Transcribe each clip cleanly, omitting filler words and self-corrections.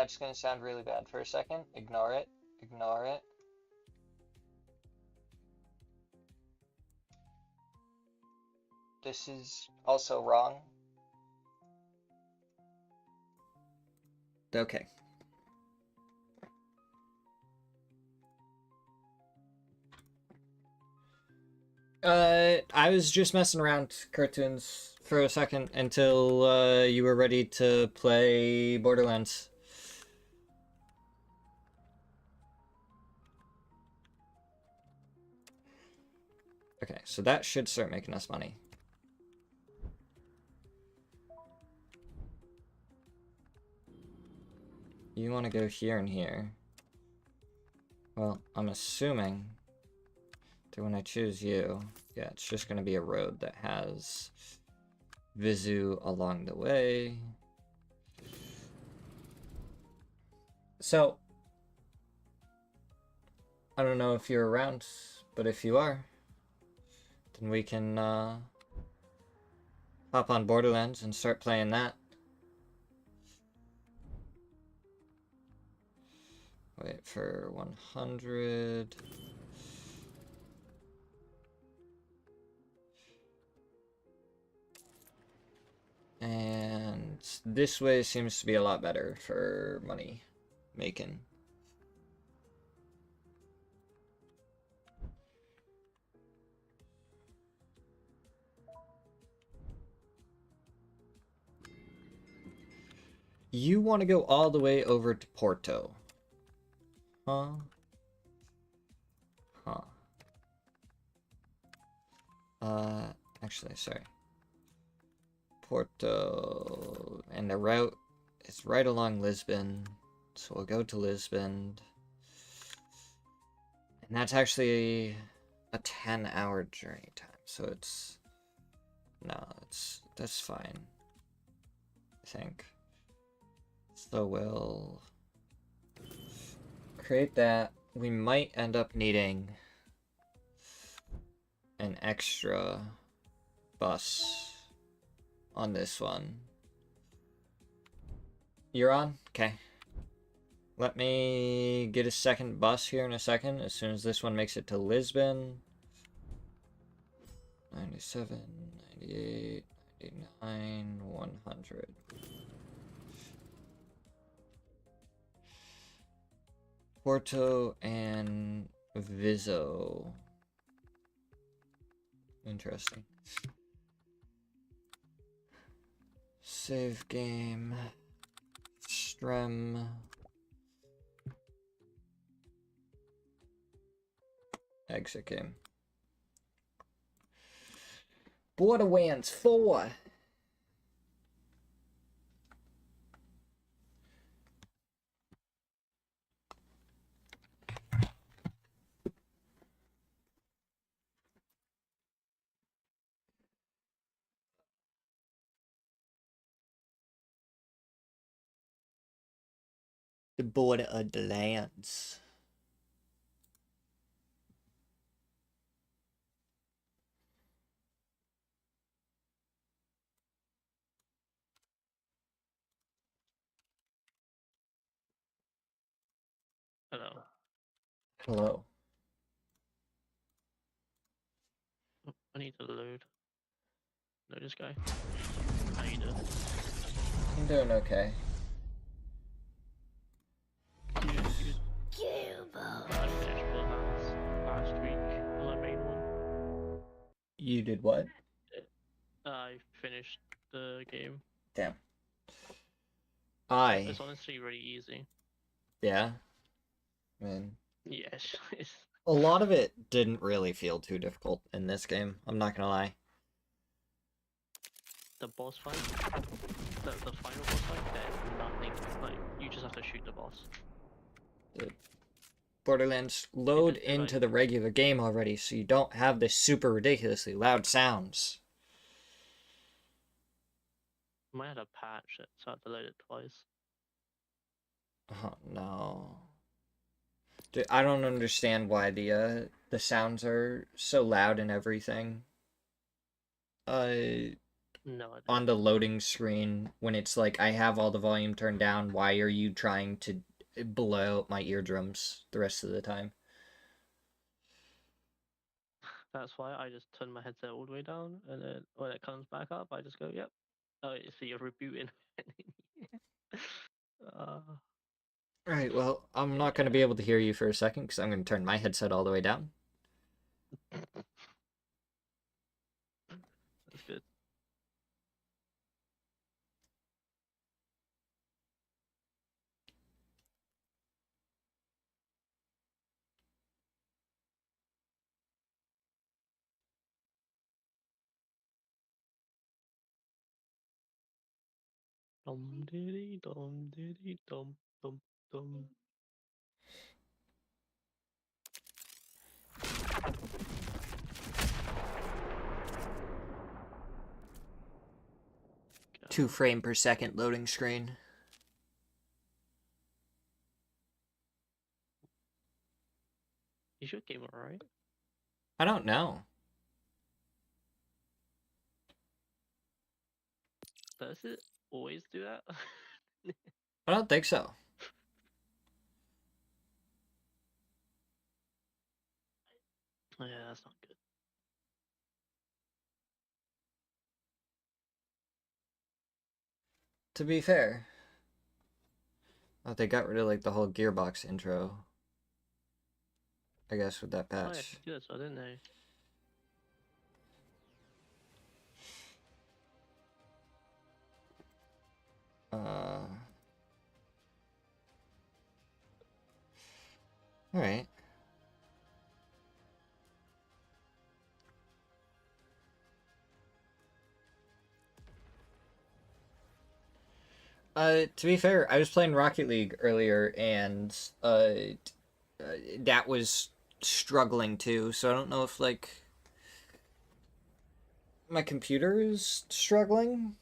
mic's gonna sound really bad for a second. Ignore it. Ignore it. This is also wrong. Okay. I was just messing around cartoons for a second until you were ready to play Borderlands. Okay, so that should start making us money. You want to go here and here. Well, I'm assuming that when I choose you, yeah, it's just going to be a road that has Vizu along the way. So, I don't know if you're around, but if you are, then we can hop on Borderlands and start playing that. Wait for 100. And this way seems to be a lot better for money making. You want to go all the way over to Porto. Huh? Huh. Actually, sorry. Porto, and the route is right along Lisbon, so we'll go to Lisbon. And that's actually a 10-hour journey time, so it's... No, that's fine, I think. So we'll create that. We might end up needing an extra bus on this one. You're on? Okay. Let me get a second bus here in a second, as soon as this one makes it to Lisbon. 97, 98, 99, 100. Porto and Vizo. Interesting. Save game. Strem. Exit game. Borderlands 4. The border of the lands. Hello. Hello. I need to load. Load this guy. How you doing? I'm doing okay. I finished Bloodhounds last week, my main one. You did what? I finished the game. Damn. It's honestly really easy. Yeah. I mean, Yes. a lot of it didn't really feel too difficult in this game, I'm not gonna lie. The boss fight, the final boss fight, there's nothing, like, you just have to shoot the boss. Borderlands, load It's into like- the regular game already so you don't have this super ridiculously loud sounds. I might have to patch it, so I have to load it twice. Oh, no. Dude, I don't understand why the sounds are so loud and everything. No, I on don't. the loading screen when it's like I have all the volume turned down, why are you trying to blow out my eardrums the rest of the time? That's why I just turn my headset all the way down, and then when it comes back up, I just go, "Yep." Oh, you see, you're rebooting. uh, Alright, well, I'm not going to be yeah. able to hear you for a second because I'm going to turn my headset all the way down. That's good. Dum diddy dum diddy dum dum dum. Go. 2 frame per second loading screen. Is your game alright? I don't know. Does it always do that? I don't think so. Yeah, that's not good. To be fair. Oh, they got rid of like the whole Gearbox intro. I guess with that Oh yeah, patch. good. So I didn't know. Alright. To be fair, I was playing Rocket League earlier, and that was struggling too. So I don't know if like my computer is struggling.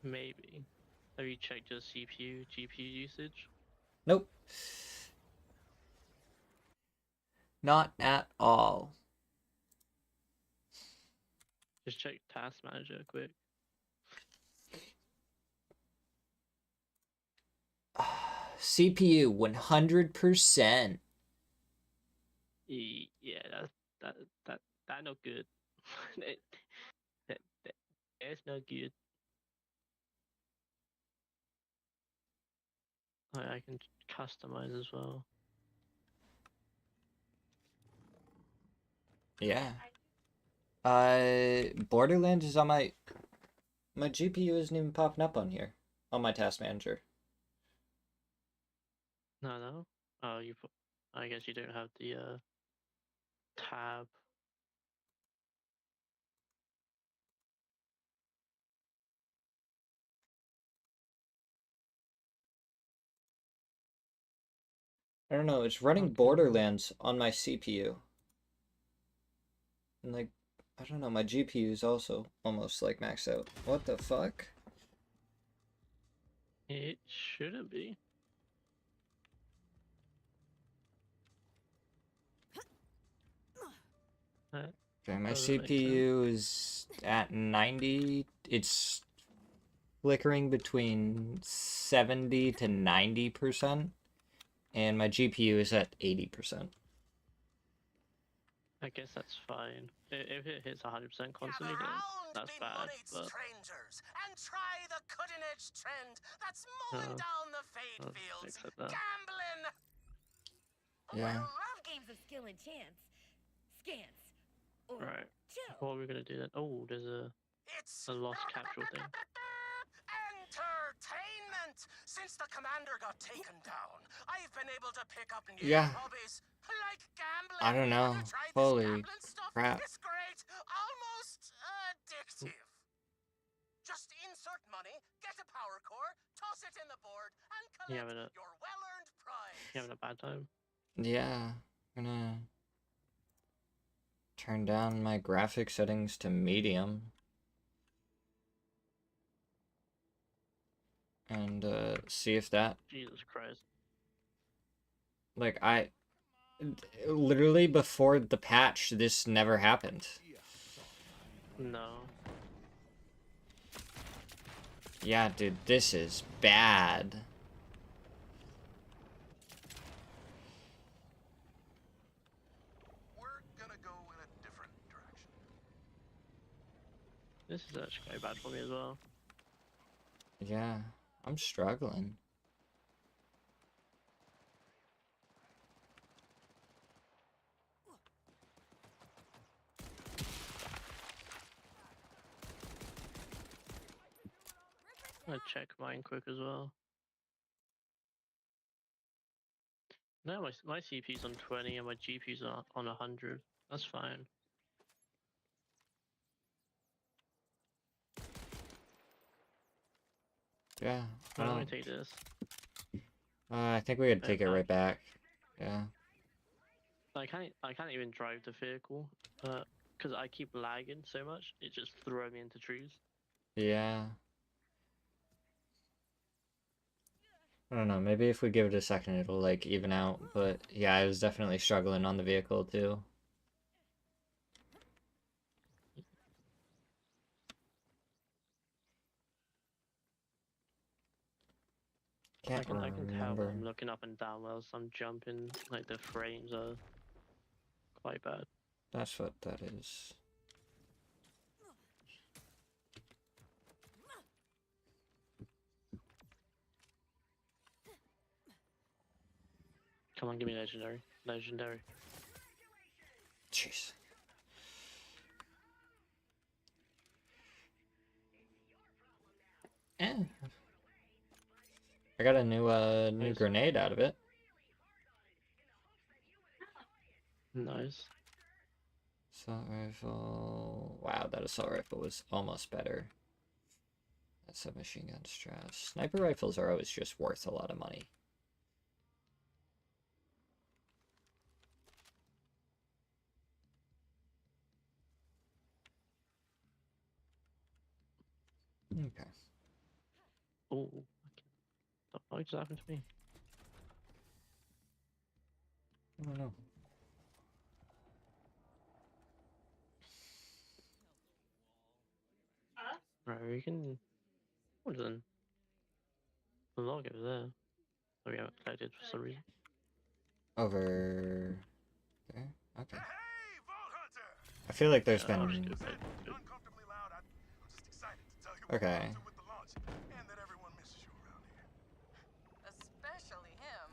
Maybe. Have you checked your CPU, GPU usage? Nope, not at all. Just check Task Manager quick. CPU 100%. Yeah, that that that no good. that, that's no good. I can customize as well. Yeah. Borderlands is on my GPU isn't even popping up on here on my task manager. No, no. Oh, I guess you don't have the tab. I don't know. It's running Okay. Borderlands on my CPU. And like, I don't know, my GPU is also almost like maxed out. What the fuck? It shouldn't be. Okay, my Doesn't make sense. CPU is at 90. It's flickering between 70 to 90%. And my GPU is at 80%. I guess that's fine. If it hits 100% constantly, then that's bad. But strangers, and try the cutting-edge trend that's mowing uh, down the fade I'll fields. accept that. Gambling! Yeah. Love games of skill and chance. Scans. Or Right. chill. What are we gonna do then? Oh, there's It's a lost capsule thing. entertainment! Since the commander got taken down, I've been able to pick up new Yeah. hobbies, like gambling. I don't know. Have you tried this Holy gambling stuff? crap. It's great, almost addictive. Just insert money, get a power core, toss it in the board, and You collect having a your well-earned prize. you having a bad time? Yeah. I'm gonna turn down my graphic settings to medium. And see if that Jesus Christ. like I Literally before the patch, this never happened. No. Yeah, dude, this is bad. We're gonna go in a different direction. This is actually quite bad for me as well. Yeah, I'm struggling. I'm gonna check mine quick as well. No, my CPU's on 20 and my GPU's on 100. That's fine. Yeah, I'm gonna well, take this. I think we could Put it take it right back. Yeah. I can't even drive the vehicle, because I keep lagging so much. It just throws me into trees. Yeah. I don't know, maybe if we give it a second it'll like even out, but yeah, I was definitely struggling on the vehicle too. Can't I can tell when remember. I'm looking up and down whilst I'm jumping. Like the frames are quite bad. That's what that is. Come on, give me legendary. Legendary. Jeez. Eh. I got a new Nice. grenade out of it. Nice. Assault rifle. Wow, that assault rifle was almost better. That's a machine gun stress. Sniper rifles are always just worth a lot of money. Okay. Oh, what the fuck just happened to me? I don't know. Right, we can. What then? The log over there. Oh, we haven't collected for some reason. Over there? Okay. Hey, Vault Hunter! I feel like there's Yeah, I'll just do been... it. Like, Uncomfortably loud. I'm just excited to tell you Okay. we're with the launch and that everyone misses you around here. Especially him.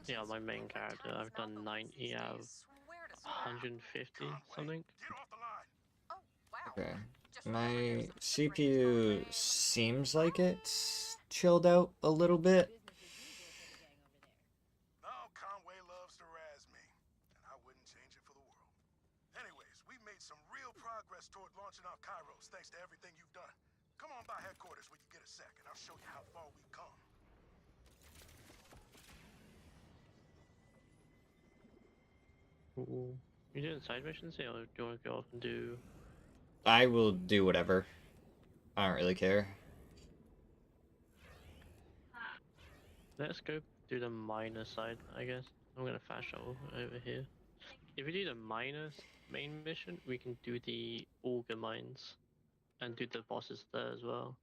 yeah, Mentions my you main in the character, tiniest I've done mouth opens 90 these out of days. Swear to swear. 150 Conway, something. get off the line. Oh, wow. Okay. Just remember My there's some shit range CPU going, man. seems like it's chilled out a little bit. Oh, Conway loves to razz me, and I wouldn't change it for the world. Anyways, we've made some real progress toward launching off Kairos thanks to everything you've done. Come on by headquarters when you get a sec, and I'll show you how far we've come. Ooh. You doing side missions here, or do you want to go off and do? I will do whatever. I don't really care. Let's go do the miner side, I guess. I'm gonna fast travel over here. If we do the miners main mission, we can do the auger mines and do the bosses there as well.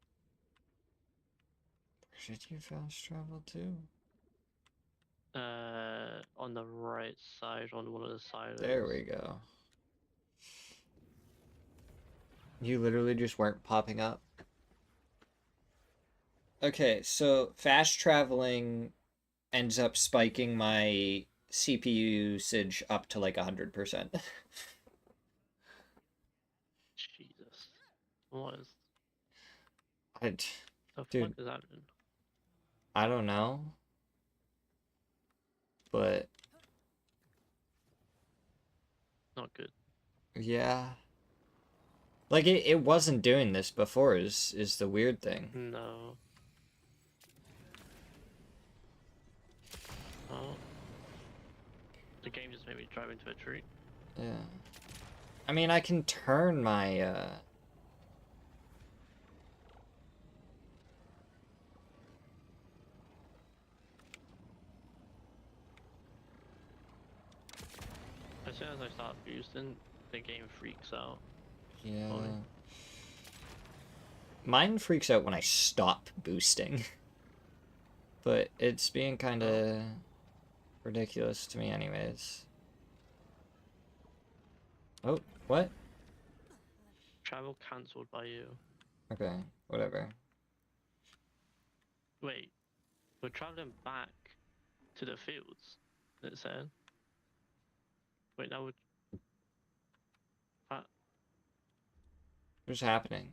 Where did you fast travel to? On the right side, on one of the silos. There we go. You literally just weren't popping up. Okay, so fast traveling ends up spiking my CPU usage up to like 100%. Jesus. What is I, the dude, fuck is happening? I don't know. But Not good. yeah. Like it wasn't doing this before is the weird thing. No. Oh. The game just made me drive into a tree. Yeah. I mean, I can turn my as soon as I start boosting, the game freaks out. Yeah. Fine. Mine freaks out when I stop boosting. But it's being kind of ridiculous to me anyways. Oh, what? Travel cancelled by you. Okay, whatever. Wait, we're traveling back to the fields, it said. Wait, now we're... What's happening?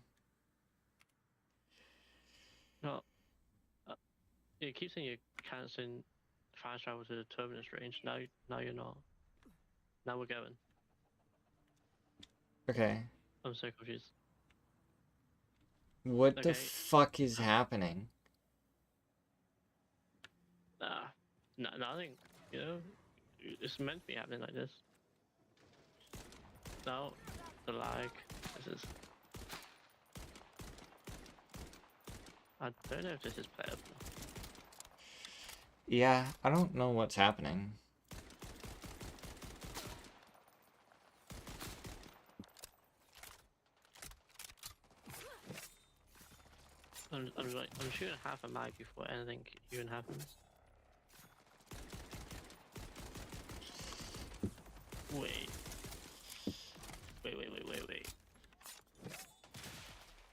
No, it keeps saying you're cancelling fast travel to the terminus range. Now you're not. Now we're going. Okay. I'm so confused. What the Okay. fuck is happening? Nothing. You know, it's meant to be happening like this. No, the lag. This is. I don't know if this is playable. Yeah, I don't know what's happening. I'm shooting half a mag before anything even happens. Wait.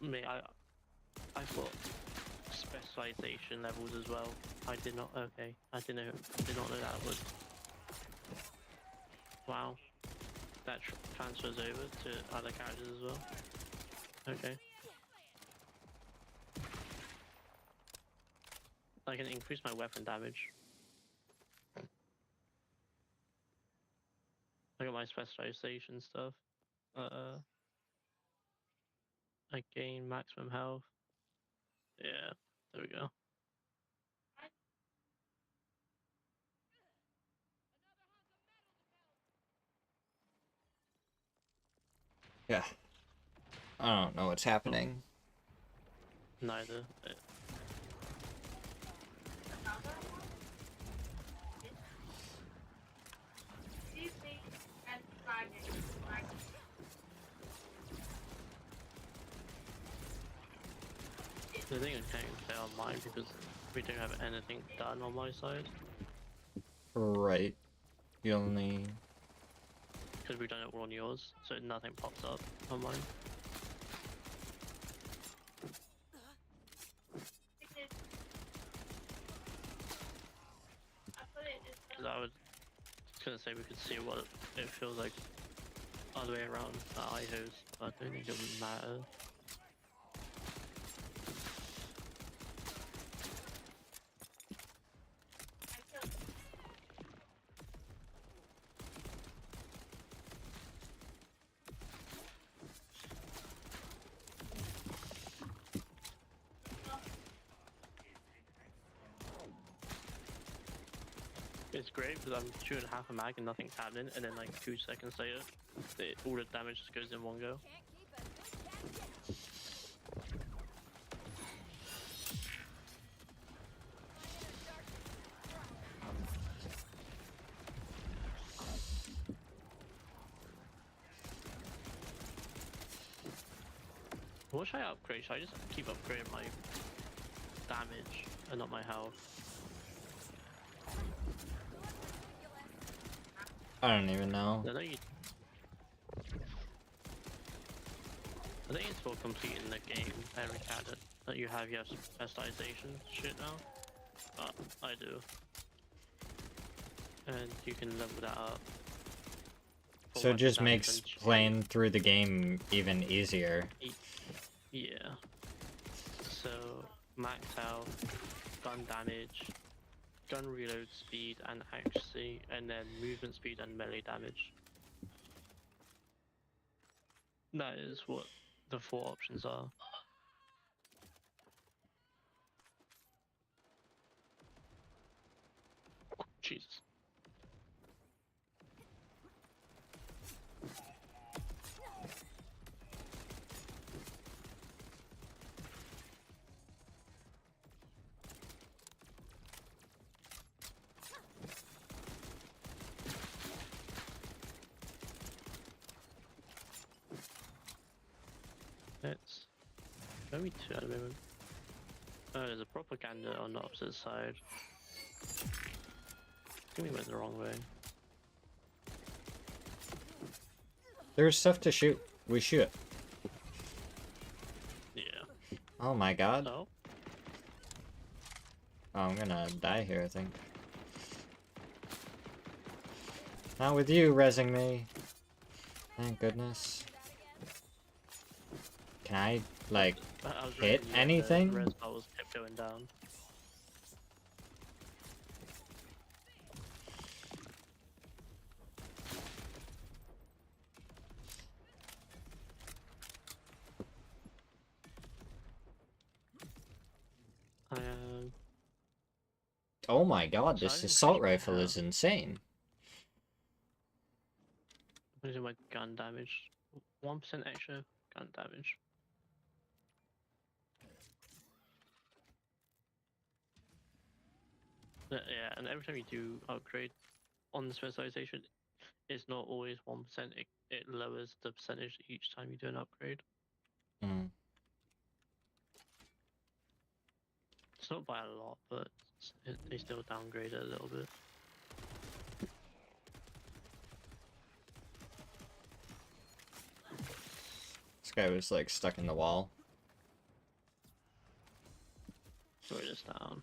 Mate, I thought specialization levels as well. I did not. Okay, I did not know that would. Wow, that transfers over to other characters as well. Okay. I can increase my weapon damage. I got my specialization stuff. I gain maximum health. Yeah, there we go. Yeah. I don't know what's happening. Neither. The thing is can't play on mine because we don't have anything done on my side. Right. You only... Because we've done it all on yours, so nothing pops up on mine. Because I was gonna say we could see what it feels like other way around at IHOs, but I don't think it would matter. It's great because I'm shooting half a mag and nothing's happening, and then like 2 seconds later, all the damage just goes in one go. What should I upgrade? Should I just keep upgrading my damage and not my health? I don't even know. I think it's for completing the game, every character that you have specialization shit now. But I do. And you can level that up. So it just makes playing through the game even easier. Yeah. So, max health, gun damage, gun reload speed and accuracy, and then movement speed and melee damage. That is what the 4 options are. Jesus. Maybe two at the moment. Oh, there's a propaganda on the opposite side. I think we went the wrong way. There's stuff to shoot. We shoot. Yeah. Oh my god. Oh? Oh, I'm gonna die here, I think. Not with you rezzing me. Thank goodness. Can I, like, I was hit reading anything? The res bar was kept going down. Oh my god, So I this didn't assault actually rifle have- is insane. What is my gun damage? 1% extra gun damage. Yeah, and every time you do upgrade on the specialization, it's not always 1%. It lowers the percentage each time you do an upgrade. Mm. It's not by a lot, but they still downgrade it a little bit. This guy was, like, stuck in the wall. Slow this down.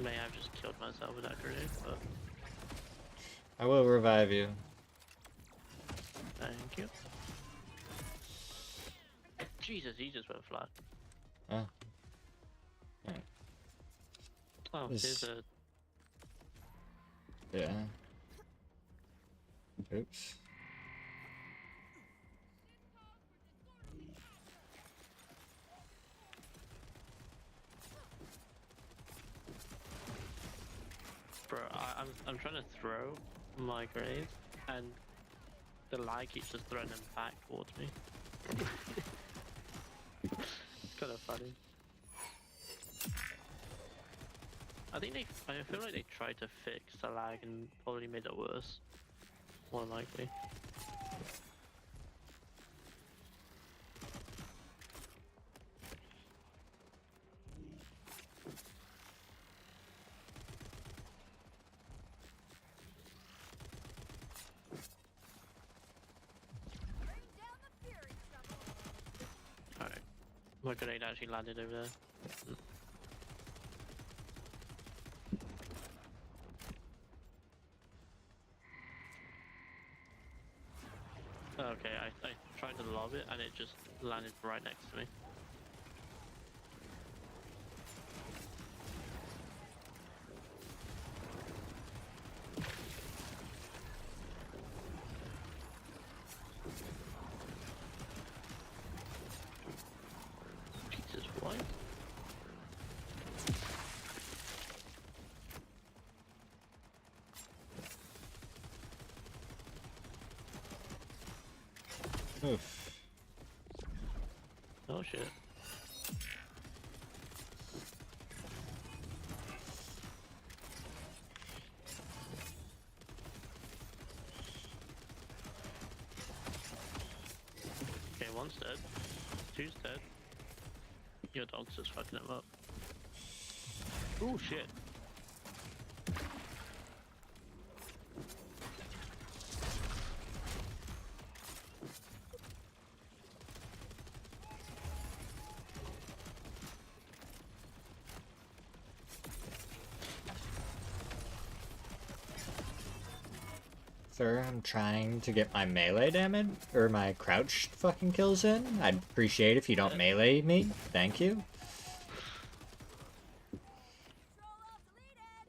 May have just killed myself with that grenade, but I will revive you. thank you. Jesus, he just went flat. Oh. Alright. Oh, This- there's a Yeah. Oops. bro. I'm trying to throw my grenades, and the lag keeps just throwing them back towards me. It's kind of funny. I feel like they tried to fix the lag and probably made it worse. More than likely. Alright. My grenade actually landed over there. Okay, I tried to lob it and it just landed right next to me. Jesus, what? Oof. Oh shit. Okay, one's dead. Two's dead. Your dog's just fucking him up. Oh shit. Sir, I'm trying to get my melee damage, or my crouched fucking kills in. I'd appreciate if you don't melee me. Thank you.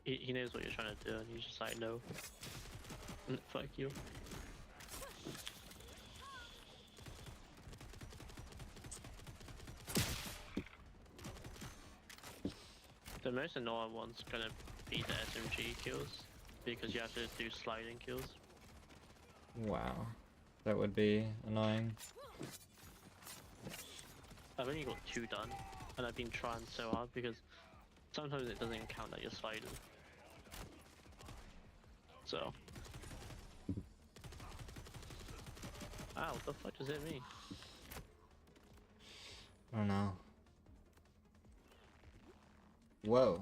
He knows what you're trying to do and he's just like, no. Fuck you. The most annoying one's gonna be the SMG kills, because you have to do sliding kills. Wow. That would be annoying. I've only got 2 done, and I've been trying so hard because sometimes it doesn't count that you're sliding. So. Ow, what the fuck does it mean? I don't know. Whoa.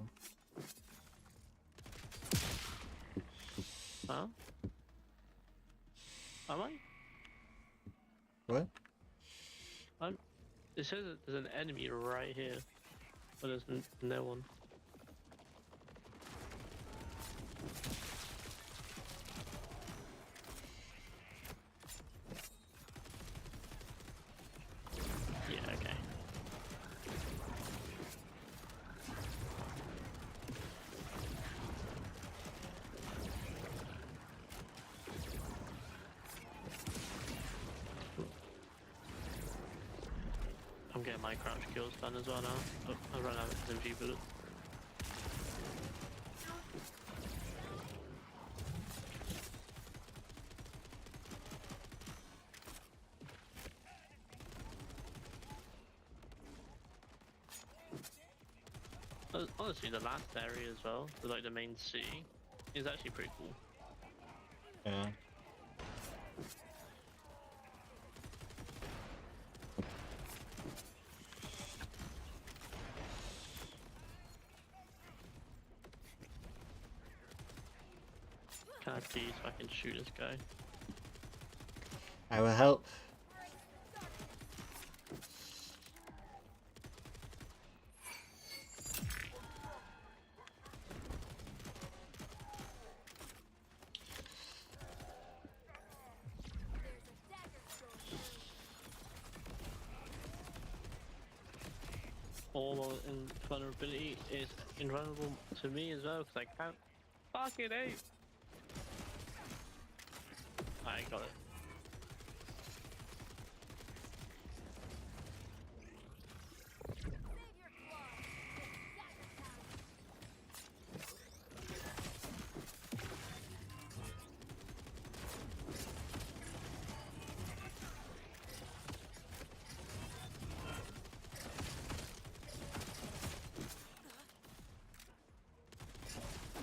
Huh? Am I? What? It says that there's an enemy right here, but there's no one. Yeah, okay. I'm getting my crouch kills done as well now. Oh, I ran out of SMG bullets. Honestly, the last area as well, like the main city, is actually pretty cool. Yeah. Can I please fucking shoot this guy? I will help. All invulnerability is invulnerable to me as well because I can't fucking aim. I got it.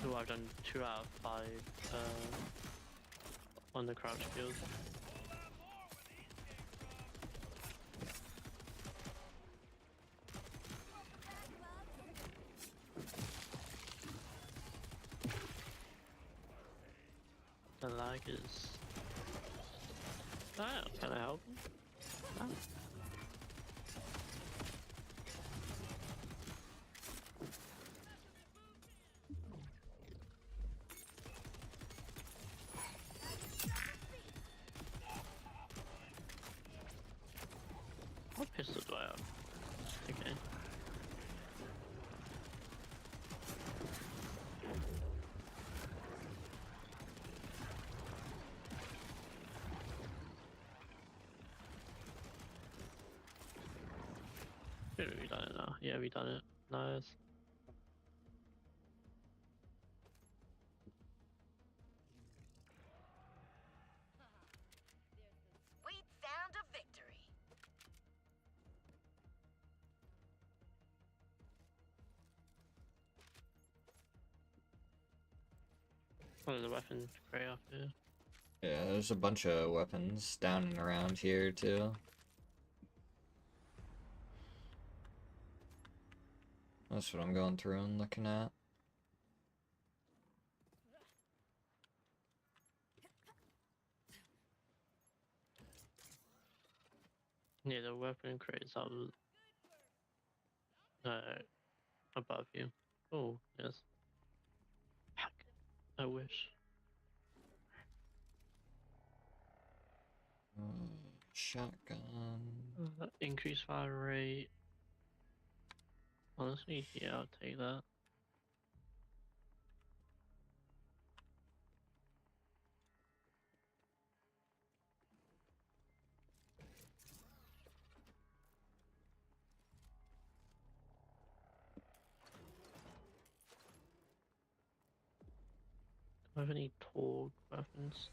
So I've done 2 out of 5 on the crouch kills. The lag is... Oh, can I help him? Oh. What pistol do I have? Okay. We done it now. Yeah, we done it. Nice. Sweet sound of victory. Oh, there's a weapon crate up here. Yeah, there's a bunch of weapons down and around here too. That's what I'm going through and looking at. Yeah, the weapon crates up above you. Oh, yes. Heck, I wish. Shotgun. Increase fire rate. Honestly, yeah, I'll take that. Do I have any tall weapons?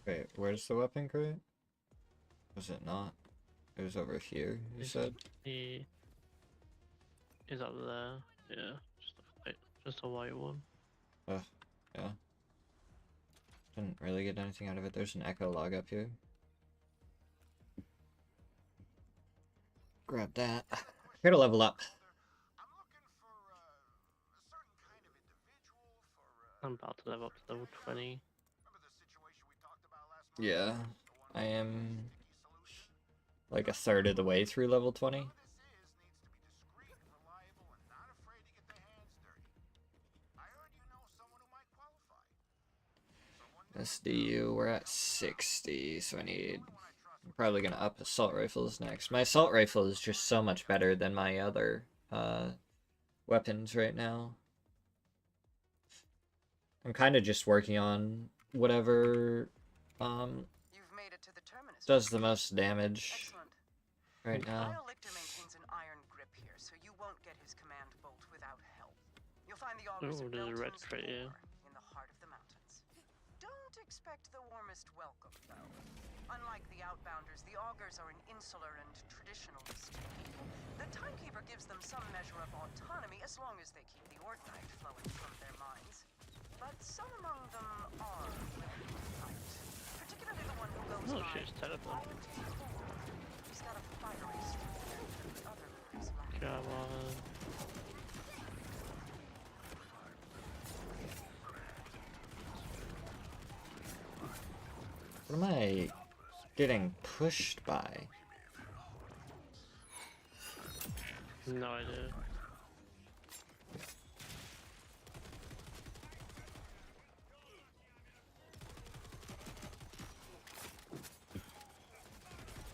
Wait, where's the weapon crate? Was it not? It was over here, you said? He is up there. Yeah, just a white one. Yeah. Didn't really get anything out of it. There's an echo log up here. Grab that. Here to level up. I'm looking for a certain kind of individual for I'm about to level up to level 20. remember the situation we talked about last month? Yeah, The one I with the am sticky solution? like a third of the way through level 20. Whoever this is needs to be discreet, reliable, and not afraid to get their hands dirty. I heard you know someone who might qualify. Someone new? SDU, we're at 60, so I need... I'm probably gonna up assault rifles next. My assault rifle is just so much better than my other weapons right now. I'm kind of just working on whatever You've made it to the terminus. does the most damage Excellent. right now. Lictor maintains an iron grip here, so you won't get his command bolt without help. You'll find the augers Ooh, of there's a red Belton's crate here. War in the heart of the mountains. Don't expect the warmest welcome, though. Unlike the Outbounders, the augers are an insular and traditionalist people. The Timekeeper gives them some measure of autonomy as long as they keep the Ordnite flowing from their minds. But some among them are willing to fight. Particularly the one who goes Oh, by she's teleport. He's got a fiery streak that the other leaders lack. Come on. What am I getting pushed by? No idea.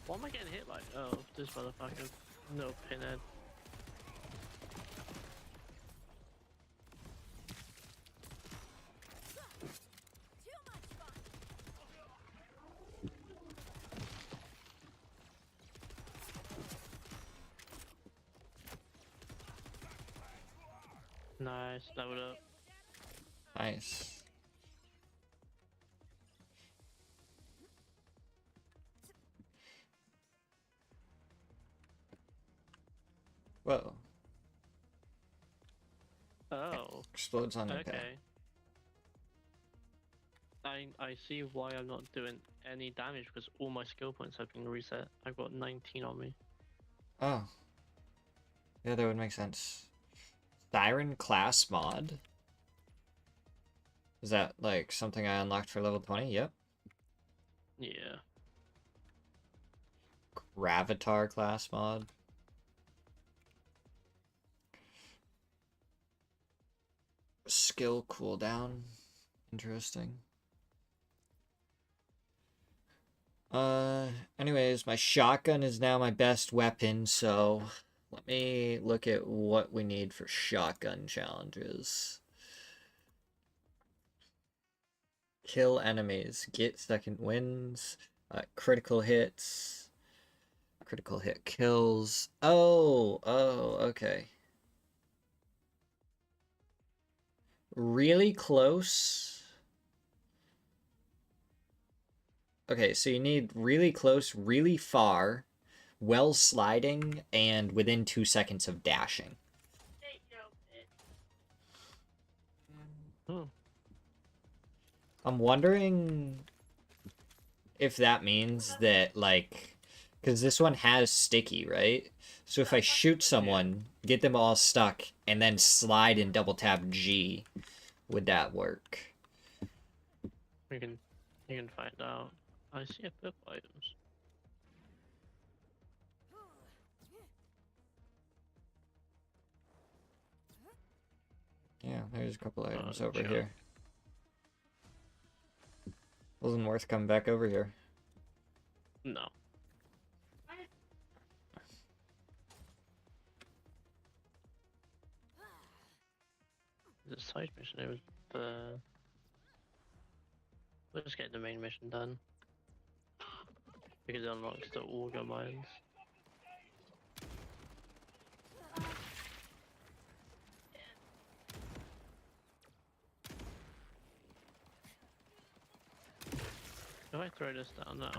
What am I getting hit by? Oh, this motherfucker. No pinhead. Nice, leveled up. Nice. Whoa. Oh, Explodes on impact. okay. I see why I'm not doing any damage because all my skill points have been reset. I've got 19 on me. Oh. Yeah, that would make sense. Siren class mod? Is that like something I unlocked for level 20? Yep. Yeah. Gravatar class mod. Skill cooldown. Interesting. Anyways, my shotgun is now my best weapon, so let me look at what we need for shotgun challenges. Kill enemies, get second wins, critical hits, critical hit kills. Oh, okay. Really close. Okay, so you need really close, really far, well sliding, and within 2 seconds of dashing. Oh. I'm wondering if that means that, like, because this one has sticky, right? So if I shoot someone, get them all stuck, and then slide and double tap G, would that work? You can find out. I see a pip items. Yeah, there's a couple items over sure. here. Wasn't worth coming back over here. No. The side mission, it was the... We'll just get the main mission done. Because it unlocks the auger mines. If I I throw this down now,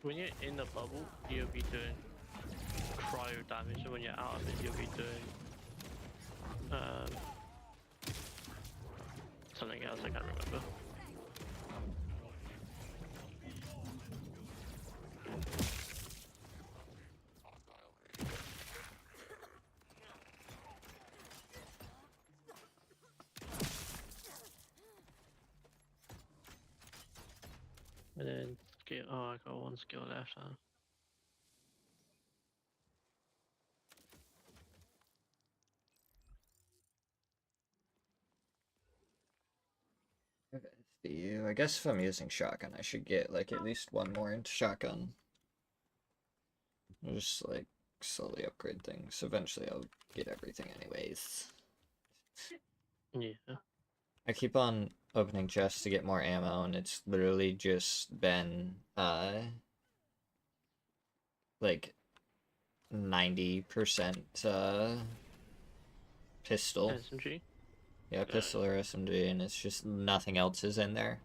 when you're in the bubble, you'll be doing cryo damage, and when you're out of it, you'll be doing something else I can't remember. And then skill. Oh, I got one skill left. Huh? I guess if I'm using shotgun, I should get like at least one more into shotgun. I'll just like slowly upgrade things. Eventually, I'll get everything anyways. Yeah. I keep on opening chests to get more ammo, and it's literally just been like 90% pistol. SMG. Yeah, pistol or SMG, and it's just nothing else is in there.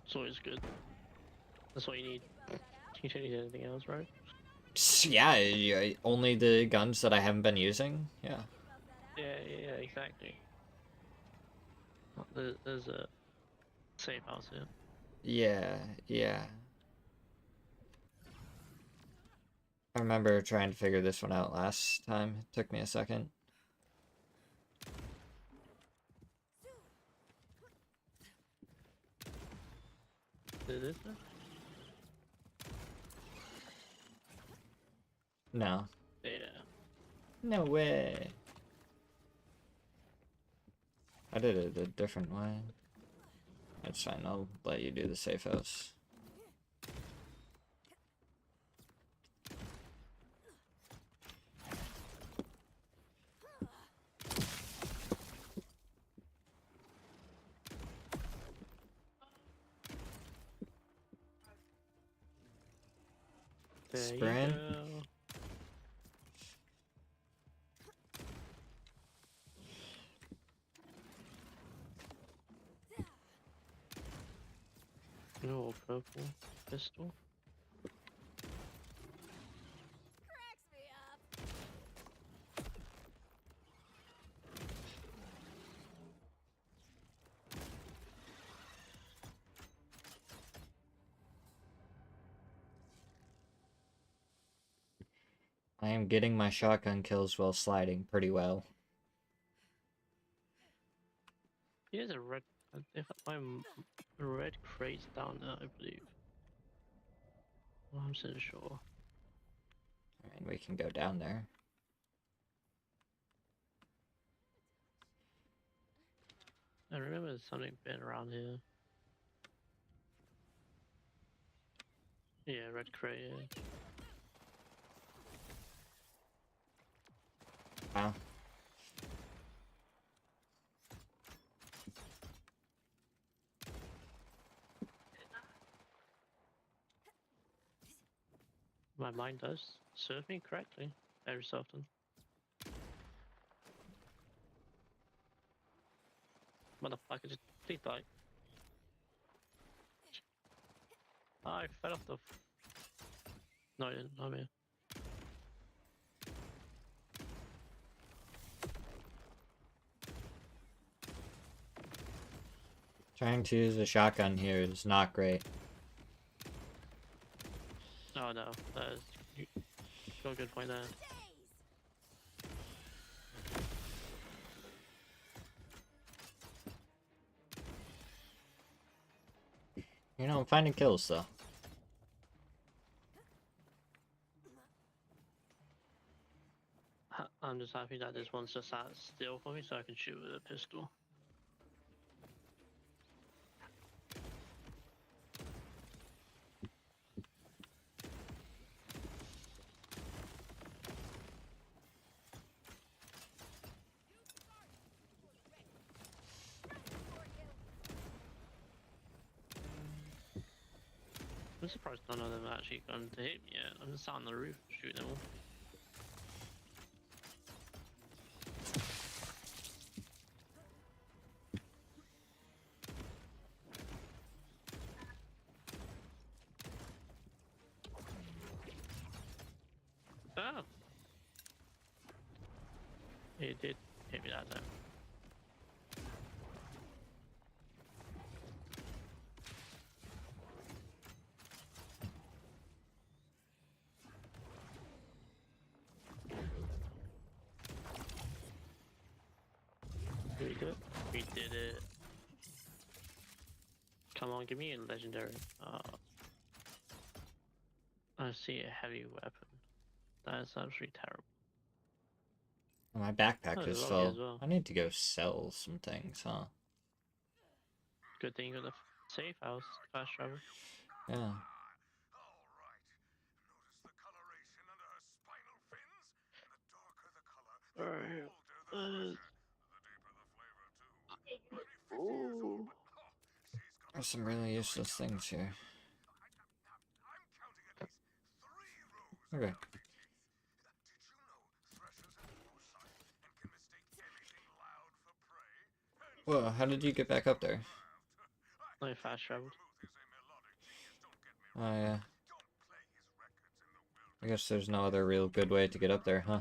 It's always good. That's all you need. You don't need anything else, right? Yeah, only the guns that I haven't been using. Yeah. Yeah, exactly. There's a safe house here. Yeah. I remember trying to figure this one out last time. It took me a second. Is this it? No. Yeah. No way. I did it a different way. That's fine, I'll let you do the safe house. There Sprint. you go. No purple pistol. Cracks me up. I am getting my shotgun kills while sliding pretty well. Here's a red. If I'm red crate down there, I believe. I'm so sure. I mean, we can go down there. I remember there's something been around here. Yeah, red crate. Yeah. Wow. My mind does serve me correctly every so often. Motherfucker, just please die. I fell off the. No, I didn't. I'm here. Trying to use a shotgun here is not great. Oh no, that is. You got a good point there. You know, I'm finding kills though. I'm just happy that this one's just sat still for me so I can shoot with a pistol. I'm surprised none of them actually gone to hit me yet. I'm just sat on the roof shooting them all. Ah! It did hit me that time. Did we do it? We did it. Come on, give me a legendary. I see a heavy weapon. That is absolutely terrible. My backpack Oh, is lobby full. as well. I need to go sell some things, huh? Good thing you got the safe house, fast travel. Yeah. All right. Notice the coloration under her spinal fins? The darker the color, the Alright. bolder the pressure. The deeper the flavor, too. Only 50 years old, but she's got There's some really useless things here. I'm counting at least 3 rows Okay. of lovely teeth. Did you know threshers have foresight and can mistake anything loud for prey? Whoa, how did you get back up there? I fast traveled. Oh, yeah. I guess there's no other real good way to get up there, huh?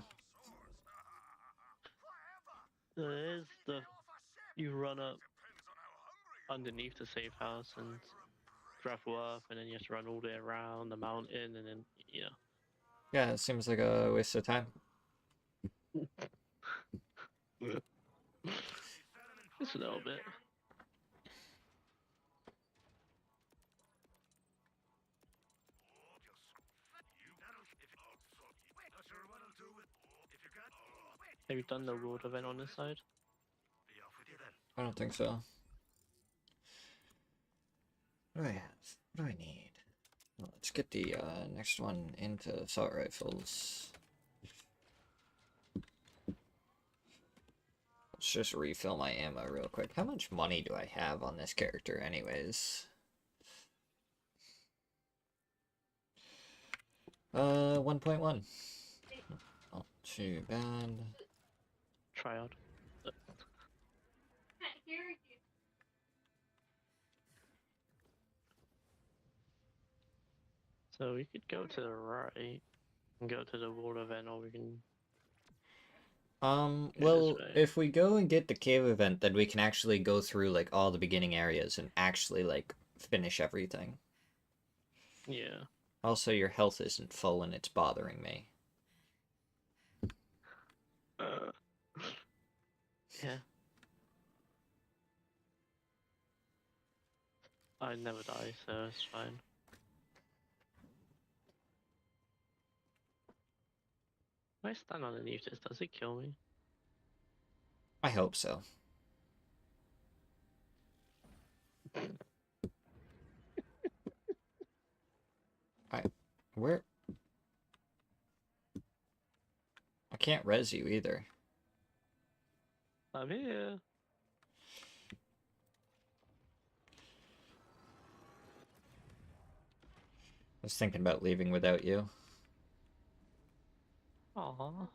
There's the... You run up underneath the safe house and grapple up, and then you have to run all the way around the mountain, and then, you know. Yeah, it seems like a waste of time. Just a little bit. Have you done the world event on this side? I don't think so. What do I have? What do I need? Well, let's get the next one into assault rifles. Let's just refill my ammo real quick. How much money do I have on this character anyways? 1.1. Not too bad. Triad. So we could go to the right and go to the world event, or we can... Well, way. if we go and get the cave event, then we can actually go through, like, all the beginning areas and actually, like, finish everything. Yeah. Also, your health isn't full and it's bothering me. Yeah. I never die, so it's fine. If I stand underneath this, does it kill me? I hope so. Where? I can't res you either. I'm here. I was thinking about leaving without you. Aww.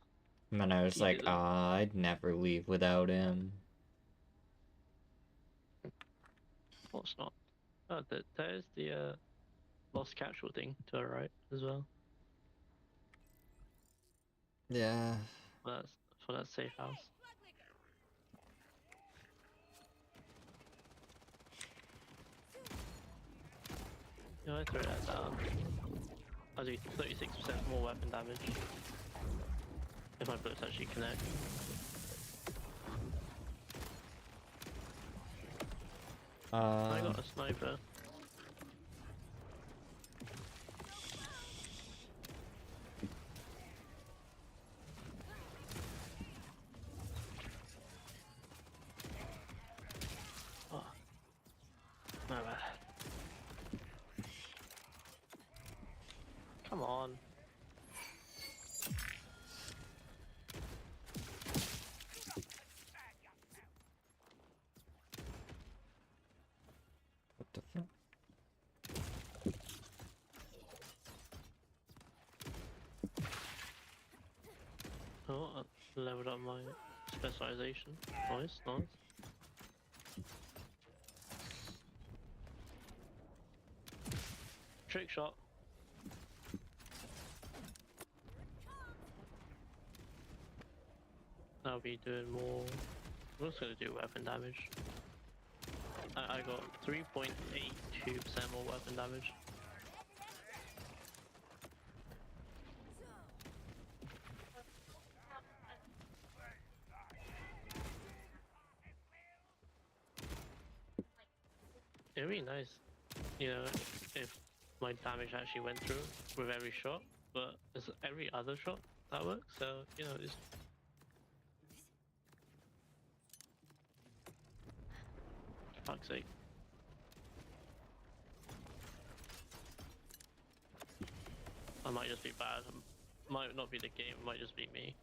And then I was You like, didn't. ah, I'd never leave without him. Of course not. Oh, there's the lost capsule thing to the right as well. Yeah. For that safe house. Yeah, I throw that down. I do 36% more weapon damage. If my bullets actually connect. I got a sniper. Oh. My bad. Come on. What the fuck? Oh, I leveled up my specialization. Nice, nice. Trick shot. I'll be doing more. I'm also gonna do weapon damage. I got 3.82% more weapon damage. It'd be nice, you know, if my damage actually went through with every shot, but it's every other shot that works, so, you know, it's... Fuck's sake. I might just be bad. Might not be the game, it might just be me.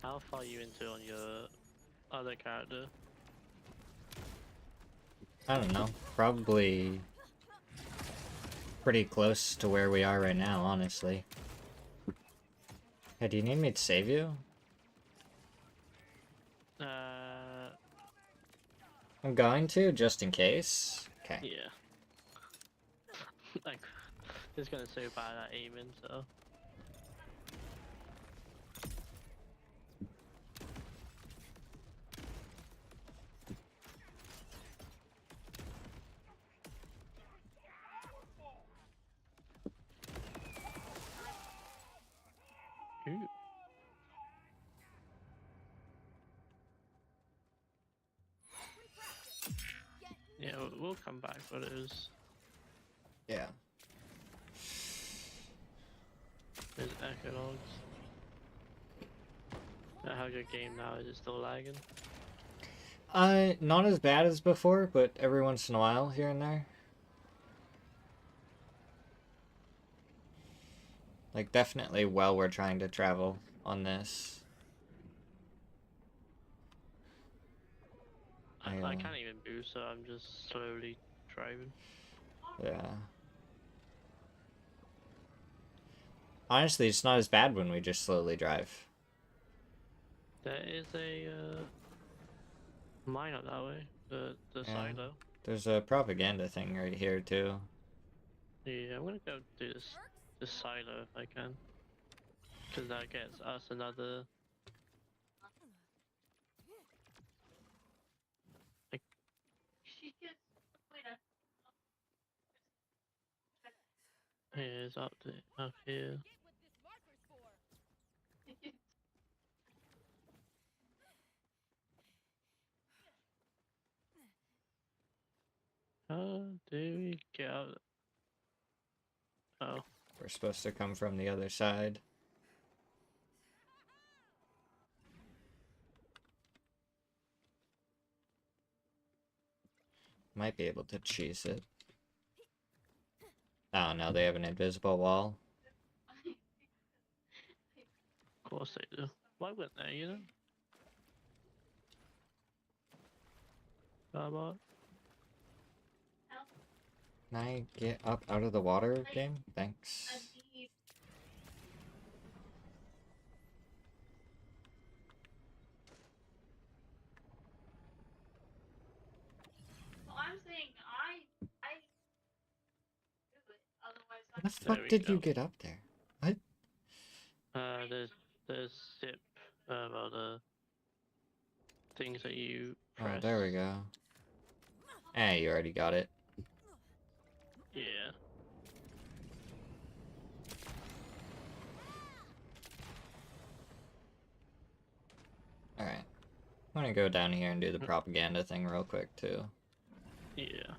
How far are you into on your other character? I don't know. Probably pretty close to where we are right now, honestly. Hey, do you need me to save you? I'm going to, just in case. Okay. Yeah. Like, it's gonna so bad at aiming, so... Ooh. Yeah, we'll come back, but it was... Yeah. There's echo logs. How's your game now? Is it still lagging? Not as bad as before, but every once in a while, here and there. Like, definitely while we're trying to travel on this. I can't even boost, so I'm just slowly driving. Yeah. Honestly, it's not as bad when we just slowly drive. There is a mine up that way, the Yeah. silo. There's a propaganda thing right here, too. Yeah, I'm gonna go do this silo if I can. Because that gets us another... Like... Yeah, it's up here. How do we get out? Oh. We're supposed to come from the other side. Might be able to cheese it. Oh no, they have an invisible wall. Of course they do. Why wouldn't they, you know? How about? Can I get up out of the water, game? Thanks. How the There fuck we did you go. get up there? What? There's zip, well, the things that you press. Oh, there we go. Eh, you already got it. Yeah. Alright. I'm gonna go down here and do the propaganda thing real quick, too. Yeah.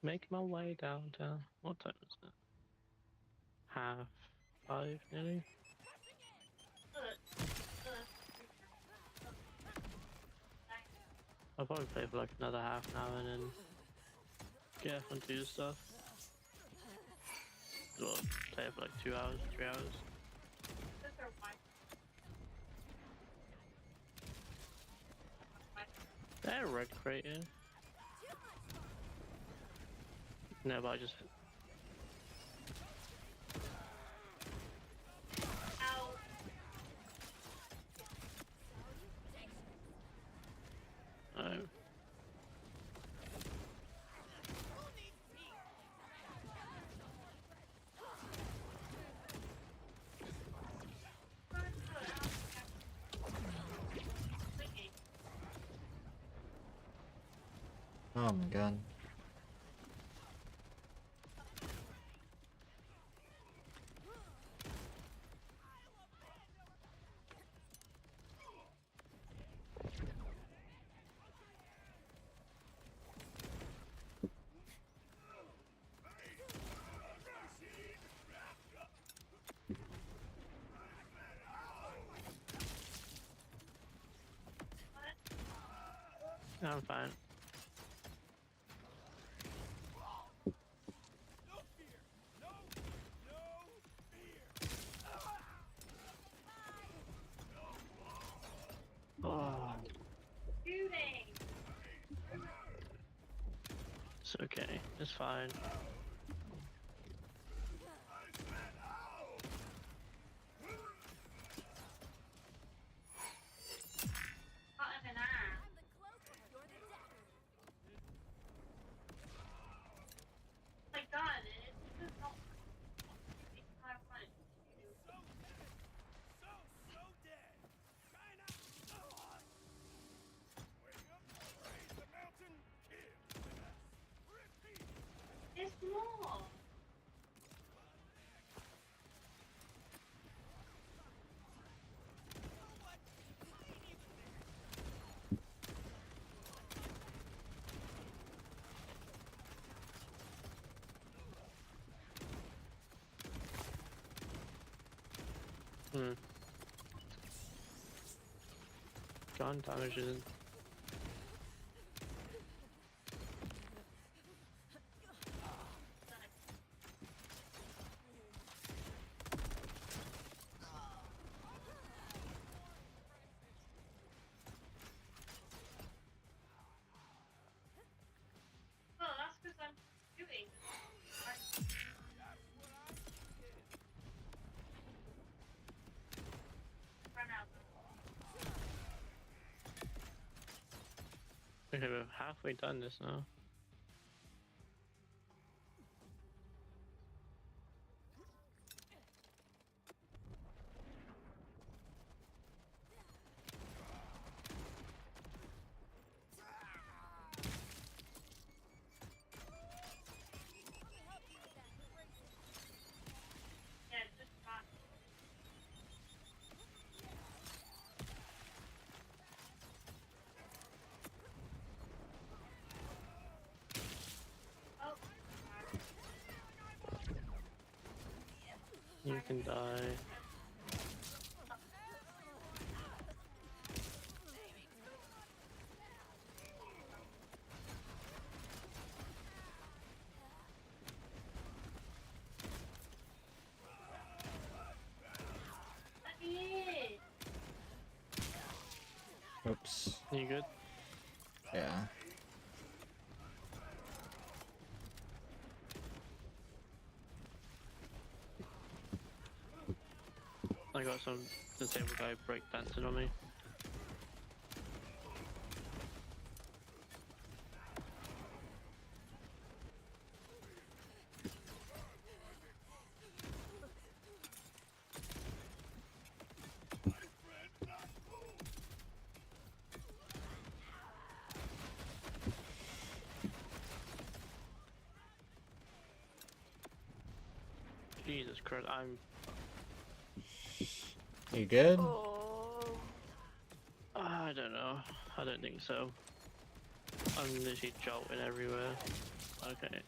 Make my way downtown. What time is it? 5:30 nearly. I'll probably play for like another half an hour and then get up and do stuff. Well, play for like 2 hours, 3 hours. Is there a red crate here? No, but I just... Oh. Oh my god. I'm fine. Oh. It's okay. It's fine. Gun damage isn't... Okay, we're halfway done this now. You can die. Oops. You good? Yeah. I got some disabled guy break dancing on me. Jesus Christ, I'm... You good? I don't know. I don't think so. I'm literally jolting everywhere. Okay.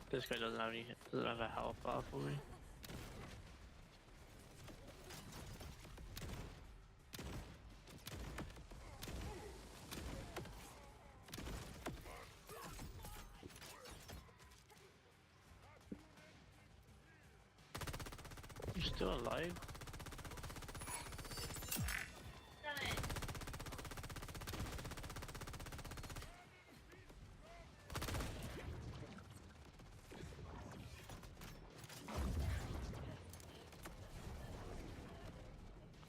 This guy doesn't have a health bar for me. You still alive?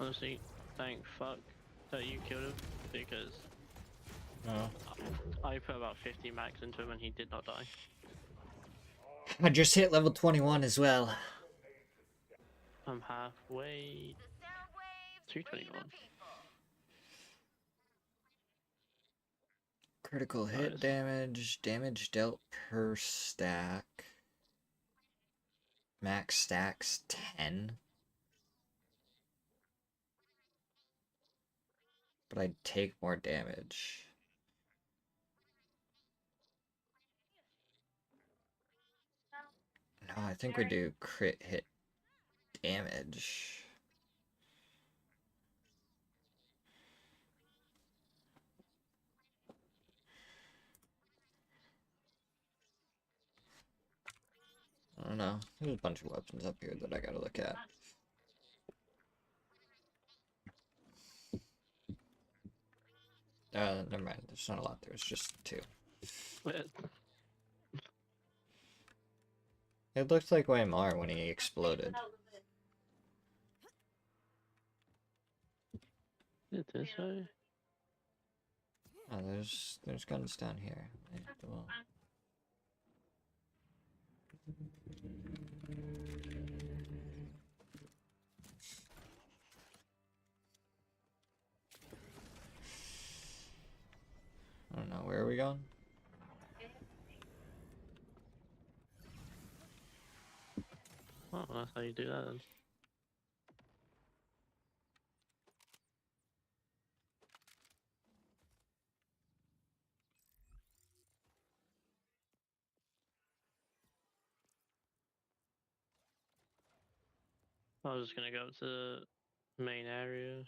Honestly, thank fuck that you killed him, because No. I put about 50 max into him and he did not die. I just hit level 21 as well. I'm halfway. The sound waves, 221. we the people. Critical hit Nice. damage, damage dealt per stack. Max stacks 10. But I take more damage. No, I think we do crit hit damage. I don't know. There's a bunch of weapons up here that I gotta look at. Never mind. There's not a lot. There's just 2. It looked like way more when he exploded. Did this way? Oh, there's guns down here. Well, I don't know. Where are we going? Oh, that's how you do that then. I was just gonna go up to the main area.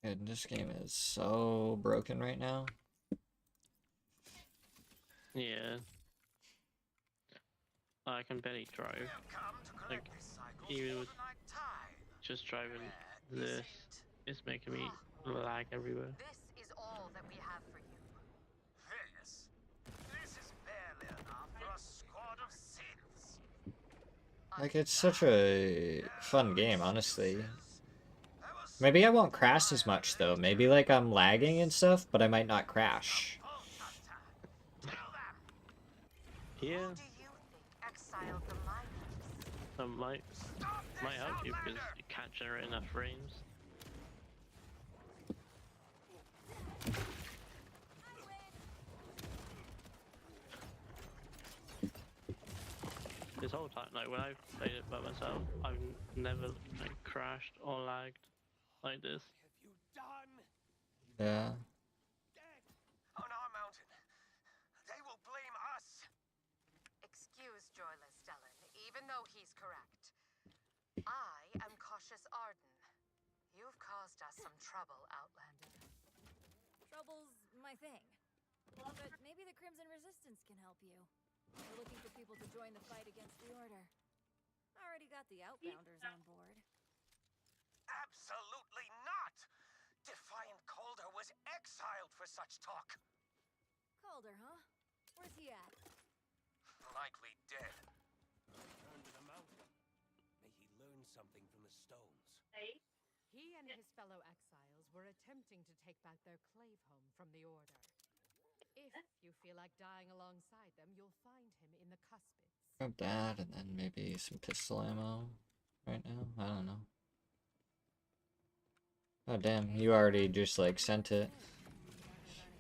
Dude, this game is so broken right now. Yeah. I can barely drive. Like, even with just driving this, it's making me lag everywhere. This is all that we have for you. This is barely enough for a squad of sins. Like, it's such a fun game, honestly. Maybe I won't crash as much, though. Maybe, like, I'm lagging and stuff, but I might not crash. Yeah, Who do you think exiled the miners? that might help you because you can't generate enough frames. This whole time, like when I've played it by myself, I've never like crashed or lagged like this. Yeah. On our mountain, they will blame us. Excuse Joyless Stellan, even though he's correct. I am cautious Arden. You've caused us some trouble, Outlander. Trouble's my thing. But maybe the Crimson Resistance can help you. We're looking for people to join the fight against the Order. Already got the Outbounders on board. Absolutely not! Defiant Calder was exiled for such talk. Calder, huh? Where's he at? Likely dead. Return to the mountain. May he learn something from the stones. He and his fellow exiles were attempting to take back their clave home from the Order. If you feel like dying alongside them, you'll find him in the Cuspids. Grab that, and then maybe some pistol ammo right now. I don't know. Oh, damn. You already just, like, sent it.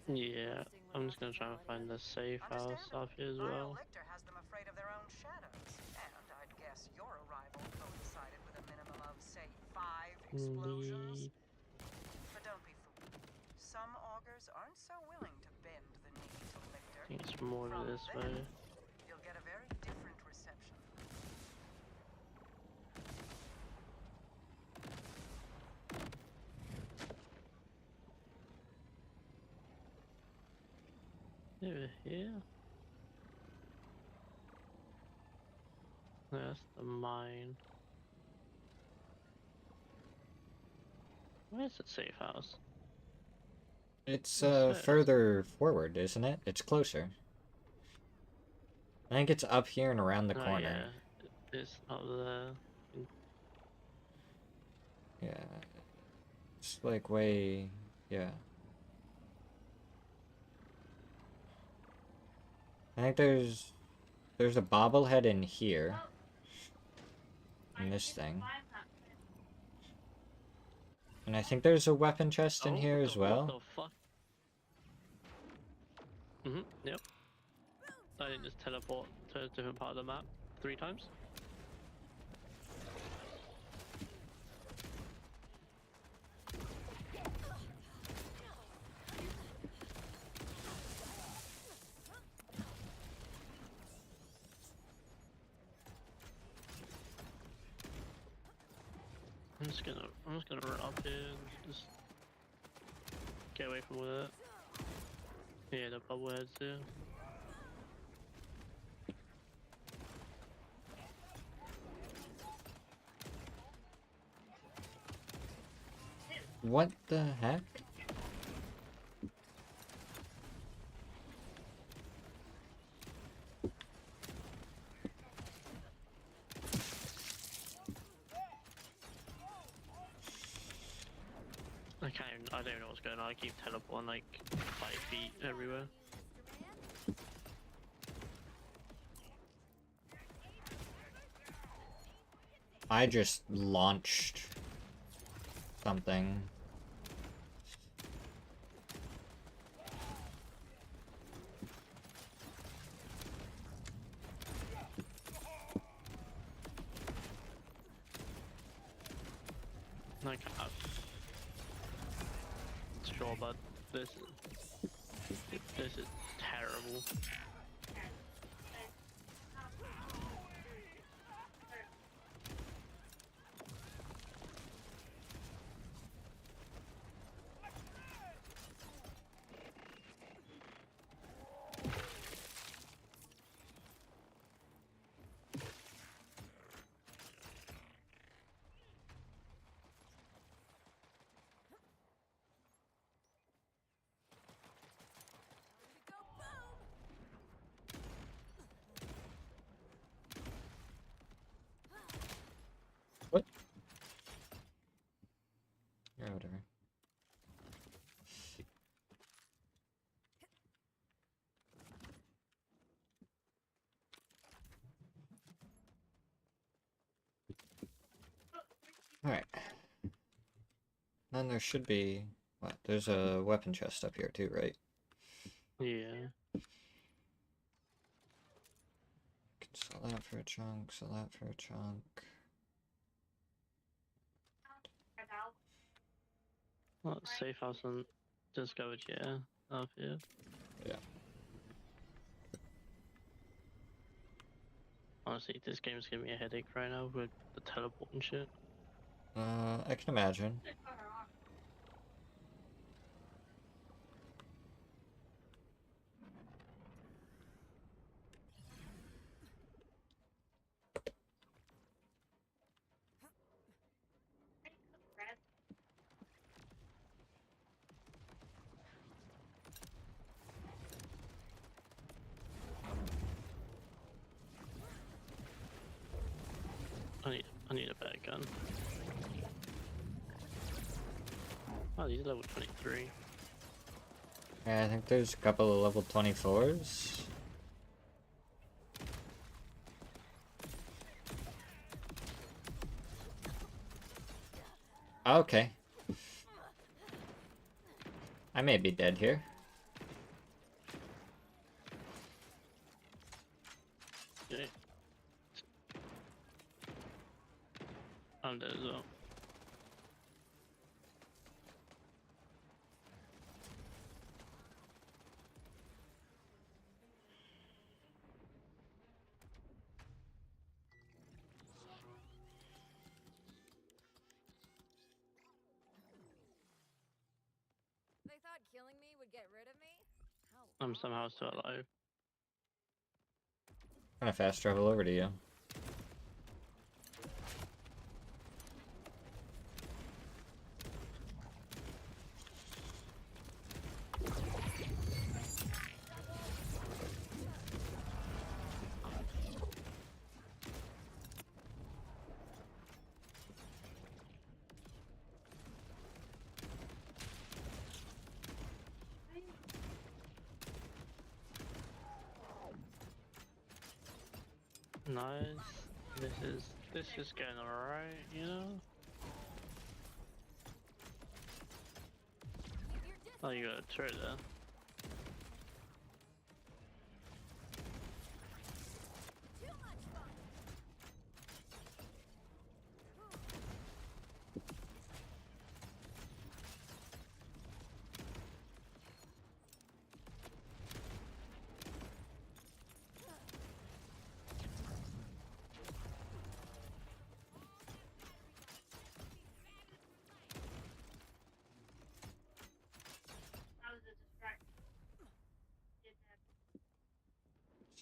Yeah, I'm just gonna try and find the safe house off here as well. Lictor has them afraid of their own shadows, and I'd guess your arrival coincided with a minimum of, say, 5 explosions. But don't be fooled. Some augurs aren't so willing to bend the knee to I lictor. think it's more From this them, way. you'll get a very different reception. Over here. That's the mine. Where's the safe house? It's What's this? further forward, isn't it? It's closer. I think it's up here and around the Oh corner. yeah, it's up there. Yeah. It's like way, yeah. I think there's a bobblehead in here. In this thing. And I think there's a weapon chest in here as well. What the fuck? Yep. I didn't just teleport to a different part of the map 3 times. I'm just gonna run up here and just get away from all that. Yeah, the bubble heads here. What the heck? I don't know what's going on. I keep teleporting like 5 feet everywhere. I just launched something. Like, sure, but this is terrible. What? Yeah, whatever. Alright. Then there should be... What? There's a weapon chest up here too, right? Yeah. Can sell that for a chunk, sell that for a chunk. Well, safe house and discovered, yeah. Up here. Yeah. Honestly, this game's giving me a headache right now with the teleport and shit. I can imagine. I need a better gun. Oh, these are level 23. Yeah, I think there's a couple of level 24s. Okay. I may be dead here. Okay. I'm dead as well. thought killing me would get rid of me? How I'm wrong somehow I still was. alive. Kind of fast travel over to you. Nice. This is going alright, you know? Keep your distance. Oh, you got a turret there. Too much fun.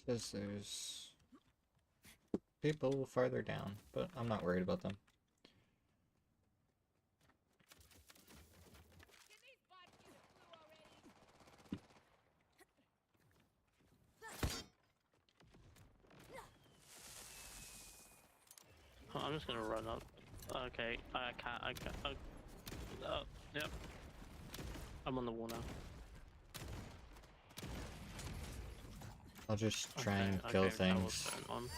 Says there's people farther down, but I'm not worried about them. Oh, I'm just gonna run up. Okay, I can't. Yep. I'm on the wall now. I'll just try Okay, and kill okay, that was things. going on. Resistance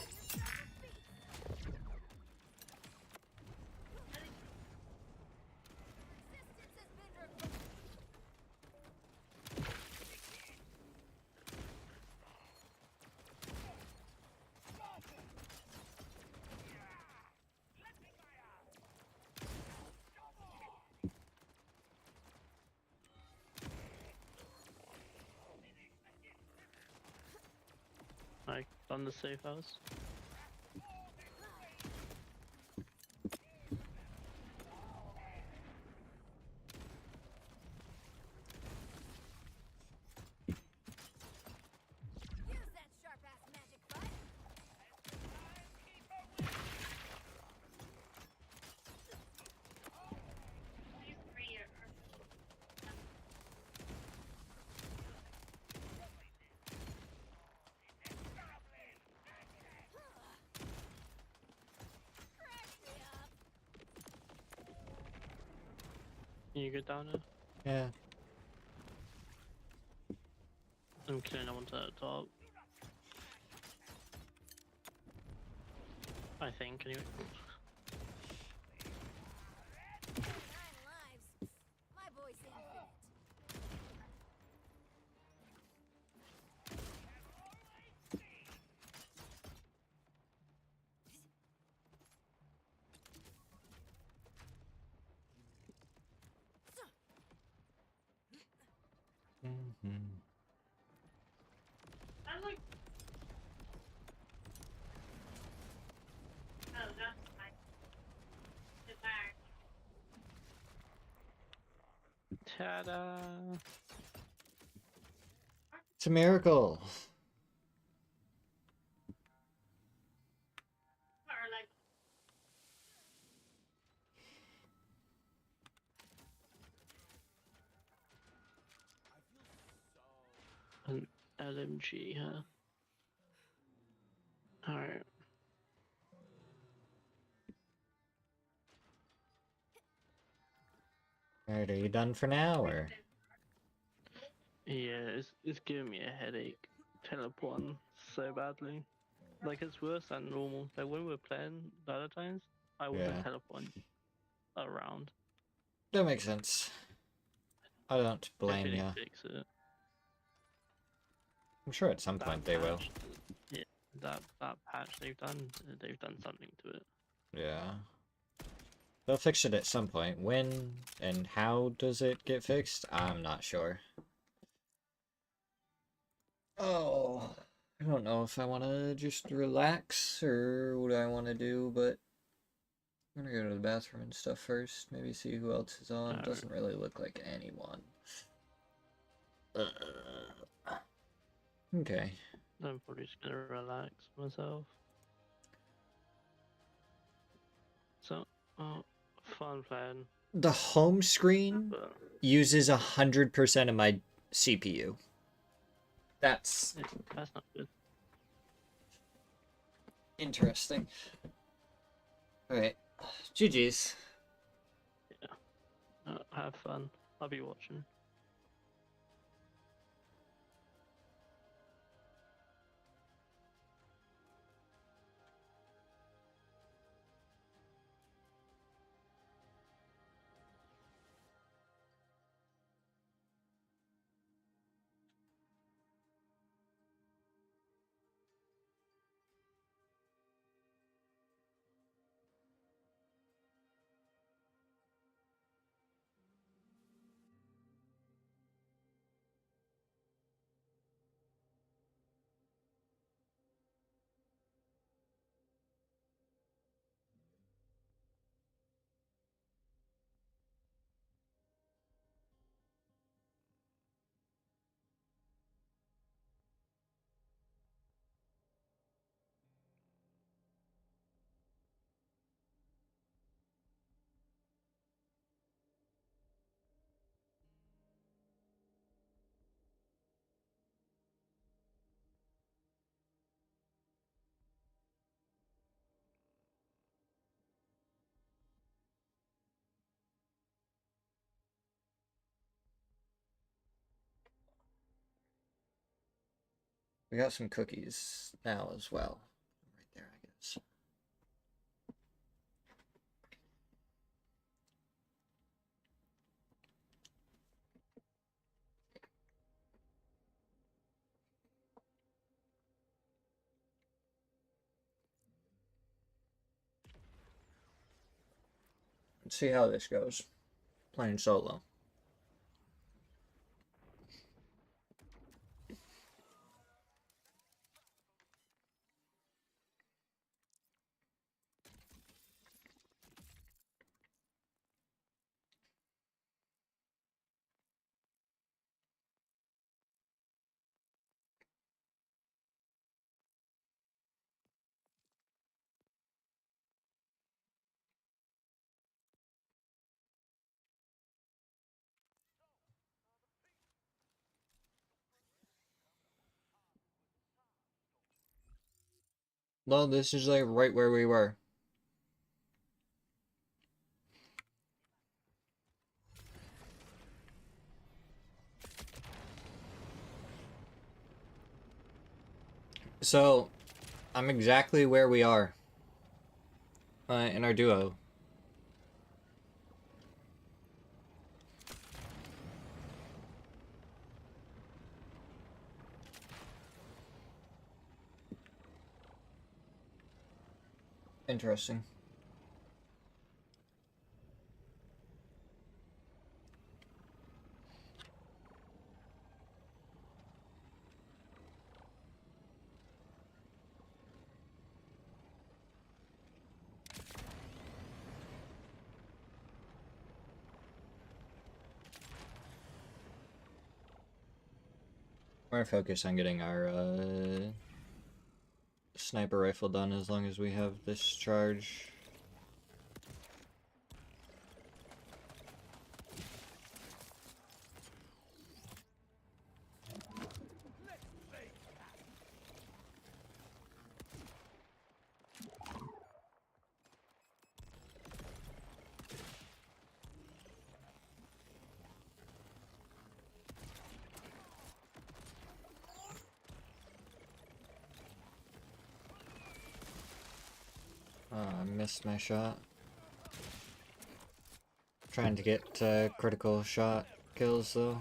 has been removed. Like, on the safe house. Use that sharp-ass magic butt. Crack me up. Can you get down there? Yeah. I'm killing them onto that top. I think, anyway. 9 lives. My voice infinite. Mm-hmm. Ta-da! It's a miracle. An LMG, huh? Alright. Alright, are you done for now, or? Yeah, it's giving me a headache. Teleporting so badly. Like, it's worse than normal. Like, when we were playing the other times, I wasn't Yeah. teleporting around. That makes sense. I don't blame Hopefully you. they fix it. I'm sure at some point they will. patch, yeah, that patch they've done something to it. Yeah. They'll fix it at some point. When and how does it get fixed? I'm not sure. Oh, I don't know if I want to just relax or what I want to do, but I'm gonna go to the bathroom and stuff first. Maybe see who else is on. Alright. Doesn't really look like anyone. Okay. I'm probably just gonna relax myself. So, fun plan. The home screen But uses 100% of my CPU. That's that's not good. interesting. Alright. GG's. Have fun. I'll be watching. We got some cookies now as well. Right there, I guess. Let's see how this goes. Playing solo. Well, this is like right where we were. So, I'm exactly where we are in our duo. Interesting. We're gonna focus on getting our sniper rifle done as long as we have this charge. I missed my shot. Trying to get critical shot kills though.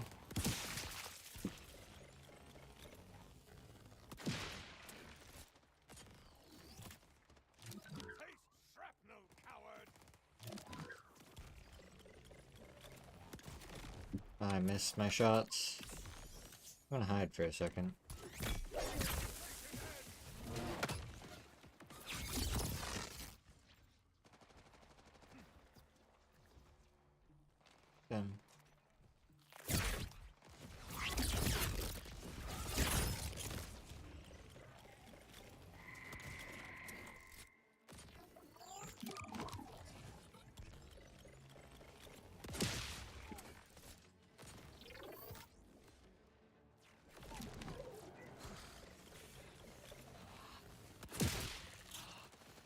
I missed my shots. I'm gonna hide for a second. Damn.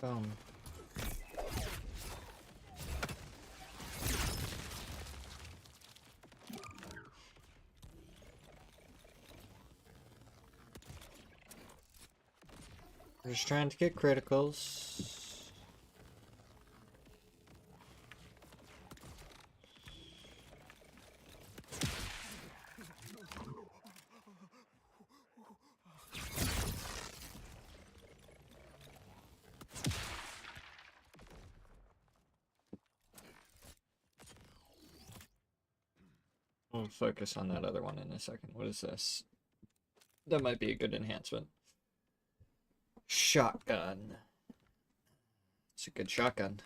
Boom. We're just trying to get criticals. We'll focus on that other one in a second. What is this? That might be a good enhancement. Shotgun. It's a good shotgun.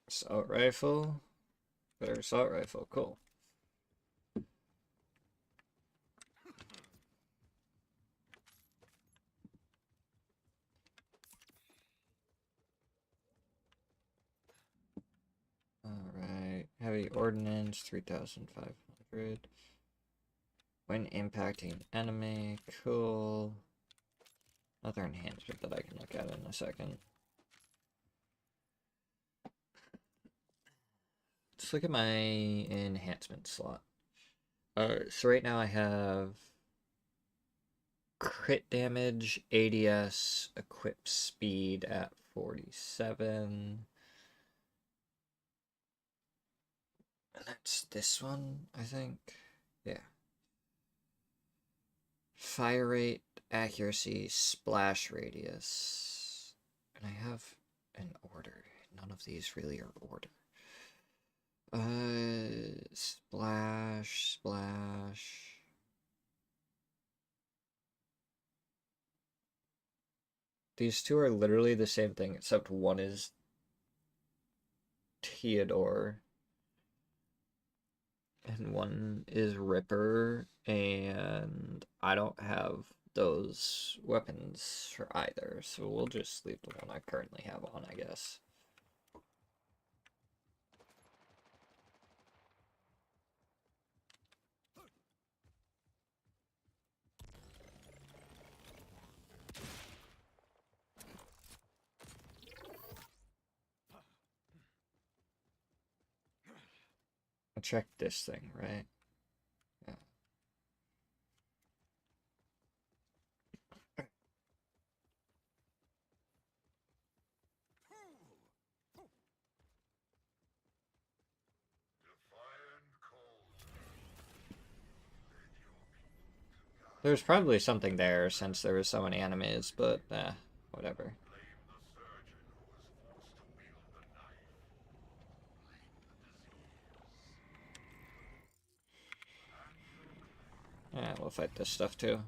Assault rifle. Better assault rifle. Cool. Alright. Heavy ordnance, 3,500. When impacting enemy. Cool. Another enhancement that I can look at in a second. Let's look at my enhancement slot. So right now I have crit damage, ADS, equip speed at 47. And that's this one, I think. Yeah. Fire rate, accuracy, splash radius. And I have an order. None of these really are order. Splash, splash. These two are literally the same thing, except one is Theodore and one is Ripper, and I don't have those weapons for either, so we'll just leave the one I currently have on, I guess. I checked this thing, right? Yeah. There's probably something there since there was so many enemies, but whatever. Yeah, we'll fight this stuff too.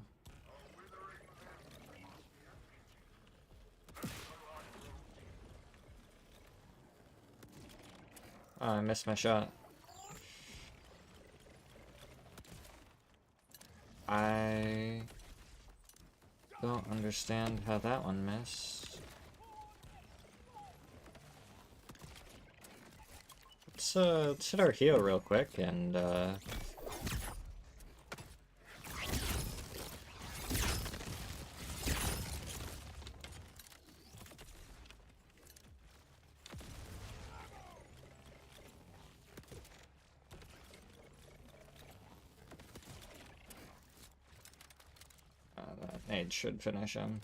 Oh, I missed my shot. I don't understand how that one missed. Let's hit our heal real quick and that nade should finish him.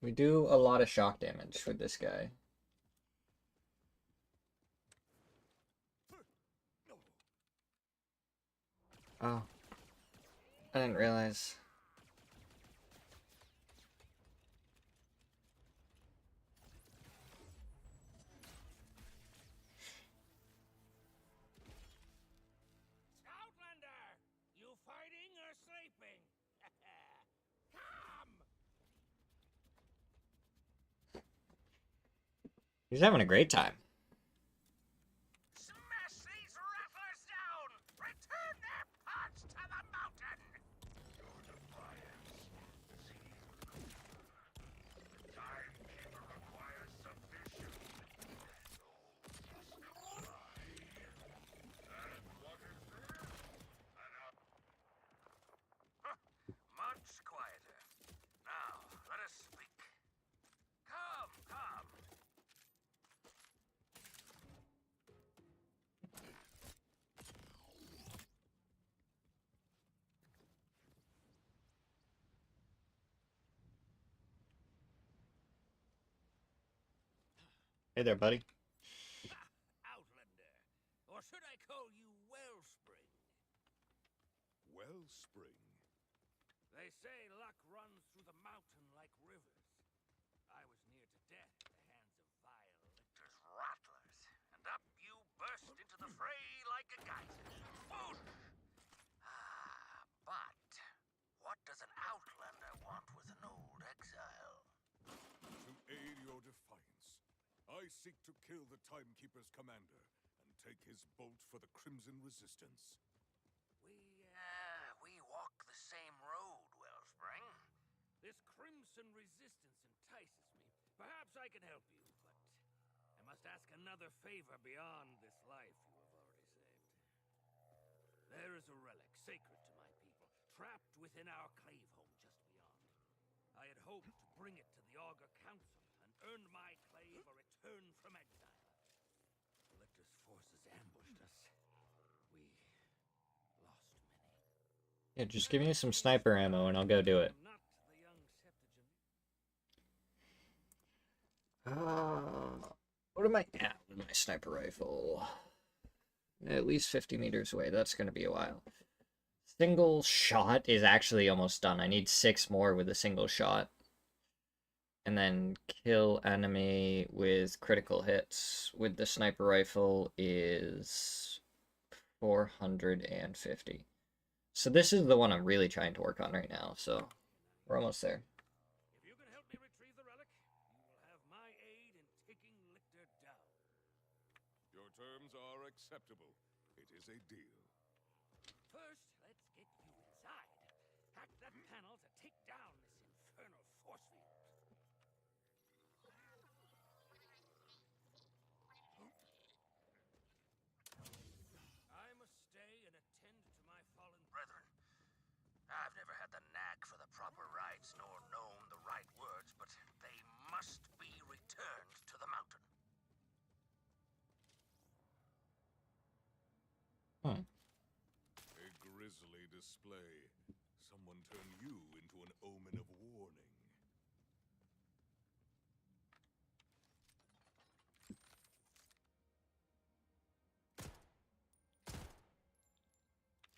We do a lot of shock damage with this guy. Oh. I didn't realize. Outlander! You fighting or sleeping? Come! He's having a great time. Smash these rattlers down! Return their parts to the mountain! Your defiance seems Hey there, buddy. Outlander. Or should I call you Wellspring? Wellspring. They say luck runs through the mountain like rivers. I was near to death at the hands of vile lictors rattlers, and up you burst into the fray like a geyser. Whoosh! But what does an outlander want with an old exile? To aid your defiance, I seek to kill the Timekeeper's commander and take his bolt for the Crimson Resistance. We walk the same road, Wellspring. This Crimson Resistance entices me. Perhaps I can help you, but I must ask another favor beyond this life you have already saved. There is a relic sacred to my people, trapped within our clave home just beyond. I had hoped to bring it to the Augur Council and earn my clave a return from exile. The Lictor's forces ambushed us. We lost many. Yeah, just give me some sniper ammo and I'll go do it. Not the young septuagenarian. What am I at with my sniper rifle? At least 50 meters away. That's going to be a while. Single shot is actually almost done. I need 6 more with a single shot. And then kill enemy with critical hits with the sniper rifle is 450. So this is the one I'm really trying to work on right now. So we're almost there. If you can help me retrieve the relic, you will have my aid in taking Lictor down. Your terms are acceptable. It is a deal. First, let's get you inside. Hack that panel to take down this infernal force field. I must stay and attend to my fallen brethren. I've never had the knack for the proper rites, nor known the right words, but they must be returned to the mountain. A grisly display. Someone turn you into an omen of warning.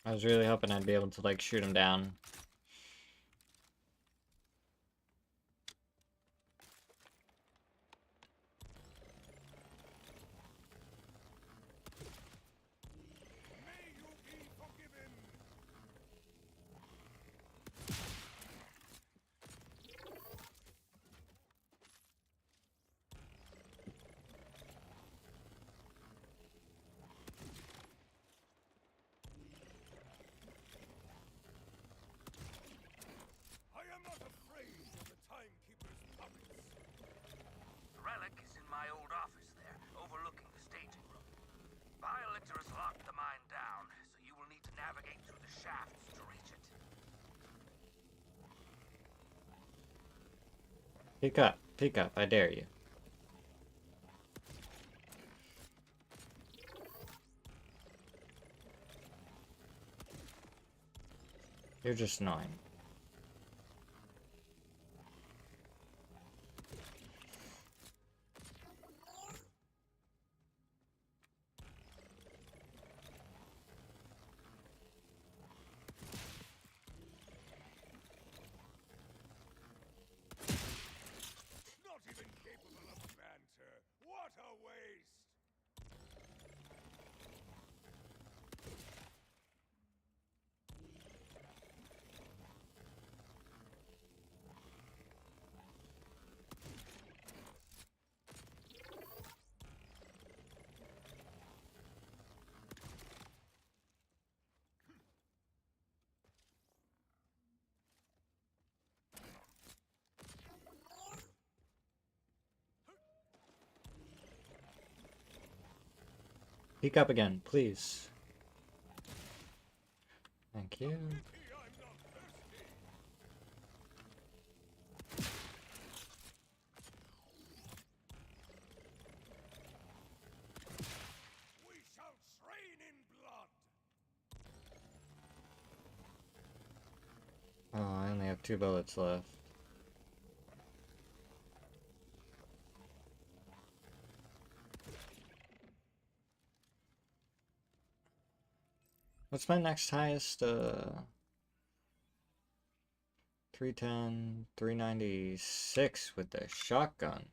I was really hoping I'd be able to like shoot him down. May you be forgiven! I am not afraid of the Timekeeper's puppets. The relic is in my old office there, overlooking the staging room. Vile Lictor has locked the mine down, so you will need to navigate through the shafts to reach it. Peek up, I dare you. You're just annoying. Not even capable of banter. What a waste! Peek up again, please. Thank you. Pity I'm not thirsty. We shall train in blood. Oh, I only have 2 bullets left. What's my next highest? 310, 396 with the shotgun.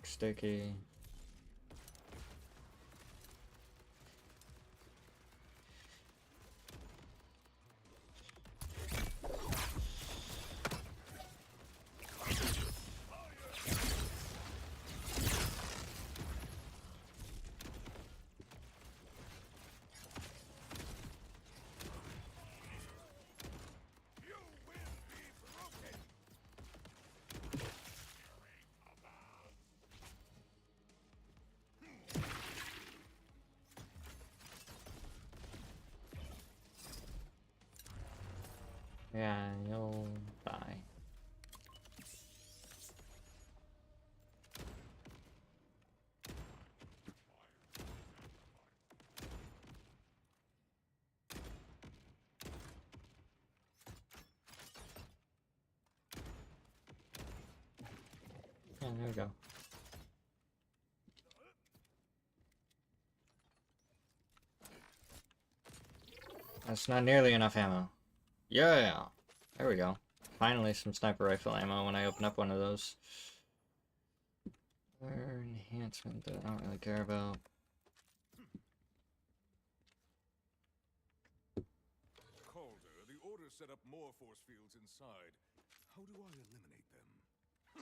Sticky. Yeah, you'll die. Yeah, there we go. That's not nearly enough ammo. Yeah! There we go. Finally some sniper rifle ammo when I open up one of those. Other enhancement that I don't really care about. Calder, the Order set up more force fields inside. How do I eliminate them?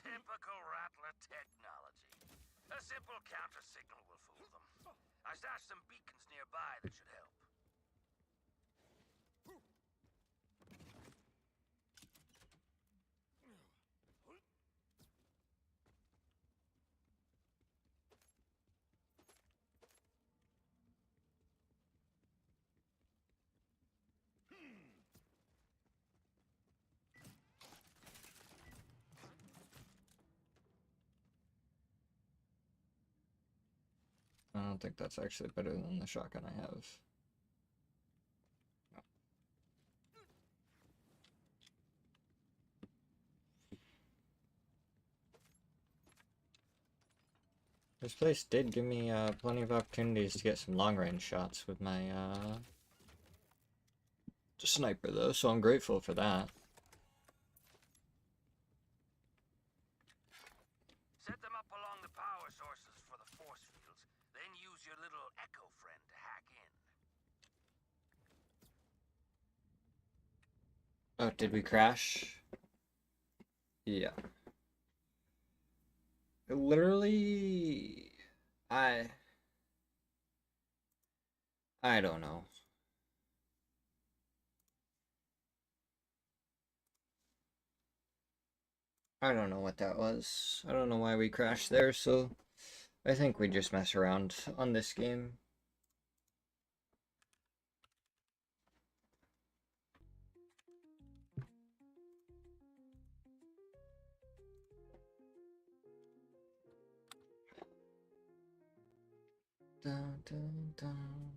Typical Rattler technology. A simple counter signal will fool them. I stashed some beacons nearby that should help. I don't think that's actually better than the shotgun I have. No. This place did give me plenty of opportunities to get some long-range shots with my sniper though, so I'm grateful for that. Set them up along the power sources for the force fields, then use your little echo friend to hack in. Oh, did we crash? Yeah. Literally, I don't know. I don't know what that was. I don't know why we crashed there, so I think we just mess around on this game. Dun, dun, dun.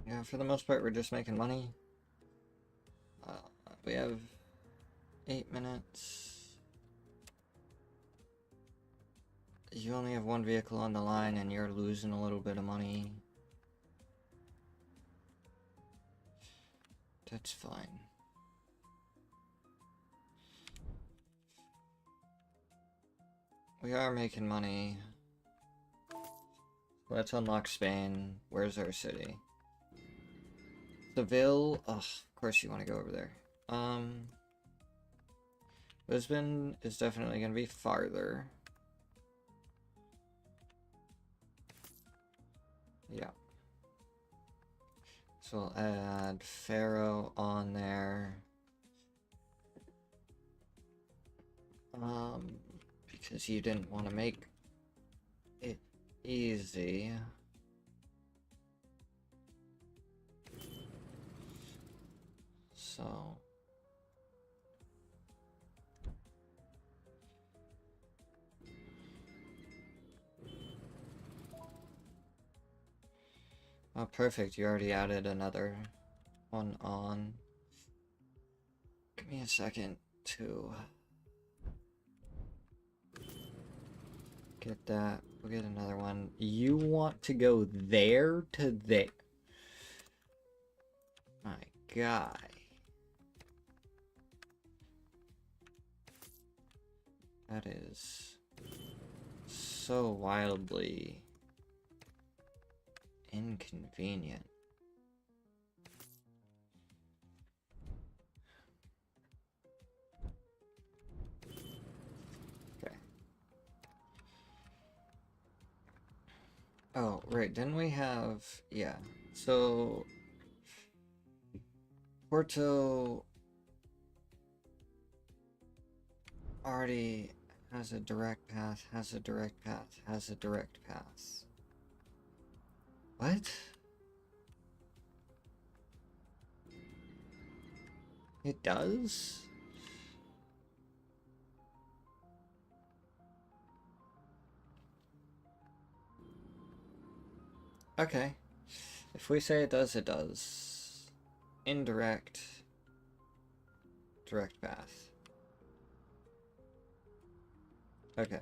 Yeah, for the most part, we're just making money. We have 8 minutes. You only have one vehicle on the line and you're losing a little bit of money. That's fine. We are making money. Let's unlock Spain. Where's our city? Seville. Ugh, of course you want to go over there. Lisbon is definitely going to be farther. Yeah. So I'll add Faro on there. Because you didn't want to make it easy. So oh, perfect. You already added another one on. me a second to get that. We'll get another one. You want to go there to there? My guy. That is so wildly inconvenient. Okay. Oh, right, didn't we have... Yeah, so... Porto already has a direct path, has a direct path, has a direct path. What? It does? Okay. If we say it does, it does. Indirect. Direct path. Okay.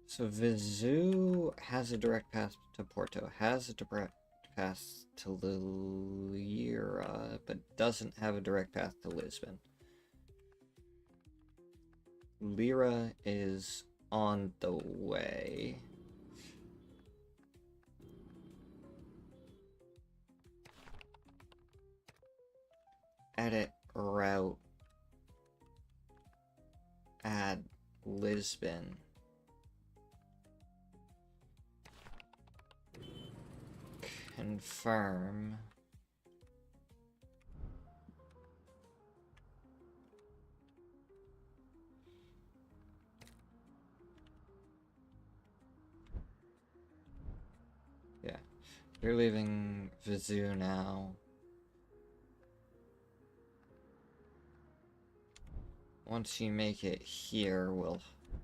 So Vizu has a direct path to Porto, has a direct path to Lira, but doesn't have a direct path to Lisbon. Lira is on the way. Edit route. Add Lisbon. Confirm. Yeah. You're leaving Vizu now. Once you make it here, we'll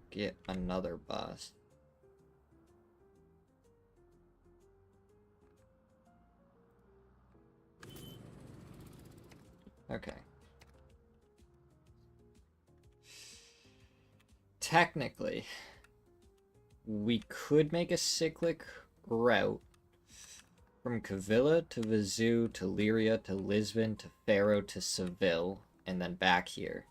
get another bus. Okay. Technically, we could make a cyclic route from Cavilla to Vizu to Lyria to Lisbon to Faro to Seville, and then back here.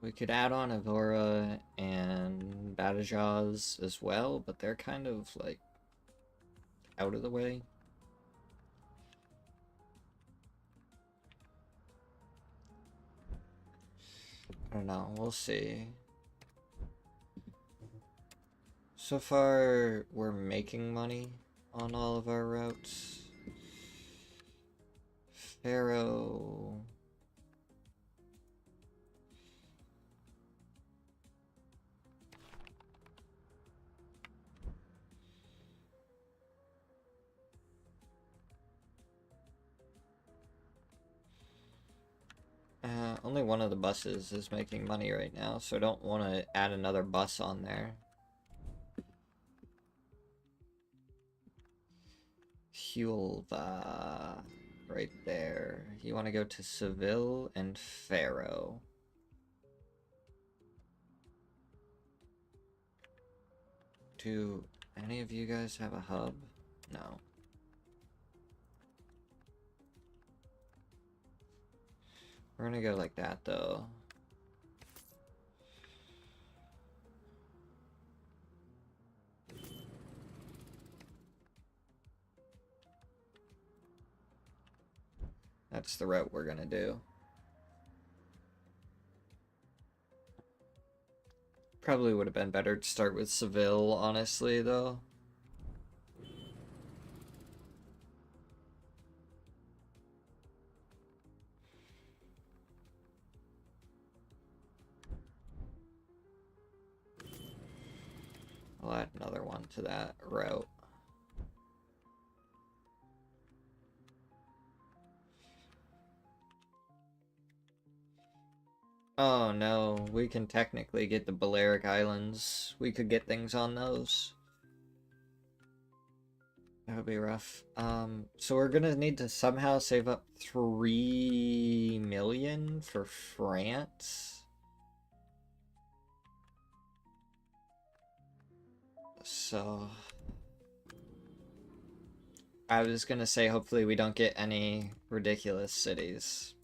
We could add on Evora and Badajoz as well, but they're kind of like out of the way. I don't know, we'll see. So far, we're making money on all of our routes. Faro... only one of the buses is making money right now, so I don't want to add another bus on there. Huelva, right there. You want to go to Seville and Faro. Do any of you guys have a hub? No. We're gonna go like that, though. That's the route we're gonna do. Probably would have been better to start with Seville, honestly, though. I'll add another one to that route. Oh no, we can technically get the Balearic Islands. We could get things on those. That would be rough. So we're gonna need to somehow save up 3 million for France. So I was gonna say hopefully we don't get any ridiculous cities.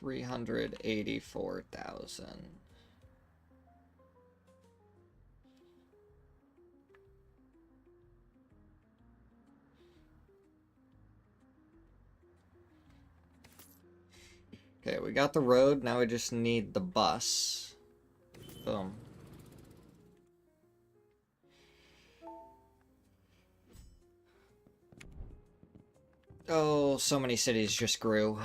$384,000. Okay, we got the road, now we just need the bus. Boom. Oh, so many cities just grew.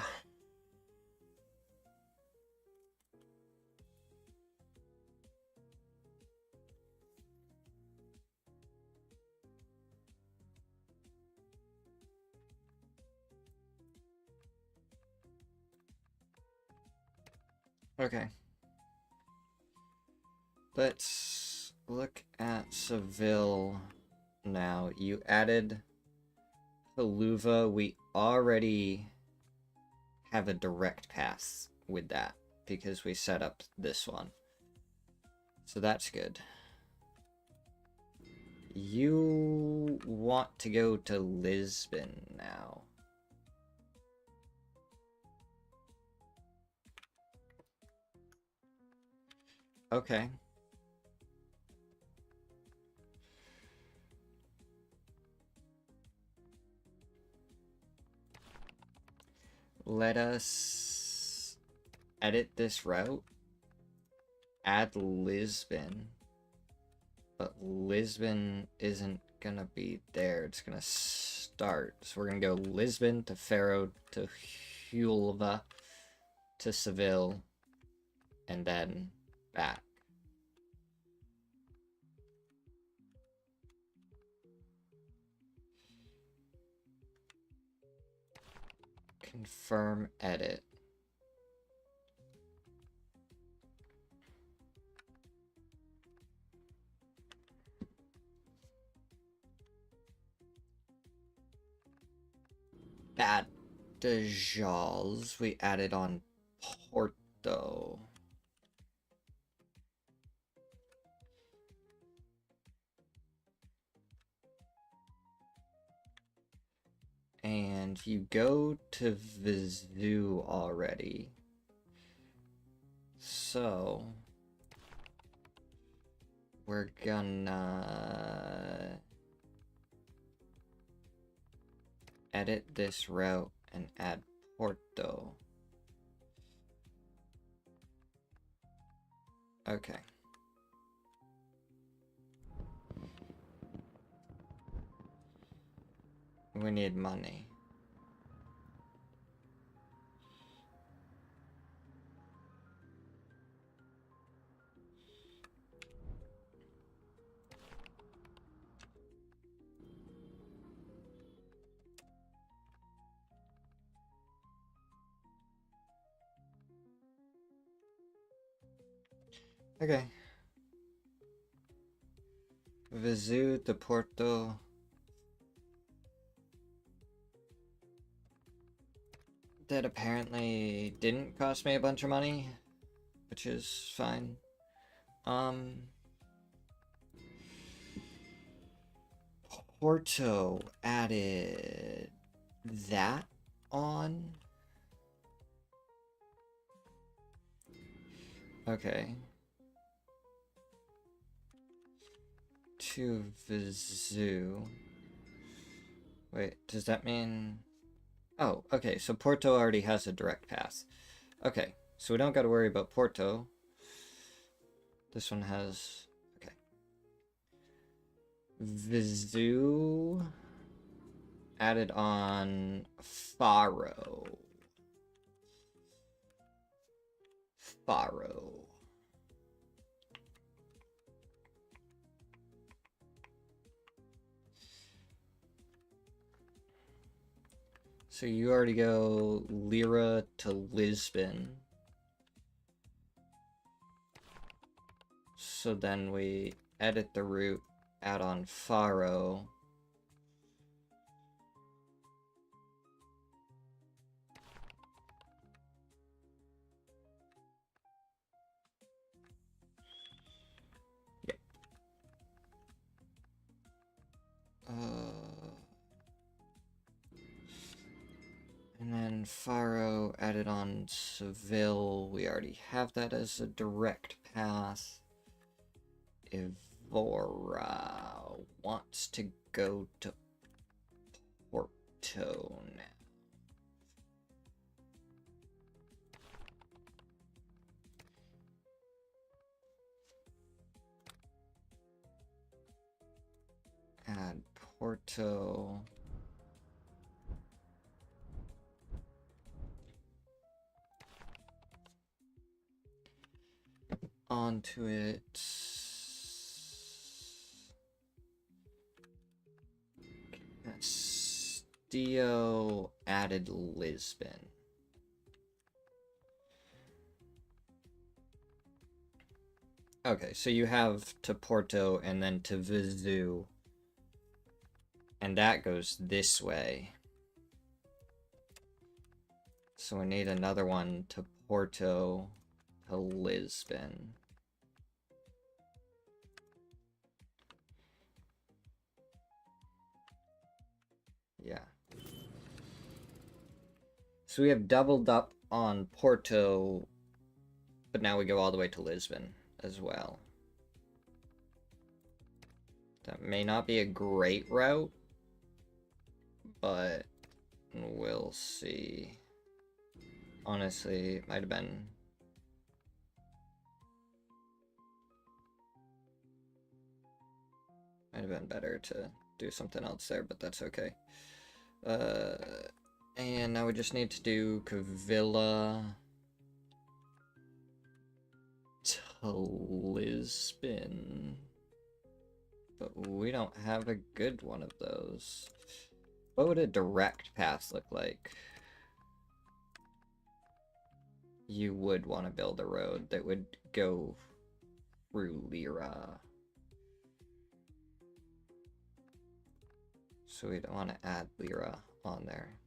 Okay. Let's look at Seville now. You added Haluva. We already have a direct path with that because we set up this one. So that's good. You want to go to Lisbon now. Okay. Let us edit this route. Add Lisbon. But Lisbon isn't gonna be there. It's gonna start. So we're gonna go Lisbon to Faro to Hulva to Seville and then back. Confirm edit. Bad Dejals we added on Porto. And you go to Vizu already. So we're gonna edit this route and add Porto. Okay. We need money. Okay. Vizu to Porto. That apparently didn't cost me a bunch of money, which is fine. Porto added that on. Okay. To Vizu. Wait, does that mean... Oh, okay, so Porto already has a direct path. Okay, so we don't got to worry about Porto. This one has... Okay. Vizu added on Faro. Faro. So you already go Lyra to Lisbon. So then we edit the route, add on Faro. Yep. And then Faro added on Seville. We already have that as a direct path. Evora wants to go to Porto now. Add Porto. Onto it. Castillo added Lisbon. Okay, so you have to Porto and then to Vizu. And that goes this way. So we need another one to Porto to Lisbon. Yeah. So we have doubled up on Porto, but now we go all the way to Lisbon as well. That may not be a great route, but we'll see. Honestly, it might have been better to do something else there, but that's okay. And now we just need to do Cavilla to Lisbon. But we don't have a good one of those. What would a direct path look like? You would want to build a road that would go through Lyra. So we don't want to add Lyra on there.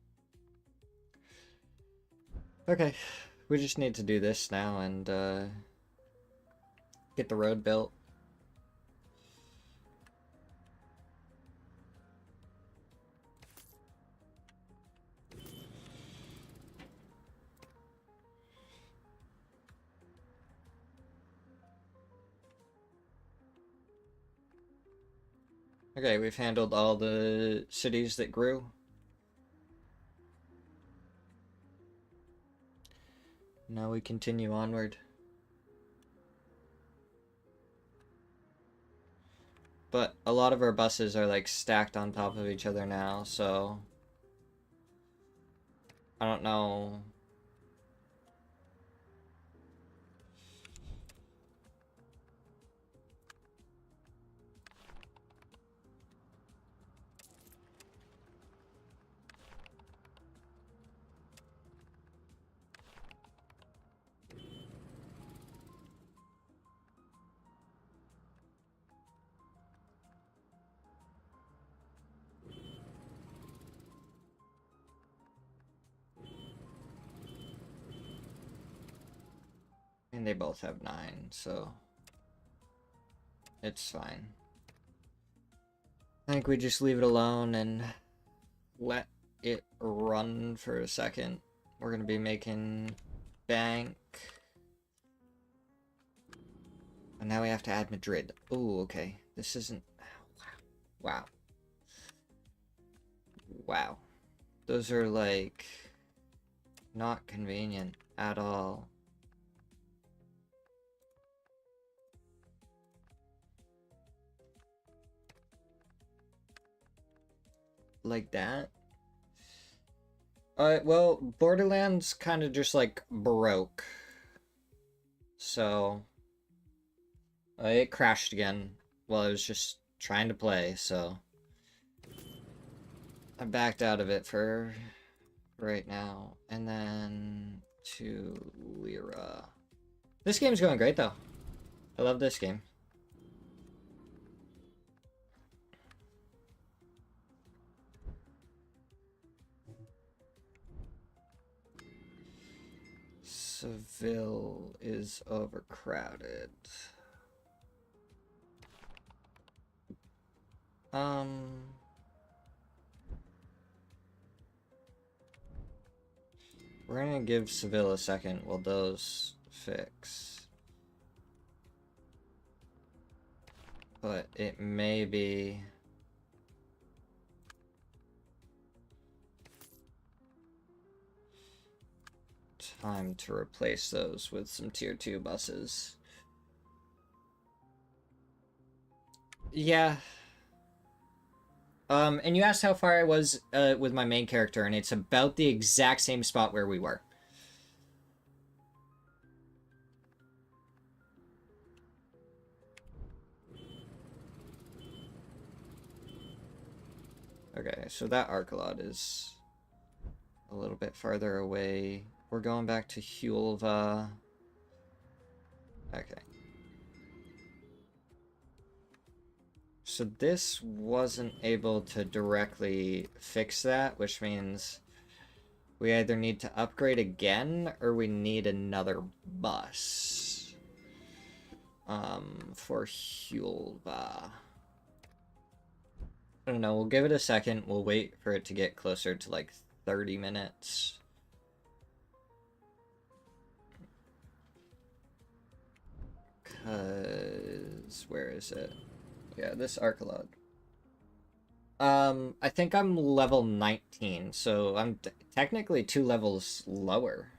Okay, we just need to do this now and get the road built. Okay, we've handled all the cities that grew. Now we continue onward. But a lot of our buses are like stacked on top of each other now, so I don't know. And they both have 9, so it's fine. I think we just leave it alone and let it run for a second. We're gonna be making bank. And now we have to add Madrid. Oh, okay. This isn't... Wow. Wow. Those are, like, not convenient at all. Like that? Well, Borderlands kind of just, like, broke. So... it crashed again while I was just trying to play, so... I backed out of it for right now, and then to Lyra. This game's going great though. I love this game. Seville is overcrowded. We're gonna give Seville a second while those fix. But it may be... time to replace those with some tier 2 buses. Yeah. And you asked how far I was with my main character, and it's about the exact same spot where we were. Okay, so that Arcalot is a little bit farther away. We're going back to Hulva. Okay. So this wasn't able to directly fix that, which means we either need to upgrade again or we need another bus for Hulva. I don't know, we'll give it a second. We'll wait for it to get closer to like 30 minutes. Cause where is it? Yeah, this Arcalot. I think I'm level 19, so I'm technically 2 levels lower.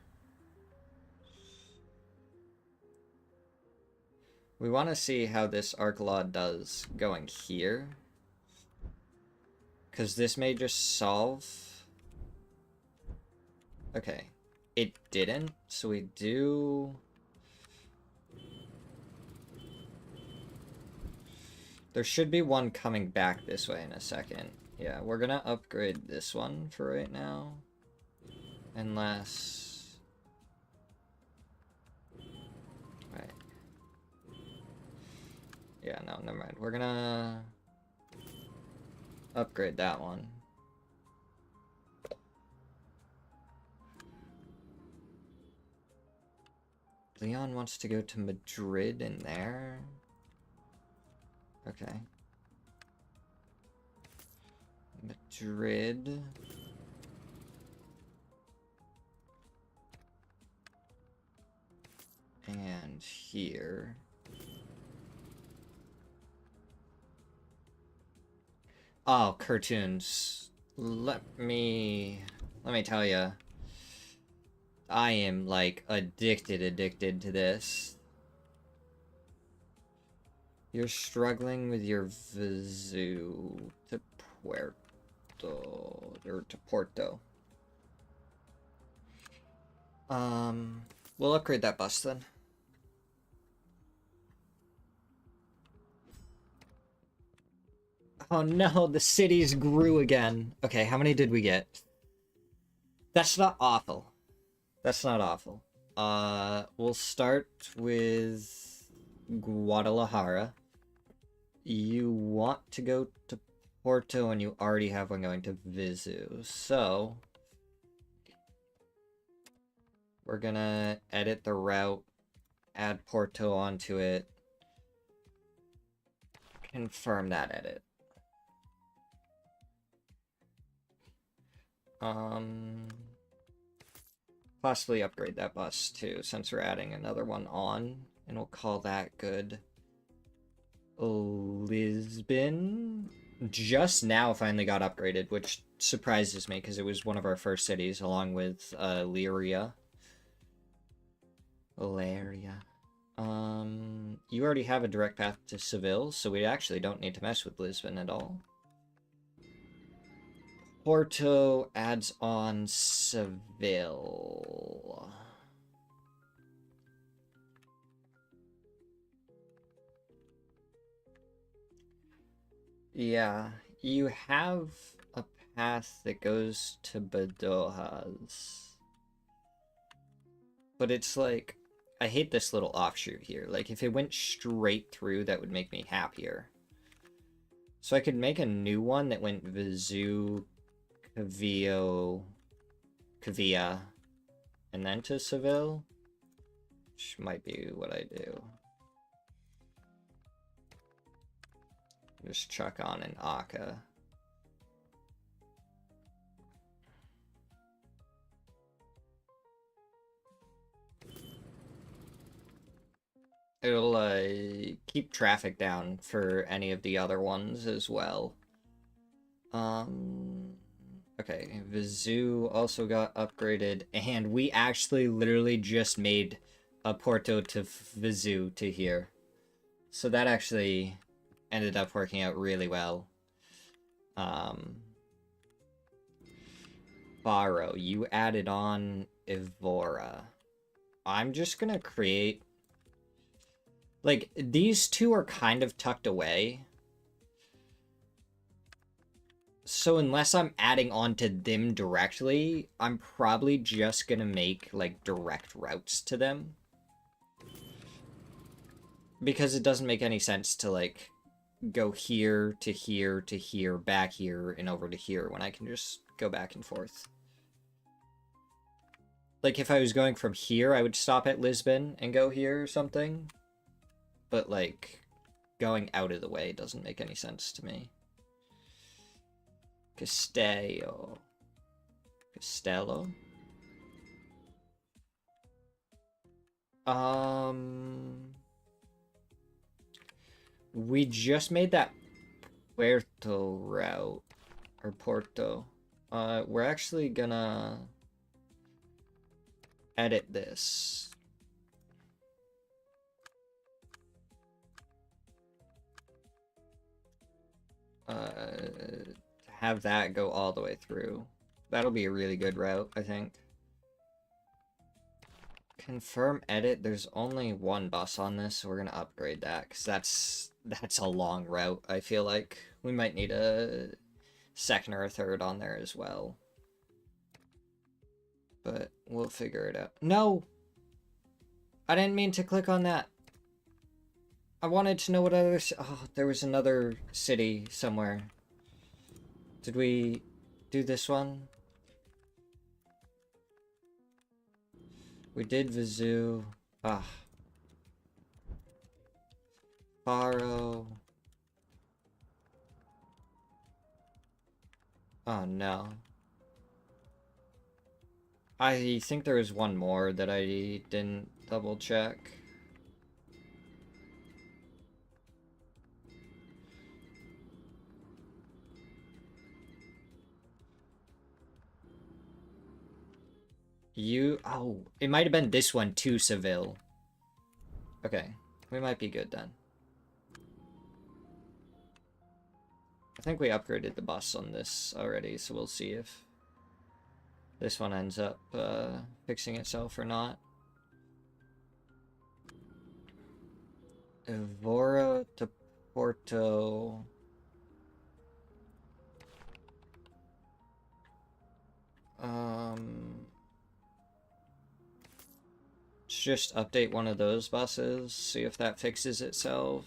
We want to see how this Arcalot does going here. Because this may just solve... Okay. It didn't, so we do... There should be one coming back this way in a second. Yeah, we're gonna upgrade this one for right now. Unless... Right. Yeah, no, never mind. We're gonna... upgrade that one. Leon wants to go to Madrid in there. Okay. Madrid. And here. Oh, cartoons. Let me tell you. I am, like, addicted to this. You're struggling with your Vizu to Porto. We'll upgrade that bus then. Oh no, the cities grew again. Okay, how many did we get? That's not awful. That's not awful. We'll start with Guadalajara. You want to go to Porto and you already have one going to Vizu. So, we're gonna edit the route, add Porto onto it, confirm that edit. Possibly upgrade that bus too, since we're adding another one on, and we'll call that good. Lisbon just now finally got upgraded, which surprises me because it was one of our first cities along with Lyria. You already have a direct path to Seville, so we actually don't need to mess with Lisbon at all. Porto adds on Seville. Yeah, you have a path that goes to Badoha's. But it's like, I hate this little offshoot here. Like, if it went straight through, that would make me happier. So I could make a new one that went Vizu, Kavia, and then to Seville. Which might be what I do. Just chuck on an Akka. It'll keep traffic down for any of the other ones as well. Okay, Vizu also got upgraded, and we actually literally just made a Porto to Vizu to here. So that actually ended up working out really well. Baro, you added on Evora. I'm just gonna create... Like, these two are kind of tucked away. So unless I'm adding on to them directly, I'm probably just gonna make, like, direct routes to them. Because it doesn't make any sense to, like, go here, to here, to here, back here, and over to here, when I can just go back and forth. Like, if I was going from here, I would stop at Lisbon and go here or something. But, like, going out of the way doesn't make any sense to me. Castello. We just made that Puerto route. Or Porto. We're actually gonna edit this. Have that go all the way through. That'll be a really good route, I think. Confirm edit. There's only one bus on this, so we're gonna upgrade that, because that's a long route, I feel like. We might need a second or a third on there as well. But we'll figure it out. No! I didn't mean to click on that. I wanted to know what other... Oh, there was another city somewhere. Did we do this one? We did Vizu. Ah. Faro. Oh no. I think there was one more that I didn't double check. Oh, it might have been this one too, Seville. Okay, we might be good then. I think we upgraded the bus on this already, so we'll see if this one ends up fixing itself or not. Evora to Porto. Let's just update one of those buses, see if that fixes itself.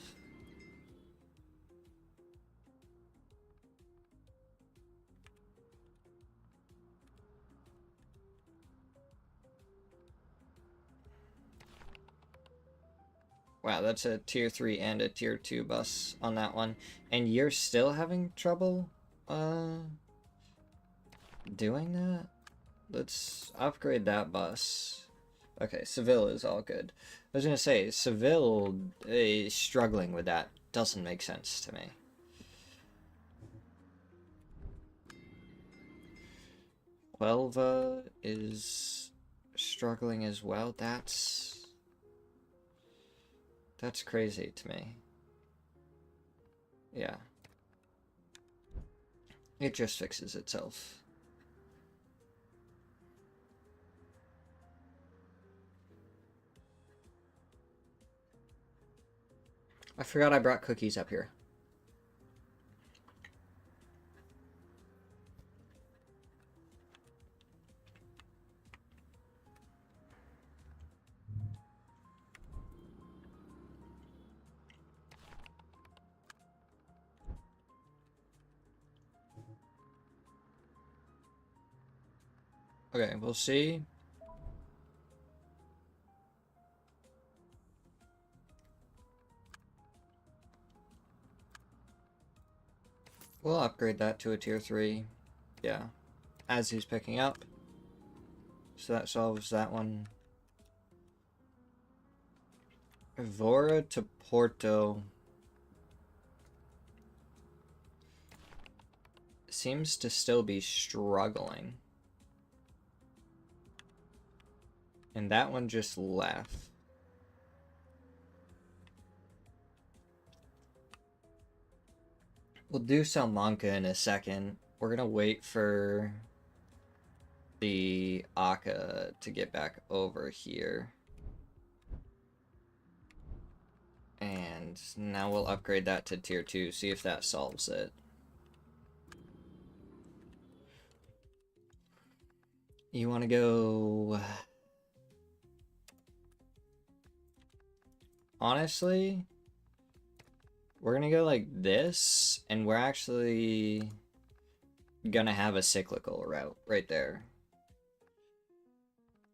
Wow, that's a tier 3 and a tier 2 bus on that one. And you're still having trouble doing that? Let's upgrade that bus. Okay, Seville is all good. I was gonna say, Seville is struggling with that. Doesn't make sense to me. Huelva is struggling as well. That's crazy to me. Yeah. It just fixes itself. I forgot I brought cookies up here. Okay, we'll see. We'll upgrade that to a tier 3. Yeah. As he's picking up. So that solves that one. Evora to Porto. Seems to still be struggling. And that one just left. We'll do Salamanca in a second. We're gonna wait for the Aka to get back over here. And now we'll upgrade that to tier 2, see if that solves it. You want to go... Honestly, we're gonna go like this, and we're actually gonna have a cyclical route right there.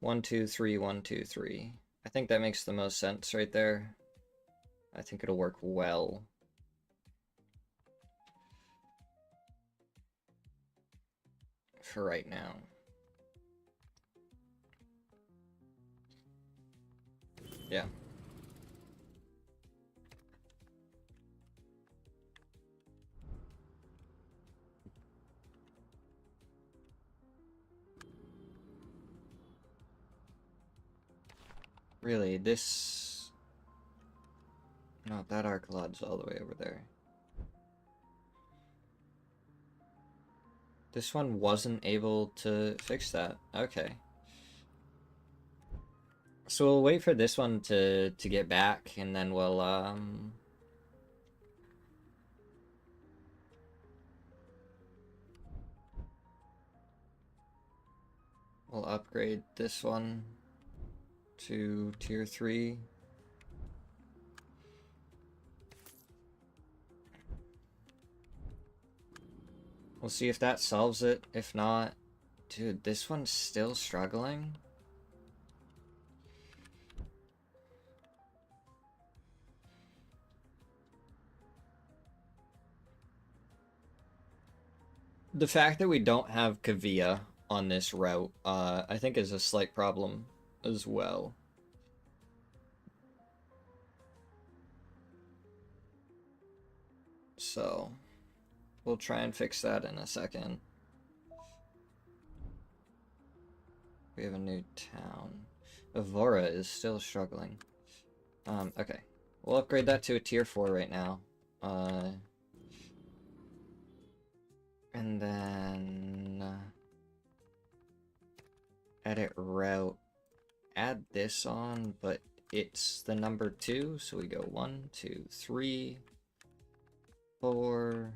1, 2, 3, 1, 2, 3. I think that makes the most sense right there. I think it'll work well. For right now. Yeah. Really, this... No, that Arcalod's all the way over there. This one wasn't able to fix that. Okay. So we'll wait for this one to get back, and then we'll upgrade this one to tier 3. We'll see if that solves it. If not, dude, this one's still struggling. The fact that we don't have Kavia on this route, I think is a slight problem as well. So, we'll try and fix that in a second. We have a new town. Evora is still struggling. Okay. We'll upgrade that to a tier 4 right now. And then... edit route. Add this on, but it's the number 2, so we go 1, 2, 3, 4...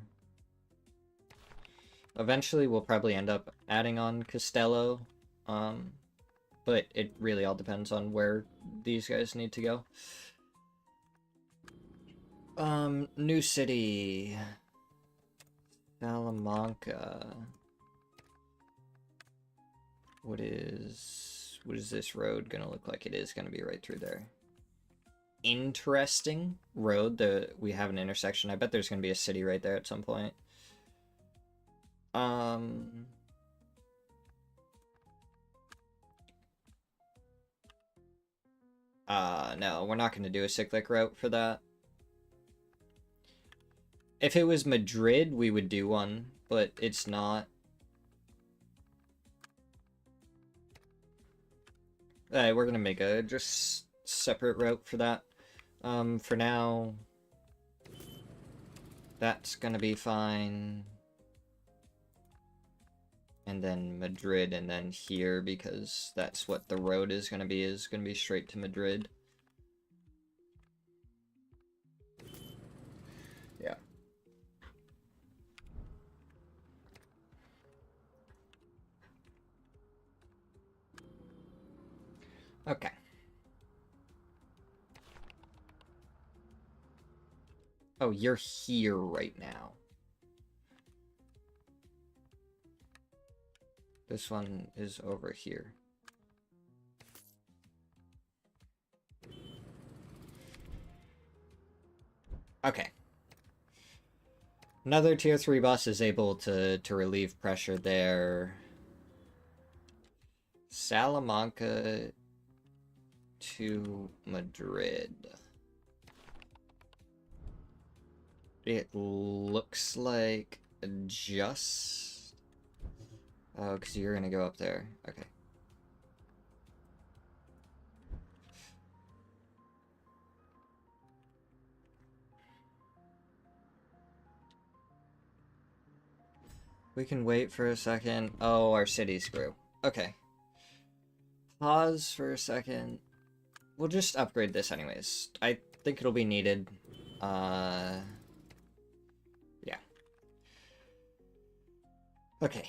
Eventually we'll probably end up adding on Costello, but it really all depends on where these guys need to go. New city. Salamanca. What is this road gonna look like? It is gonna be right through there. Interesting road that we have an intersection. I bet there's gonna be a city right there at some point. No, we're not going to do a cyclic route for that. If it was Madrid, we would do one, but it's not. We're going to make a just separate route for that. For now, that's going to be fine. And then Madrid, and then here, because that's what the road is going to be straight to Madrid. Yeah. Okay. Oh, you're here right now. This one is over here. Okay. Another tier 3 bus is able to relieve pressure there. Salamanca to Madrid. It looks like just... Oh, because you're going to go up there. Okay. We can wait for a second. Oh, our cities grew. Okay. Pause for a second. We'll just upgrade this anyways. I think it'll be needed. Yeah. Okay.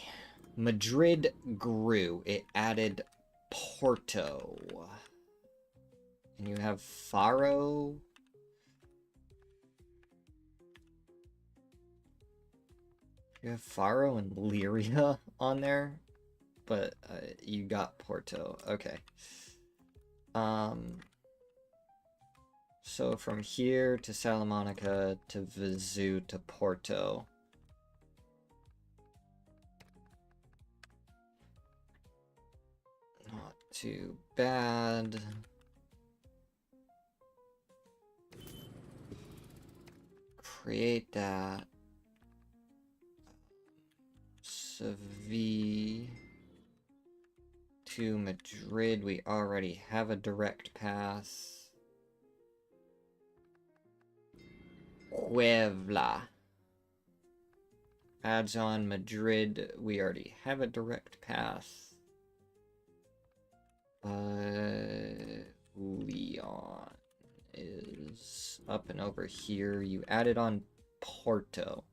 Madrid grew. It added Porto. And you have Faro. You have Faro and Lyria on there, but you got Porto. Okay. So from here to Salamanca to Vizu to Porto. Not too bad. Create that. Seville to Madrid, we already have a direct path. Puebla adds on Madrid, we already have a direct path. Leon is up and over here. You added on Porto,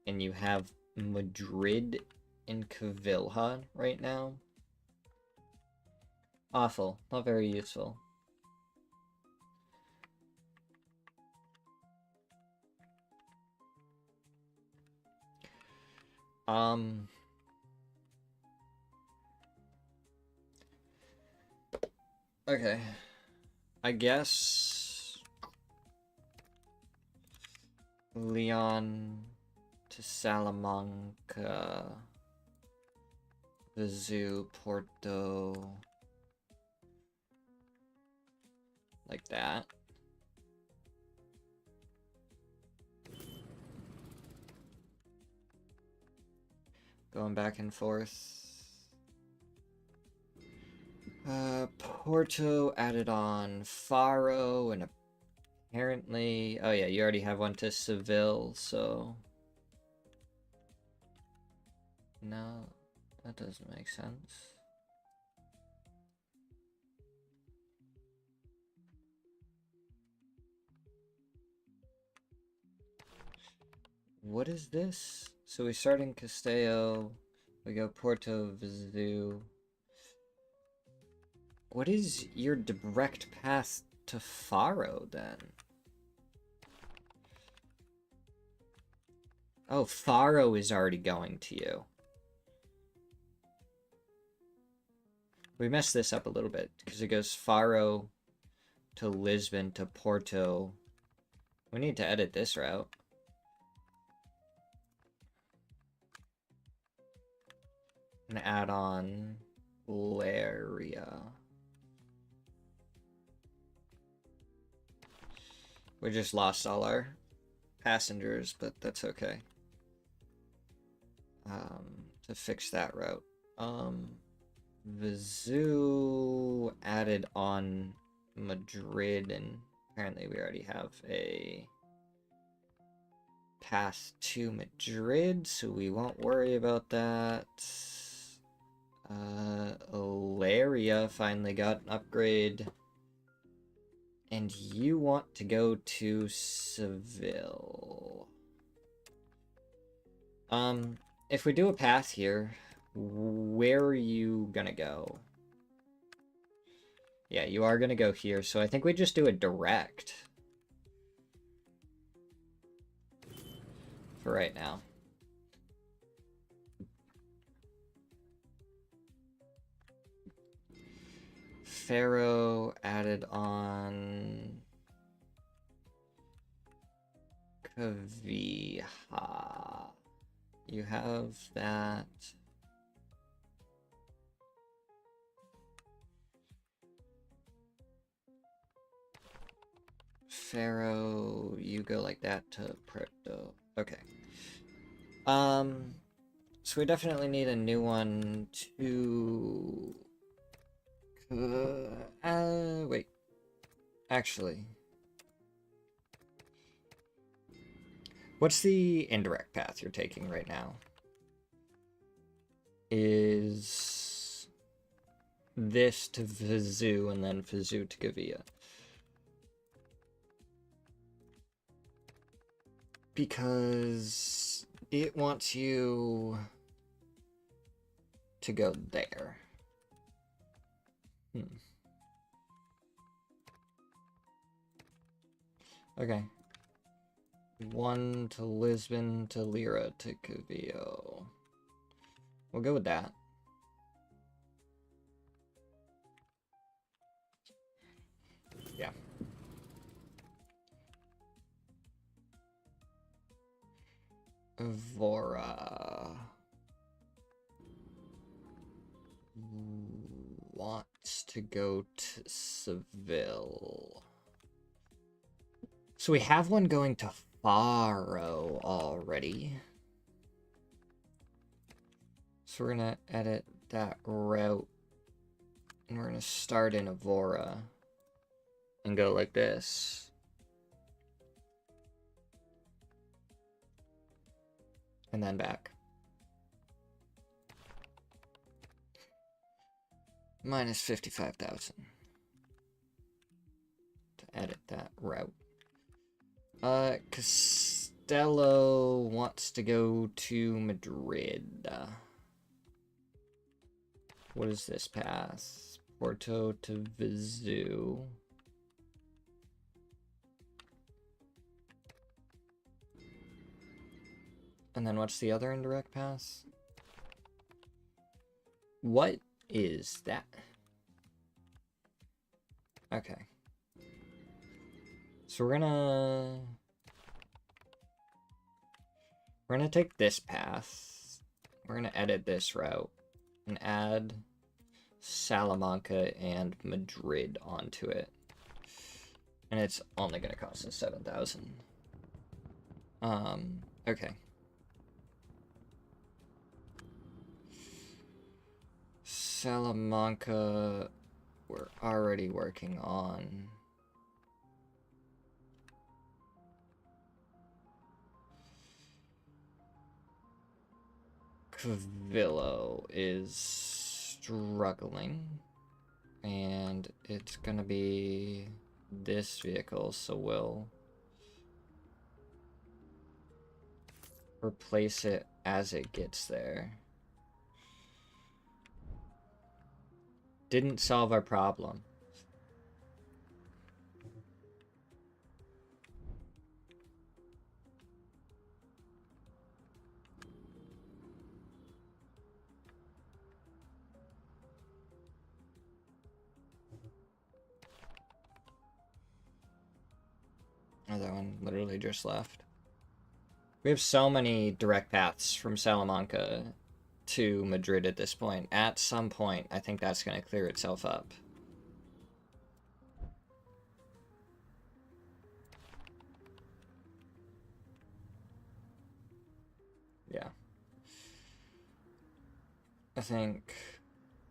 and you have Madrid and Cavilha right now. Awful. Not very useful. Okay. I guess Leon to Salamanca, Vizu, Porto, like that. Going back and forth. Porto added on Faro, and apparently... Oh yeah, you already have one to Seville, so... No, that doesn't make sense. What is this? So we start in Castello, we go Porto, Vizu. What is your direct path to Faro, then? Oh, Faro is already going to you. We messed this up a little bit, because it goes Faro to Lisbon to Porto. We need to edit this route. And add on Laria. We just lost all our passengers, but that's okay. To fix that route. Vizu added on Madrid, and apparently we already have a path to Madrid, so we won't worry about that. Laria finally got an upgrade. And you want to go to Seville. If we do a path here, where are you gonna go? Yeah, you are gonna go here, so I think we just do a direct. For right now. Pharaoh added on Kaviha. You have that. Pharaoh, you go like that to Proto. Okay. So we definitely need a new one to... wait. Actually. What's the indirect path you're taking right now? Is this to Vizoo and then Vizoo to Gavia. Because it wants you to go there. Okay. 1 to Lisbon to Lyra to Cavillo. We'll go with that. Yeah. Vora wants to go to Seville. So we have one going to Faro already. So we're gonna edit that route. And we're gonna start in Evora. And go like this. And then back. Minus 55,000. To edit that route. Costello wants to go to Madrid. What is this path? Porto to Vizoo. And then what's the other indirect pass? What is that? Okay. So we're gonna take this path. We're gonna edit this route and add Salamanca and Madrid onto it. And it's only gonna cost us 7,000. Okay. Salamanca, we're already working on. Cavillo is struggling. And it's gonna be this vehicle, so we'll replace it as it gets there. Didn't solve our problem. Oh, that one literally just left. We have so many direct paths from Salamanca to Madrid at this point. At some point, I think that's going to clear itself up. Yeah. I think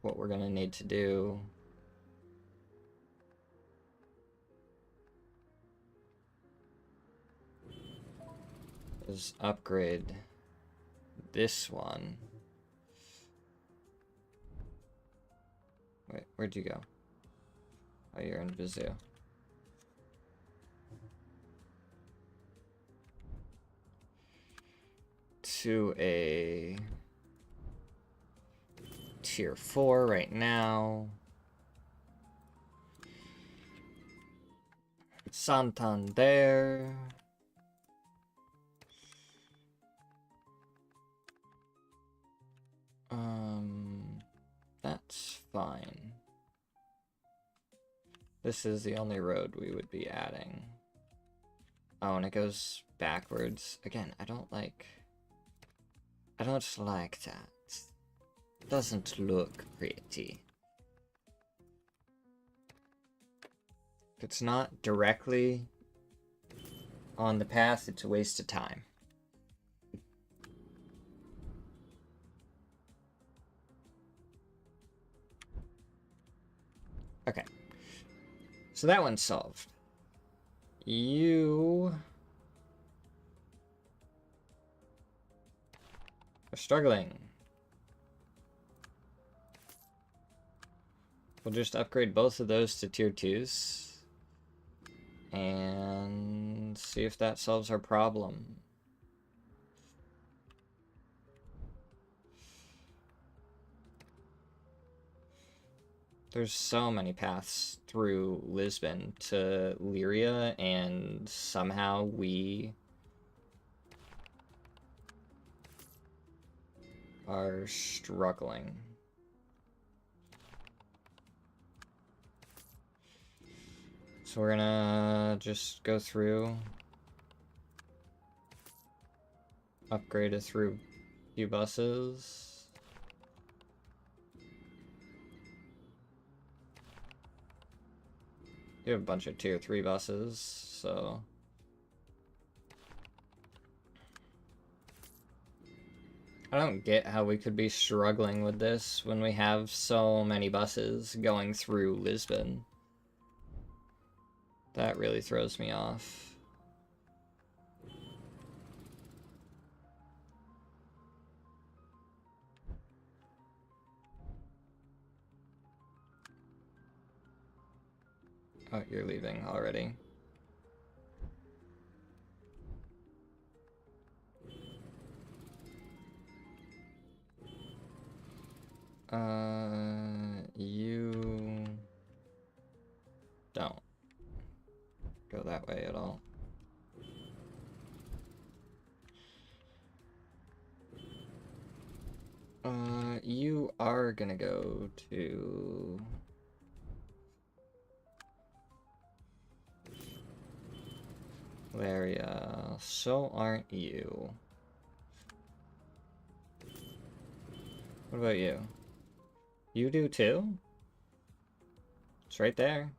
what we're going to need to do is upgrade this one. Wait, where'd you go? Oh, you're in Vizoo. To a tier 4 right now. Santander. That's fine. This is the only road we would be adding. Oh, and it goes backwards. Again, I don't like that. Doesn't look pretty. If it's not directly on the path, it's a waste of time. Okay. So that one's solved. You are struggling. We'll just upgrade both of those to tier 2s. And see if that solves our problem. There's so many paths through Lisbon to Lyria, and somehow we are struggling. So we're gonna just go through, upgrade it through a few buses. You have a bunch of tier 3 buses, so I don't get how we could be struggling with this when we have so many buses going through Lisbon. That really throws me off. Oh, you're leaving already. You don't go that way at all. You are gonna go to Laria, so aren't you? What about you? You do too? It's right there.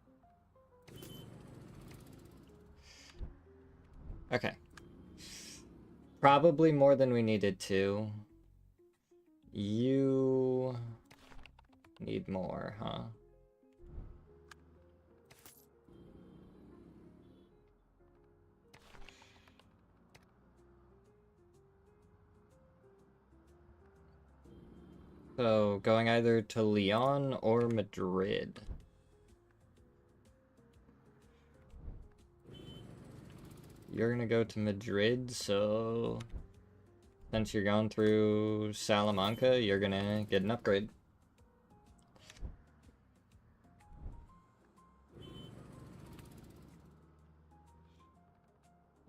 Okay. Probably more than we needed to. You need more, huh? So, going either to Lyon or Madrid. You're gonna go to Madrid, so since you're going through Salamanca, you're gonna get an upgrade.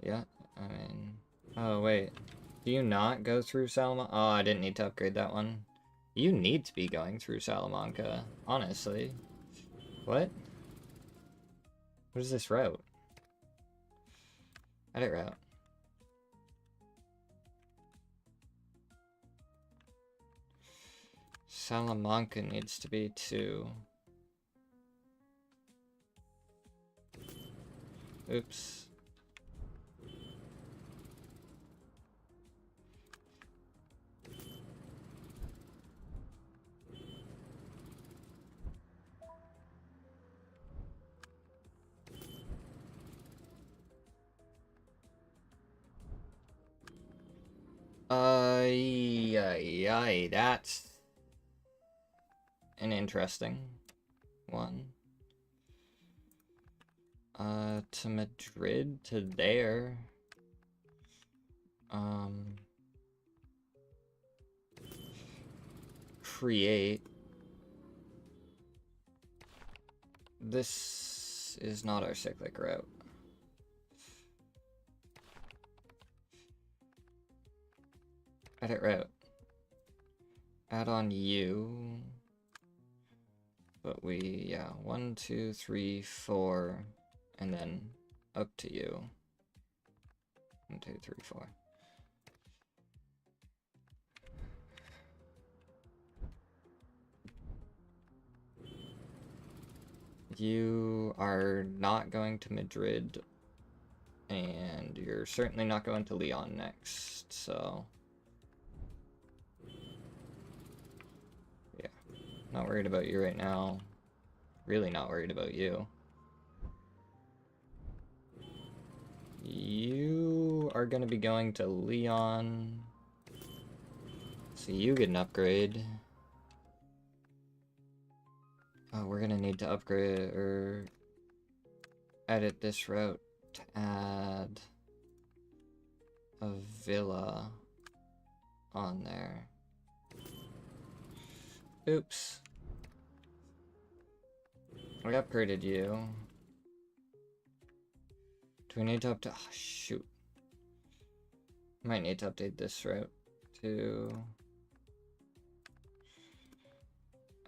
Yeah, I mean... Oh, wait. Do you not go through Salamanca? Oh, I didn't need to upgrade that one. You need to be going through Salamanca, honestly. What? What is this route? Edit route. Salamanca needs to be 2. Oops. That's an interesting one. To Madrid, to there. Create. This is not our cyclic route. Edit route. Add on you. But we, yeah, 1, 2, 3, 4, and then up to you. 1, 2, 3, 4. You are not going to Madrid, and you're certainly not going to Leon next, so... yeah, not worried about you right now. Really not worried about you. You are going to be going to Leon, so you get an upgrade. Oh, we're going to need to upgrade or edit this route to add a villa on there. Oops. We upgraded you. Do we need to update? Oh, shoot. Might need to update this route to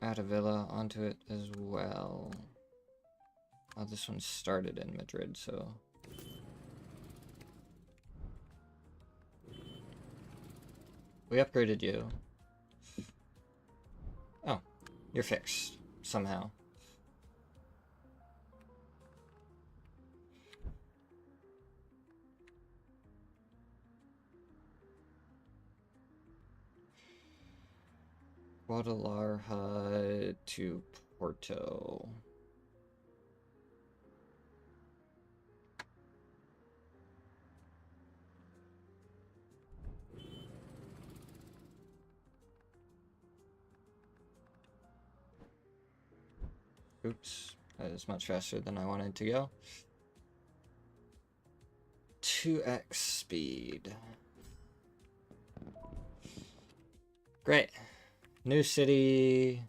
add a villa onto it as well. Oh, this one started in Madrid, so... we upgraded you. Oh, you're fixed somehow. Guadalajara to Porto. Oops, that is much faster than I wanted to go. 2x speed. Great. New city.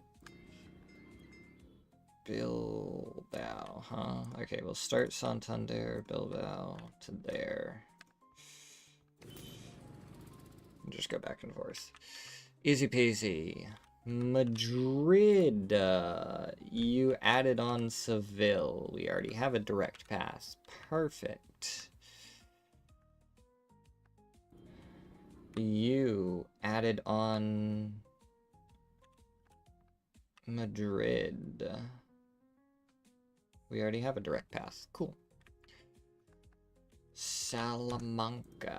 Bilbao, huh? Okay, we'll start Santander, Bilbao to there. And just go back and forth. Easy peasy. Madrid. You added on Seville. We already have a direct pass. Perfect. You added on Madrid. We already have a direct pass. Cool. Salamanca.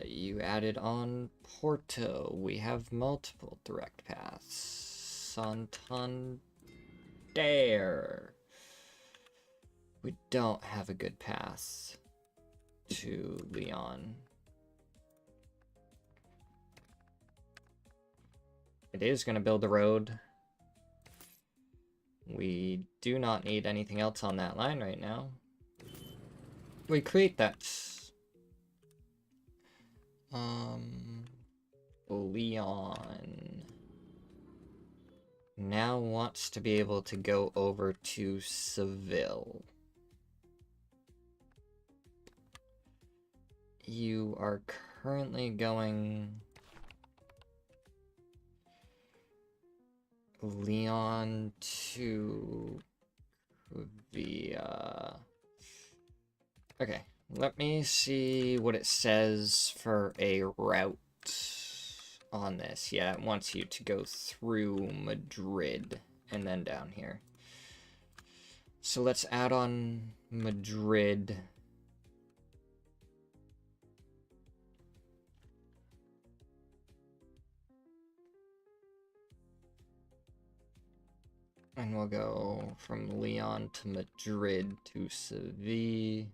You added on Porto. We have multiple direct paths. Santander. We don't have a good path to Leon. It is going to build a road. We do not need anything else on that line right now. We create that. Leon now wants to be able to go over to Seville. You are currently going Leon to Via. Okay, let me see what it says for a route on this. Yeah, it wants you to go through Madrid and then down here. So let's add on Madrid. And we'll go from Leon to Madrid to Seville.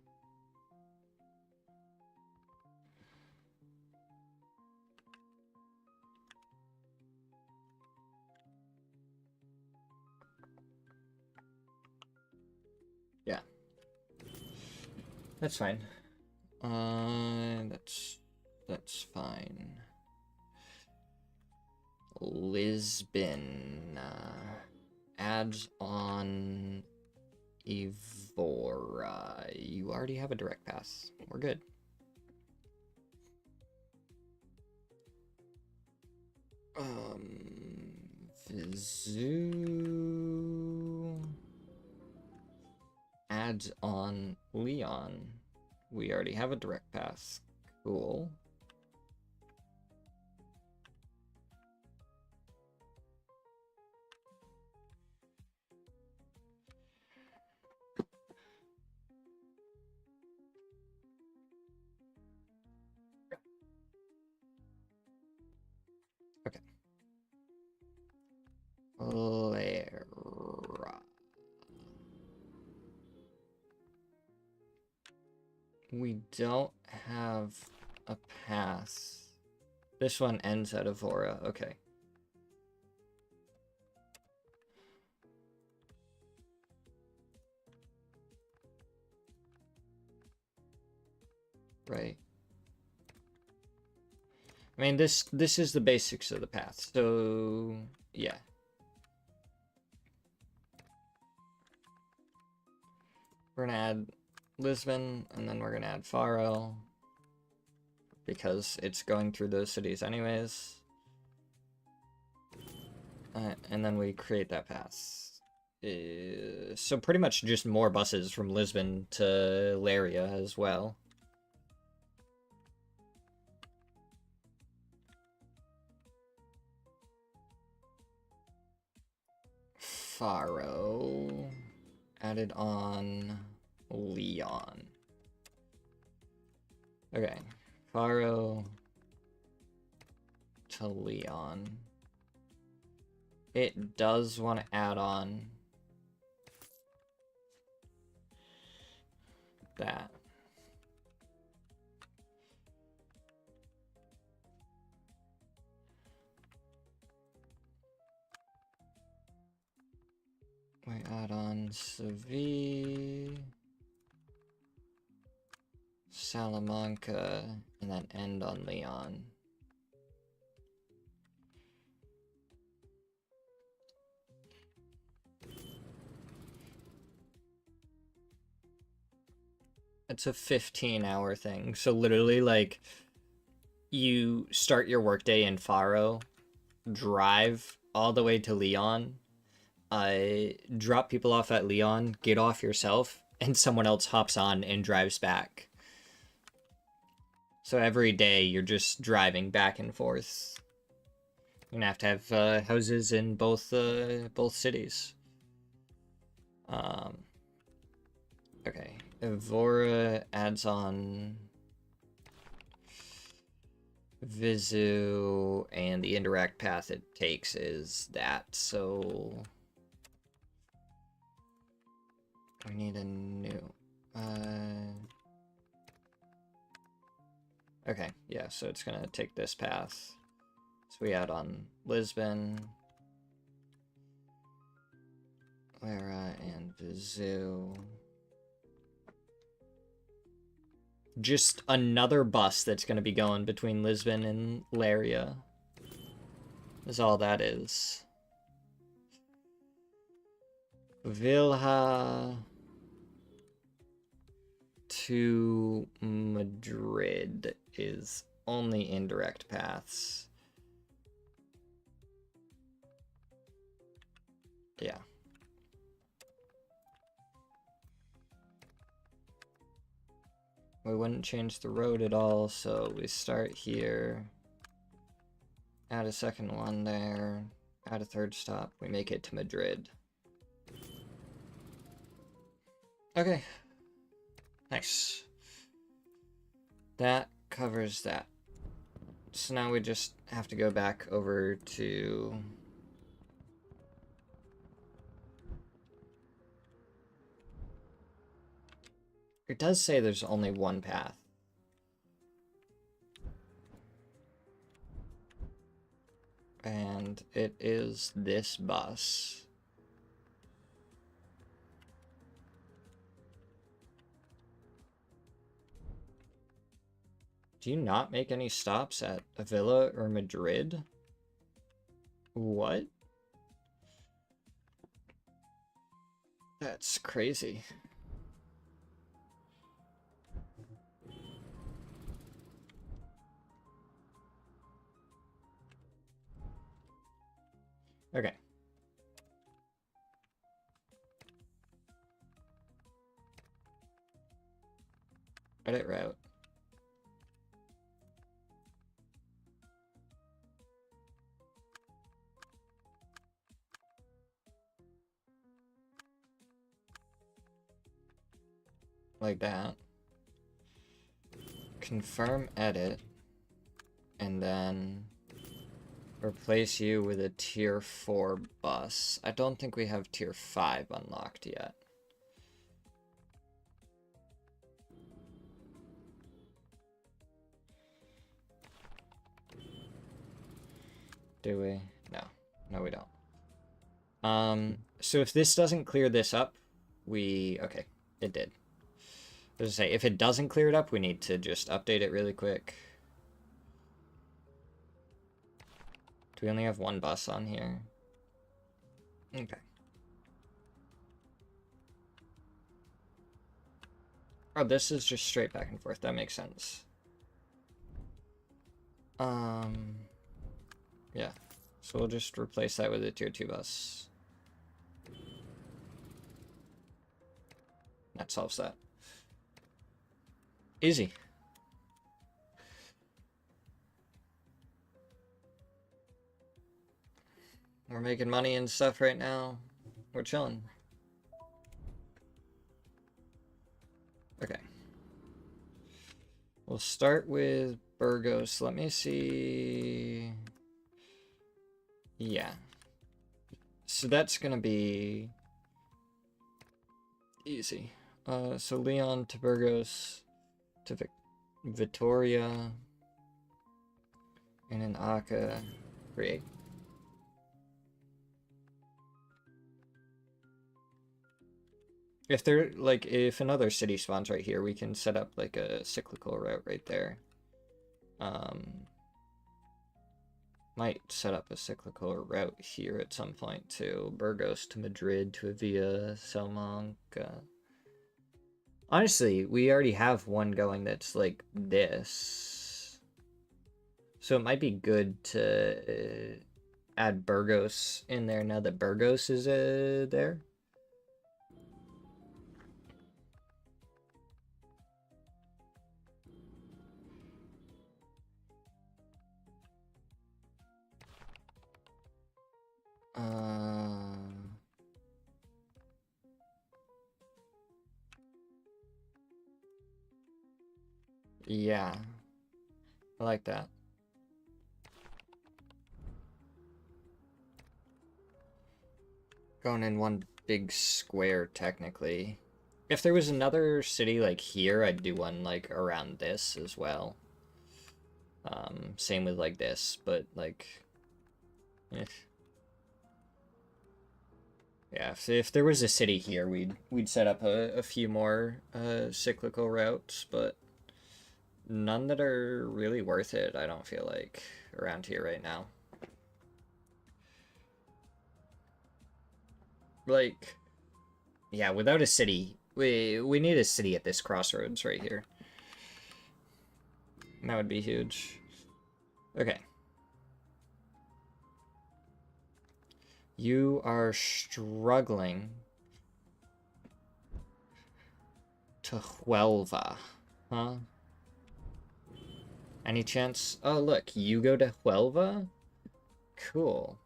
Yeah. That's fine. That's fine. Lisbon adds on Evora. You already have a direct pass. We're good. Vizu. adds on Leon. We already have a direct path. Cool. Okay. Lara. We don't have a path. This one ends at Evora. Okay. Right. I mean, this is the basics of the path. So, yeah. We're gonna add Lisbon, and then we're gonna add Faro, because it's going through those cities anyways. And then we create that path. So pretty much just more buses from Lisbon to Laria as well. Faro added on Leon. Okay, Faro to Leon. It does want to add on that. We add on Seville, Salamanca, and then end on Leon. It's a 15-hour thing. So literally, like, you start your workday in Faro, drive all the way to Leon, drop people off at Leon, get off yourself, and someone else hops on and drives back. So every day you're just driving back and forth. You're gonna have to have houses in both cities. Okay, Evora adds on Vizu, and the indirect path it takes is that, so we need a new okay, yeah, so it's gonna take this path. So we add on Lisbon, Lara, and Vizu. Just another bus that's going to be going between Lisbon and Laria. Is all that is. Vilha to Madrid is only indirect paths. Yeah. We wouldn't change the road at all, so we start here, add a second one there, add a third stop, we make it to Madrid. Okay. Nice. That covers that. So now we just have to go back over to... It does say there's only one path. And it is this bus. Do you not make any stops at Avila or Madrid? What? That's crazy. Okay. Edit route. Like that. Confirm edit. And then replace you with a tier 4 bus. I don't think we have tier 5 unlocked yet. Do we? No. No, we don't. So if this doesn't clear this up, okay, it did. As I say, if it doesn't clear it up, we need to just update it really quick. Do we only have one bus on here? Okay. Oh, this is just straight back and forth. That makes sense. Yeah. So we'll just replace that with a tier 2 bus. That solves that. Easy. We're making money and stuff right now. We're chilling. Okay. We'll start with Burgos. Let me see. Yeah. So that's gonna be easy. So Leon to Burgos to Vitoria and an Aka create. If there, like, if another city spawns right here, we can set up like a cyclical route right there. Might set up a cyclical route here at some point too. Burgos to Madrid to Avia, Salamanca. Honestly, we already have one going that's like this. So it might be good to add Burgos in there now that Burgos is there. Yeah. I like that. Going in one big square, technically. If there was another city like here, I'd do one like around this as well. Same with like this, but like... Yeah, if there was a city here, we'd set up a few more cyclical routes, but none that are really worth it, I don't feel like, around here right now. Like, yeah, without a city, we need a city at this crossroads right here. That would be huge. Okay. You are struggling to Huelva, huh? Any chance? Oh, look, you go to Huelva? Cool.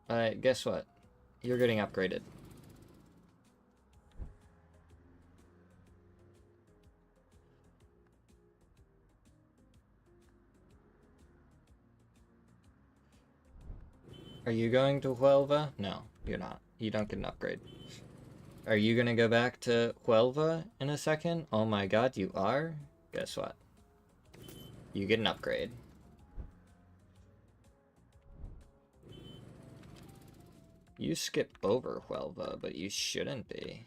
Guess what? You're getting upgraded. Are you going to Huelva? No, you're not. You don't get an upgrade. Are you gonna go back to Huelva in a second? Oh my god, you are? Guess what? You get an upgrade. You skip over Huelva, but you shouldn't be.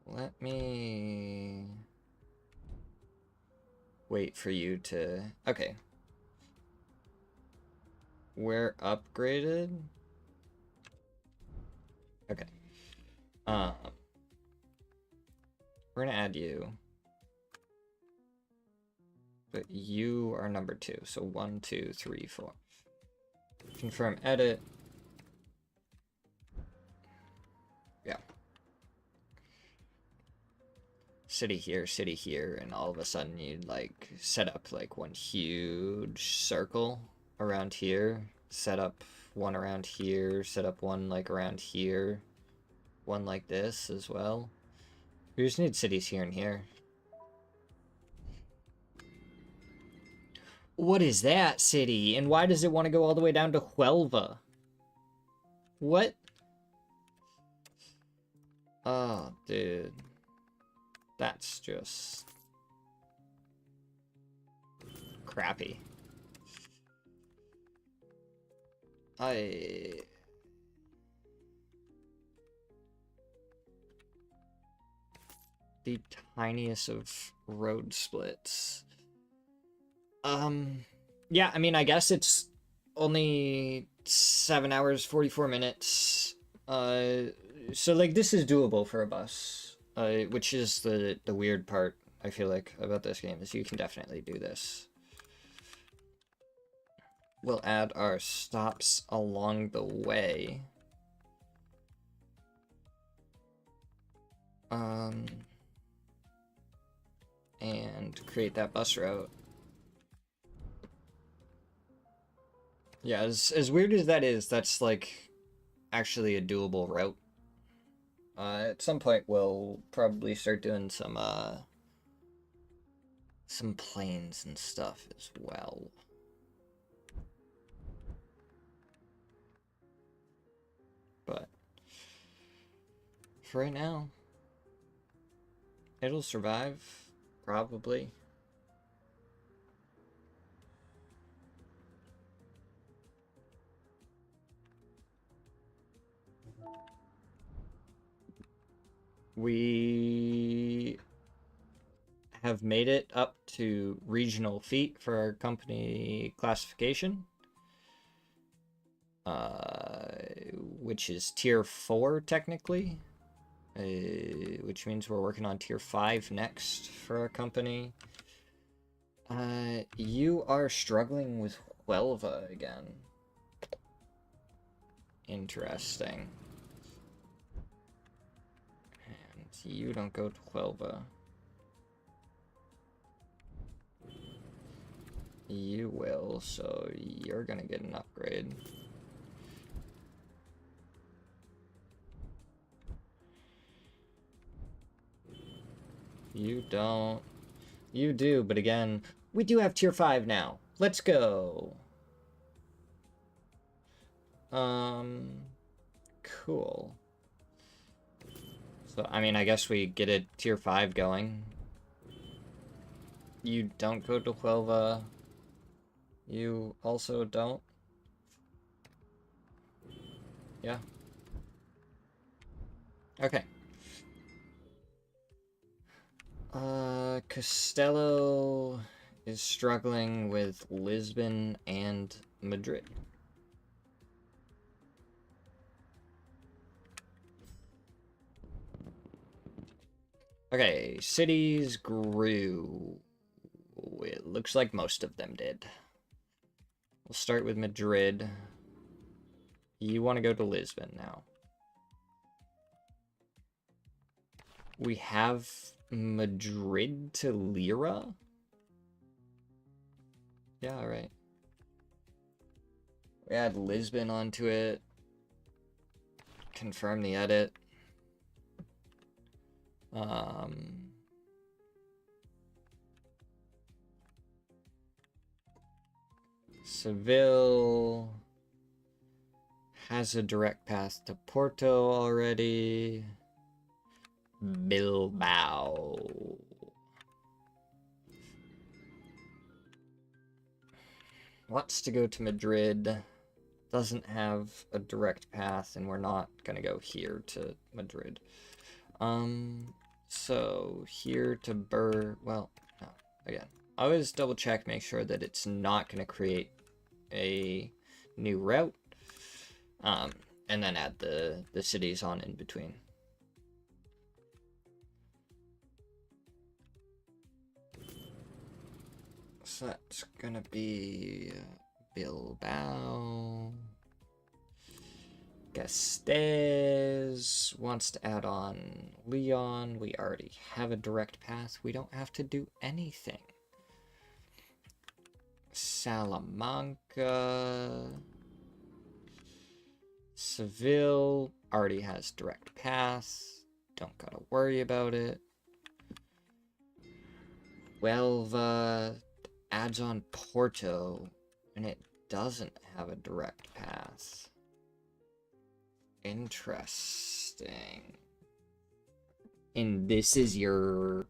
Let me... wait for you to... Okay. We're upgraded? Okay. We're gonna add you. But you are number 2, so 1, 2, 3, 4. Confirm edit. Yeah. City here, and all of a sudden you'd like set up like one huge circle around here, set up one around here, set up one like around here, one like this as well. We just need cities here and here. What is that city? And why does it want to go all the way down to Huelva? What? Oh, dude. That's just crappy. The tiniest of road splits. Yeah, I mean, I guess it's only 7 hours, 44 minutes. So, like, this is doable for a bus. Which is the weird part, I feel like, about this game, is you can definitely do this. We'll add our stops along the way. And create that bus route. Yeah, as weird as that is, that's like actually a doable route. At some point we'll probably start doing some planes and stuff as well. But for right now, it'll survive, probably. We have made it up to regional feat for our company classification, which is tier 4 technically, which means we're working on tier 5 next for our company. You are struggling with Huelva again. Interesting. And you don't go to Huelva. You will, so you're gonna get an upgrade. You don't. You do, but again, we do have tier 5 now. Let's go. Cool. So, I mean, I guess we get a tier 5 going. You don't go to Huelva. You also don't. Yeah. Okay. Costello is struggling with Lisbon and Madrid. Okay, cities grew. It looks like most of them did. We'll start with Madrid. You want to go to Lisbon now. We have Madrid to Lira? Yeah, alright. We add Lisbon onto it. Confirm the edit. Seville has a direct path to Porto already. Bilbao wants to go to Madrid, doesn't have a direct path, and we're not gonna go here to Madrid. So here to well, no, again, always double check, make sure that it's not gonna create a new route, and then add the cities on in between. So that's gonna be Bilbao. Estes wants to add on Leon. We already have a direct path. We don't have to do anything. Salamanca. Seville already has direct path. Don't gotta worry about it. Huelva adds on Porto, and it doesn't have a direct path. Interesting. And this is your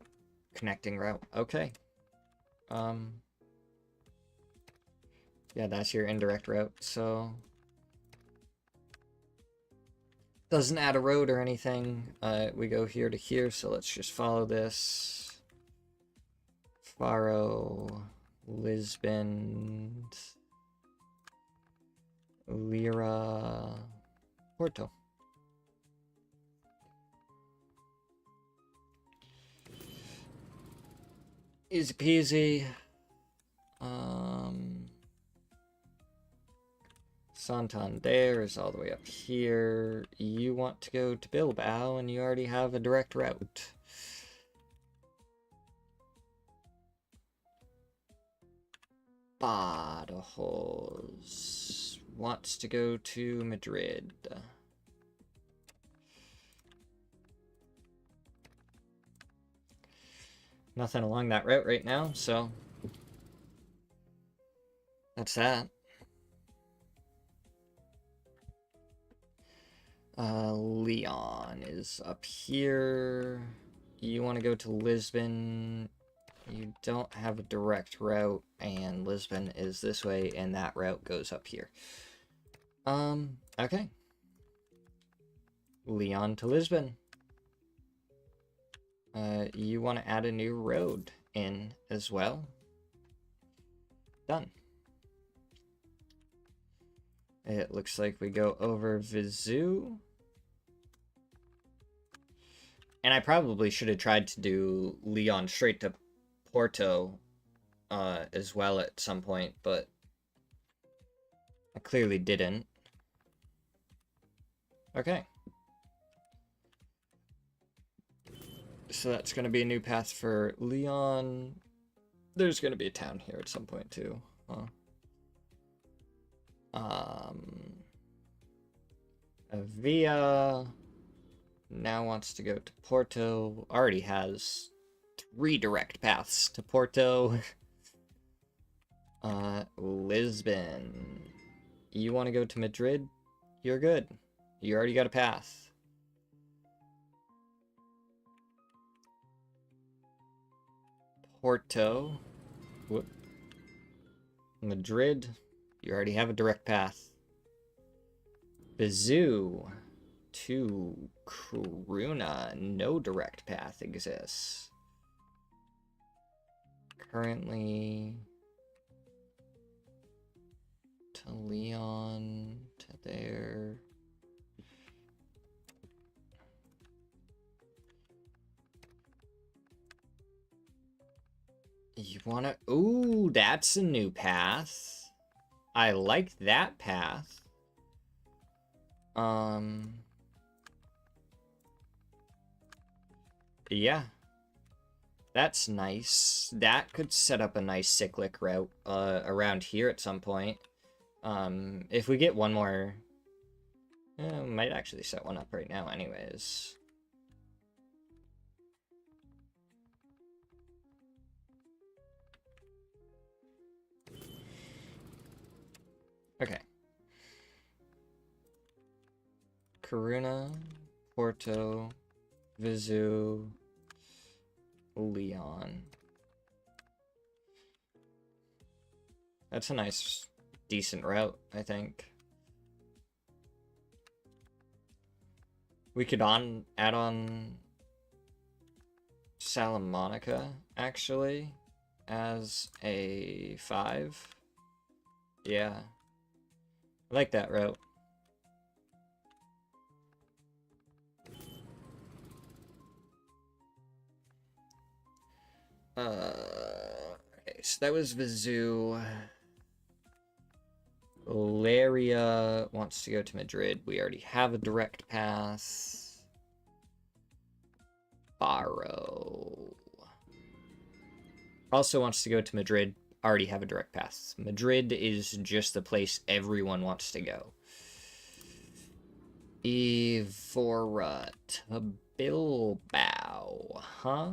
connecting route. Okay. Yeah, that's your indirect route, so doesn't add a road or anything. We go here to here, so let's just follow this. Faro, Lisbon, Lira, Porto. Easy peasy. Santander is all the way up here. You want to go to Bilbao, and you already have a direct route. Badajoz wants to go to Madrid. Nothing along that route right now, so that's that. Leon is up here. You want to go to Lisbon. You don't have a direct route, and Lisbon is this way, and that route goes up here. Okay. Leon to Lisbon. You want to add a new road in as well. Done. It looks like we go over Viseu. And I probably should have tried to do Leon straight to Porto as well at some point, but I clearly didn't. Okay. So that's going to be a new path for Leon. There's going to be a town here at some point too. Huh? Avia now wants to go to Porto. Already has 3 direct paths to Porto. Lisbon. You want to go to Madrid? You're good. You already got a path. Porto. Whoop. Madrid. You already have a direct path. Viseu to Coruna. No direct path exists. Currently to Leon, to there. You wanna... Ooh, that's a new path. I like that path. Yeah. That's nice. That could set up a nice cyclic route around here at some point. If we get one more... might actually set one up right now anyways. Okay. Coruna, Porto, Viseu, Leon. That's a nice, decent route, I think. We could add on Salamanca, actually, as a 5. Yeah. I like that route. Okay, so that was Viseu. Valeria wants to go to Madrid. We already have a direct pass. Barrow also wants to go to Madrid. Already have a direct pass. Madrid is just the place everyone wants to go. Evora to Bilbao, huh?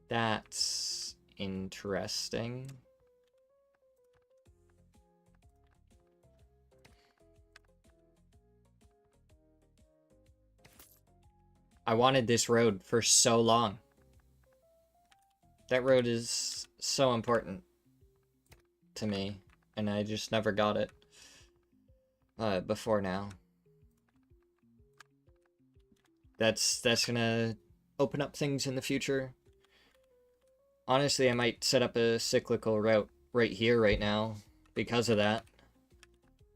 That's interesting. I wanted this road for so long. That road is so important to me, and I just never got it before now. That's gonna open up things in the future. Honestly, I might set up a cyclical route right here, right now, because of that.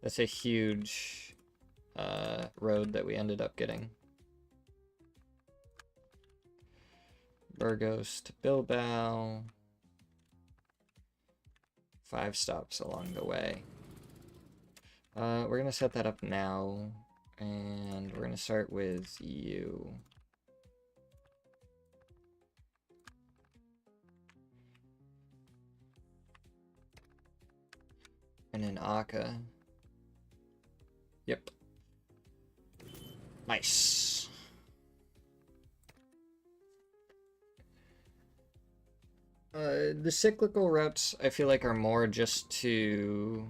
That's a huge road that we ended up getting. Burgos to Bilbao. 5 stops along the way. We're gonna set that up now, and we're gonna start with you. And then Aka. Yep. Nice. The cyclical routes, I feel like, are more just to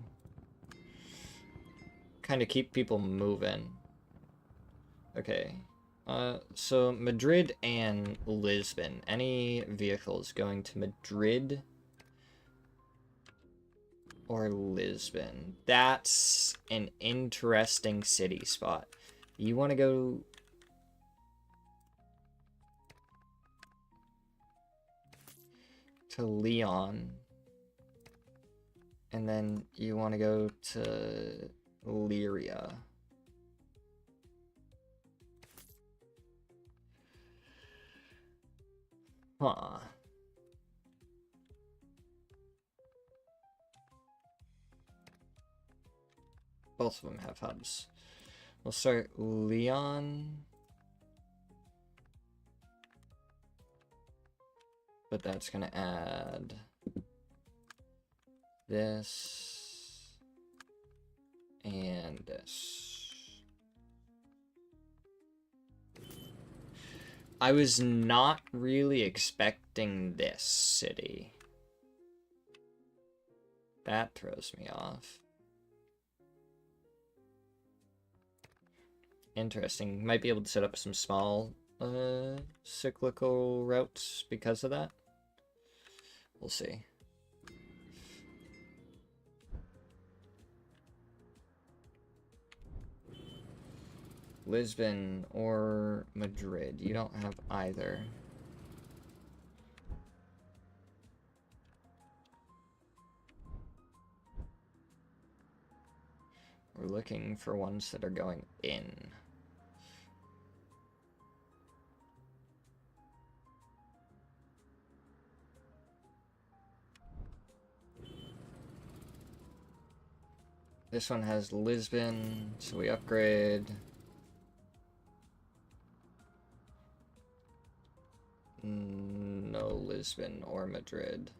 kind of keep people moving. Okay. So Madrid and Lisbon. Any vehicles going to Madrid or Lisbon? That's an interesting city spot. You want to go... to Leon, and then you want to go to Lyria. Huh. Both of them have hubs. We'll start Leon. But that's gonna add this and this. I was not really expecting this city. That throws me off. Interesting. Might be able to set up some small cyclical routes because of that. We'll see. Lisbon or Madrid. You don't have either. We're looking for ones that are going in. This one has Lisbon, so we upgrade. No Lisbon or Madrid.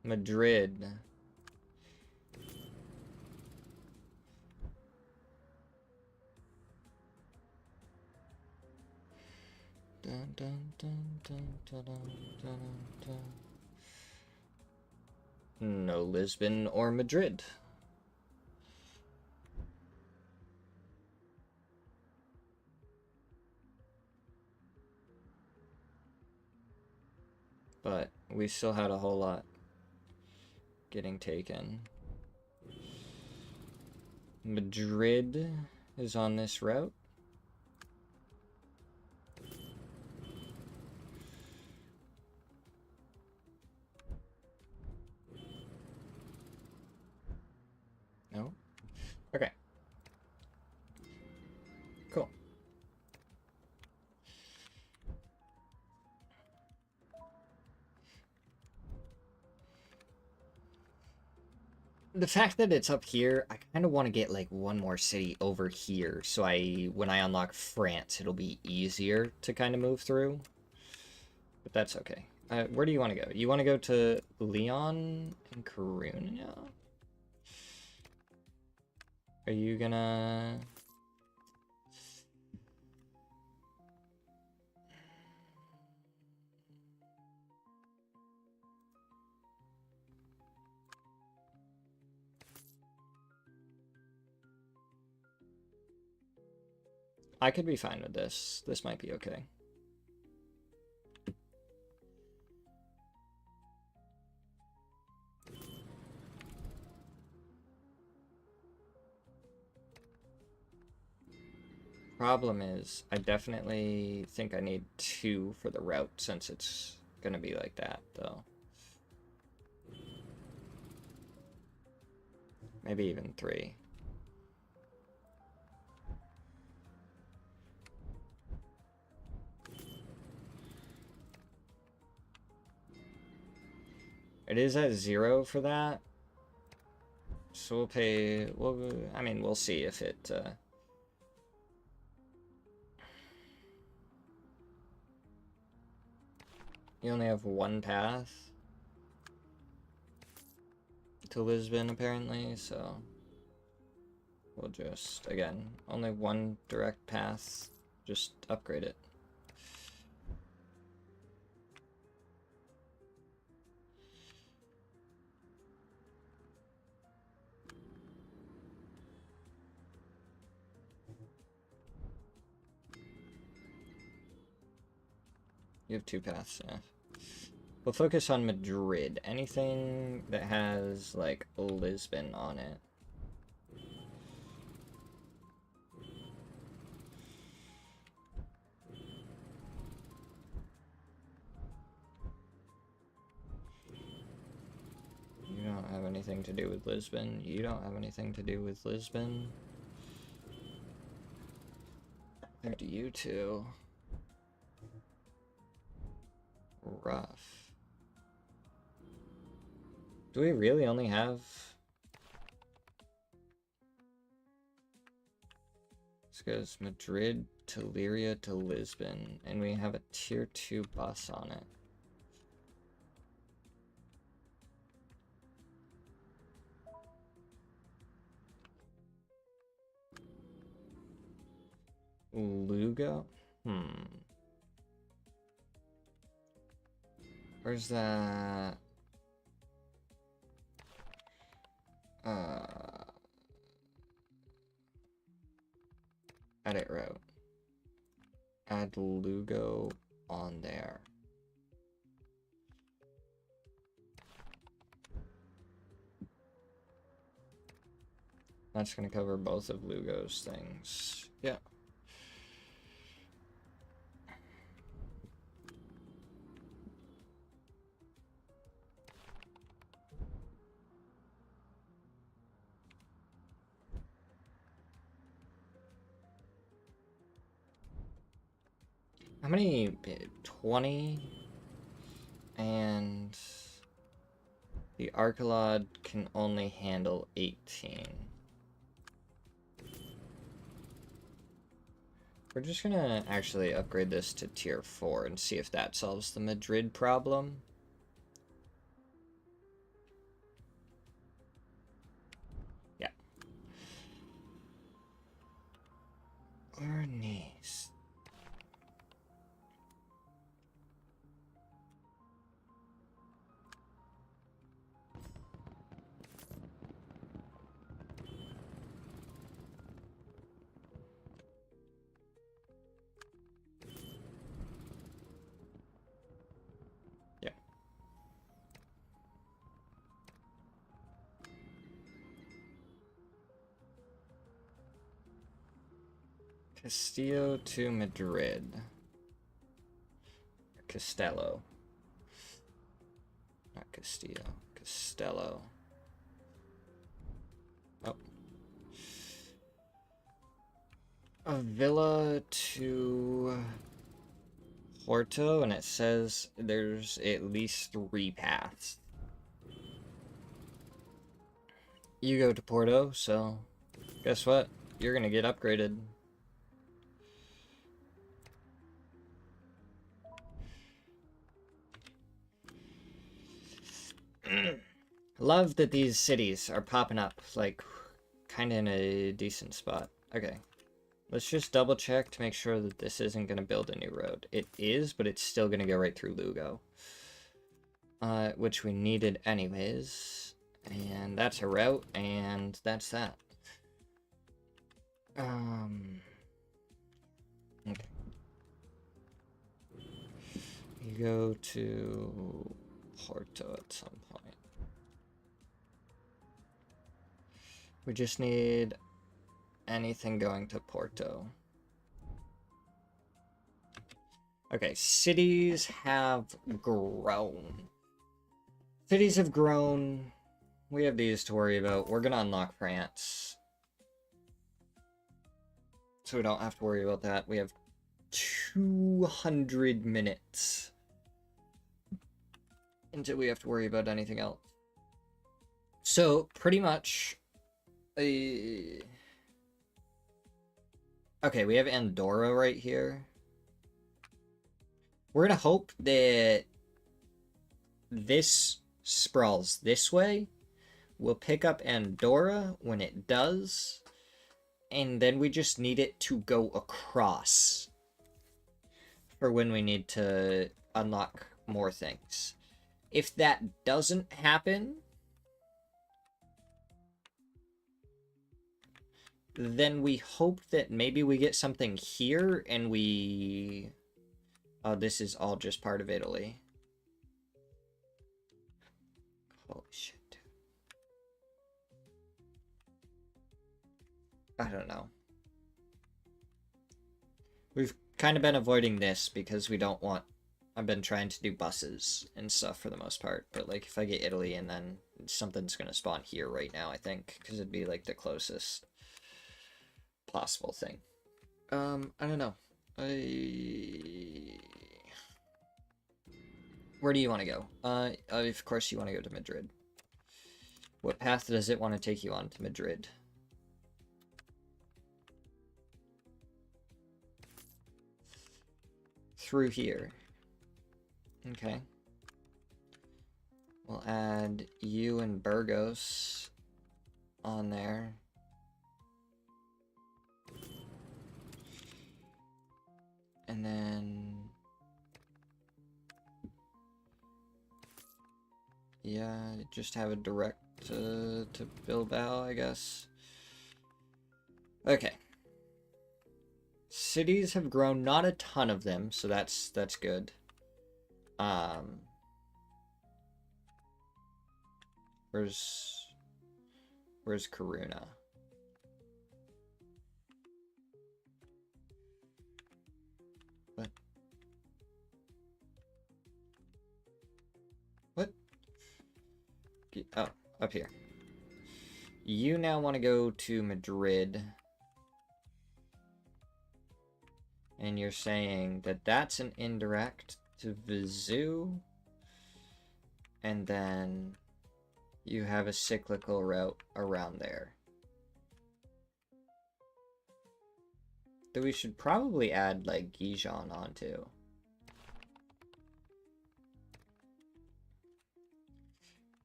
Madrid. Dun, dun, dun, dun, dun, dun, dun, dun. No Lisbon or Madrid. But we still had a whole lot getting taken. Madrid is on this route. No? Okay. Cool. The fact that it's up here, I kind of want to get like one more city over here, so when I unlock France, it'll be easier to kind of move through. But that's okay. Where do you want to go? You want to go to Leon and Carunia? Are you gonna... I could be fine with this. This might be okay. Problem is, I definitely think I need 2 for the route since it's gonna be like that, though. Maybe even 3. It is at 0 for that. So we'll pay, I mean, we'll see if it, you only have 1 path to Lisbon, apparently, so we'll just, again, only 1 direct path, just upgrade it. You have 2 paths, yeah. We'll focus on Madrid. Anything that has, like, Lisbon on it. You don't have anything to do with Lisbon. You don't have anything to do with Lisbon. Neither do you two. Rough. Do we really only have... This goes Madrid to Lyria to Lisbon, and we have a tier 2 bus on it. Lugo? Where's that? Edit route. Add Lugo on there. That's gonna cover both of Lugo's things. Yeah. How many? 20? And the Archelod can only handle 18. We're just gonna actually upgrade this to tier 4 and see if that solves the Madrid problem. Yeah. Or Nice. Castillo to Madrid. Castello. Not Castillo. Castello. Oh. Avila to Porto, and it says there's at least 3 paths. you go to Porto, so guess what? You're gonna get upgraded. Love that these cities are popping up, like, kind of in a decent spot. Okay. Let's just double check to make sure that this isn't going to build a new road. It is, but it's still going to go right through Lugo. Which we needed anyways. And that's a route, and that's that. Okay. You go to Porto at some point. We just need anything going to Porto. Okay, cities have grown. Cities have grown. We have these to worry about. We're gonna unlock France. So we don't have to worry about that. We have 200 minutes until we have to worry about anything else. So, pretty much... okay, we have Andorra right here. We're gonna hope that this sprawls this way. We'll pick up Andorra when it does. And then we just need it to go across for when we need to unlock more things. If that doesn't happen, then we hope that maybe we get something here and we... Oh, this is all just part of Italy. Holy shit. I don't know. We've kind of been avoiding this because we don't want... I've been trying to do buses and stuff for the most part. But, like, if I get Italy and then something's going to spawn here right now, I think. Because it'd be, like, the closest possible thing. I don't know. Where do you want to go? Of course you want to go to Madrid. What path does it want to take you on to Madrid? Through here. Okay. We'll add you and Burgos on there. And then... yeah, just have a direct to Bilbao, I guess. Okay. Cities have grown, not a ton of them, so that's good. Where's Karuna? What? What? Oh, up here. You now want to go to Madrid. And you're saying that that's an indirect to Vizu. And then you have a cyclical route around there. That we should probably add, like, Gijon onto.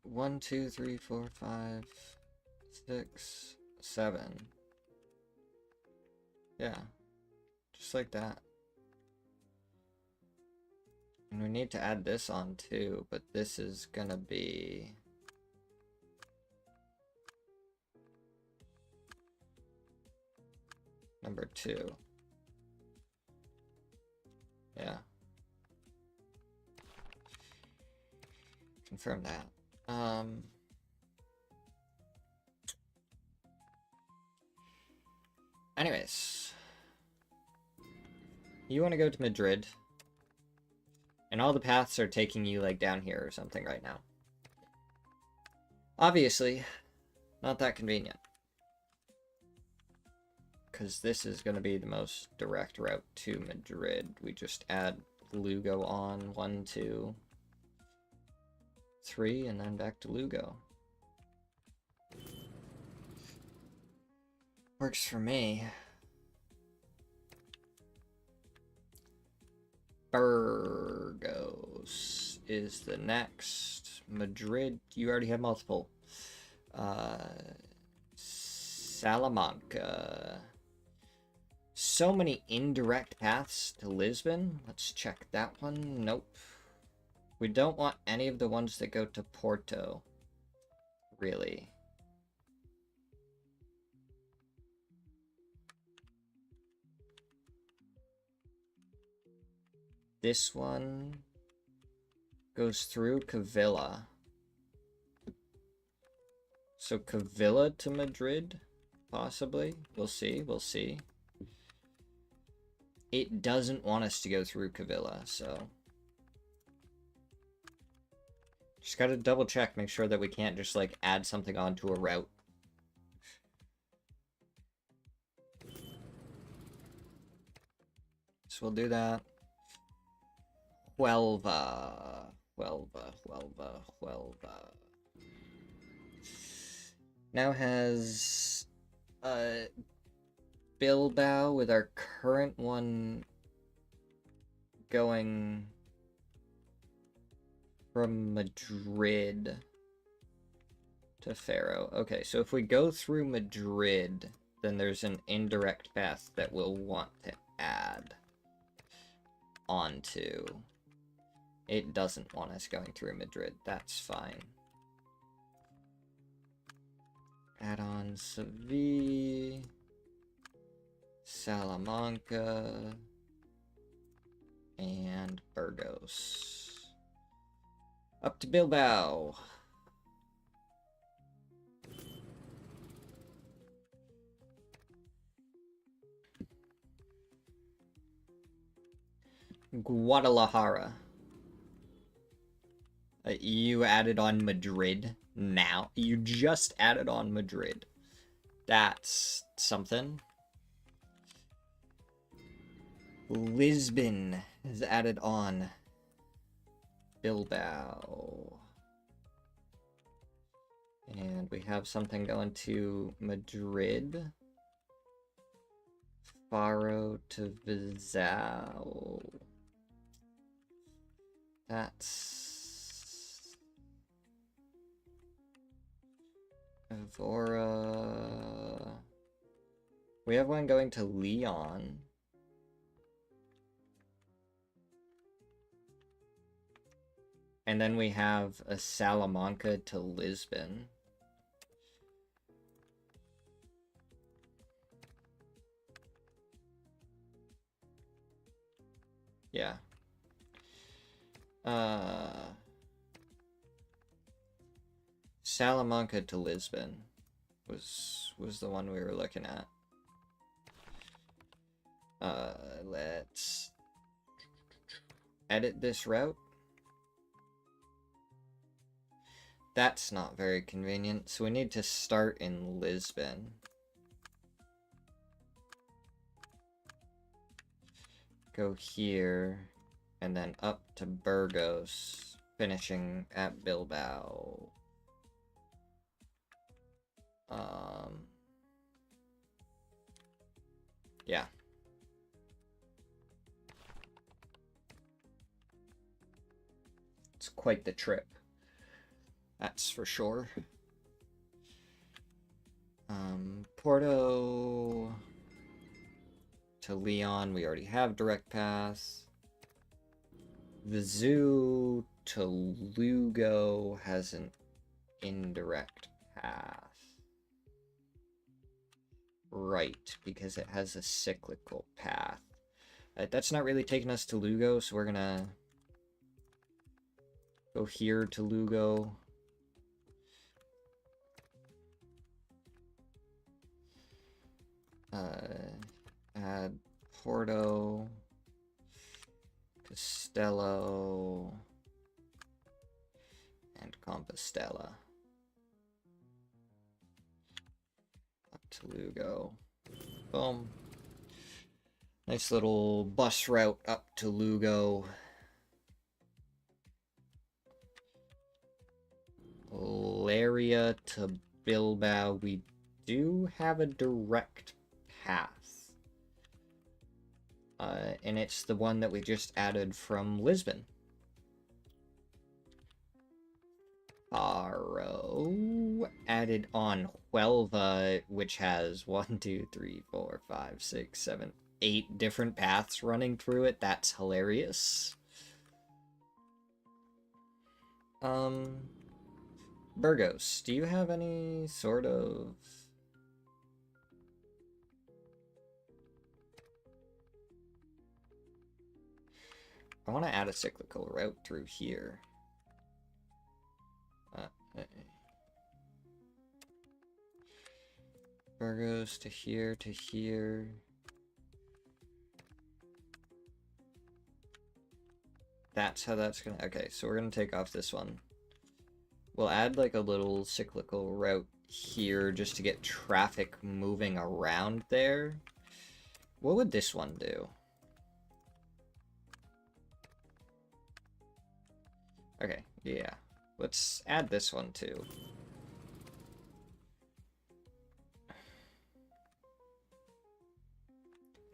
One, two, three, four, 5, 6, 7. Yeah. Just like that. And we need to add this on too, but this is gonna be... number 2. Yeah. Confirm that. Anyways. You want to go to Madrid. And all the paths are taking you, like, down here or something right now. Obviously, not that convenient. Because this is going to be the most direct route to Madrid. We just add Lugo on 1, 2, 3, and then back to Lugo. Works for me. Burgos is the next. Madrid, you already have multiple. Salamanca. So many indirect paths to Lisbon. Let's check that one. Nope. We don't want any of the ones that go to Porto. Really. This one goes through Cavilla. So Cavilla to Madrid, possibly. We'll see, we'll see. It doesn't want us to go through Cavilla, so... Just gotta double check, make sure that we can't just, like, add something onto a route. So we'll do that. Huelva. Now has Bilbao with our current one going from Madrid to Faro. Okay, so if we go through Madrid, then there's an indirect path that we'll want to add onto. It doesn't want us going through Madrid. That's fine. Add on Seville, Salamanca, and Burgos. Up to Bilbao. Guadalajara. You added on Madrid now. You just added on Madrid. That's something. Lisbon is added on Bilbao. And we have something going to Madrid. Faro to Vizao. That's Evora. We have one going to Leon. And then we have a Salamanca to Lisbon. Yeah. Salamanca to Lisbon was the one we were looking at. Let's edit this route. That's not very convenient, so we need to start in Lisbon. Go here, and then up to Burgos, finishing at Bilbao. Yeah. It's quite the trip. That's for sure. Porto to Leon, we already have direct path. The zoo to Lugo has an indirect path. Right, because it has a cyclical path. That's not really taking us to Lugo, so we're gonna go here to Lugo. Add Porto, Castello, and Compostela. Up to Lugo. Boom. Nice little bus route up to Lugo. Laria to Bilbao we do have a direct path. And it's the one that we just added from Lisbon. Faro added on Huelva, which has 1, 2, 3, 4, 5, 6, 7, 8 different paths running through it. That's hilarious. Burgos, do you have any sort of... I want to add a cyclical route through here. Burgos to here, to here. That's how that's gonna... Okay, so we're gonna take off this one. We'll add like a little cyclical route here just to get traffic moving around there. What would this one do? Okay, yeah. Let's add this one too.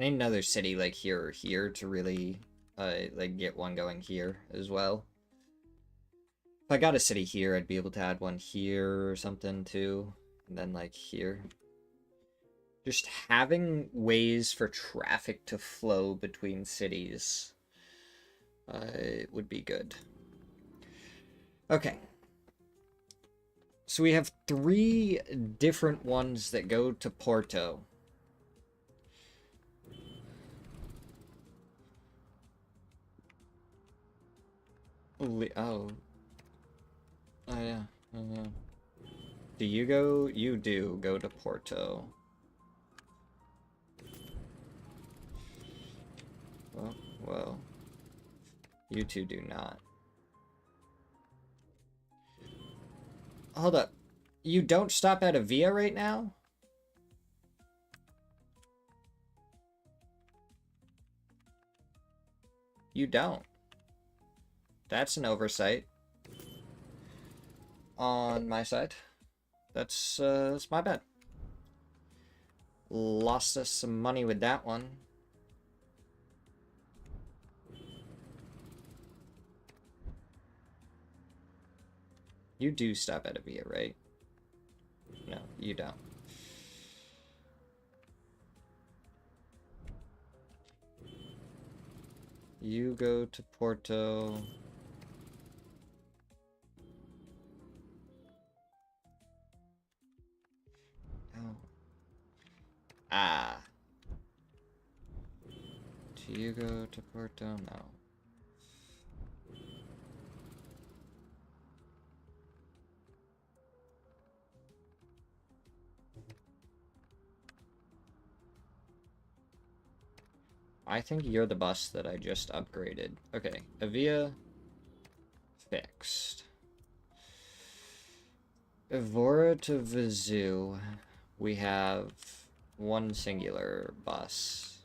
I need another city like here or here to really like get one going here as well. If I got a city here, I'd be able to add one here or something too. And then like here. Just having ways for traffic to flow between cities would be good. Okay. So we have 3 different ones that go to Porto. Oh. Oh yeah. Do you go? You do go to Porto. Well. You two do not. Hold up. You don't stop at Avia right now? You don't. That's an oversight. On my side. That's my bad. Lost us some money with that one. You do stop at Avia, right? No, you don't. You go to Porto. Oh. Ah. Do you go to Porto? No. I think you're the bus that I just upgraded. Okay, Avia fixed. Evora to Vizu, we have one singular bus.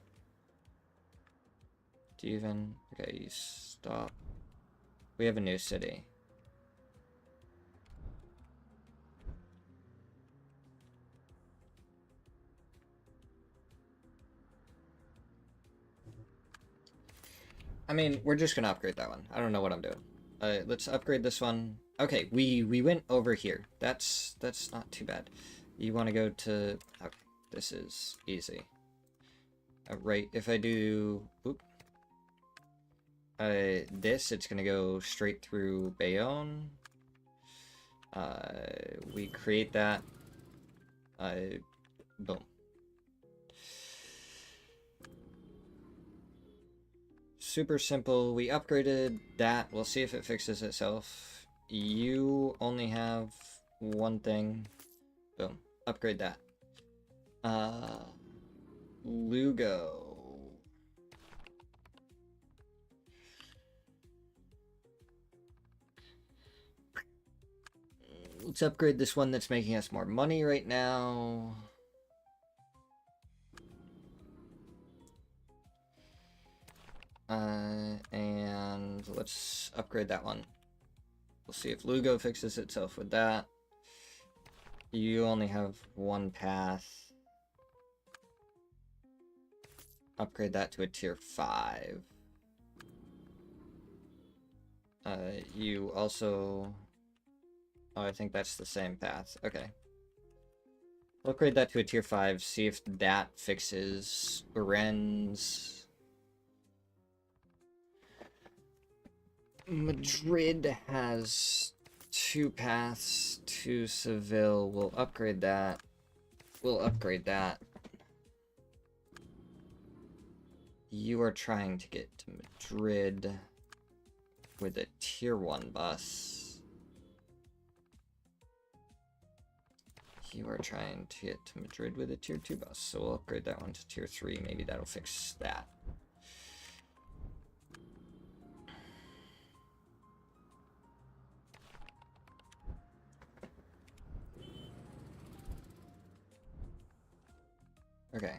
Do you even... Okay, you stop. We have a new city. I mean, we're just gonna upgrade that one. I don't know what I'm doing. Let's upgrade this one. Okay, we went over here. That's not too bad. You want to go to... Okay, this is easy. Right, if I do... Oop. This, it's gonna go straight through Bayonne. We create that. Boom. Super simple. We upgraded that. We'll see if it fixes itself. You only have one thing. Boom. Upgrade that. Lugo. Let's upgrade this one that's making us more money right now. And let's upgrade that one. We'll see if Lugo fixes itself with that. You only have one path. Upgrade that to a tier 5. You also... Oh, I think that's the same path. Okay. We'll upgrade that to a tier 5, see if that fixes Ren's... Madrid has 2 paths to Seville. We'll upgrade that. We'll upgrade that. You are trying to get to Madrid with a tier 1 bus. You are trying to get to Madrid with a tier 2 bus, so we'll upgrade that one to tier 3. Maybe that'll fix that. Okay.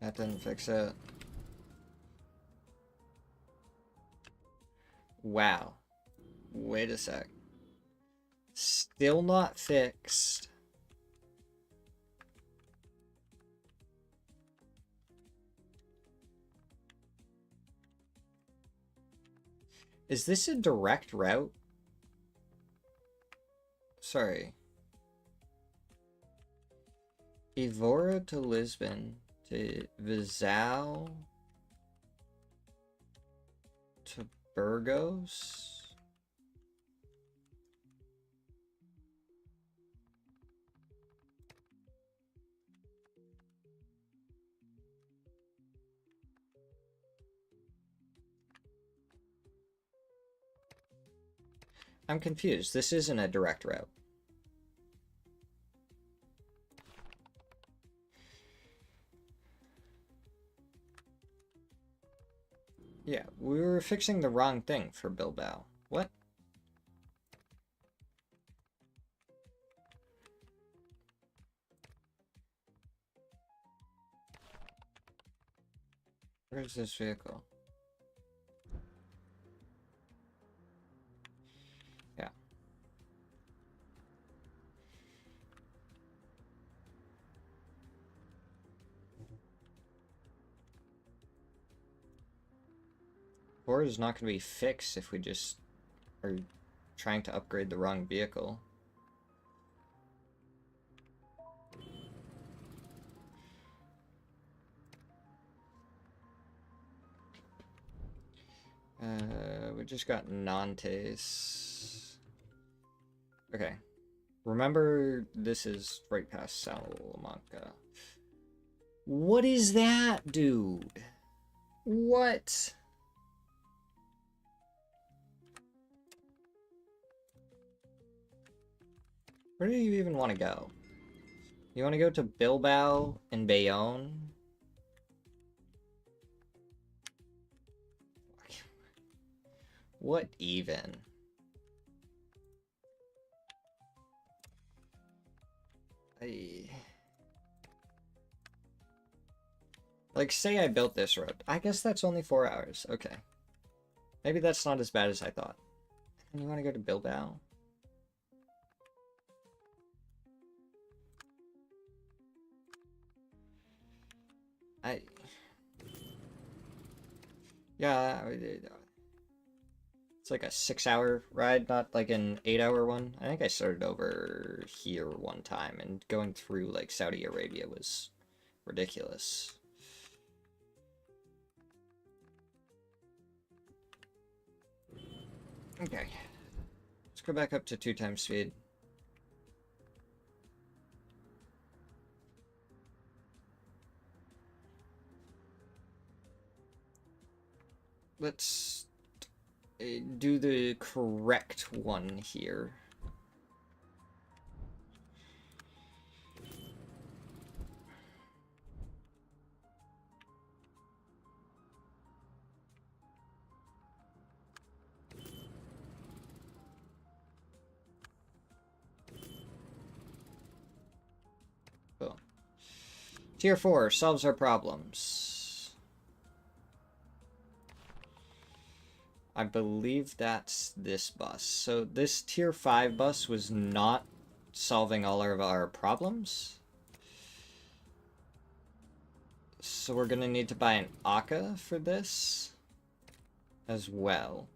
That didn't fix it. Wow. Wait a sec. Still not fixed. Is this a direct route? Sorry. Evora to Lisbon to Vizal to Burgos? I'm confused. This isn't a direct route. Yeah, we were fixing the wrong thing for Bilbao. What? Where's this vehicle? Yeah. Or is not going to be fixed if we just are trying to upgrade the wrong vehicle. We just got Nantes. Okay. Remember, this is right past Salamanca. What is that, dude? What? Where do you even want to go? You want to go to Bilbao and Bayonne? What even? Like, say I built this road. I guess that's only 4 hours. Okay. Maybe that's not as bad as I thought. And you want to go to Bilbao? Yeah, it's like a 6-hour ride, not like an 8-hour one. I think I started over here one time, and going through like Saudi Arabia was ridiculous. Okay, let's go back up to 2 times speed. Let's do the correct one here. Cool. Tier 4 solves our problems. I believe that's this bus. So this tier 5 bus was not solving all of our problems. So we're gonna need to buy an Akka for this as well.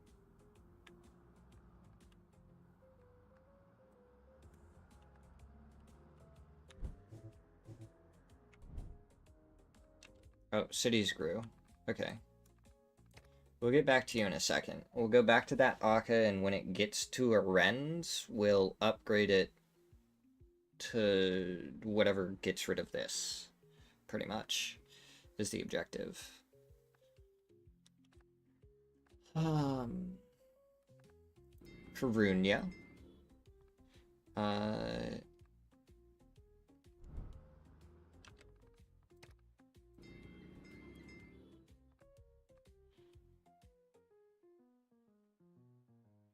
Oh, cities grew. Okay. We'll get back to you in a second. We'll go back to that Akka, and when it gets to a Rens, we'll upgrade it to whatever gets rid of this. Pretty much is the objective. Karunya.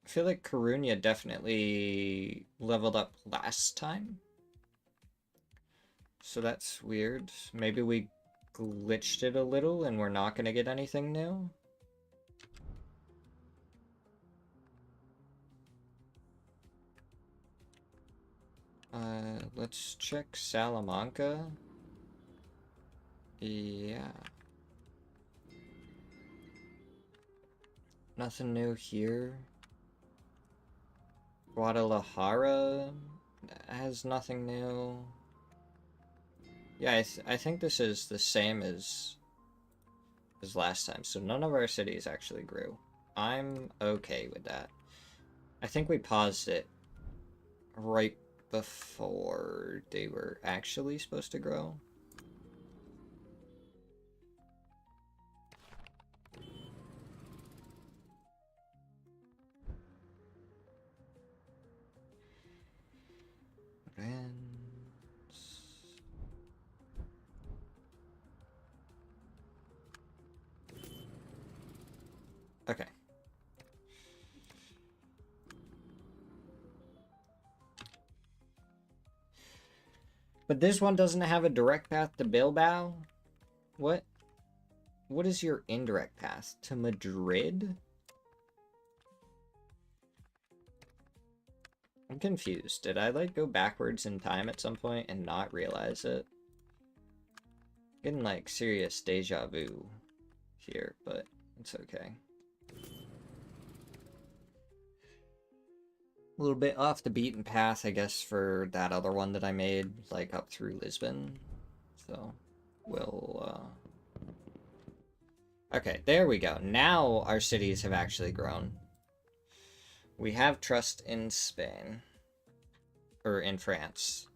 I feel like Karunya definitely leveled up last time. So that's weird. Maybe we glitched it a little and we're not going to get anything new. Let's check Salamanca. Yeah. Nothing new here. Guadalajara has nothing new. Yeah, I think this is the same as last time. So none of our cities actually grew. I'm okay with that. I think we paused it right before they were actually supposed to grow. Okay. But this one doesn't have a direct path to Bilbao? What? What is your indirect path? To Madrid? I'm confused. Did I, like, go backwards in time at some point and not realize it? Getting, like, serious deja vu here, but it's okay. A little bit off the beaten path, I guess, for that other one that I made, like, up through Lisbon. So, we'll, Okay, there we go. Now our cities have actually grown. We have trust in Spain. Or in France.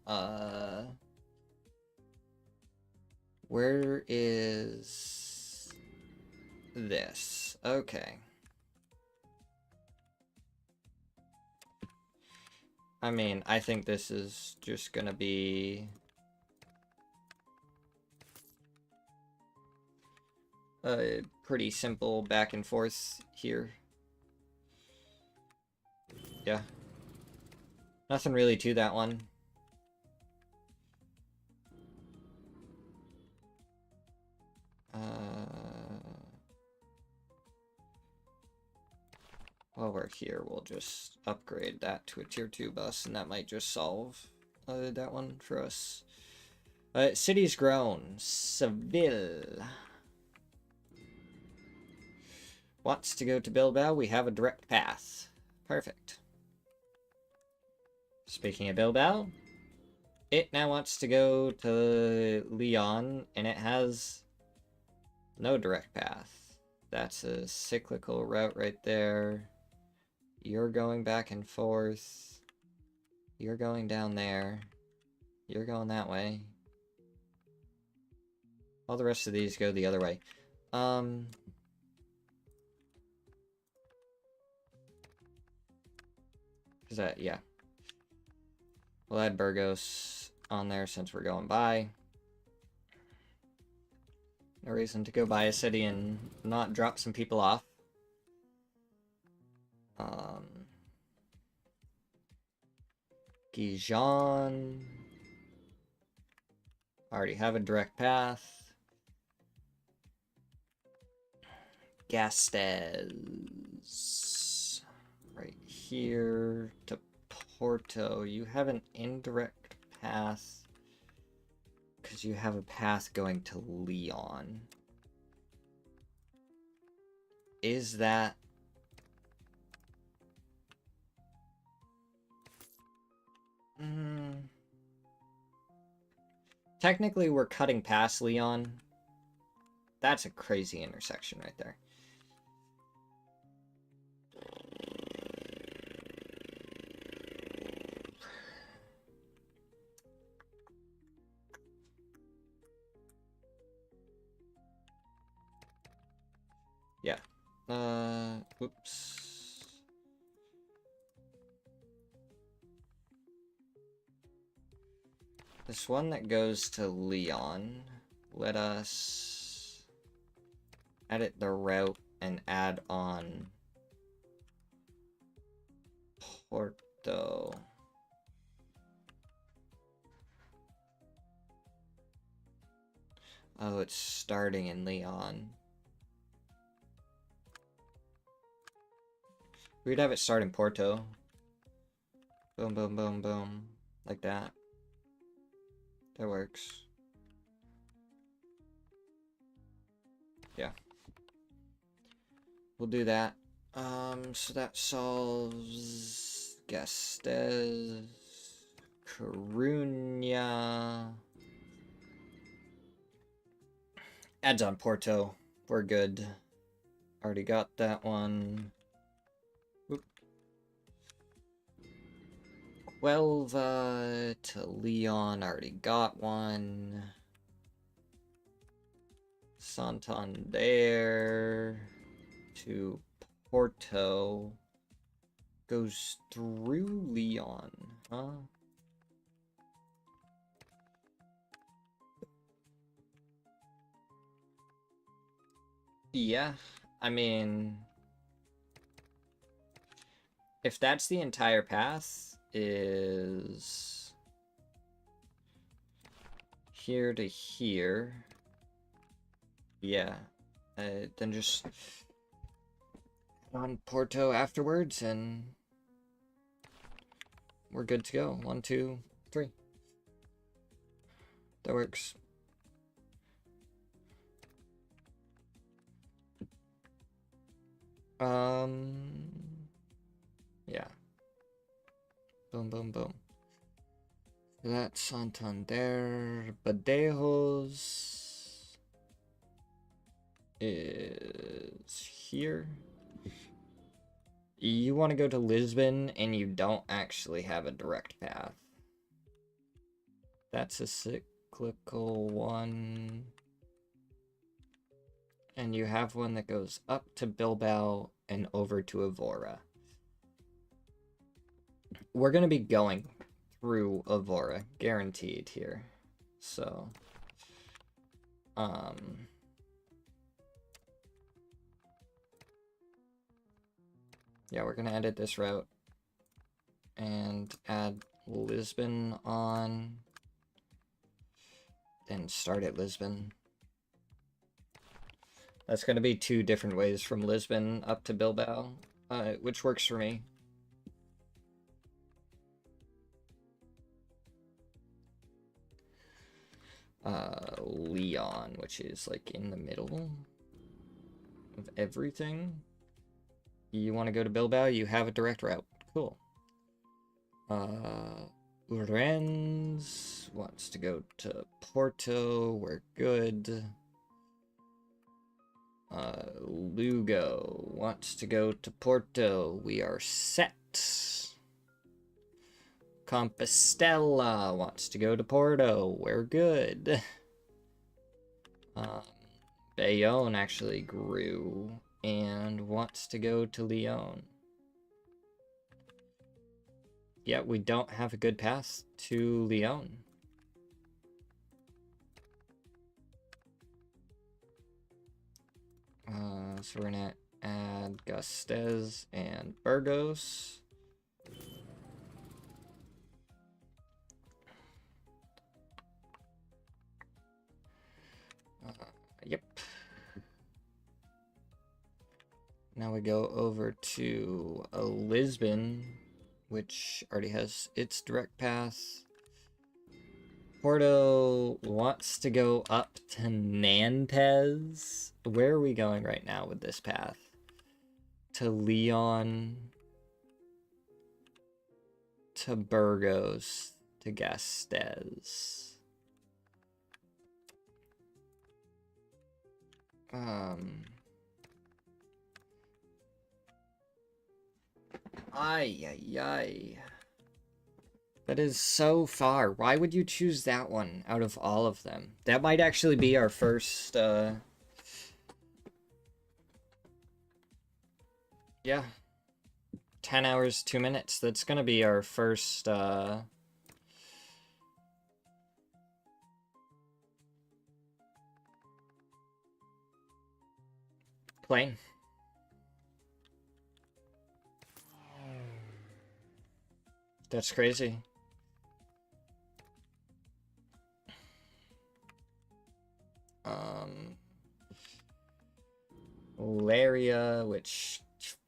Where is this? Okay. I mean, I think this is just gonna be pretty simple back and forth here. Yeah. Nothing really to that one. While we're here, we'll just upgrade that to a tier 2 bus, and that might just solve that one for us. City's grown. Seville wants to go to Bilbao. We have a direct path. Perfect. Speaking of Bilbao, it now wants to go to Lyon, and it has no direct path. That's a cyclical route right there. You're going back and forth. You're going down there. You're going that way. All the rest of these go the other way. Is that, yeah. We'll add Burgos on there since we're going by. No reason to go by a city and not drop some people off. Gijon. Already have a direct path. Gastez. Right here to Porto. You have an indirect path because you have a path going to Leon. Is that... Technically, we're cutting past Leon. That's a crazy intersection right there. Yeah. Oops. This one that goes to Leon, let us edit the route and add on Porto. Oh, it's starting in Leon. We'd have it start in Porto. Boom, boom, boom, boom. Like that. That works. Yeah. We'll do that. So that solves Gastez, Coruña. Adds on Porto. We're good. Already got that one. Whoop. Huelva to Leon. Already got one. Santander to Porto. Goes through Leon, huh? Yeah, I mean, if that's the entire path, is here to here, yeah, then just on Porto afterwards, and we're good to go. 1, 2, 3. That works. Yeah. Boom, boom, boom. That's Santander. Badejos is here. You want to go to Lisbon, and you don't actually have a direct path. That's a cyclical one. And you have one that goes up to Bilbao and over to Evora. We're going to be going through Evora, guaranteed here. So, yeah, we're going to edit this route and add Lisbon on, then start at Lisbon. That's going to be 2 different ways from Lisbon up to Bilbao, which works for me. Leon, which is like in the middle of everything. You want to go to Bilbao, you have a direct route. Cool. Urenz wants to go to Porto, we're good. Lugo wants to go to Porto, we are set. Compostela wants to go to Porto, we're good. Bayonne actually grew and wants to go to Lyon. Yet we don't have a good path to Lyon. So we're gonna add Gastez and Burgos. Yep. Now we go over to Lisbon, which already has its direct path. Porto wants to go up to Nantes. Where are we going right now with this path? To Leon, to Burgos, to Gasteiz. Ay, ay, ay. That is so far. Why would you choose that one out of all of them? That might actually be our first, yeah. 10 hours, 2 minutes. That's gonna be our first, Playin. That's crazy. Laria, which,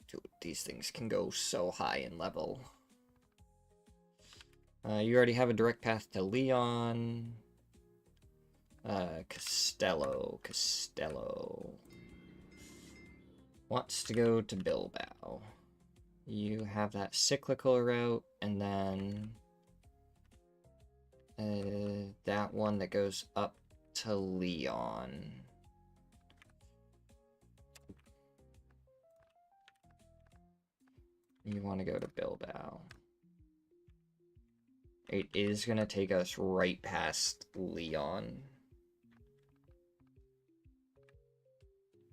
dude, these things can go so high in level. You already have a direct path to Leon. Costello wants to go to Bilbao. You have that cyclical route, and then that one that goes up to Leon. You want to go to Bilbao. It is going to take us right past Leon.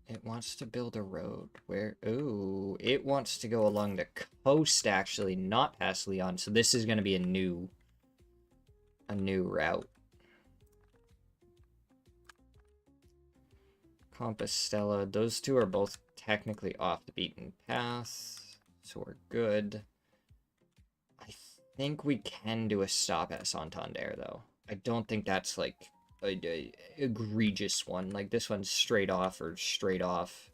It wants to build a road. Where? Ooh, it wants to go along the coast, actually, not past Leon. So this is going to be a new route. Compostela. Those two are both technically off the beaten path, so we're good. I think we can do a stop at Santander, though. I don't think that's, like, a egregious one. Like, this one's straight off or straight off.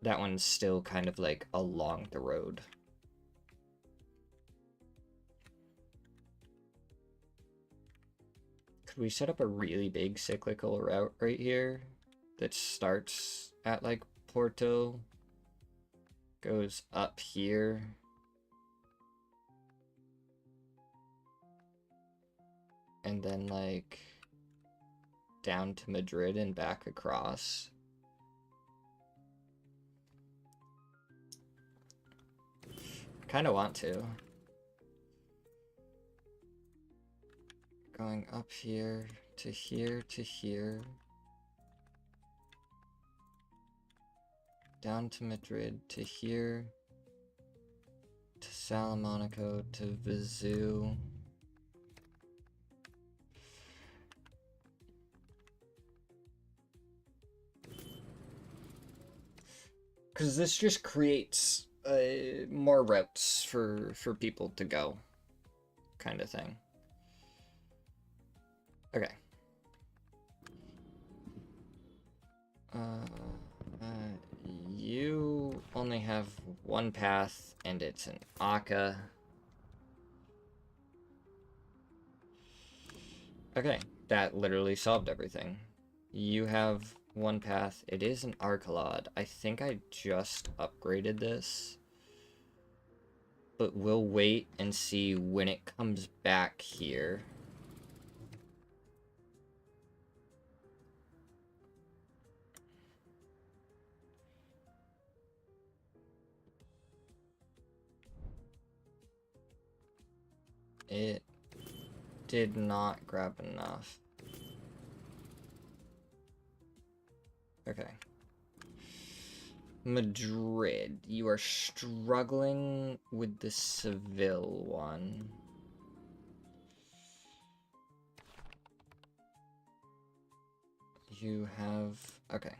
That one's still kind of, like, along the road. Could we set up a really big cyclical route right here that starts at, like, Porto, goes up here, and then, like, down to Madrid and back across? Kind of want to. Going up here to here to here. Down to Madrid to here. To Salamanca to Vizu. Because this just creates more routes for people to go, kind of thing. Okay. You only have one path, and it's an Aka. Okay, that literally solved everything. You have one path. It is an Arcalod. I think I just upgraded this. But we'll wait and see when it comes back here. It did not grab enough. Okay. Madrid. You are struggling with the Seville one. You have... Okay.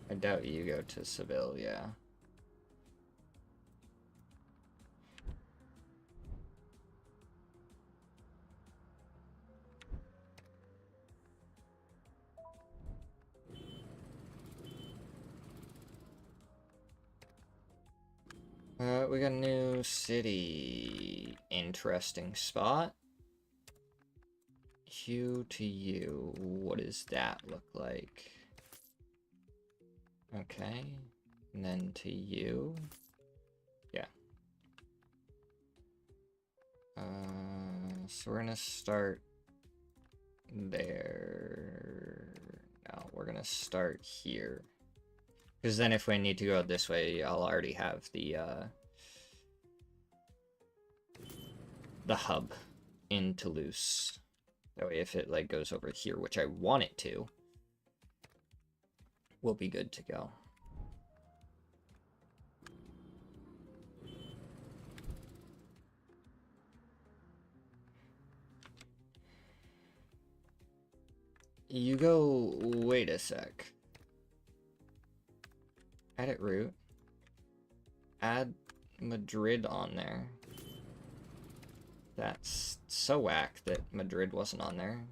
I doubt you go to Seville, yeah. We got a new city. Interesting spot. Q to U. What does that look like? Okay. And then to U. Yeah. So we're gonna start there. No, we're gonna start here. Because then if we need to go this way, I'll already have the hub in Toulouse. That way if it like goes over here, which I want it to, we'll be good to go. You go, wait a sec. Edit route. Add Madrid on there. That's so whack that Madrid wasn't on there.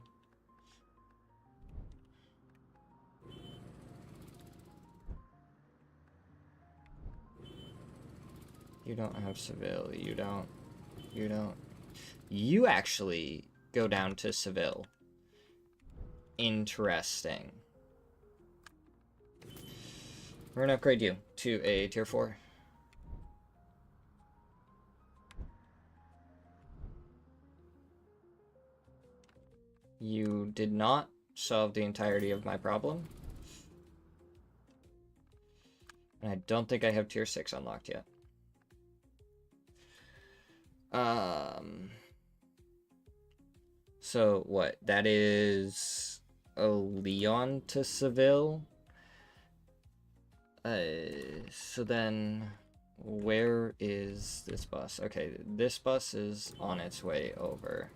You don't have Seville. You don't. You actually go down to Seville. Interesting. We're gonna upgrade you to a tier 4. You did not solve the entirety of my problem. And I don't think I have tier 6 unlocked yet. So what? That is a Lyon to Seville. So then where is this bus? Okay, this bus is on its way over.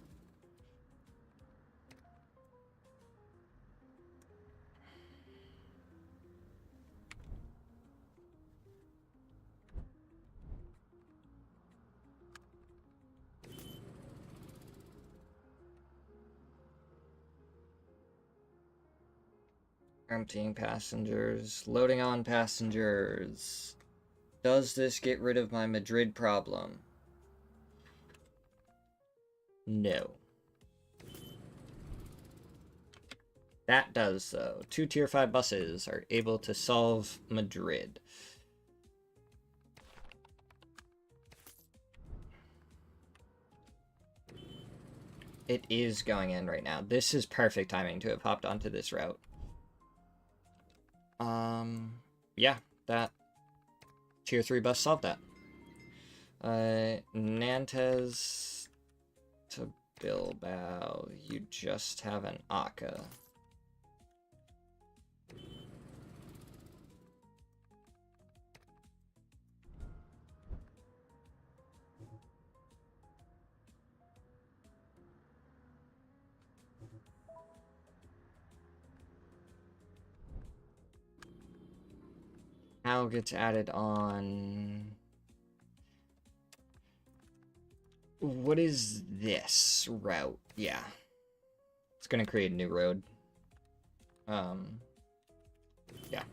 Emptying passengers, loading on passengers. Does this get rid of my Madrid problem? No. That does, though. 2 tier 5 buses are able to solve Madrid. It is going in right now. This is perfect timing to have hopped onto this route. Yeah, that tier 3 bus solved that. Nantes to Bilbao. You just have an Aka. How gets added on? What is this route? Yeah. It's gonna create a new road. Yeah.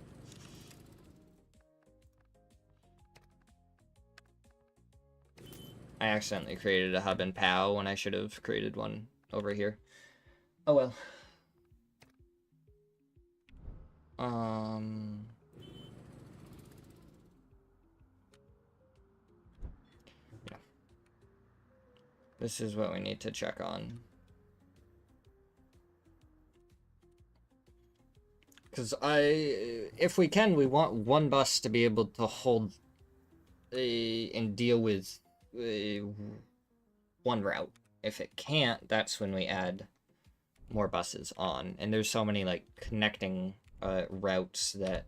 I accidentally created a hub in POW when I should have created one over here. Oh well. Yeah. This is what we need to check on. Because if we can, we want one bus to be able to hold and deal with one route. If it can't, that's when we add more buses on. And there's so many like connecting routes that...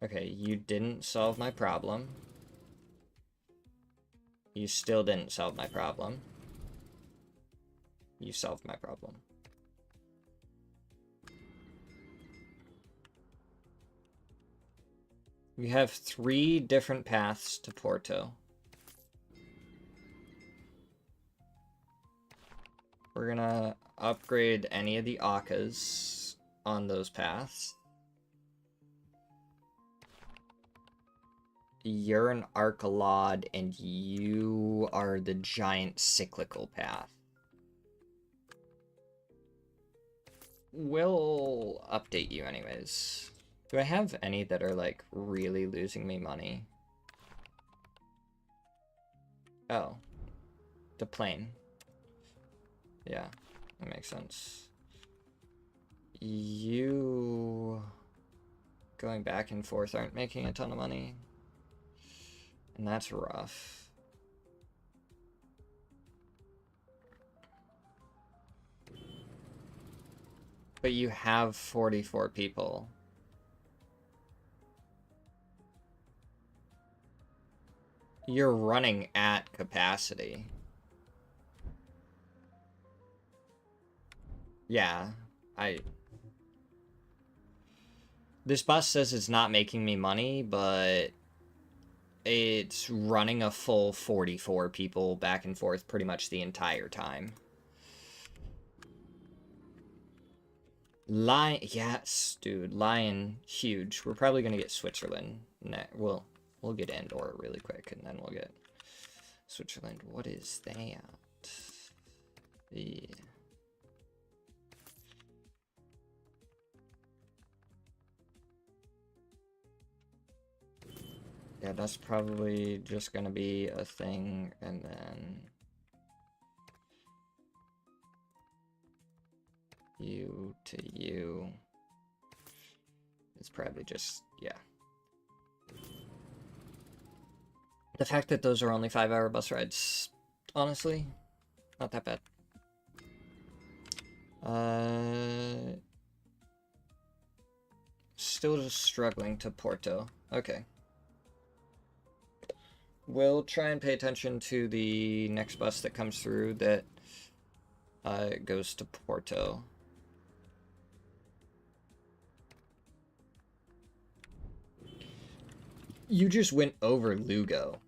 Okay, you didn't solve my problem. You still didn't solve my problem. You solved my problem. We have 3 different paths to Porto. We're gonna upgrade any of the Akkas on those paths. You're an Arcalod, and you are the giant cyclical path. We'll update you anyways. Do I have any that are, like, really losing me money? Oh. The plane. Yeah, that makes sense. You going back and forth aren't making a ton of money. And that's rough. But you have 44 people. You're running at capacity. Yeah, This bus says it's not making me money, but it's running a full 44 people back and forth pretty much the entire time. Lion, yes, dude, Lion, huge. We're probably gonna get Switzerland. We'll get Andorra really quick, and then we'll get Switzerland. What is that? The... Yeah, that's probably just gonna be a thing, and then... You to you. It's probably just, yeah. The fact that those are only 5-hour bus rides, honestly, not that bad. Still just struggling to Porto. Okay. We'll try and pay attention to the next bus that comes through that goes to Porto. You just went over Lugo.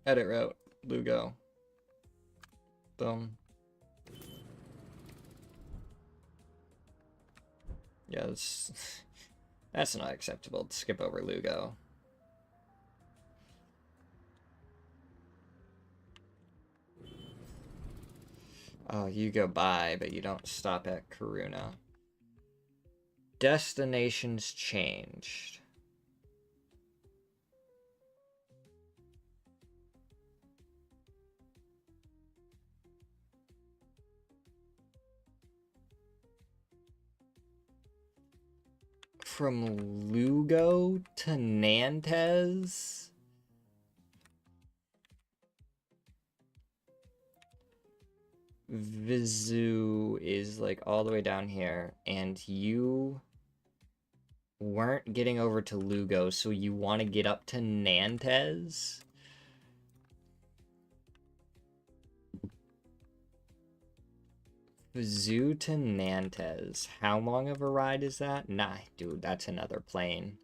Edit route, Lugo. Boom. Yeah, that's not acceptable to skip over Lugo. Oh, you go by, but you don't stop at Karuna. Destinations changed. From Lugo to Nantes? Vizu is like all the way down here, and you weren't getting over to Lugo, so you want to get up to Nantes? Vizu to Nantes. How long of a ride is that? Nah, dude, that's another plane.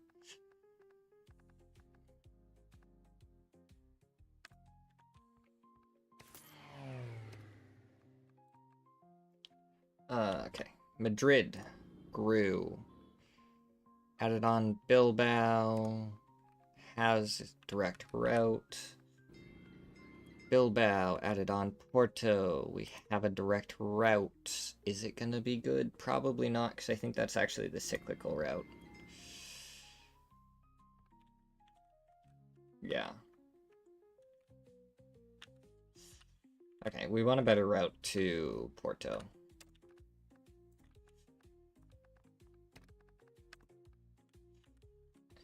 Okay. Madrid grew. Added on Bilbao. Has direct route. Bilbao added on Porto. We have a direct route. Is it gonna be good? Probably not, because I think that's actually the cyclical route. Yeah. Okay, we want a better route to Porto.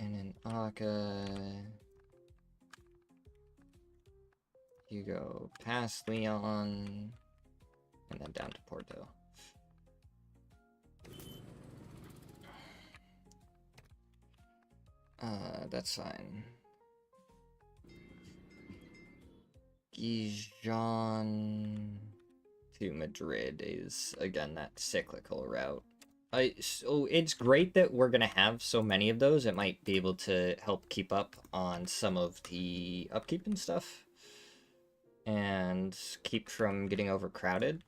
And then Aka... You go past Leon, and then down to Porto. That's fine. Gijon to Madrid is, again, that cyclical route. So it's great that we're gonna have so many of those. It might be able to help keep up on some of the upkeep and stuff, and keep from getting overcrowded.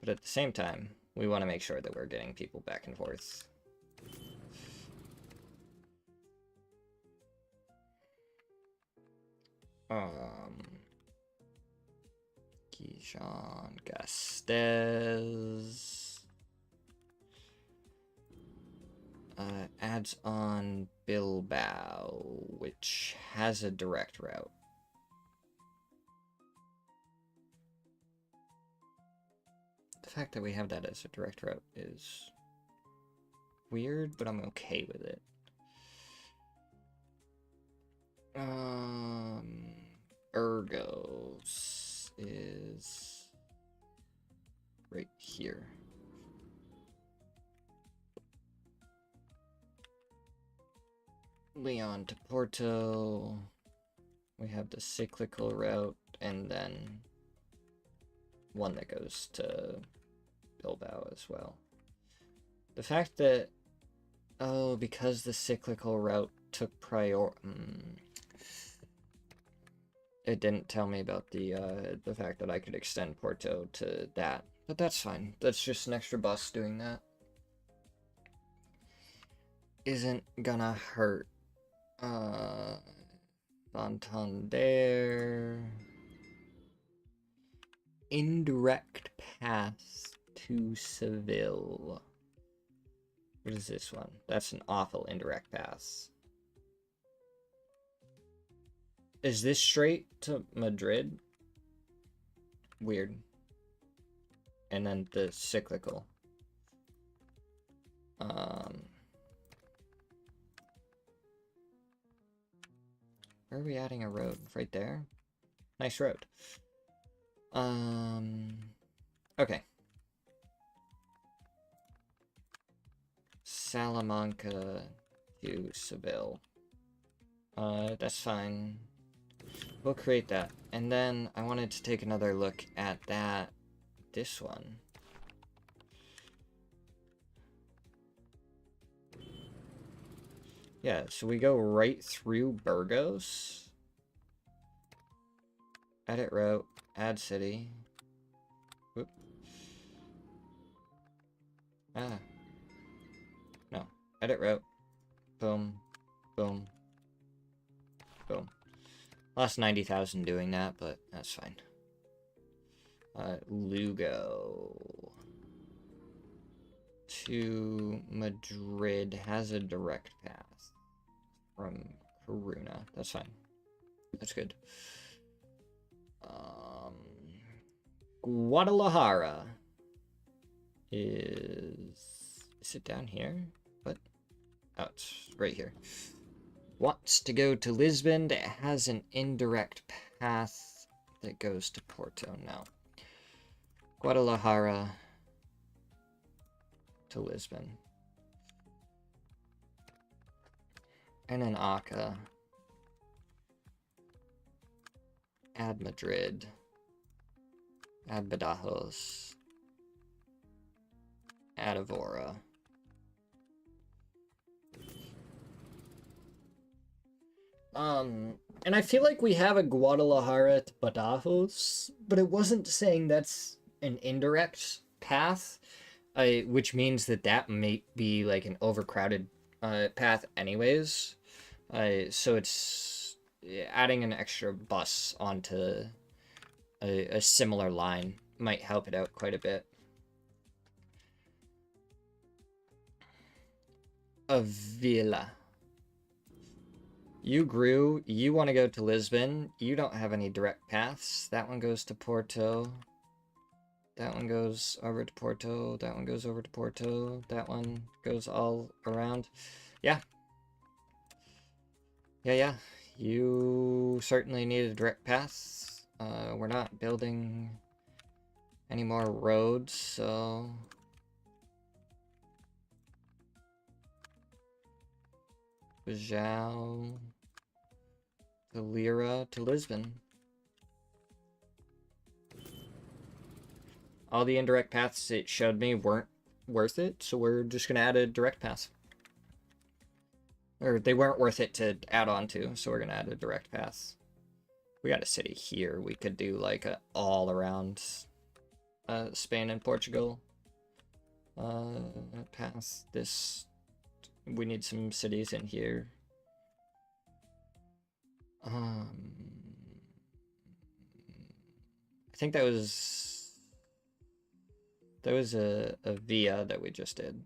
But at the same time, we want to make sure that we're getting people back and forth. Gijon Gastes. Adds on Bilbao, which has a direct route. The fact that we have that as a direct route is weird, but I'm okay with it. Urgos is right here. Leon to Porto. We have the cyclical route, and then one that goes to Bilbao as well. The fact that, oh, because the cyclical route took it didn't tell me about the fact that I could extend Porto to that, but that's fine. That's just an extra bus doing that. Isn't gonna hurt. Santander. Indirect pass to Seville. What is this one? That's an awful indirect pass. Is this straight to Madrid? Weird. And then the cyclical. Where are we adding a road? Right there? Nice road. Okay. Salamanca to Seville. That's fine. We'll create that. And then I wanted to take another look at this one. Yeah, so we go right through Burgos. Edit route, add city. Whoop. No, edit route. Boom, boom, boom. Lost 90,000 doing that, but that's fine. Lugo to Madrid has a direct path from Coruna. That's fine. That's good. Guadalajara is it down here? What? Oh, it's right here. Wants to go to Lisbon that has an indirect path that goes to Porto now. Guadalajara to Lisbon. And then Aka. Add Madrid. Add Badajoz. Add Evora. And I feel like we have a Guadalajara to Badajoz, but it wasn't saying that's an indirect path, which means that may be like an overcrowded path anyways. So it's adding an extra bus onto a similar line might help it out quite a bit. Avila. You grew, you want to go to Lisbon, you don't have any direct paths. That one goes to Porto. That one goes over to Porto. That one goes over to Porto. That one goes all around. Yeah. Yeah. You certainly need a direct path. We're not building any more roads, so... Bajau to Lira to Lisbon. All the indirect paths it showed me weren't worth it, so we're just gonna add a direct path. Or they weren't worth it to add on to, so we're gonna add a direct path. We got a city here. We could do like a all around Spain and Portugal path. This, we need some cities in here. I think that was a via that we just did.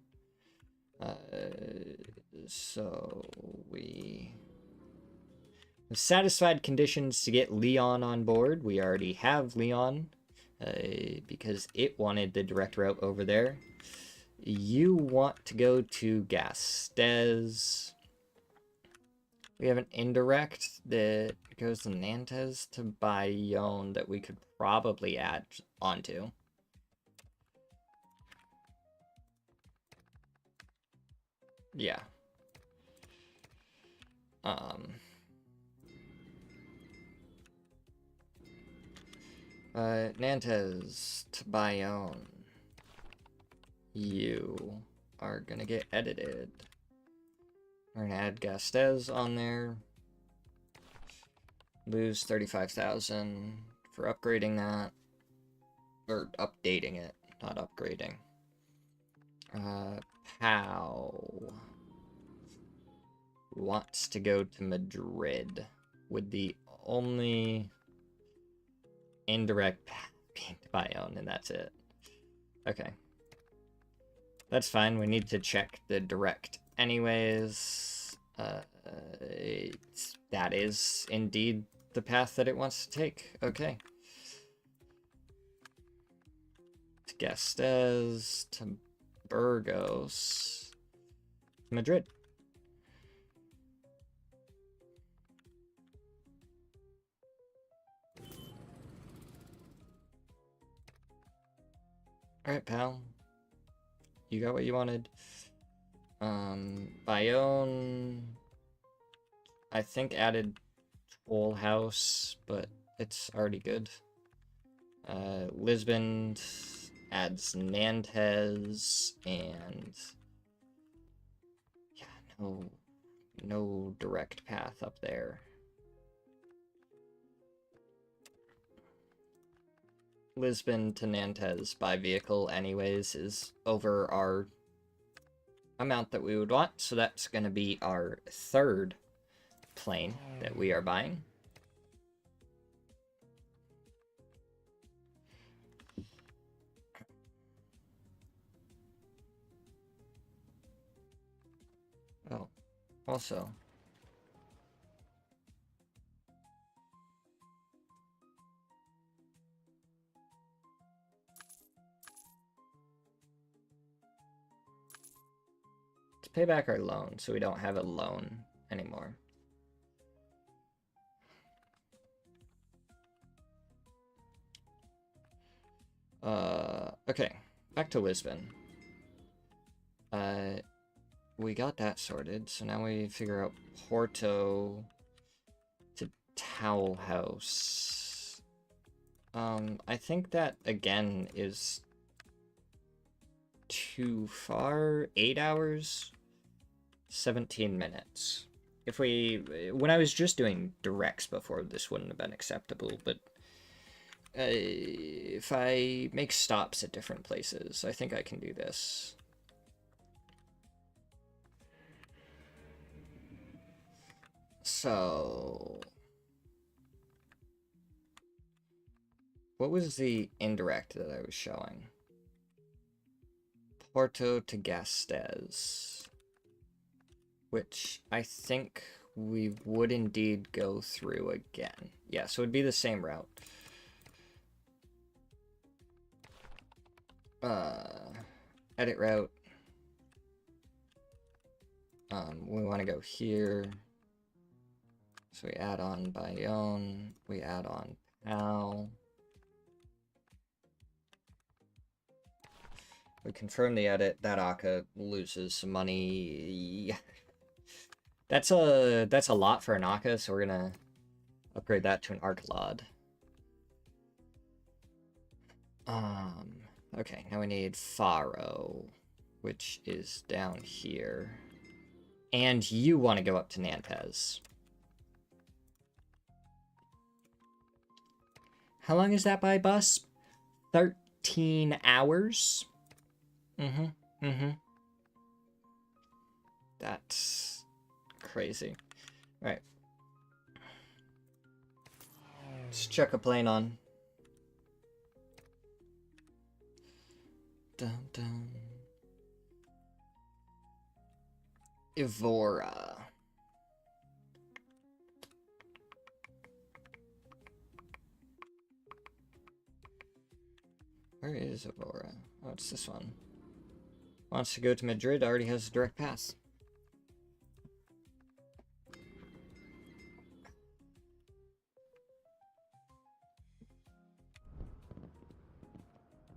So we satisfied conditions to get Leon on board. We already have Leon because it wanted the direct route over there. You want to go to Gastez. We have an indirect that goes to Nantes to Bayonne that we could probably add onto. Yeah. Nantes to Bayonne. You are gonna get edited. We're gonna add Gastez on there. Lose 35,000 for upgrading that. Or updating it, not upgrading. Pau wants to go to Madrid with the only indirect path being to Bayonne, and that's it. Okay. That's fine, we need to check the direct anyways. That is indeed the path that it wants to take. Okay. To Gastez, to Burgos, Madrid. Alright, pal. You got what you wanted. Bayonne, I think added Toll House, but it's already good. Lisbon adds Nantes, and yeah, no direct path up there. Lisbon to Nantes by vehicle anyways is over our amount that we would want, so that's going to be our third plane that we are buying. Oh, also, let's pay back our loan so we don't have a loan anymore. Okay, back to Lisbon. We got that sorted, so now we figure out Porto to Towel House. I think that, again, is too far. 8 hours, 17 minutes. When I was just doing directs before, this wouldn't have been acceptable, but if I make stops at different places, I think I can do this. So, what was the indirect that I was showing? Porto to Gastez, which I think we would indeed go through again. Yeah, so it would be the same route. Edit route. We want to go here. So we add on Bayonne, we add on Pal. We confirm the edit. That Akka loses some money. That's a lot for an Akka, so we're gonna upgrade that to an Arclod. Okay, now we need Faro. which is down here. And you want to go up to Nanpez. How long is that by bus? 13 hours? That's crazy. Alright. Let's check a plane on. Dun dun. Evora. Where is Evora? Oh, it's this one. Wants to go to Madrid, already has a direct pass.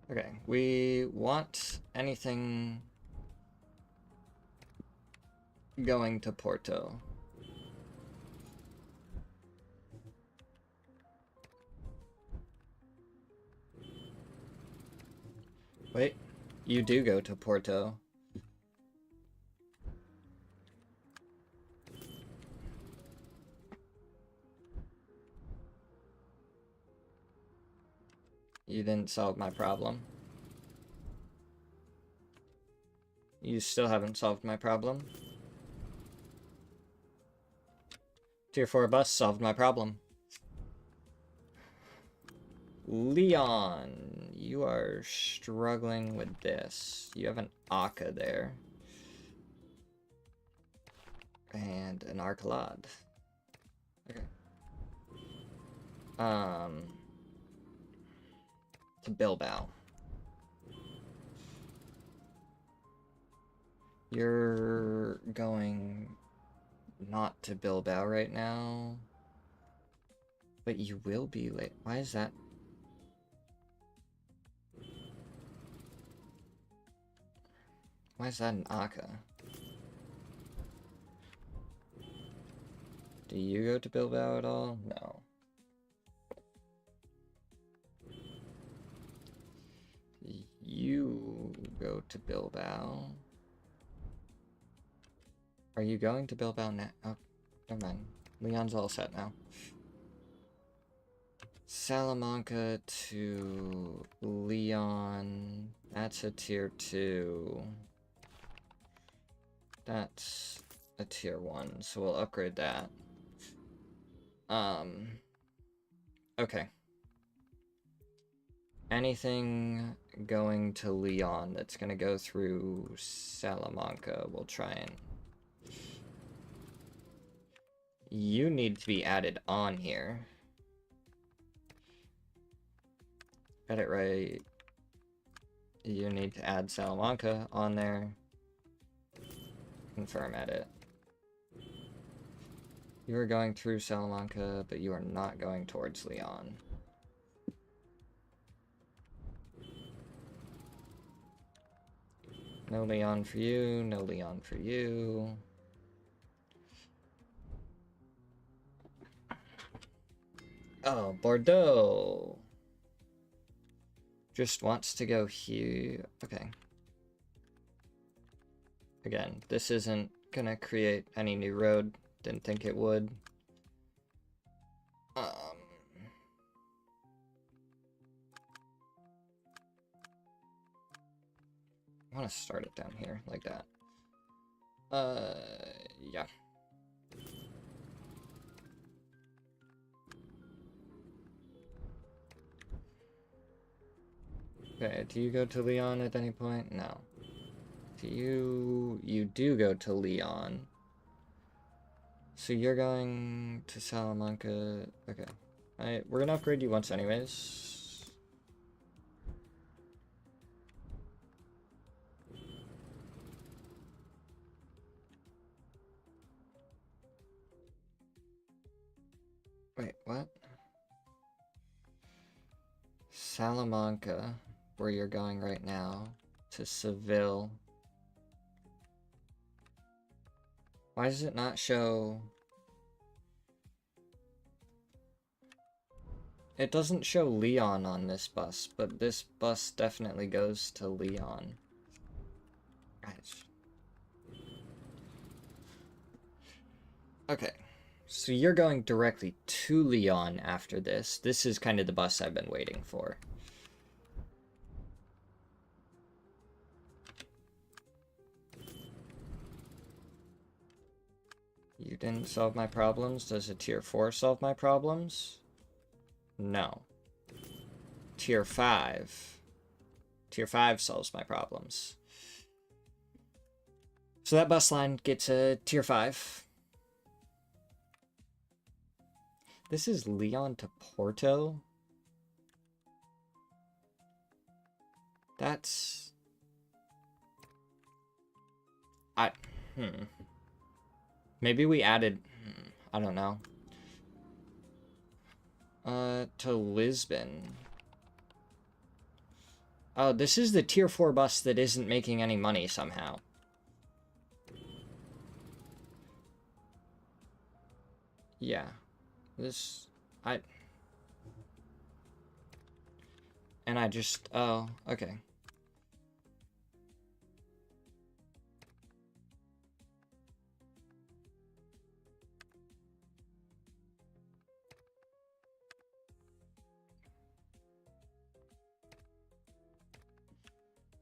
Okay, we want anything going to Porto. Wait, you do go to Porto. You didn't solve my problem. You still haven't solved my problem. Tier 4 bus solved my problem. Leon, you are struggling with this. You have an Aka there. And an Arcalad. Okay. To Bilbao. You're going not to Bilbao right now. But you will be late. Why is that? Why is that an Aka? Do you go to Bilbao at all? No. You go to Bilbao. Are you going to Bilbao now? Oh, never mind. Leon's all set now. Salamanca to Leon. That's a tier 2. That's a tier 1, so we'll upgrade that. Okay. Anything going to Leon that's gonna go through Salamanca, we'll try and... You need to be added on here. Got it right. You need to add Salamanca on there. Confirm edit. You are going through Salamanca, but you are not going towards Leon. No Leon for you, no Leon for you. Oh, Bordeaux. Just wants to go here. Okay. Again, this isn't gonna create any new road. Didn't think it would. I want to start it down here, like that. Yeah. Okay, do you go to Leon at any point? No. Do you... You do go to Leon. So you're going to Salamanca... Okay. We're gonna upgrade you once anyways. Wait, what? Salamanca, where you're going right now, to Seville. Why does it not show... It doesn't show Leon on this bus, but this bus definitely goes to Leon. Okay. So you're going directly to Leon after this. This is kind of the bus I've been waiting for. You didn't solve my problems. Does a tier 4 solve my problems? No. Tier 5. Tier 5 solves my problems. So that bus line gets a tier 5. This is Leon to Porto. That's... Maybe we added... I don't know. To Lisbon. Oh, this is the tier 4 bus that isn't making any money somehow. Yeah. This... And I just... Oh, okay.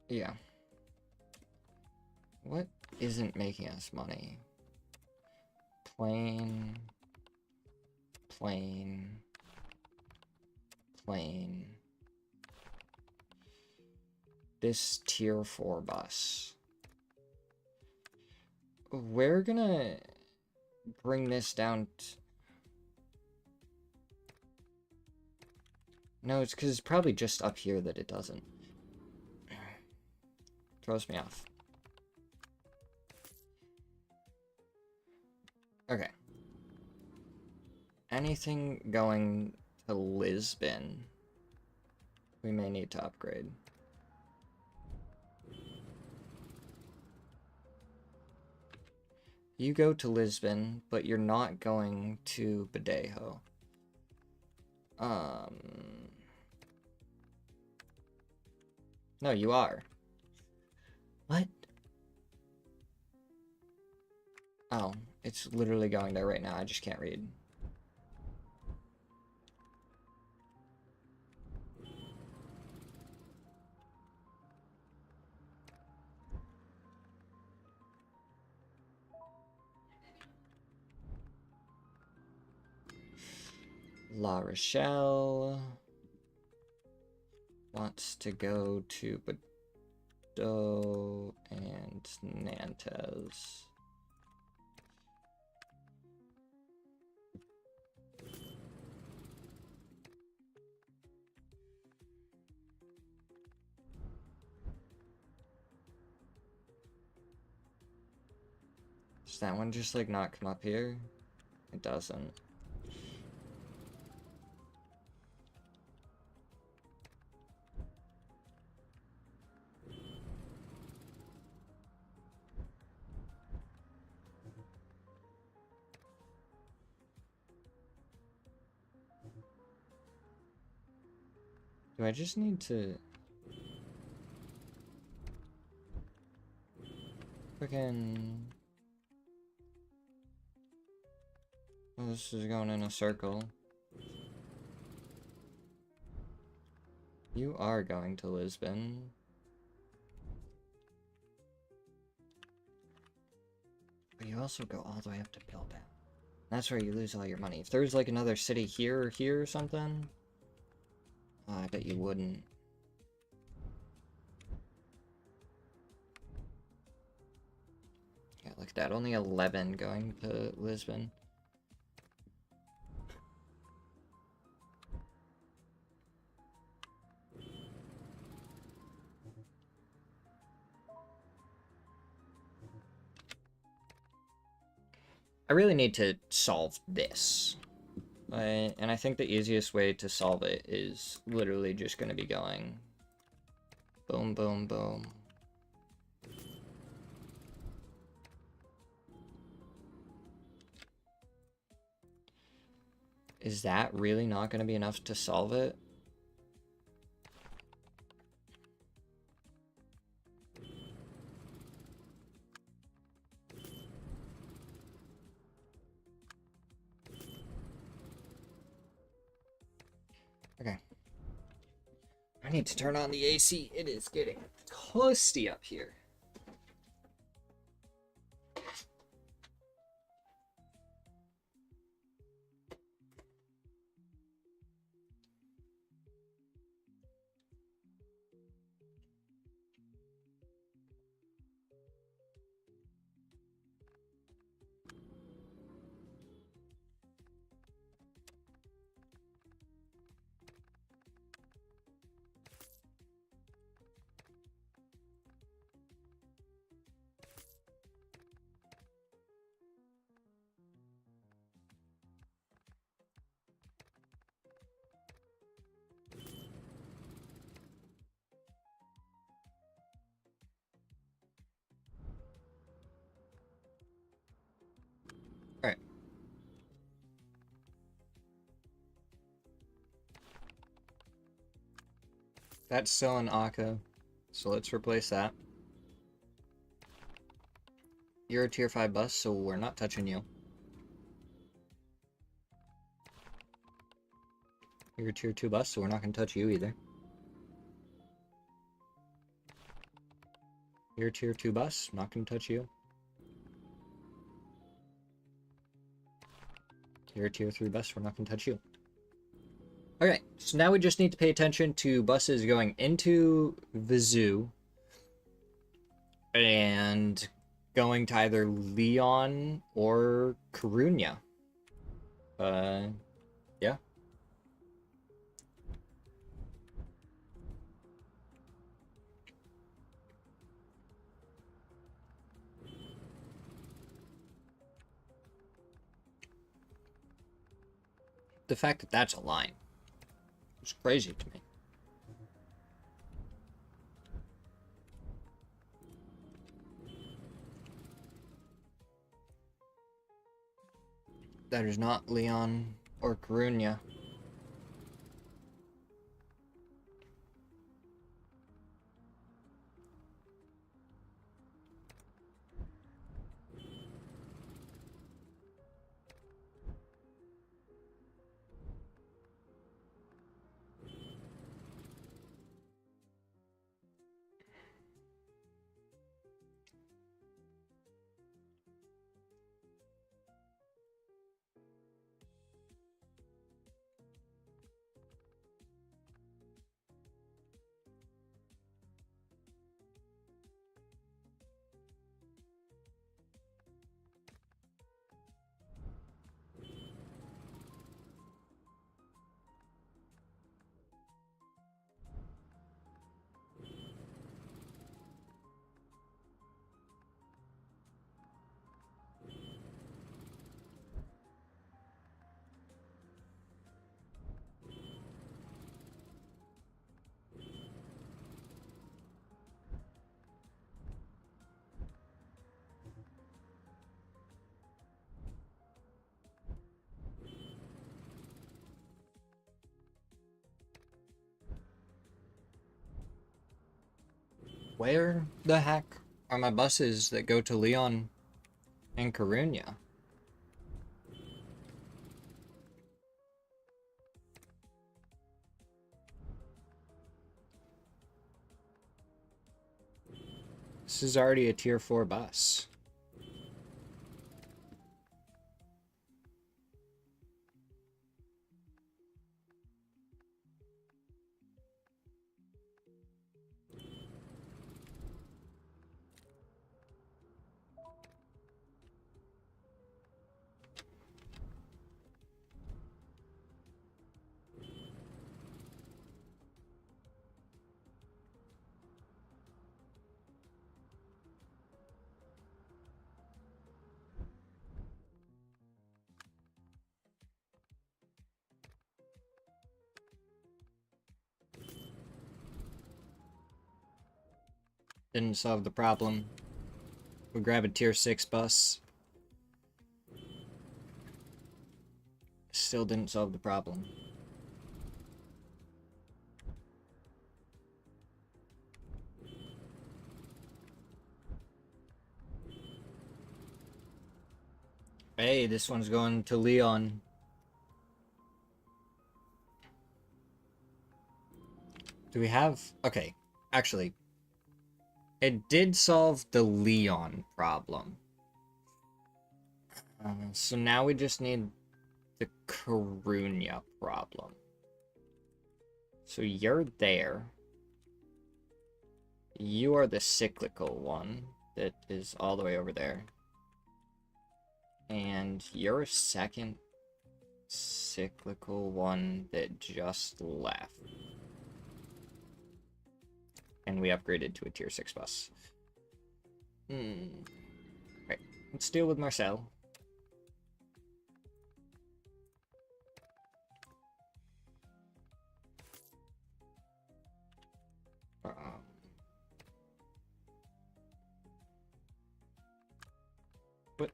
Yeah. What isn't making us money? Plain. This tier 4 bus. We're gonna bring this down No, it's because it's probably just up here that it doesn't. Throws me off. Okay. Anything going to Lisbon, we may need to upgrade. You go to Lisbon, but you're not going to Badejo. No, you are. What? Oh, it's literally going there right now. I just can't read. La Rochelle wants to go to Bordeaux and Nantes. Does that one just like not come up here? It doesn't. Do I just need to... Fucking... Oh, this is going in a circle. You are going to Lisbon. But you also go all the way up to Bilbao. That's where you lose all your money. If there was like another city here or here or something... I bet you wouldn't. Yeah, look at that. Only 11 going to Lisbon. I really need to solve this. And I think the easiest way to solve it is literally just going to be going boom, boom, boom. Is that really not going to be enough to solve it? Okay. I need to turn on the AC. It is getting toasty up here. Alright. That's still an Akko, so let's replace that. You're a tier 5 bus, so we're not touching you. You're a tier 2 bus, so we're not going to touch you either. You're a tier 2 bus, not going to touch you. You're a tier 3 bus, we're not going to touch you. Okay, so now we just need to pay attention to buses going into the zoo and going to either Leon or Coruña. Yeah. The fact that that's a line is crazy to me. That is not Leon or Coruña. Where the heck are my buses that go to Leon and Coruña? This is already a tier 4 bus. Didn't solve the problem. We grab a tier 6 bus. Still didn't solve the problem. Hey, this one's going to Leon. Do we have... Okay, actually, it did solve the Leon problem. So now we just need the Karunya problem. So you're there. You are the cyclical one that is all the way over there. And you're a second cyclical one that just left. And we upgraded to a tier 6 bus. Right, let's deal with Marcel. What?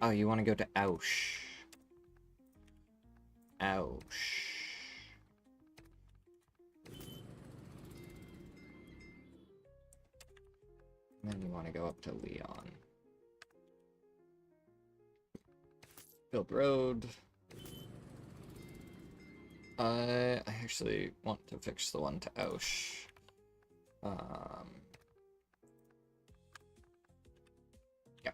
Oh, you want to go to Ausch. Ausch. And then you want to go up to Leon. Build road. I actually want to fix the one to Ausch. Yeah.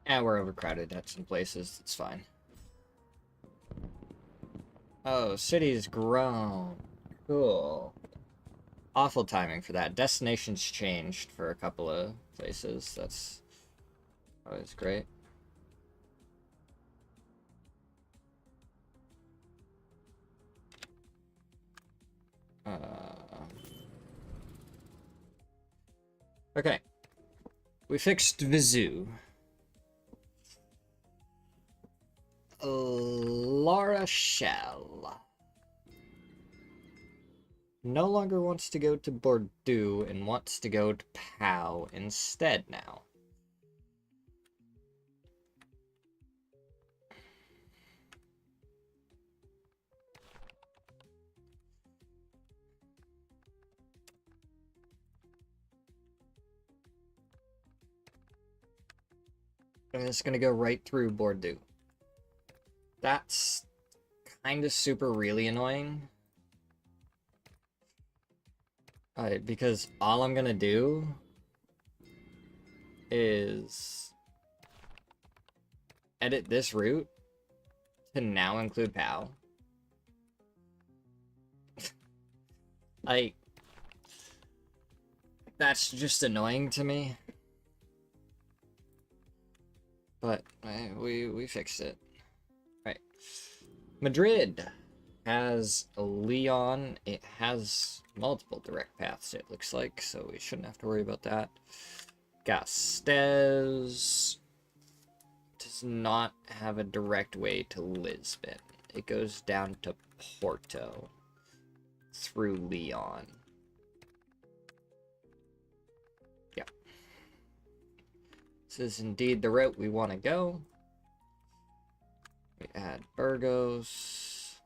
Yeah, we're overcrowded at some places. It's fine. Oh, city's grown. Cool. Awful timing for that. Destinations changed for a couple of places. That's always great. Okay. We fixed Vizu. Laura Shell no longer wants to go to Bordeaux and wants to go to Pau instead now. And it's gonna go right through Bordeaux. That's kind of super really annoying. Because all I'm gonna do is edit this route to now include POW. Like, that's just annoying to me. But we fixed it. Right. Madrid has Leon. It has multiple direct paths, it looks like, so we shouldn't have to worry about that. Gasteiz does not have a direct way to Lisbon. It goes down to Porto through Leon. Yeah. This is indeed the route we want to go. We add Burgos,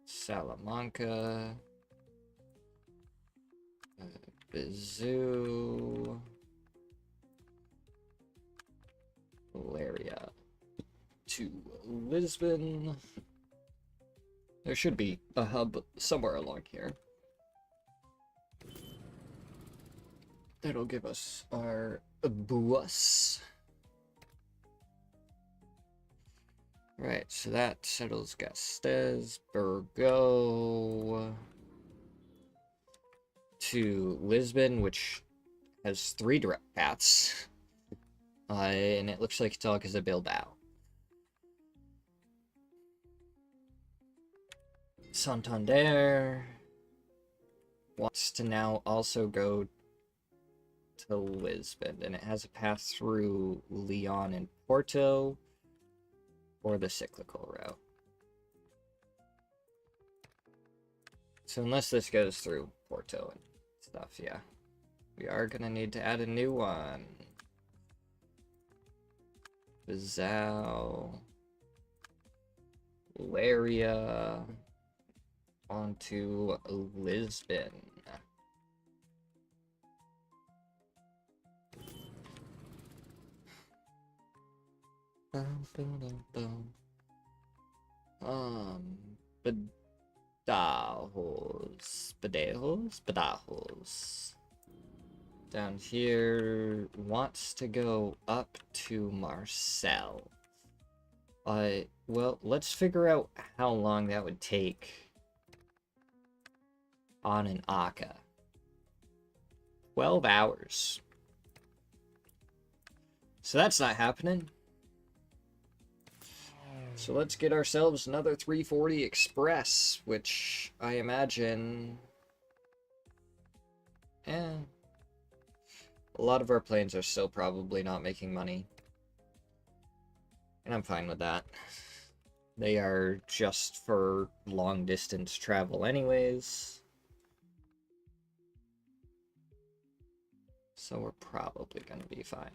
Salamanca, Vizu, Valeria to Lisbon. There should be a hub somewhere along here. That'll give us our bus. Right, so that settles Gasteiz, Burgos to Lisbon, which has 3 direct paths. And it looks like it's all because of Bilbao. Santander wants to now also go to Lisbon, and it has a path through Lyon and Porto, or the cyclical route. So unless this goes through Porto and stuff, yeah. We are gonna need to add a new one. Bizao. Laria. Onto Lisbon. Badajos. Down here, wants to go up to Marseille. Well, let's figure out how long that would take on an Akka. 12 hours. So that's not happening. So let's get ourselves another 340 Express, which I imagine... a lot of our planes are still probably not making money. And I'm fine with that. They are just for long distance travel anyways. So we're probably gonna be fine.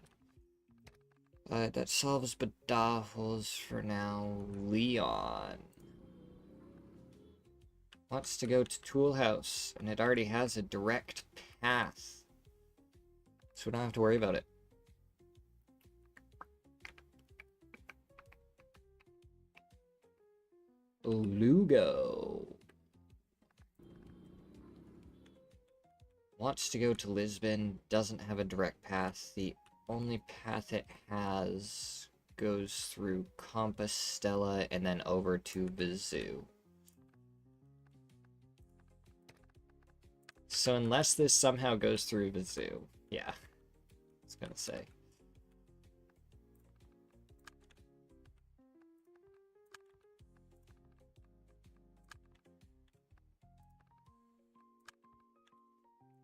That solves Badajos for now. Leon wants to go to Tool House, and it already has a direct path. So we don't have to worry about it. Lugo wants to go to Lisbon, doesn't have a direct path. The only path it has goes through Compostela and then over to Bazoo. So unless this somehow goes through Bazoo, yeah, I was gonna say.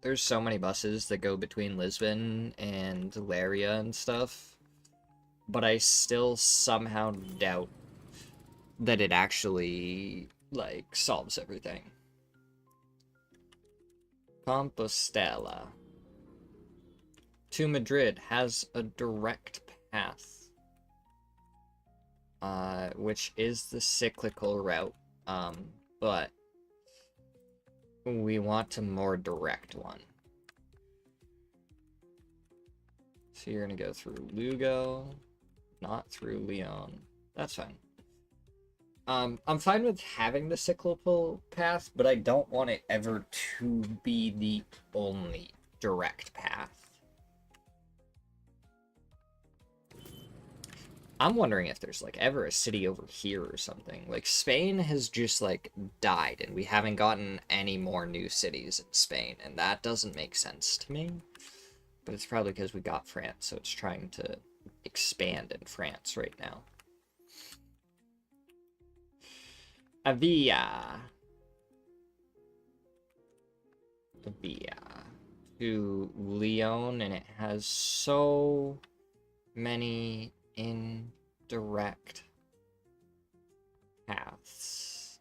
There's so many buses that go between Lisbon and Laria and stuff, but I still somehow doubt that it actually, like, solves everything. Compostela to Madrid has a direct path, which is the cyclical route, but we want a more direct one. So you're gonna go through Lugo, not through Lyon. That's fine. I'm fine with having the cyclical path, but I don't want it ever to be the only direct path. I'm wondering if there's, like, ever a city over here or something. Like, Spain has just, like, died, and we haven't gotten any more new cities in Spain, and that doesn't make sense to me. But it's probably because we got France, so it's trying to expand in France right now. Avia to Lyon, and it has so many indirect paths.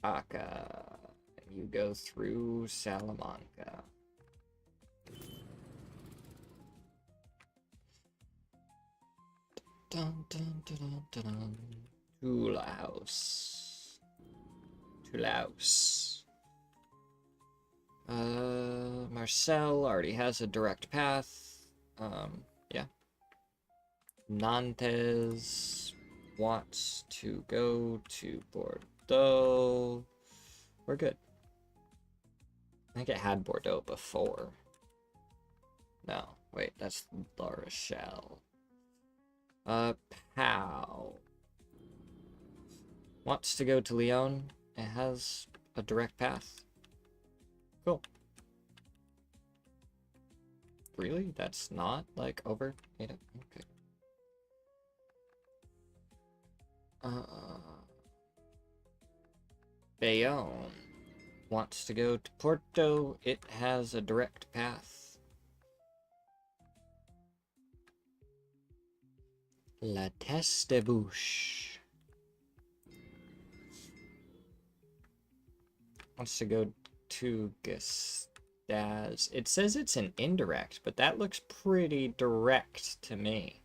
Akka, you go through Salamanca. Dun, dun, dun, dun, dun. Toolhouse. Marcel already has a direct path. Yeah. Nantes wants to go to Bordeaux. We're good. I think it had Bordeaux before. No, wait, that's La Rochelle. Pow wants to go to Lyon. It has a direct path. Cool. Really? That's not, like, over? Okay. Bayonne wants to go to Porto. It has a direct path. La Testebouche wants to go to Gastaz. It says it's an indirect, but that looks pretty direct to me.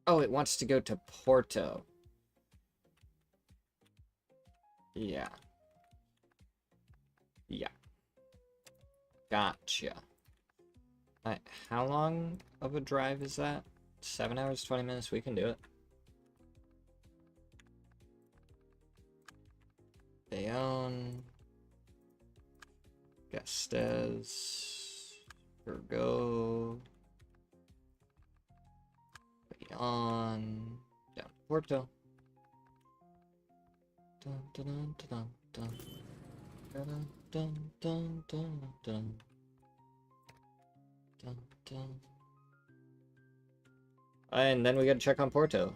Oh, it wants to go to Porto. Yeah. Yeah. Gotcha. How long of a drive is that? 7 hours, 20 minutes? We can do it. Bayonne. Gastez. Burgo. Bayonne. Down to Porto. Dun, dun, dun, dun, dun, dun, dun, dun, dun, dun, dun. And then we gotta check on Porto.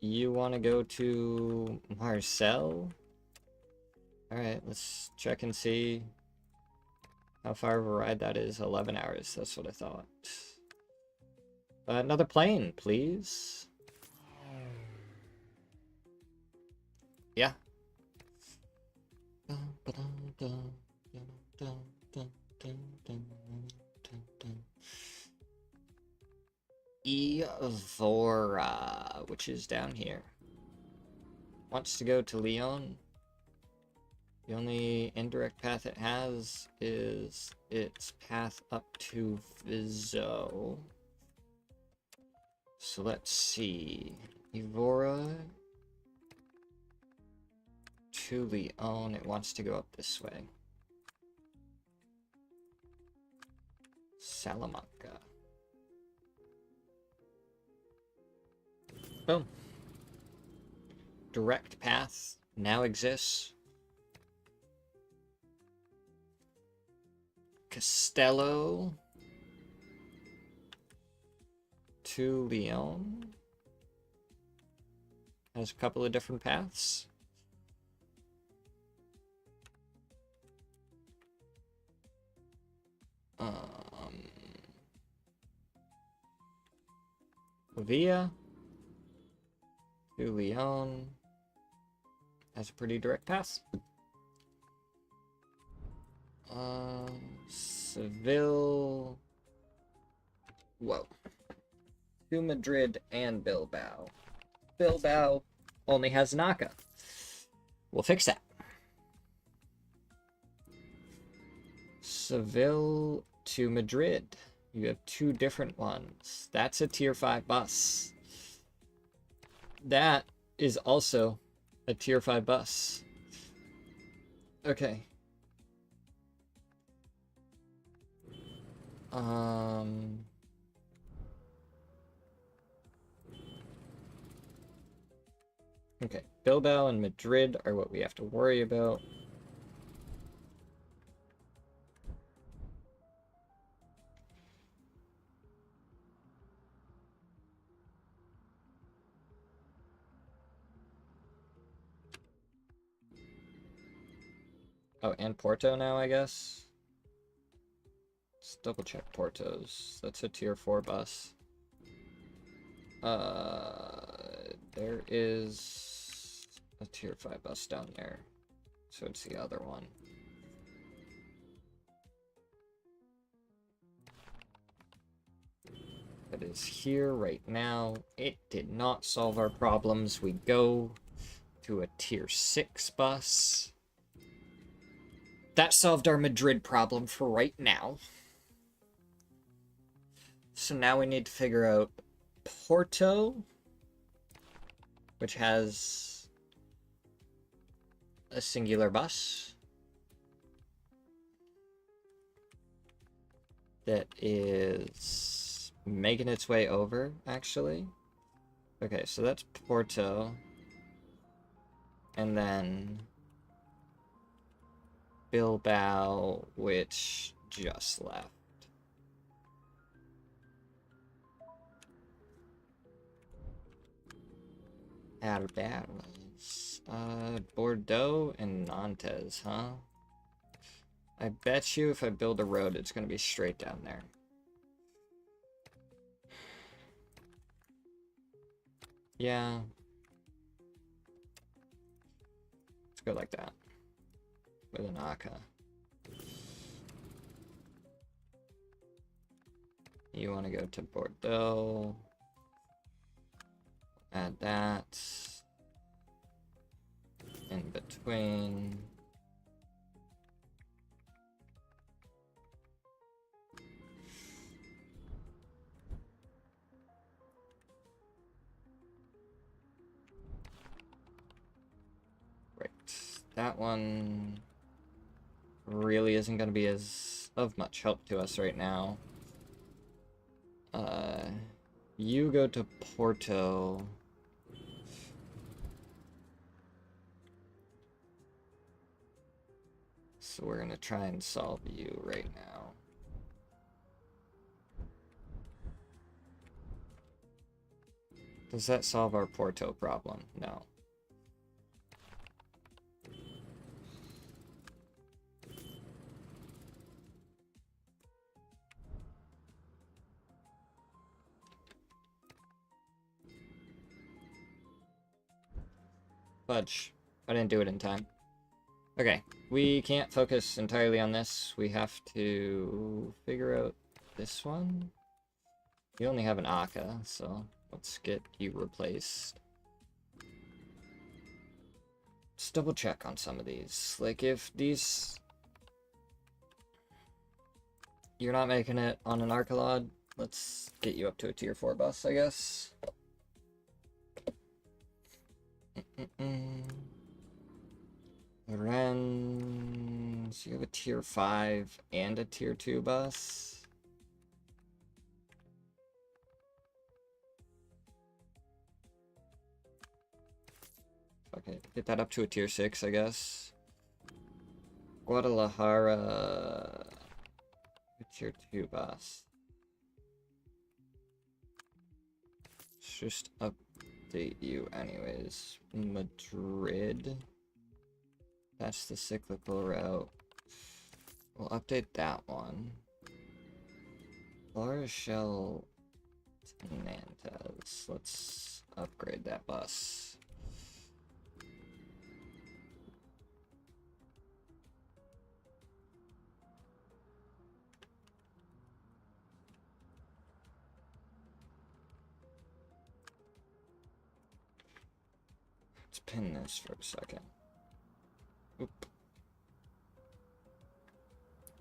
You want to go to Marcel? Alright, let's check and see how far of a ride that is. 11 hours, that's what I thought. Another plane, please. Yeah. Evora, which is down here, wants to go to Lyon. The only indirect path it has is its path up to Vizzo. So let's see. Evora to Lyon. It wants to go up this way. Salamanca. Boom. Direct path now exists. Castello to Lyon has a couple of different paths. Via to Lyon has a pretty direct path. Seville. Whoa. To Madrid and Bilbao. Bilbao only has Naka. We'll fix that. Seville to Madrid. You have two different ones. That's a tier 5 bus. That is also a tier 5 bus. Okay. Okay, Bilbao and Madrid are what we have to worry about. Oh, and Porto now, I guess? Let's double check Porto's. That's a tier 4 bus. There is a tier 5 bus down there. So it's the other one. That is here right now. It did not solve our problems. We go to a tier 6 bus. That solved our Madrid problem for right now. So now we need to figure out Porto, which has a singular bus that is making its way over, actually. Okay, so that's Porto. And then Bilbao, which just left. Albertas. Bordeaux and Nantes, huh? I bet you if I build a road, it's gonna be straight down there. Yeah. Let's go like that. With an Aka. You want to go to Bordeaux. Add that. In between. Right. That one really isn't going to be as of much help to us right now. You go to Porto. So we're going to try and solve you right now. Does that solve our Porto problem? No. Fudge. I didn't do it in time. Okay, we can't focus entirely on this. We have to figure out this one. You only have an Aka, so let's get you replaced. Let's double check on some of these. Like, if these... You're not making it on an Arcalod, let's get you up to a tier 4 bus, I guess. Lorenz, you have a tier 5 and a tier 2 bus. Okay, get that up to a tier 6, I guess. Guadalajara, a tier 2 bus. Let's just update you anyways. Madrid. That's the cyclical route. We'll update that one. La Rochelle to Nantes. Let's upgrade that bus. Let's pin this for a second. Oop.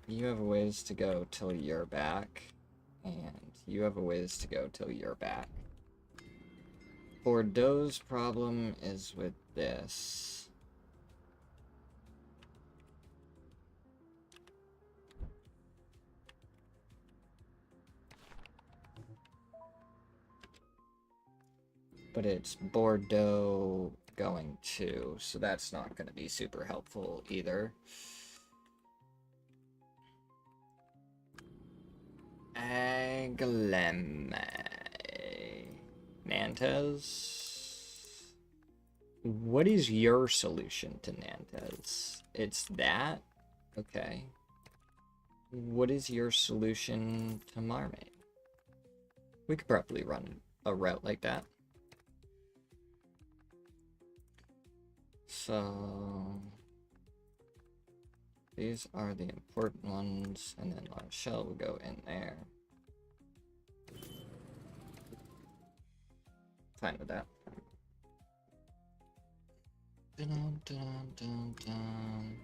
You have a ways to go till you're back, and you have a ways to go till you're back. Bordeaux's problem is with this. But it's Bordeaux going to, so that's not going to be super helpful either. Angoulême. Nantes. What is your solution to Nantes? It's that? Okay. What is your solution to Marmite? We could probably run a route like that. So these are the important ones, and then La Rochelle will go in there. Fine with that. Dun, dun, dun, dun.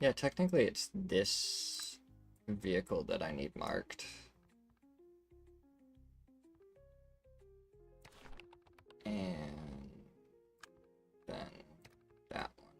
Yeah, technically it's this vehicle that I need marked. And then that one.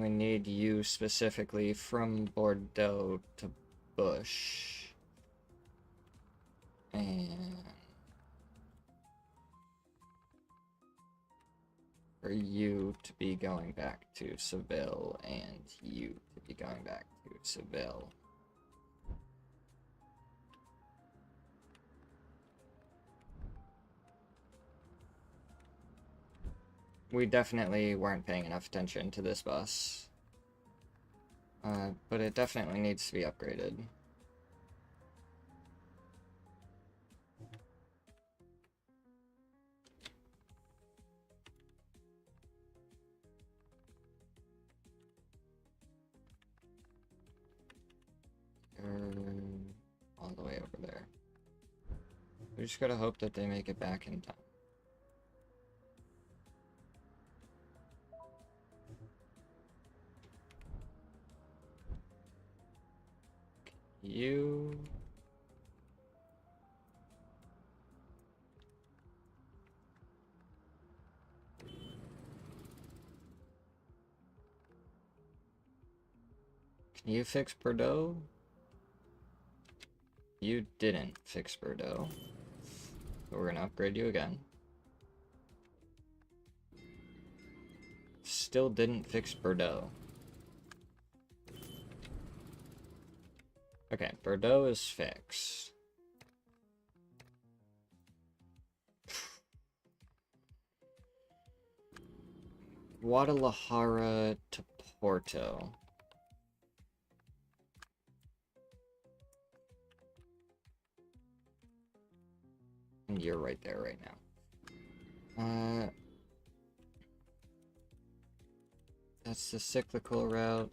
We need you specifically from Bordeaux to Bush. And for you to be going back to Seville, and you to be going back to Seville. We definitely weren't paying enough attention to this bus. But it definitely needs to be upgraded. All the way over there. We just gotta hope that they make it back in time. You... Can you fix Bordeaux? You didn't fix Bordeaux. So we're gonna upgrade you again. Still didn't fix Bordeaux. Okay, Bordeaux is fixed. Guadalajara to Porto. And you're right there right now. That's the cyclical route.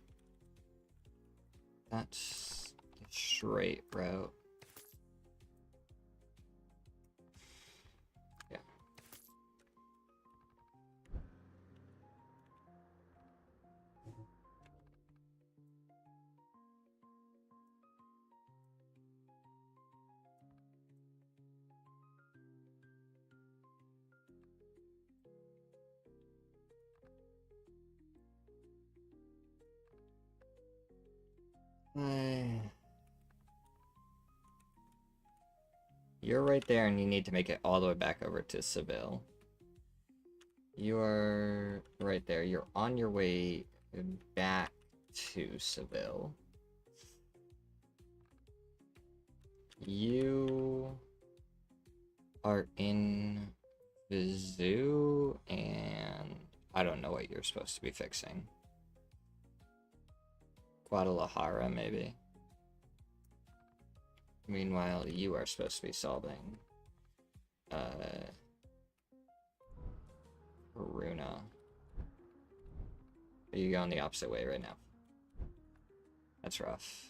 That's the straight route. Yeah. You're right there, and you need to make it all the way back over to Seville. You are right there. You're on your way back to Seville. You are in the zoo, and I don't know what you're supposed to be fixing. Guadalajara, maybe. Meanwhile, you are supposed to be solving Runa. You're going the opposite way right now. That's rough.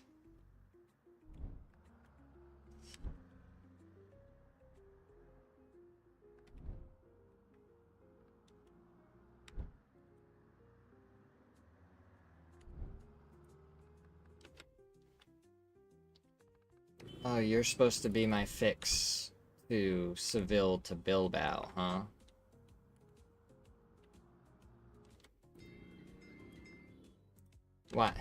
Oh, you're supposed to be my fix to Seville to Bilbao, huh? What?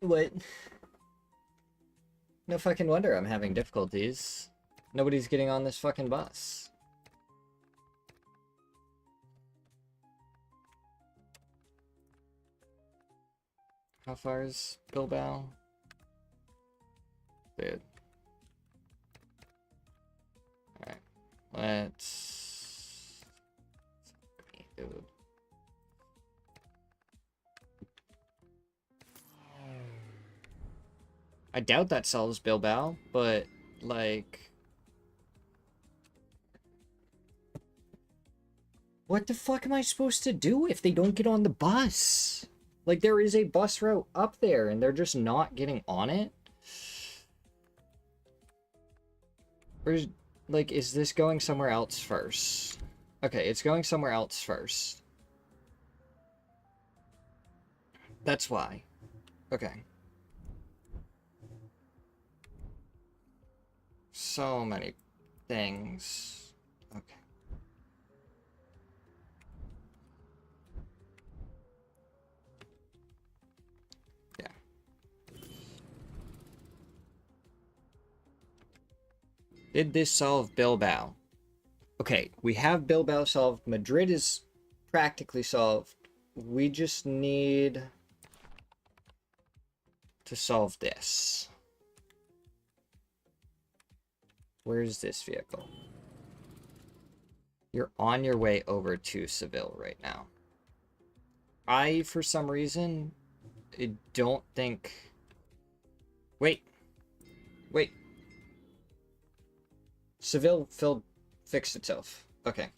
What? No fucking wonder I'm having difficulties. Nobody's getting on this fucking bus. How far is Bilbao? Dude. Alright. Let's... Dude. I doubt that solves Bilbao, but, like... What the fuck am I supposed to do if they don't get on the bus? Like, there is a bus route up there, and they're just not getting on it? Where's, like, is this going somewhere else first? Okay, it's going somewhere else first. That's why. Okay. So many things. Okay. Yeah. Did this solve Bilbao? Okay, we have Bilbao solved. Madrid is practically solved. We just need to solve this. Where's this vehicle? You're on your way over to Seville right now. I, for some reason, I don't think... Wait. Wait. Seville fixed itself. Okay.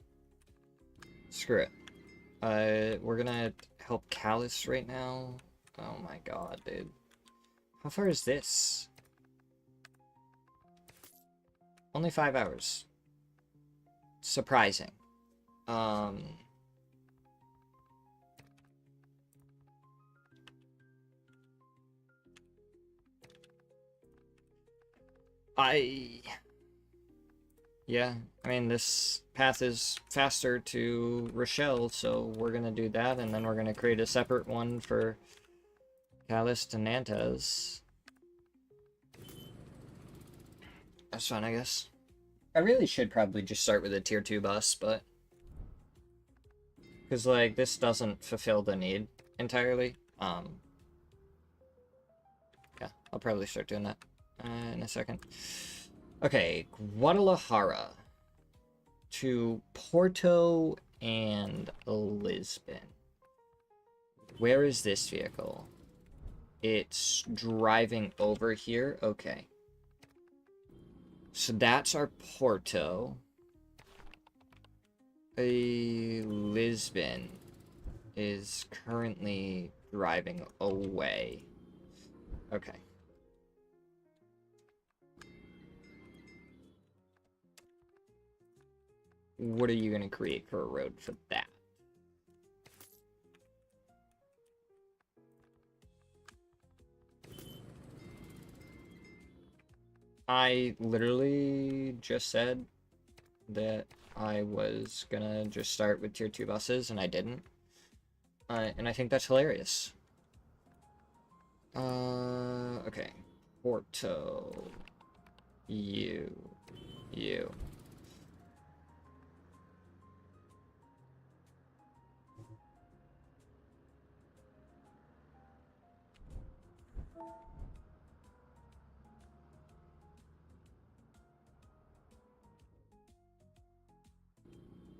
Screw it. We're gonna help Callus right now. Oh my god, dude. How far is this? Only 5 hours. Surprising. Yeah, I mean, this path is faster to Rochelle, so we're gonna do that, and then we're gonna create a separate one for Callus to Nantes. That's fine, I guess. I really should probably just start with a tier 2 bus, but... Because, like, this doesn't fulfill the need entirely. Yeah, I'll probably start doing that in a second. Okay, Guadalajara to Porto and Lisbon. Where is this vehicle? It's driving over here. Okay. So that's our Porto. Lisbon is currently driving away. Okay. What are you going to create for a road for that? I literally just said that I was gonna just start with tier 2 buses, and I didn't. And I think that's hilarious. Okay. Porto. You.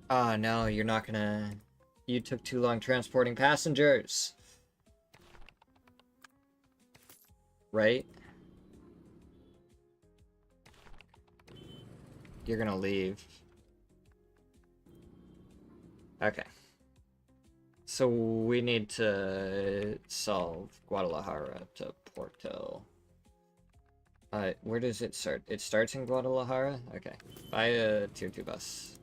Ah, no, you're not gonna... You took too long transporting passengers. Right? You're gonna leave. Okay. So we need to solve Guadalajara to Porto. Where does it start? It starts in Guadalajara? Okay. Buy a tier 2 bus.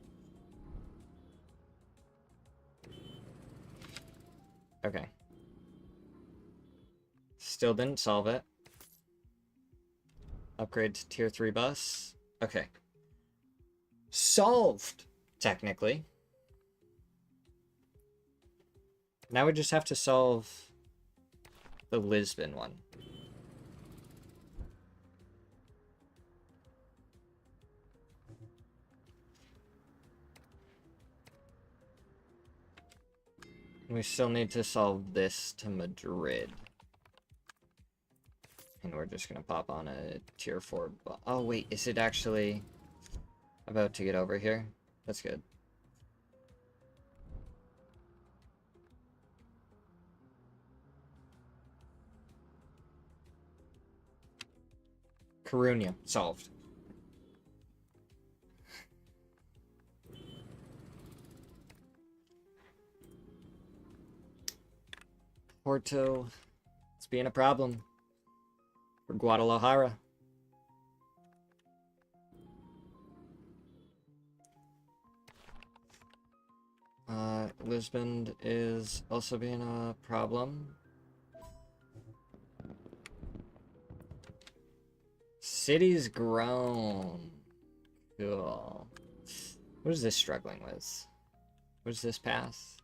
Okay. Still didn't solve it. Upgrade to tier 3 bus. Okay. Solved! Technically. Now we just have to solve the Lisbon one. We still need to solve this to Madrid. And we're just gonna pop on a tier 4 bus. Oh wait, is it actually about to get over here? That's good. Coruña, solved. Porto, it's being a problem for Guadalajara. Lisbon is also being a problem. City's grown. Cool. What is this struggling with? What is this path?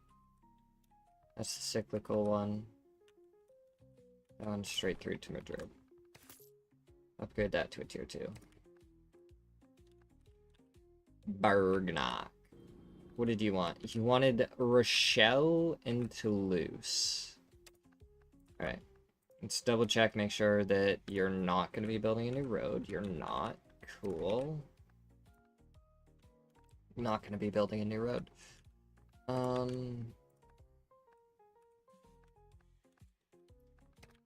That's the cyclical one. That one's straight through to Madrid. Upgrade that to a tier 2. Bergnac. What did you want? You wanted Rochelle and Toulouse. Alright. Let's double check, make sure that you're not going to be building a new road. You're not. Cool. Not going to be building a new road.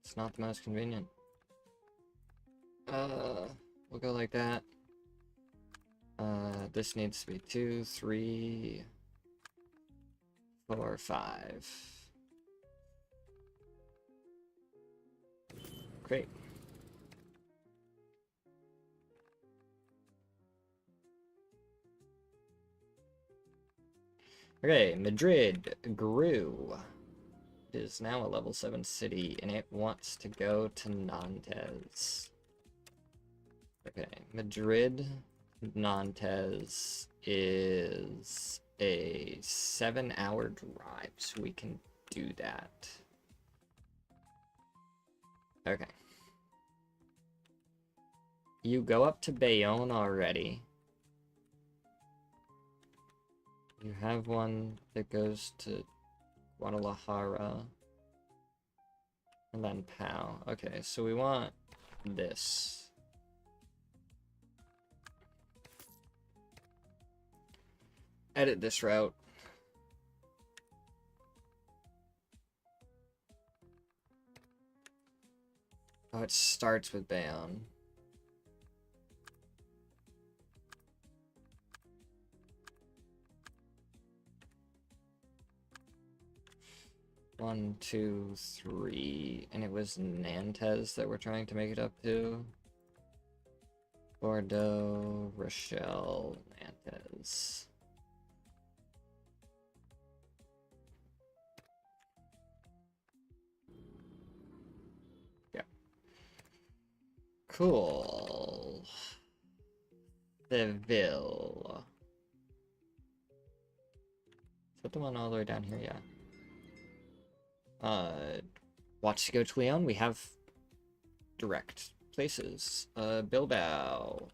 It's not the most convenient. We'll go like that. This needs to be 2, 3, 4, 5. Great. Okay, Madrid grew. It is now a level 7 city, and it wants to go to Nantes. Okay, Madrid, Nantes is a 7-hour drive, so we can do that. Okay. You go up to Bayonne already. You have one that goes to Guadalajara. And then Pau. Okay, so we want this. Edit this route. Oh, it starts with Bayonne. One, two, three, and it was Nantes that we're trying to make it up to. Bordeaux, Rochelle, Nantes. Yeah. Cool. Seville. Is that the one all the way down here? Yeah. Wants to go to Leon. We have direct places. Bilbao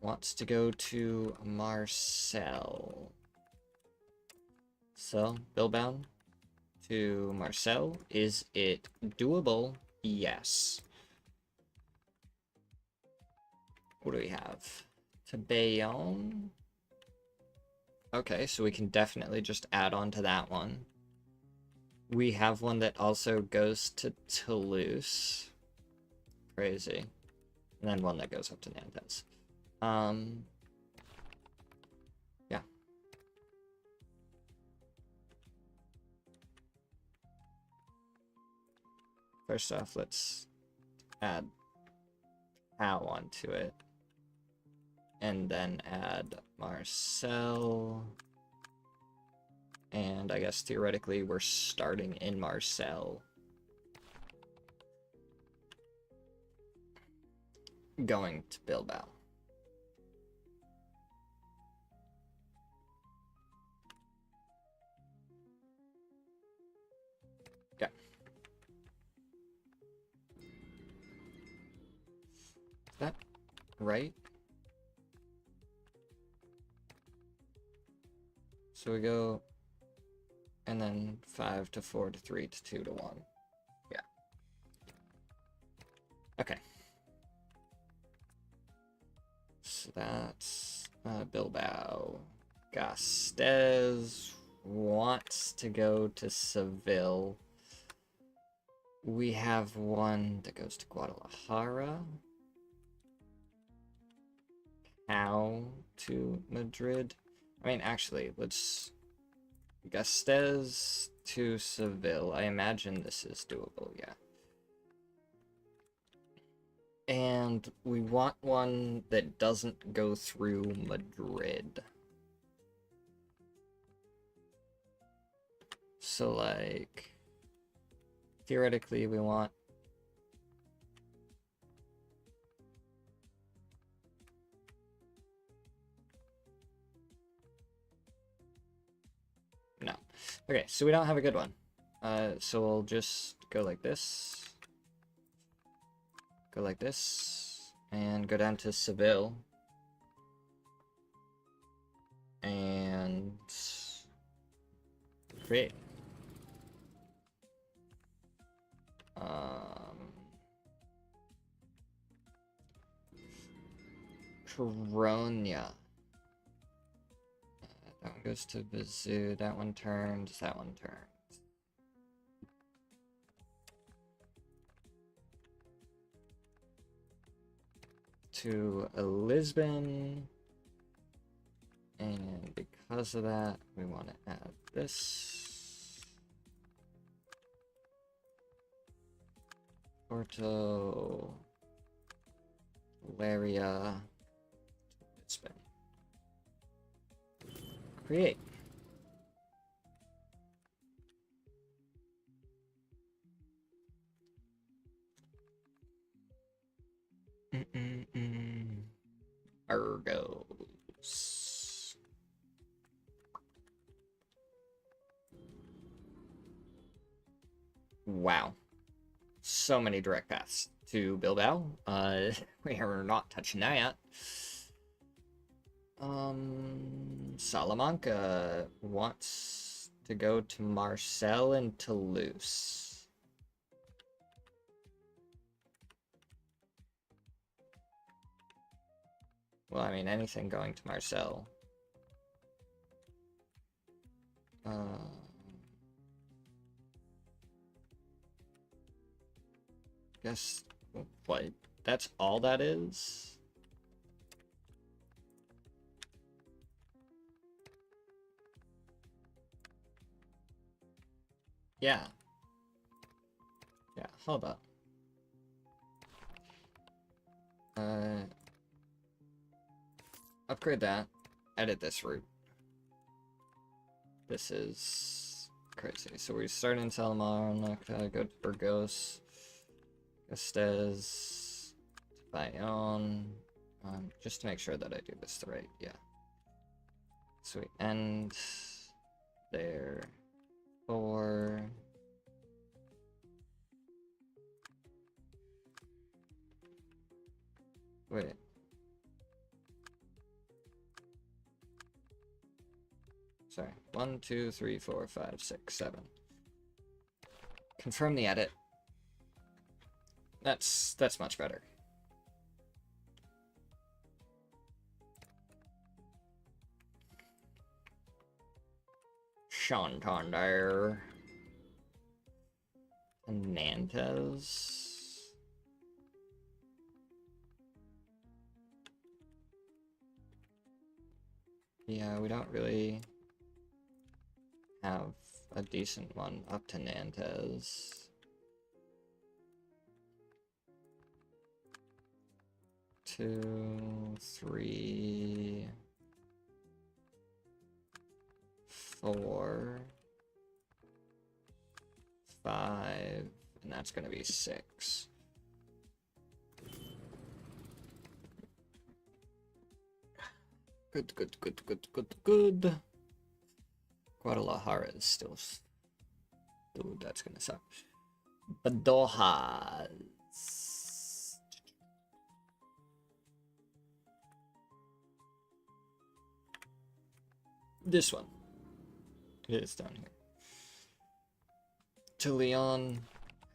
wants to go to Marseille. So, Bilbao to Marseille. Is it doable? Yes. What do we have? To Bayonne? Okay, so we can definitely just add on to that one. We have one that also goes to Toulouse. Crazy. And then one that goes up to Nantes. Yeah. First off, let's add Pau onto it. And then add Marseille. And I guess theoretically we're starting in Marseille. Going to Bilbao. Yeah. Is that right? So we go, and then 5 to 4 to 3 to 2 to 1. Yeah. Okay. So that's Bilbao. Gastez wants to go to Seville. We have one that goes to Guadalajara. How to Madrid? I mean, actually, let's... Gastez to Seville. I imagine this is doable, yeah. And we want one that doesn't go through Madrid. So, like... Theoretically, we want... Okay, so we don't have a good one. So we'll just go like this. Go like this. And go down to Seville. And create. Coronia. That one goes to Bazoo. That one turns. That one turns. To Lisbon. And because of that, we want to add this. Porto. Laria. Lisbon. Create. Argos. Wow. So many direct paths to Bilbao. We are not touching that. Salamanca wants to go to Marseille and Toulouse. Well, I mean, anything going to Marseille. Guess, what? That's all that is? Yeah. Yeah, hold up. Upgrade that. Edit this route. This is crazy. So we start in Salamanca, go to Burgos, Estes, Bayonne, just to make sure that I do this the right, yeah. So we end there for wait. Sorry. 1, 2, 3, 4, 5, 6, 7. Confirm the edit. That's much better. Santander. Nantes. Yeah, we don't really have a decent one up to Nantes. Two, 3, 4, 5, and that's gonna be 6. Good. Guadalajara is still... Dude, that's gonna suck. Badojas. This one. It is down here. To Leon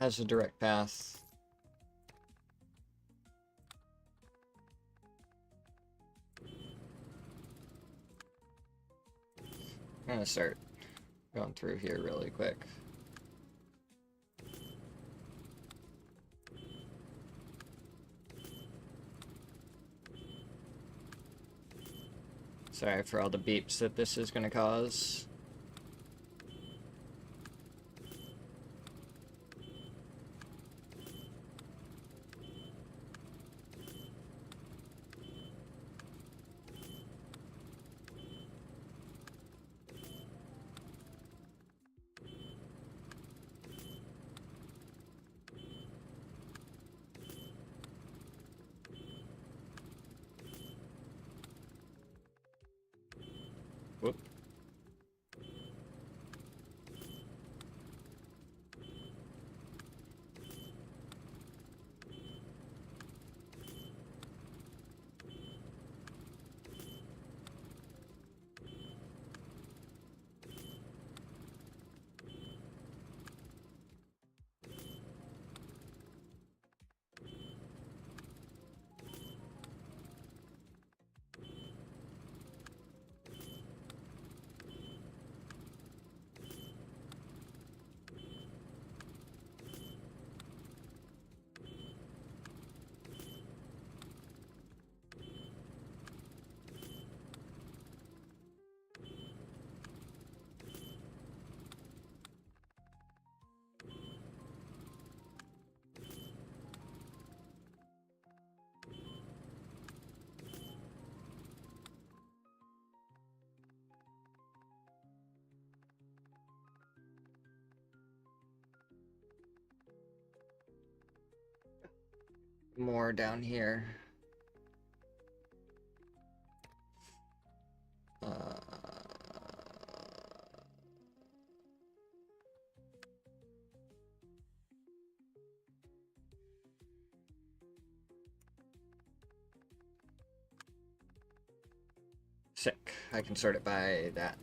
has a direct path. I'm gonna start going through here really quick. Sorry for all the beeps that this is gonna cause. Whoop. more down here. Sick. I can sort it by that.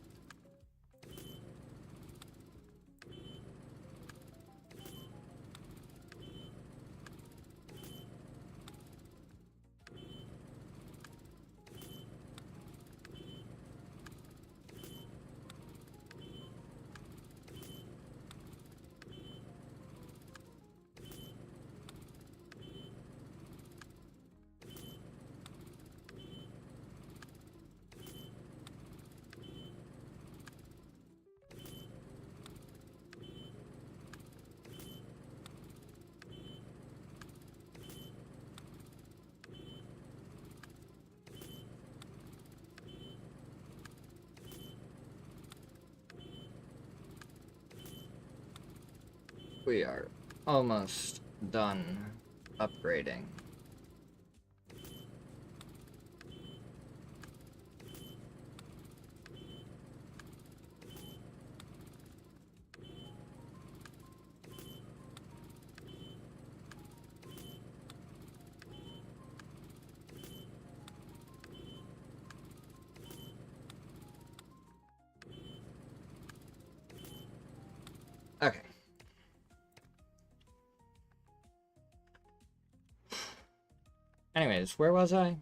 We are almost done upgrading. Okay. Anyways, where was I?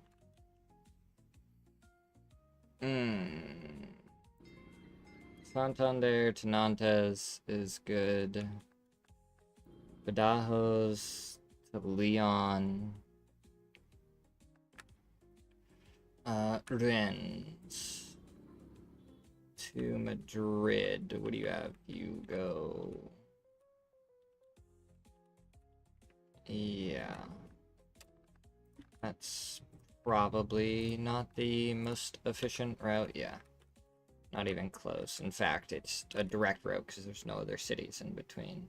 Santander to Nantes is good. Badajoz to Leon. Rennes to Madrid. What do you have? You go. Yeah. That's probably not the most efficient route. Yeah. Not even close. In fact, it's a direct route because there's no other cities in between.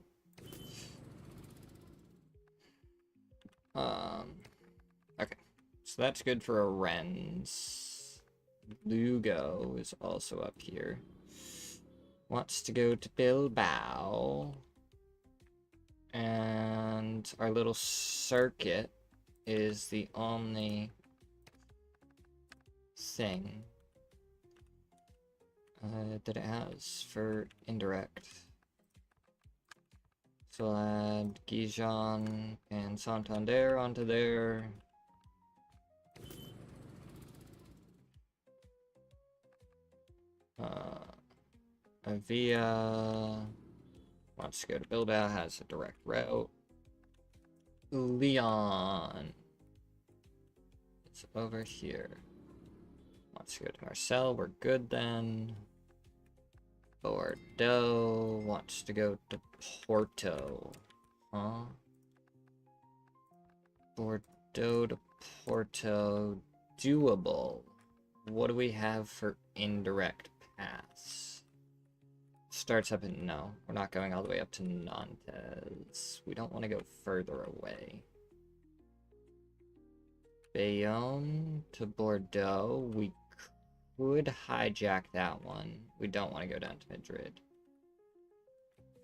Okay. So that's good for a Rennes. Lugo is also up here. Wants to go to Bilbao. And our little circuit is the only thing that it has for indirect. So I'll add Gijon and Santander onto there. Avia wants to go to Bilbao, has a direct route. Leon is over here. Wants to go to Marseille, we're good then. Bordeaux wants to go to Porto. Huh? Bordeaux to Porto, doable. What do we have for indirect paths? Starts up in, no, we're not going all the way up to Nantes. We don't want to go further away. Bayonne to Bordeaux, we could hijack that one. We don't want to go down to Madrid.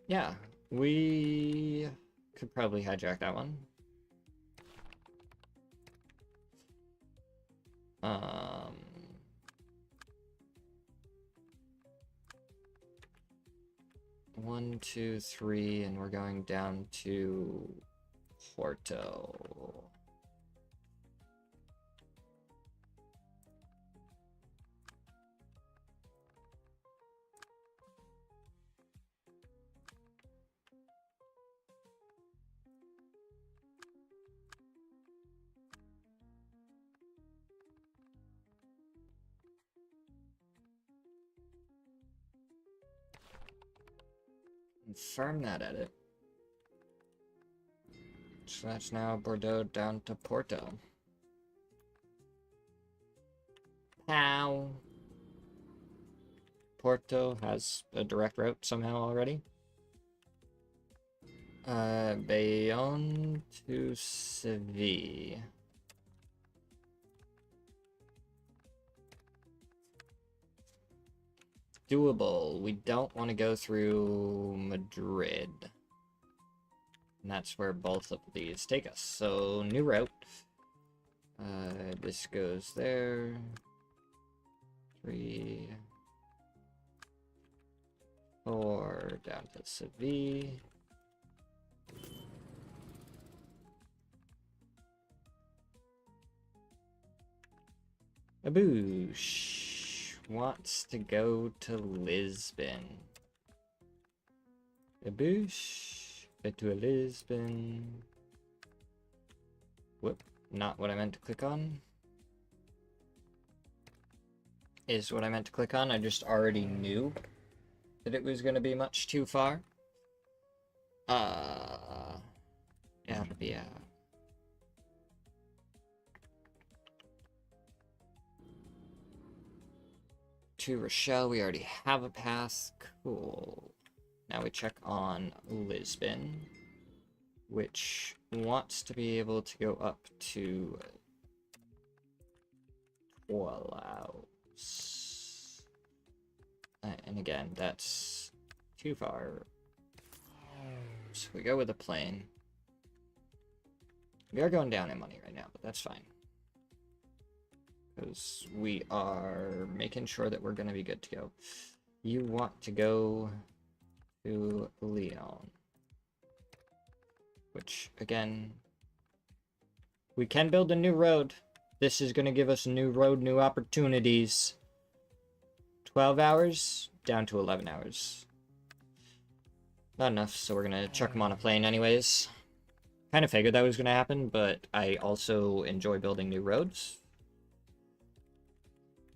Yeah, we could probably hijack that one. One, two, three, and we're going down to Porto. Confirm that edit. So that's now Bordeaux down to Porto. Pow. Porto has a direct route somehow already. Bayonne to Seville. Doable. We don't want to go through Madrid. And that's where both of these take us. So, new route. This goes there. 3, 4, down to Seville. Aboosh wants to go to Lisbon. Aboosh, get to Lisbon. Whoop, not what I meant to click on. Is what I meant to click on. I just already knew that it was going to be much too far. Yeah, it'll be to Rochelle, we already have a pass. Cool. Now we check on Lisbon, which wants to be able to go up to Toulouse. And again, that's too far. So we go with a plane. We are going down in money right now, but that's fine. Because we are making sure that we're going to be good to go. You want to go to Lyon. Which, again, we can build a new road. This is going to give us a new road, new opportunities. 12 hours, down to 11 hours. Not enough, so we're going to chuck them on a plane anyways. Kind of figured that was going to happen, but I also enjoy building new roads.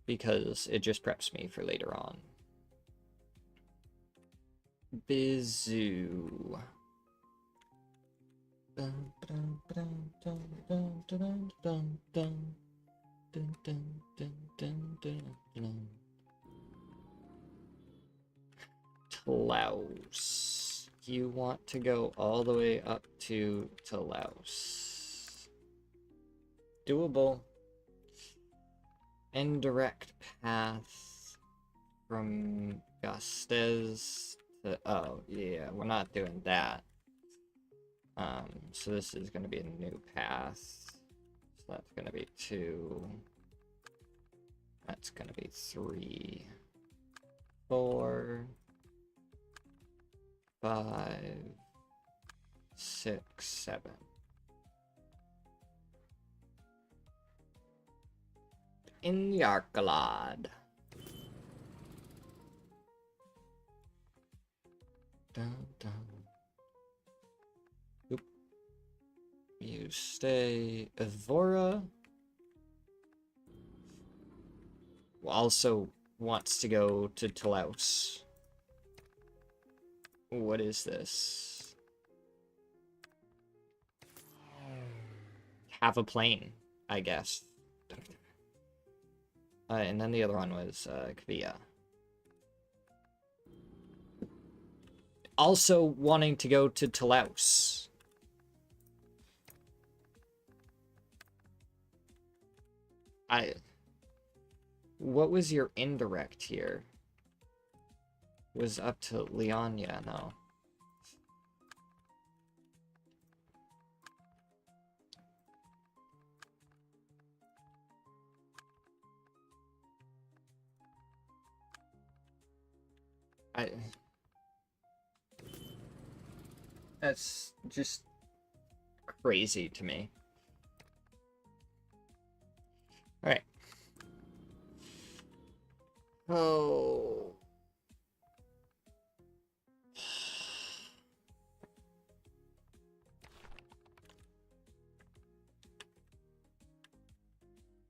Because it just preps me for later on. Bizoo. Toulouse. You want to go all the way up to Toulouse. Doable. Indirect path from Gastes to... Oh, yeah, we're not doing that. So this is going to be a new path. So that's going to be 2. That's going to be 3. 4. 5. 6, 7. In Yarkalad. Dun, dun. Oop. You stay Evora. Also wants to go to Toulouse. What is this? Have a plane, I guess. And then the other one was Kvia. Also wanting to go to Toulouse. What was your indirect here? Was up to Lyon, yeah, no. That's just crazy to me. Alright. Oh.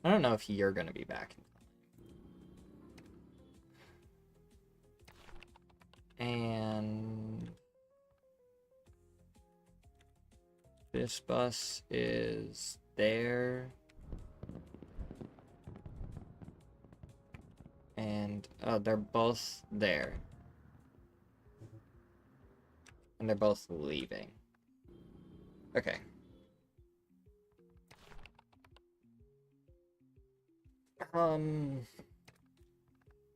I don't know if you're gonna be back in time. And this bus is there. And they're both there. And they're both leaving. Okay.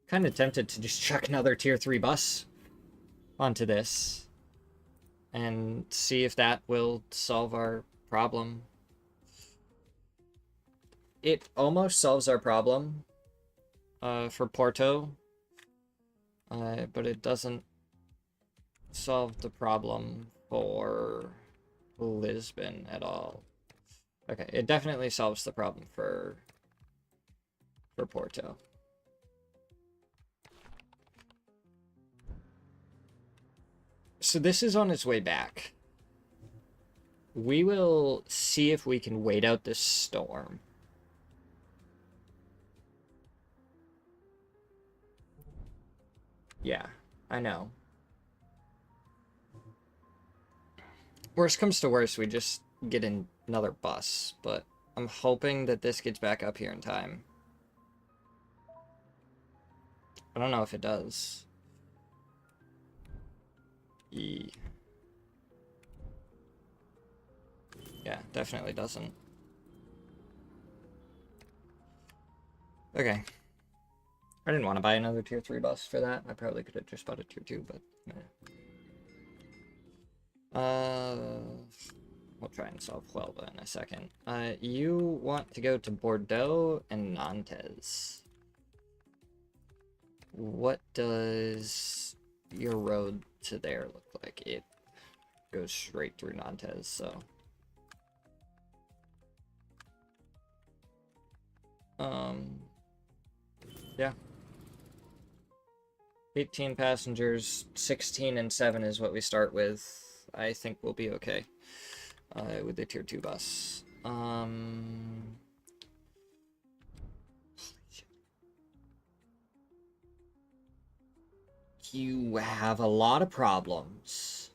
Kind of tempted to just chuck another tier 3 bus onto this and see if that will solve our problem. It almost solves our problem for Porto, but it doesn't solve the problem for Lisbon at all. Okay, it definitely solves the problem for Porto. So this is on its way back. We will see if we can wait out this storm. Yeah, I know. Worst comes to worst, we just get another bus, but I'm hoping that this gets back up here in time. I don't know if it does. Yeah, definitely doesn't. Okay. I didn't want to buy another tier 3 bus for that. I probably could have just bought a tier 2, but we'll try and solve Huelva in a second. You want to go to Bordeaux and Nantes. What does your road to there look like? It goes straight through Nantes, so... yeah. 18 passengers, 16 and 7 is what we start with. I think we'll be okay with the tier 2 bus. You have a lot of problems.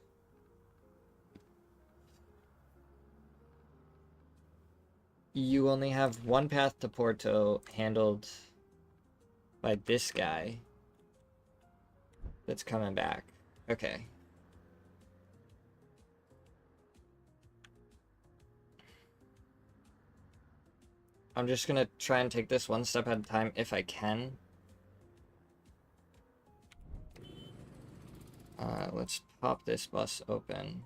You only have one path to Porto handled by this guy that's coming back. Okay. I'm just gonna try and take this one step at a time if I can. Let's pop this bus open.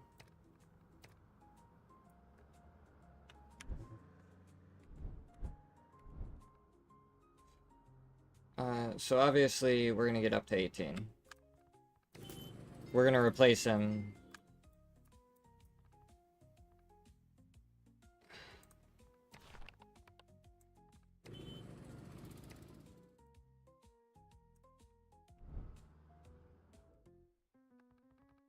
So obviously we're gonna get up to 18. We're gonna replace him.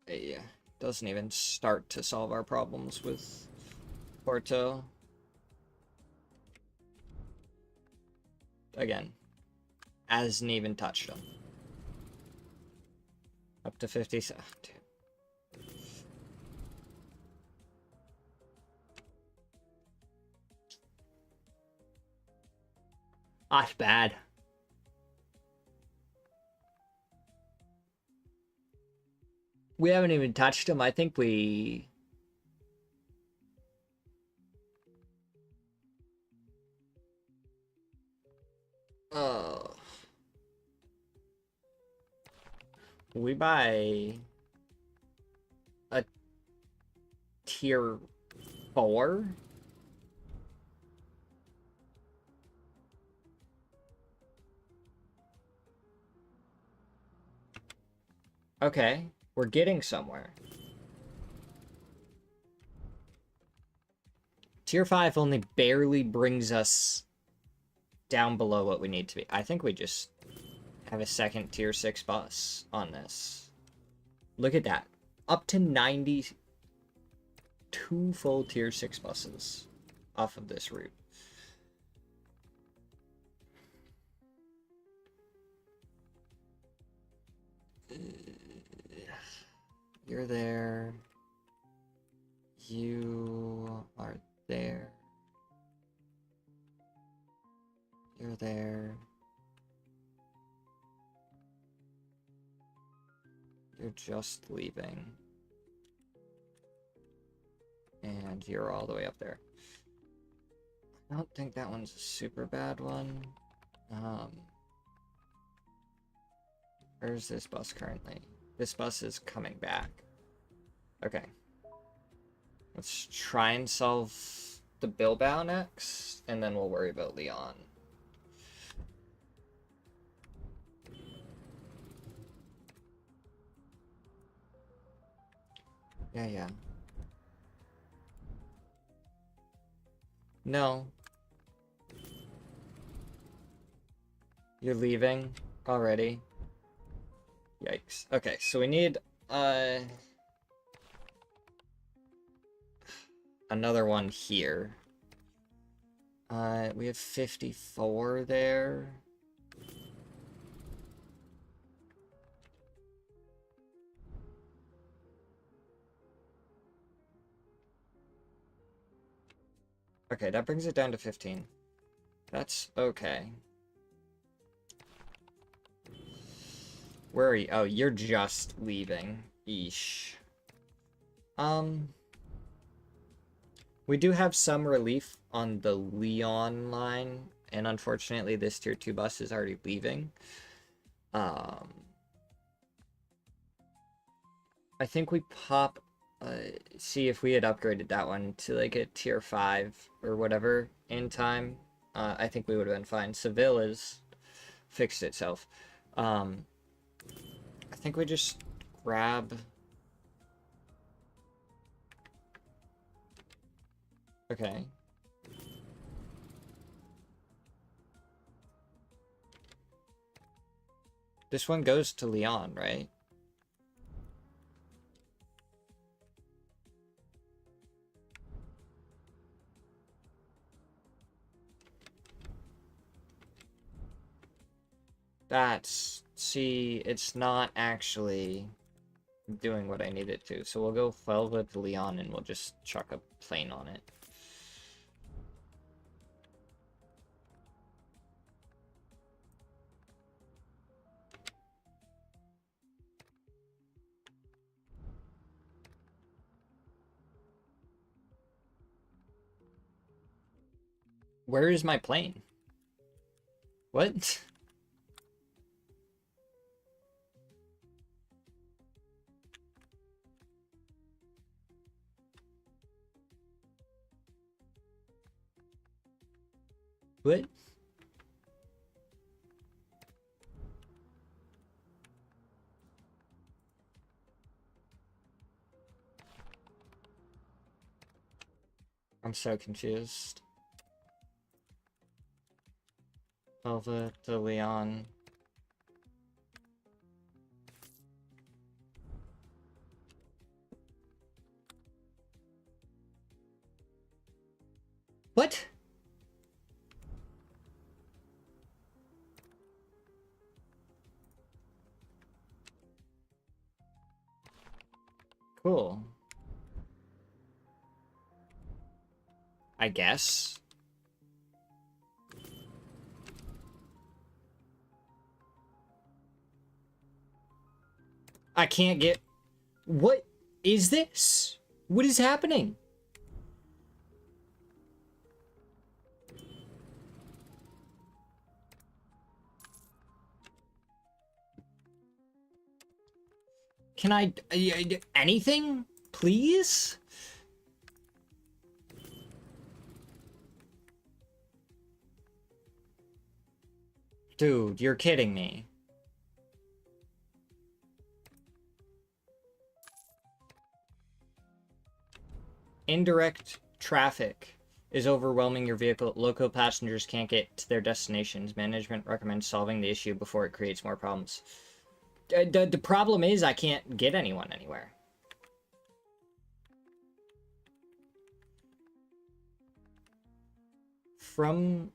Yeah, doesn't even start to solve our problems with Porto. Again, hasn't even touched him. Up to 57. That's bad. We haven't even touched him. I think we... we buy a tier 4? Okay, we're getting somewhere. Tier 5 only barely brings us down below what we need to be. I think we just have a second tier 6 bus on this. Look at that. Up to 92 full tier 6 buses off of this route. You're there. You are there. You're there. You're just leaving. And you're all the way up there. I don't think that one's a super bad one. Where's this bus currently? This bus is coming back. Okay. Let's try and solve the Bilbao next, and then we'll worry about Leon. Yeah. No. You're leaving already? Yikes. Okay, so we need, another one here. We have 54 there. Okay, that brings it down to 15. That's okay. Where are you? Oh, you're just leaving. Eesh. We do have some relief on the Leon line, and unfortunately this tier 2 bus is already leaving. I think we pop, see if we had upgraded that one to like a tier 5 or whatever in time, I think we would have been fine. Seville has fixed itself. I think we just grab... Okay. This one goes to Leon, right? See, it's not actually doing what I need it to. So we'll go Felva to Leon and we'll just chuck a plane on it. Where is my plane? What? What? I'm so confused. Felva to Leon. What? Cool. I guess. I can't get... What is this? What is happening? Can I... anything? Please? Dude, you're kidding me. Indirect traffic is overwhelming your vehicle. Local passengers can't get to their destinations. Management recommends solving the issue before it creates more problems. The problem is I can't get anyone anywhere. From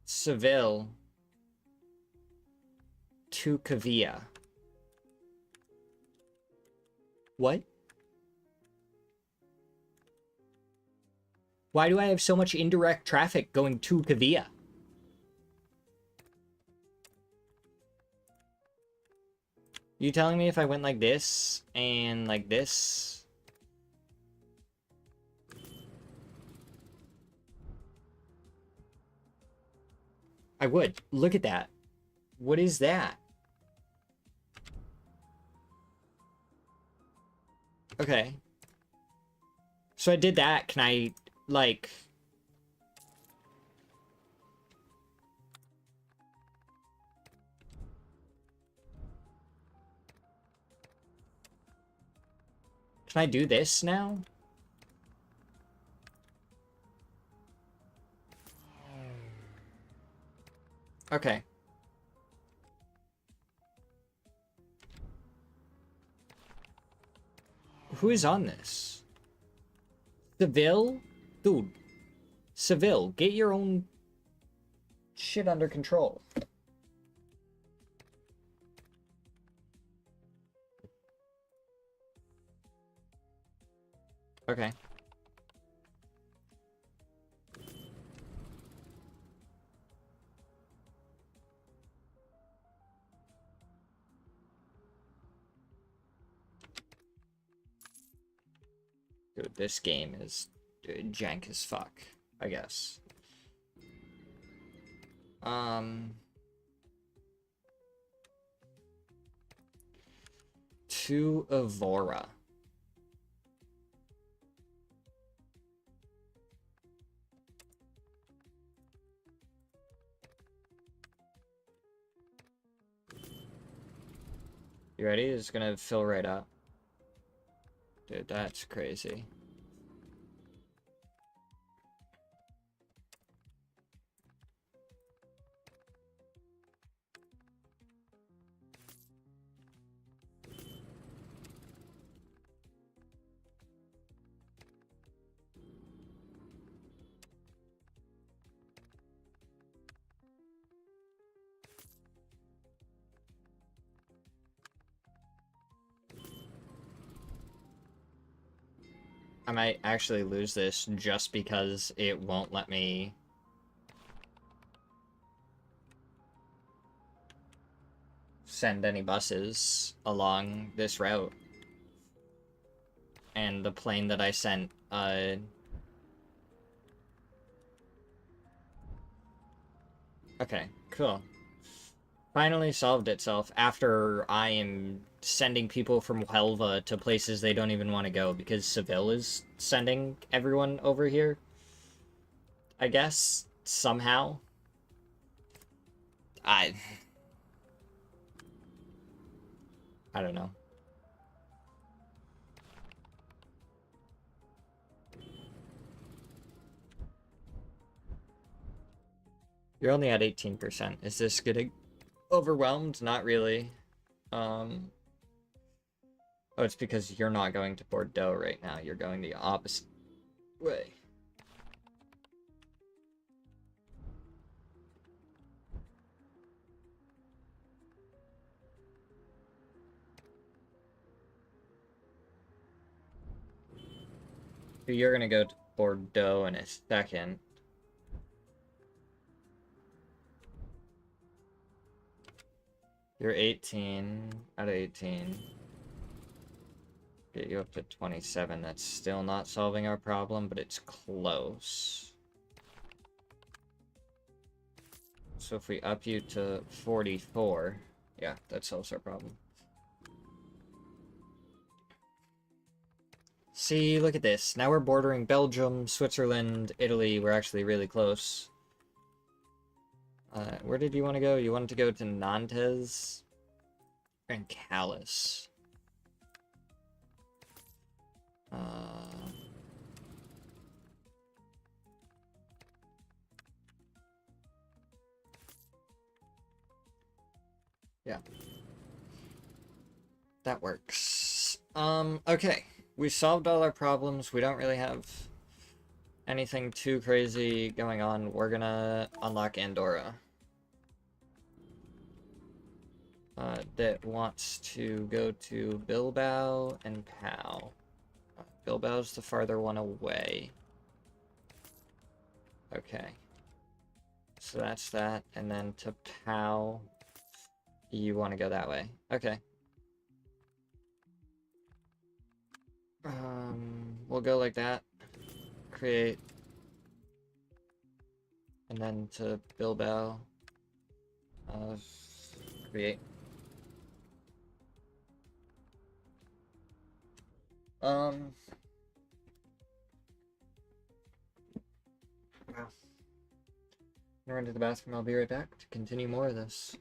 Seville to Kavia. What? Why do I have so much indirect traffic going to Kavia? You telling me if I went like this and like this, I would. Look at that. What is that? Okay. So I did that. Can I, like... Can I do this now? Okay. Who is on this? Seville? Dude. Seville, get your own shit under control. Okay. Dude, this game is jank as fuck, I guess. To Evora. You ready? It's gonna fill right up. Dude, that's crazy. I might actually lose this just because it won't let me send any buses along this route. And the plane that I sent, okay, cool. Finally solved itself after I am sending people from Huelva to places they don't even want to go because Seville is sending everyone over here. I guess, somehow. I don't know. You're only at 18%. Is this getting overwhelmed? Not really. Oh, it's because you're not going to Bordeaux right now. You're going the opposite way. You're gonna go to Bordeaux in a second. You're 18 out of 18. Get you up to 27. That's still not solving our problem, but it's close. So if we up you to 44, yeah, that solves our problem. See, look at this. Now we're bordering Belgium, Switzerland, Italy. We're actually really close. Where did you want to go? You wanted to go to Nantes and Calais. Yeah. That works. Okay. We solved all our problems. We don't really have anything too crazy going on. We're gonna unlock Andorra. That wants to go to Bilbao and Pau. Bilbao's the farther one away. Okay. So that's that, and then to Pau, you want to go that way. Okay. We'll go like that. Create. And then to Bilbao. Create. Wow. I'm gonna run to the bathroom. I'll be right back to continue more of this.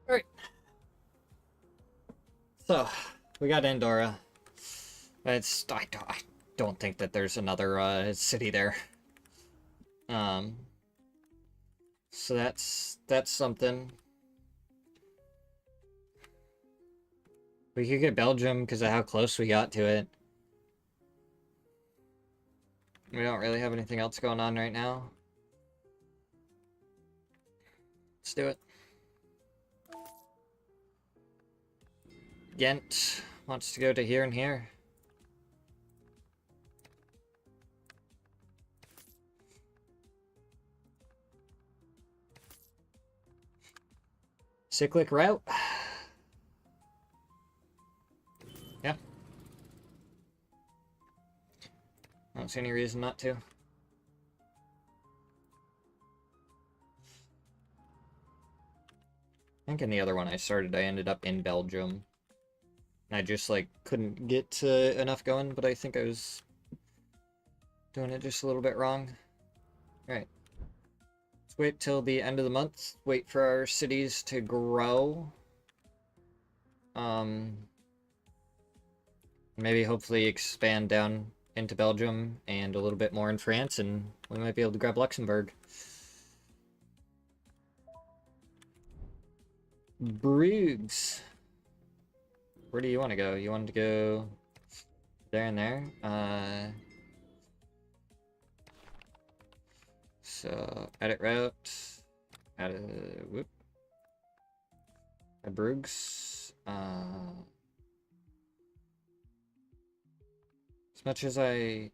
Alright. So, we got Andorra. I don't think that there's another city there. So that's something. We could get Belgium because of how close we got to it. We don't really have anything else going on right now. Let's do it. Ghent wants to go to here and here. Cyclic route. Yeah. I don't see any reason not to. I think in the other one I started, I ended up in Belgium. And I just, like, couldn't get enough going, but I think I was doing it just a little bit wrong. Alright. Let's wait till the end of the month. Wait for our cities to grow. Maybe hopefully expand down into Belgium and a little bit more in France, and we might be able to grab Luxembourg. Bruges. Where do you want to go? You want to go there and there? So edit route. Add Bruges. As much as I...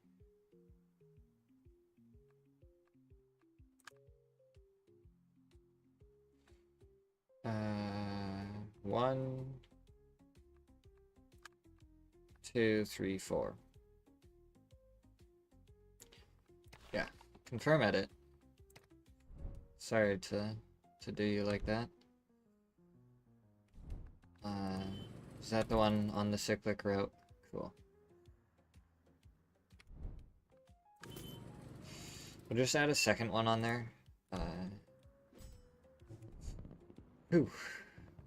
One, 2, 3, 4. Yeah, confirm edit. Sorry to do you like that. Is that the one on the cyclic route? Cool. We'll just add a second one on there. Whew.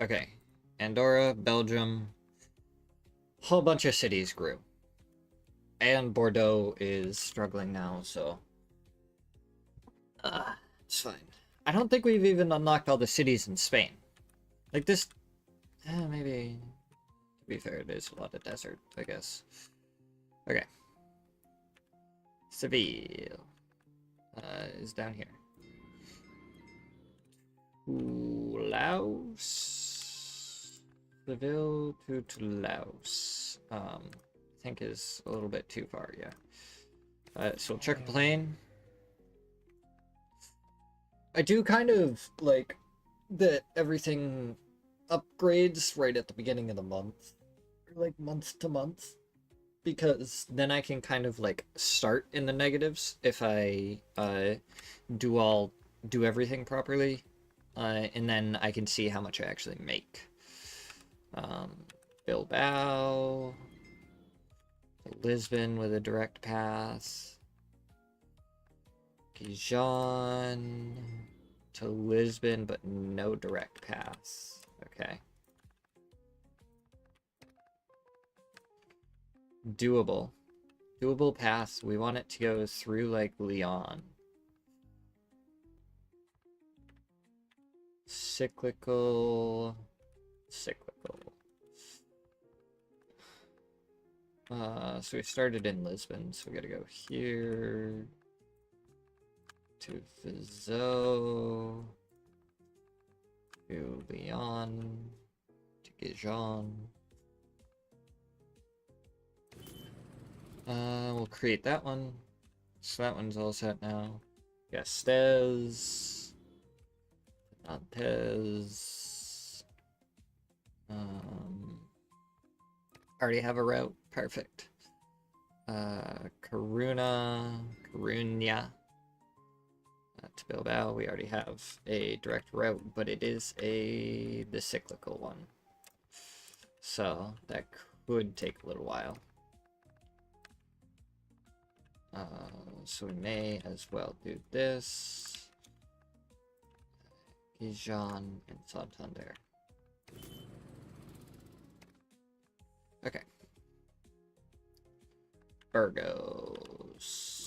Okay. Andorra, Belgium. Whole bunch of cities grew. And Bordeaux is struggling now, so... it's fine. I don't think we've even unlocked all the cities in Spain. Like this... maybe... To be fair, it is a lot of desert, I guess. Okay. Seville. Is down here. Laos. Seville to Laos. I think is a little bit too far, yeah. So we'll check a plane. I do kind of, like, that everything upgrades right at the beginning of the month, or like month to month, because then I can kind of like start in the negatives if I do everything properly, and then I can see how much I actually make. Bilbao to Lisbon with a direct path. Gijon to Lisbon, but no direct paths. Okay. Doable. Doable paths. We want it to go through, like, Lyon. Cyclical. Cyclical. So we started in Lisbon, so we gotta go here. To Fizeau. To Lyon. To Gijon. We'll create that one. So that one's all set now. Gastes. Nantes. Already have a route. Perfect. Coruña. To Bilbao, we already have a direct route, but it is the cyclical one. So that could take a little while. So we may as well do this. Gijon and Santander. Okay. Burgos.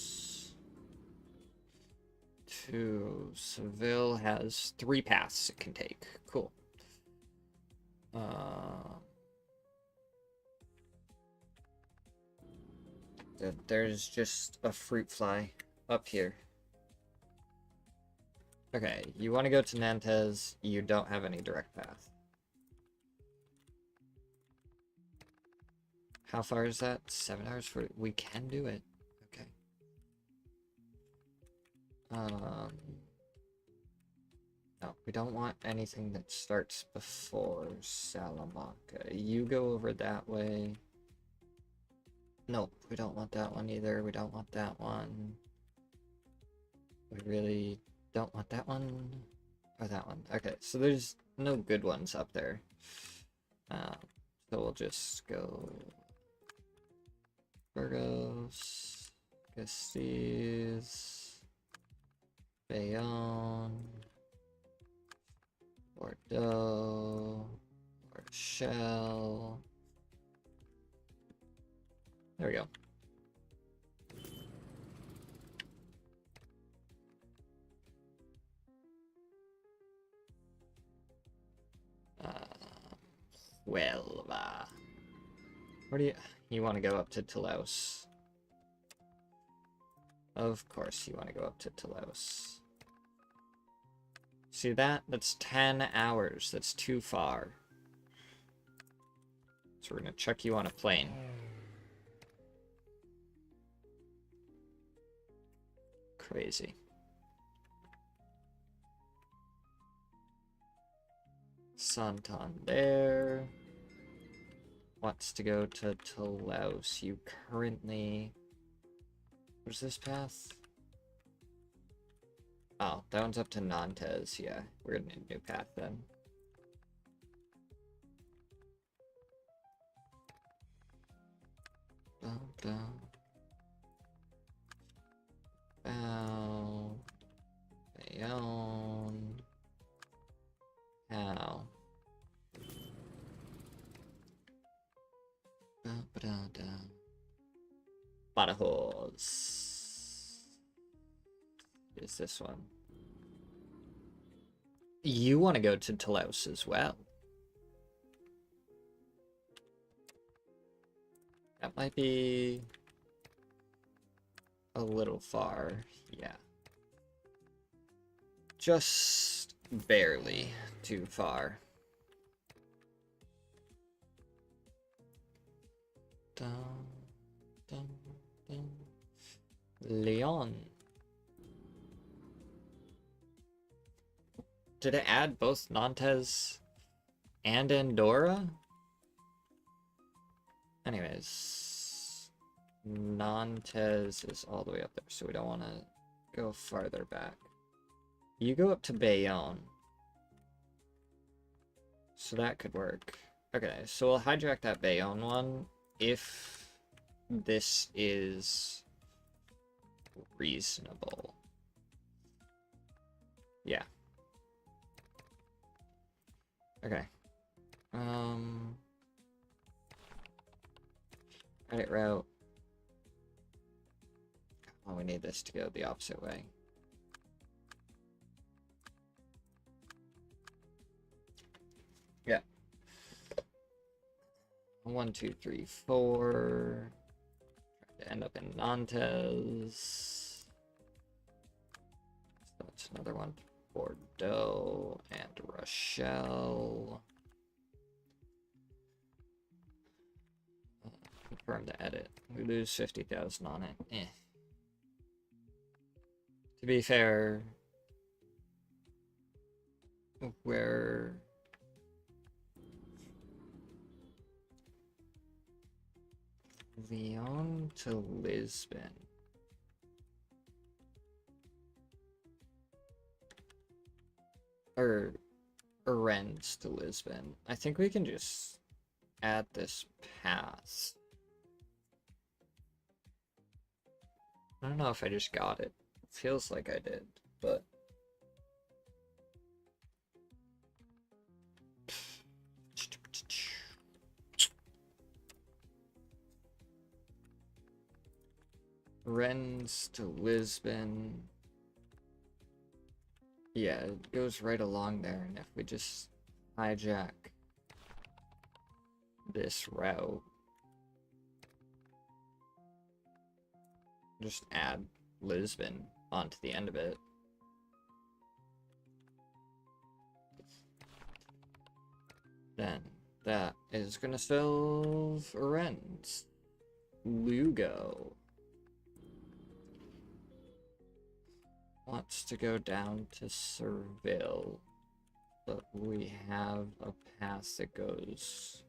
To Seville has 3 paths it can take. Cool. There's just a fruit fly up here. Okay, you want to go to Nantes, you don't have any direct path. How far is that? 7 hours for we can do it. Okay. No, we don't want anything that starts before Salamanca. You go over that way. Nope, we don't want that one either. We don't want that one. We really don't want that one. Or that one. Okay, so there's no good ones up there. So we'll just go Burgos, Castile, Bayonne, Bordeaux, Rochelle. There we go. Huelva. Where do you want to go up to Toulouse? Of course you want to go up to Toulouse. See that? That's 10 hours. That's too far. So we're gonna chuck you on a plane. Crazy. Santander wants to go to Toulouse. You currently... Where's this path? Oh, that one's up to Nantes. Yeah, we're gonna need a new path then. Bayonne. How? Badajoz. Is this one? You want to go to Toulouse as well. That might be a little far, yeah. Just barely too far. Dun, dun, dun. Leon. Did it add both Nantes and Andorra? Anyways, Nantes is all the way up there, so we don't want to go farther back. You go up to Bayonne. So that could work. Okay, so we'll hijack that Bayonne one if this is reasonable. Yeah. Okay. Edit route. Oh, we need this to go the opposite way. Yeah. 1, 2, 3, 4. Try to end up in Nantes. So that's another one. Bordeaux and Rochelle. Confirm the edit. We lose 50,000 on it. Eh. To be fair, we're Lyon to Lisbon. Or Rennes to Lisbon. I think we can just add this pass. I don't know if I just got it. It feels like I did, but Rennes to Lisbon. Yeah, it goes right along there, and if we just hijack this route, just add Lisbon onto the end of it. Then that is gonna solve Rennes. Lugo wants to go down to Seville, but we have a path that goes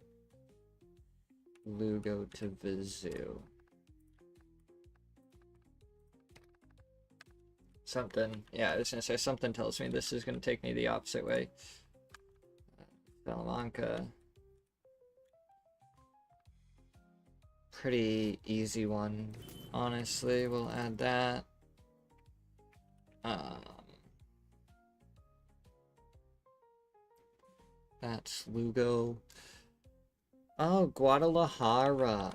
Lugo to Vizu. Something, yeah, I was gonna say something tells me this is gonna take me the opposite way. Salamanca. Pretty easy one, honestly. We'll add that. That's Lugo. Oh, Guadalajara.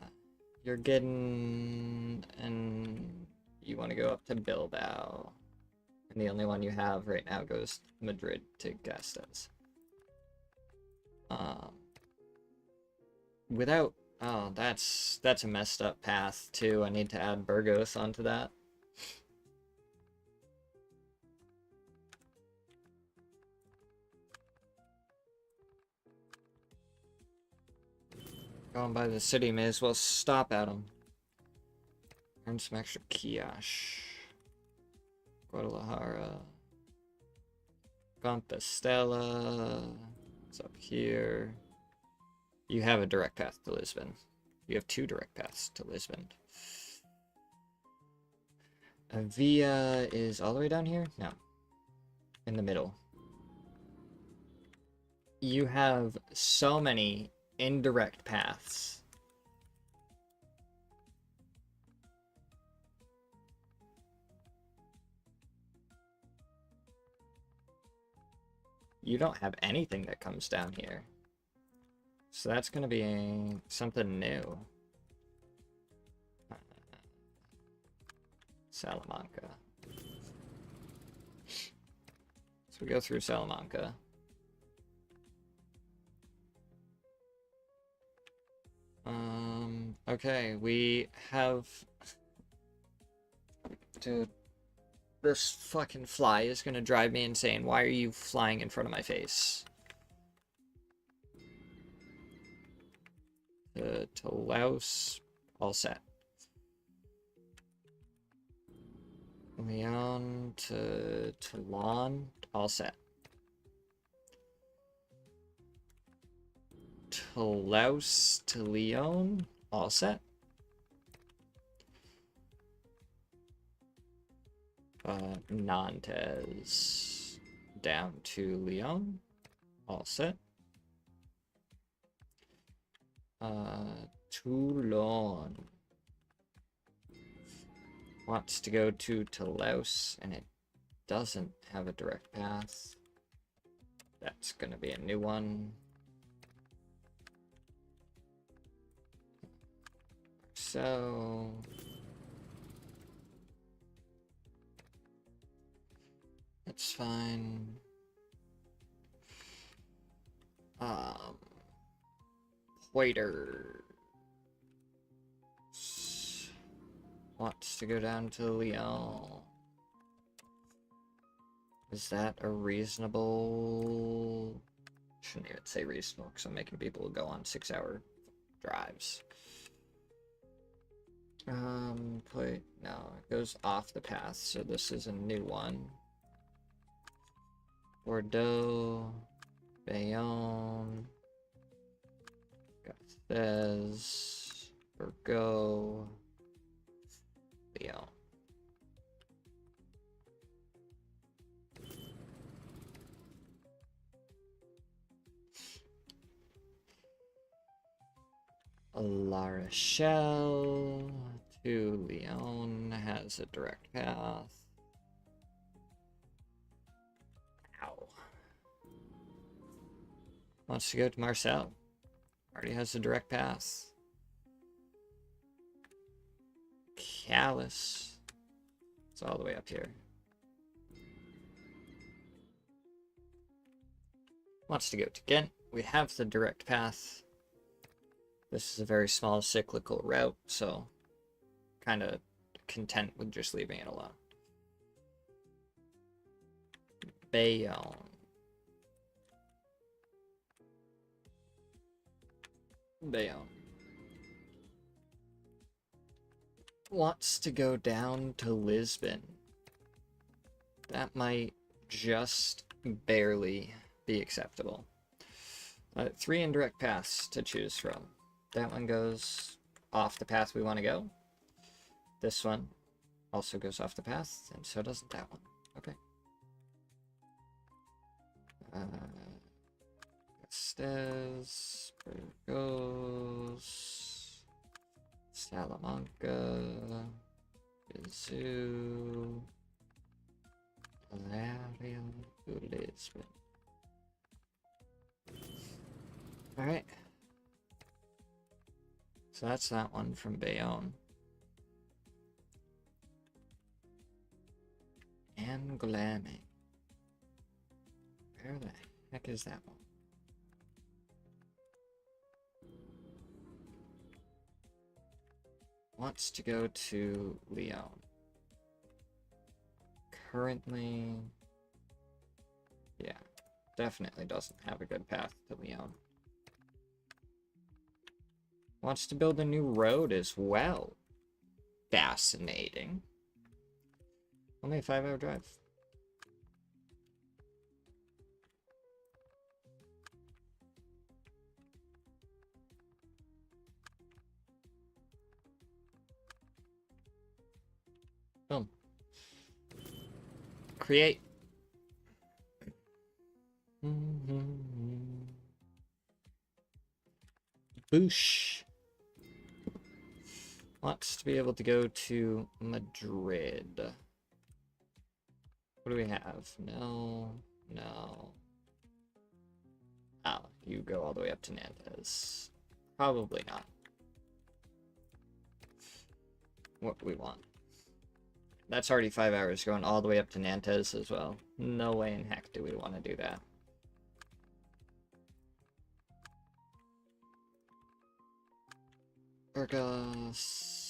You're getting, and you want to go up to Bilbao. And the only one you have right now goes Madrid to Gasteiz. Without, oh, that's a messed up path too. I need to add Burgos onto that. Going by the city, may as well stop at them. Earn some extra Kiash. Guadalajara. Compostela. It's up here. You have a direct path to Lisbon. You have 2 direct paths to Lisbon. Avia is all the way down here? No. In the middle. You have so many indirect paths. You don't have anything that comes down here. So that's going to be something new. Salamanca. So we go through Salamanca. Okay, we have... Dude, this fucking fly is gonna drive me insane. Why are you flying in front of my face? To Laos, all set. Lyon to Toulon, all set. Toulouse to Lyon. All set. Nantes down to Lyon. All set. Toulon wants to go to Toulouse, and it doesn't have a direct path. That's gonna be a new one. So that's fine. Waiter wants to go down to Lyon. Is that a reasonable? Shouldn't even say reasonable because I'm making people go on 6-hour drives. No, it goes off the path, so this is a new one. Bordeaux, Bayonne, Garces, Burgos, Lyon. La Rochelle to Lyon has a direct path. Ow. Wants to go to Marseille. Already has a direct path. Callus. It's all the way up here. Wants to go to Ghent. We have the direct path. This is a very small cyclical route, so kind of content with just leaving it alone. Bayonne. Bayonne. Wants to go down to Lisbon. That might just barely be acceptable. 3 indirect paths to choose from. That one goes off the path we want to go. This one also goes off the path, and so doesn't that one. Okay. Estes, Burgos, Salamanca, Bizou, Larian, Lisbon. Alright. So that's that one from Bayonne. Angoulême. Where the heck is that one? Wants to go to Lyon. Currently, yeah, definitely doesn't have a good path to Lyon. Wants to build a new road as well. Fascinating. Only a 5-hour drive. Boom. Create. Boosh. Wants to be able to go to Madrid. What do we have? No. No. Oh, you go all the way up to Nantes. Probably not what we want. That's already 5 hours going all the way up to Nantes as well. No way in heck do we want to do that. Burgos.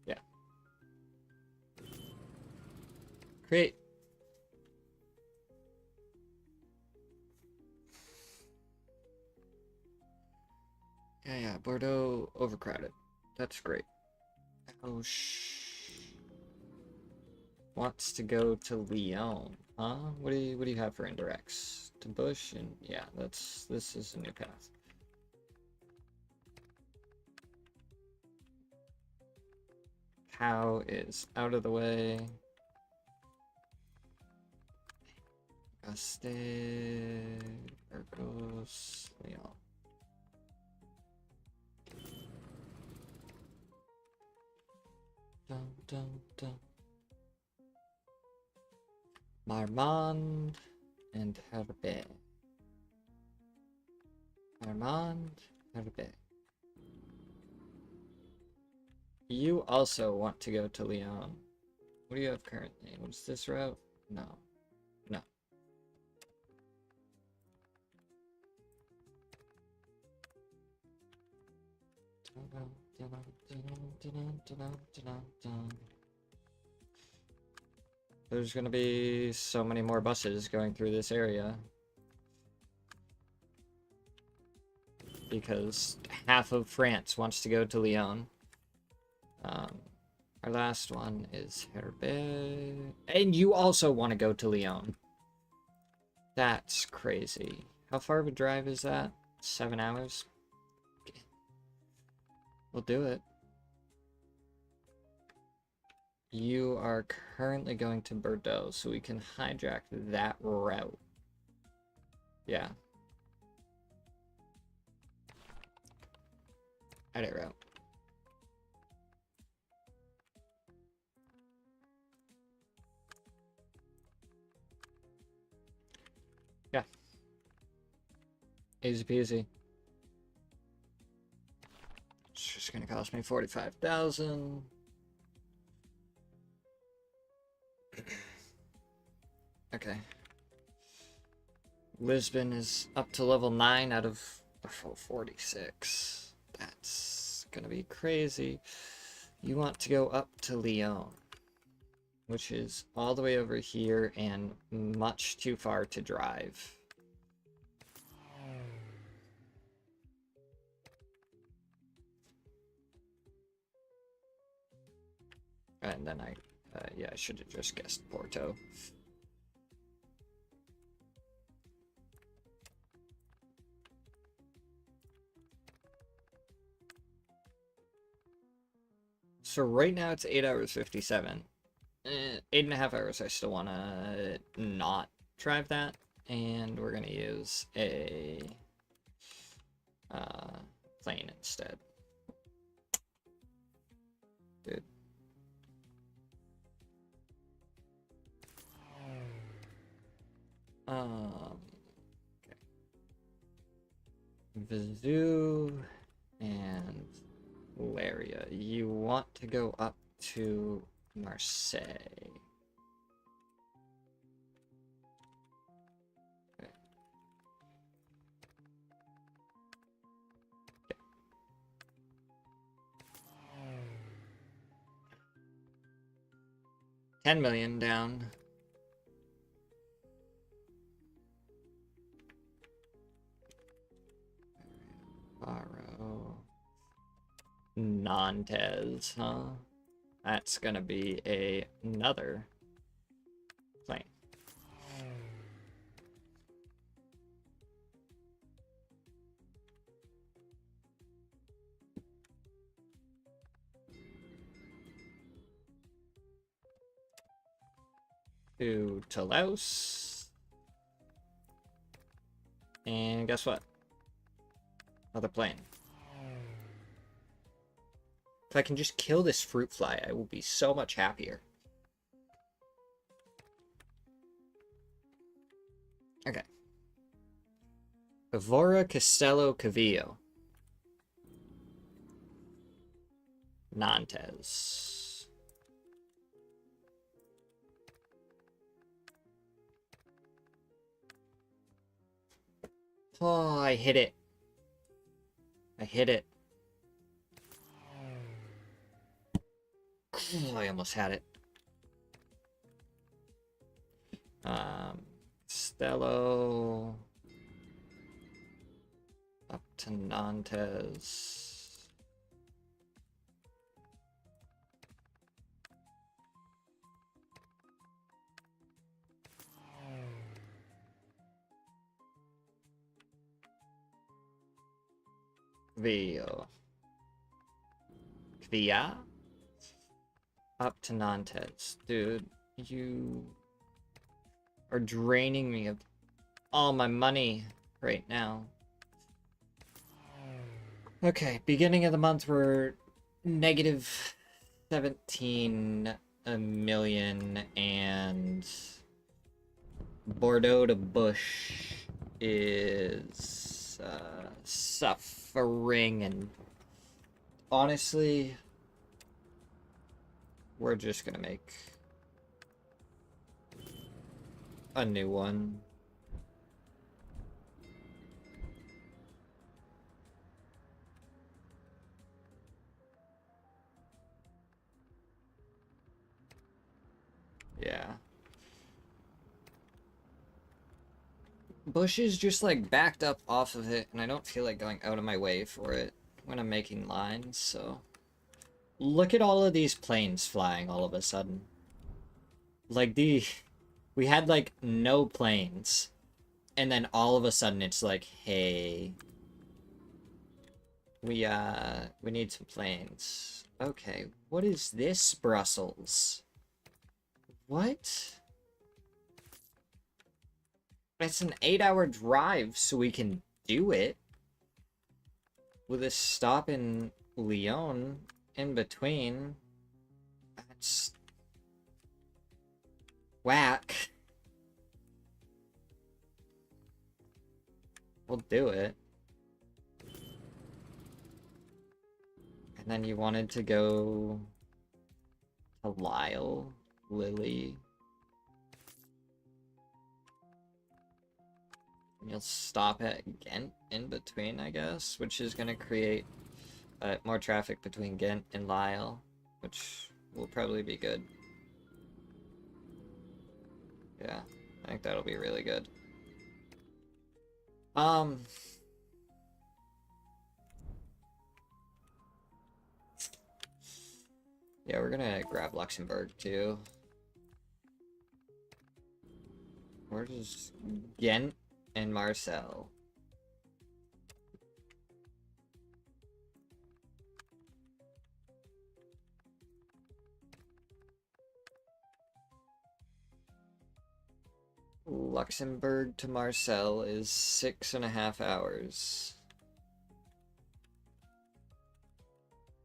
Yeah. Create. Yeah, Bordeaux overcrowded. That's great. Oh, wants to go to Lyon. Huh? What do you have for indirects? To Bush and yeah, this is a new path. Cow is out of the way. Este, Arcos, Lyon. Dun, dun, dun. Marmande and Herbe. Marmande, Herbe. You also want to go to Lyon. What do you have currently? What's this route? No. No. There's gonna be so many more buses going through this area. Because half of France wants to go to Lyon. Our last one is Herbe. And you also want to go to Lyon. That's crazy. How far of a drive is that? 7 hours? Okay. We'll do it. You are currently going to Bordeaux, so we can hijack that route. Yeah. Edit route. Yeah. Easy peasy. It's just gonna cost me 45,000. Okay. Lisbon is up to level 9 out of 46. That's gonna be crazy. You want to go up to Lyon, which is all the way over here and much too far to drive. And then yeah, I should have just guessed Porto. So right now it's 8 hours 57. 8.5 hours, I still want to not drive that. And we're going to use a plane instead. Dude. Okay. Vesuv and Laria. You want to go up to Marseille. Okay. Okay. 10 million down. Borrow. Nantes, huh? That's gonna be another plane. To Toulouse. And guess what? Another plane. If I can just kill this fruit fly, I will be so much happier. Okay. Evora Castello Cavillo. Nantes. Oh, I hit it. I hit it. Oh, I almost had it. Stello. Up to Nantes. Vio. Via? Up to Nantes. Dude, you are draining me of all my money right now. Okay, beginning of the month we're negative 17 million, and Bordeaux to Bush is suffering, and honestly, we're just gonna make a new one. Yeah. Bush is just like backed up off of it, and I don't feel like going out of my way for it when I'm making lines, so. Look at all of these planes flying all of a sudden. Like, we had like no planes, and then all of a sudden it's like, hey, we need some planes. Okay, what is this, Brussels? What? It's an 8-hour drive, so we can do it. With a stop in Lyon in between. That's whack. We'll do it. And then you wanted to go to Lyle, Lily. And you'll stop at Ghent in between, I guess, which is going to create more traffic between Ghent and Lyle, which will probably be good. Yeah, I think that'll be really good. Yeah, we're gonna grab Luxembourg too. Where does Ghent and Marseille? Luxembourg to Marseille is 6.5 hours.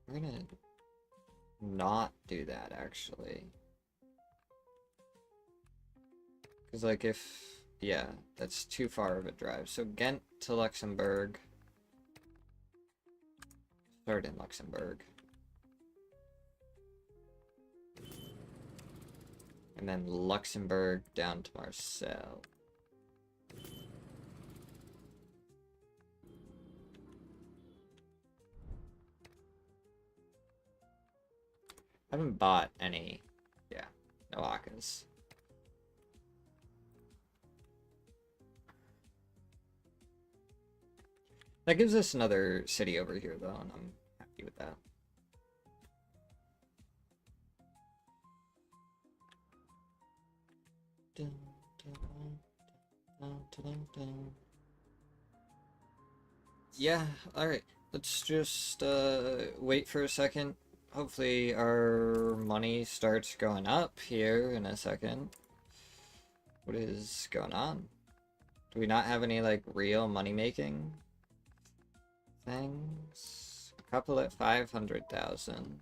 We're gonna not do that, actually. Because, like, yeah, that's too far of a drive. So Ghent to Luxembourg. Start in Luxembourg. And then Luxembourg down to Marseille. I haven't bought any, yeah, no Akas. That gives us another city over here, though, and I'm happy with that. Yeah, alright. Let's just wait for a second. Hopefully our money starts going up here in a second. What is going on? Do we not have any, like, real money-making things? A couple at 500,000.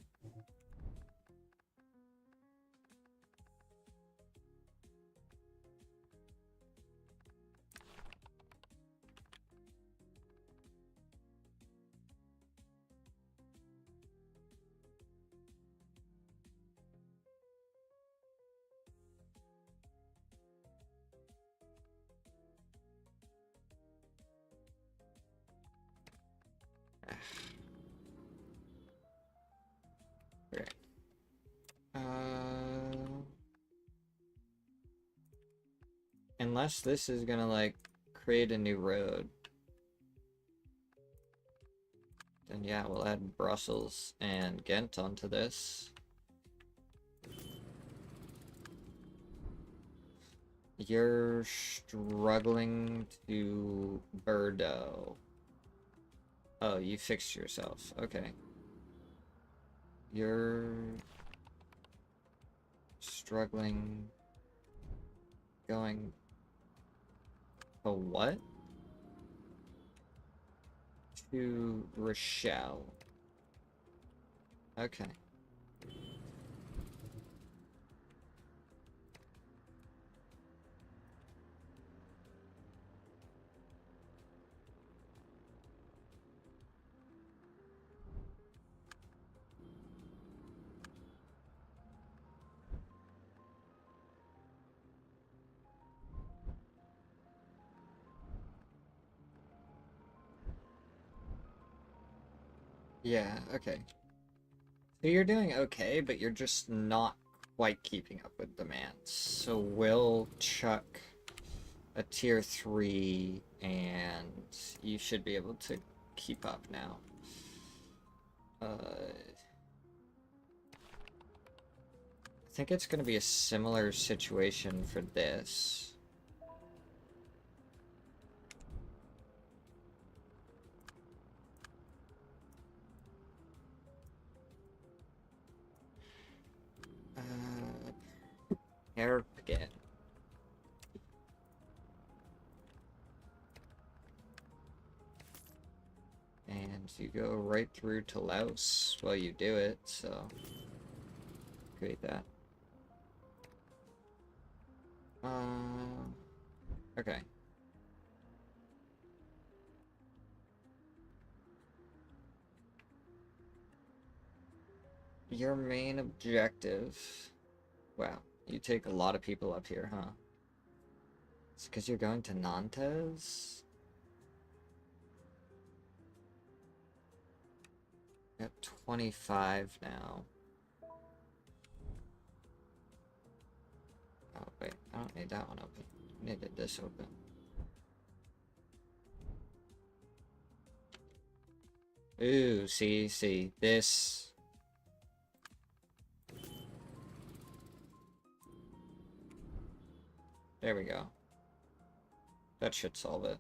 Okay. Unless this is gonna, like, create a new road. Then yeah, we'll add Brussels and Ghent onto this. You're struggling to Bordeaux. Oh, you fixed yourself. Okay. You're struggling going to what? To Rochelle. Okay. Yeah, okay. So you're doing okay, but you're just not quite keeping up with demands. So we'll chuck a tier 3 and you should be able to keep up now. I think it's going to be a similar situation for this. Help again. And you go right through to Laos while you do it, so create that. Okay. Your main objective. Wow, you take a lot of people up here, huh? It's because you're going to Nantes? Got 25 now. Oh, wait, I don't need that one open. I needed this open. Ooh, see, this. There we go. That should solve it.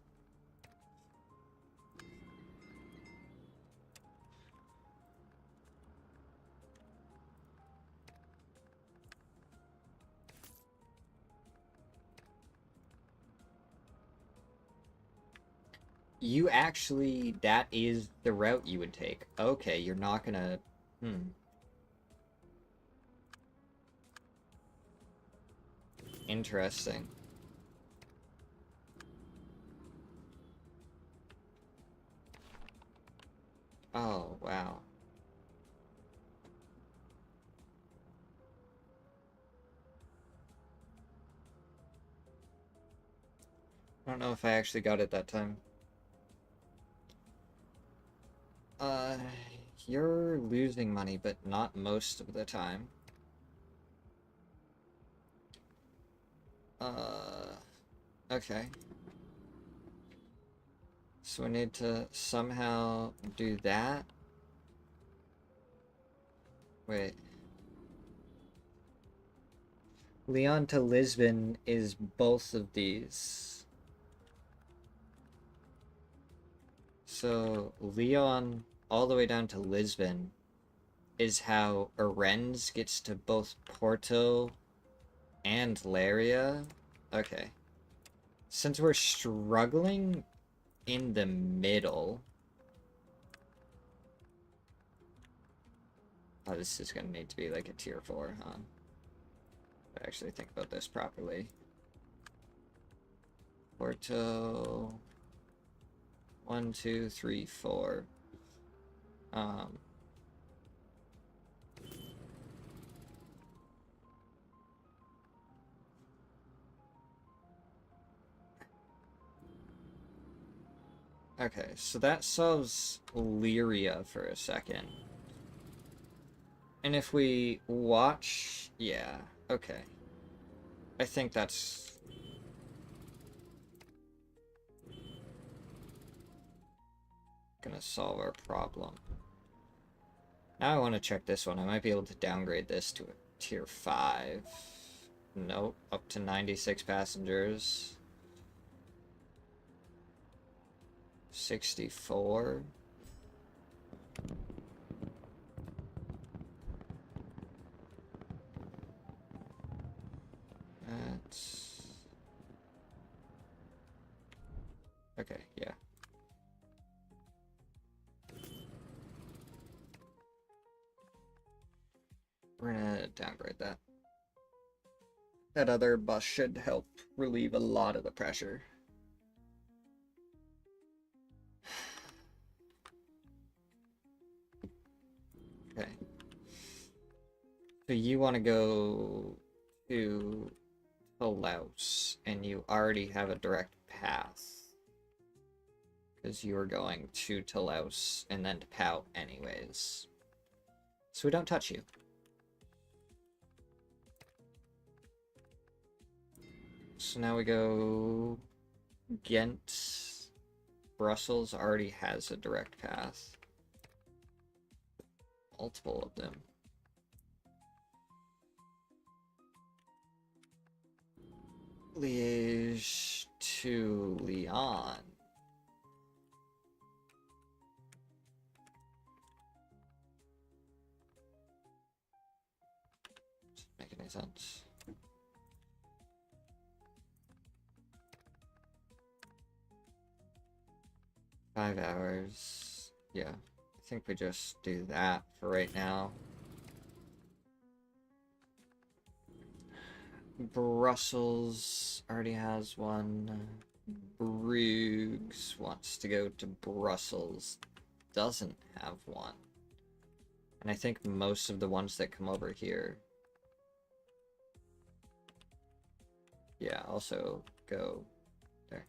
You actually, that is the route you would take. Okay, you're not gonna... Interesting. Oh, wow. I don't know if I actually got it that time. You're losing money, but not most of the time. Okay. So we need to somehow do that. Wait. Leon to Lisbon is both of these. So Leon all the way down to Lisbon is how Arenz gets to both Porto and Laria. Okay. Since we're struggling in the middle... Oh, this is gonna need to be like a tier 4, huh? I actually think about this properly. Porto... 1, 2, 3, 4. Okay, so that solves Lyria for a second. And if we watch... Yeah, okay. I think that's... gonna solve our problem. Now I want to check this one. I might be able to downgrade this to a tier 5. Nope, up to 96 passengers. 64. We're gonna downgrade that. That other bus should help relieve a lot of the pressure. Okay. So you want to go to Laos, and you already have a direct path. Because you were going to Laos and then to Pout anyways. So we don't touch you. So now we go Ghent. Brussels already has a direct path. Multiple of them. Liège to Lyon. Doesn't make any sense. Five hours. Yeah, I think we just do that for right now. Brussels already has one. Bruges wants to go to Brussels. Doesn't have one. And I think most of the ones that come over here. Yeah, also go there.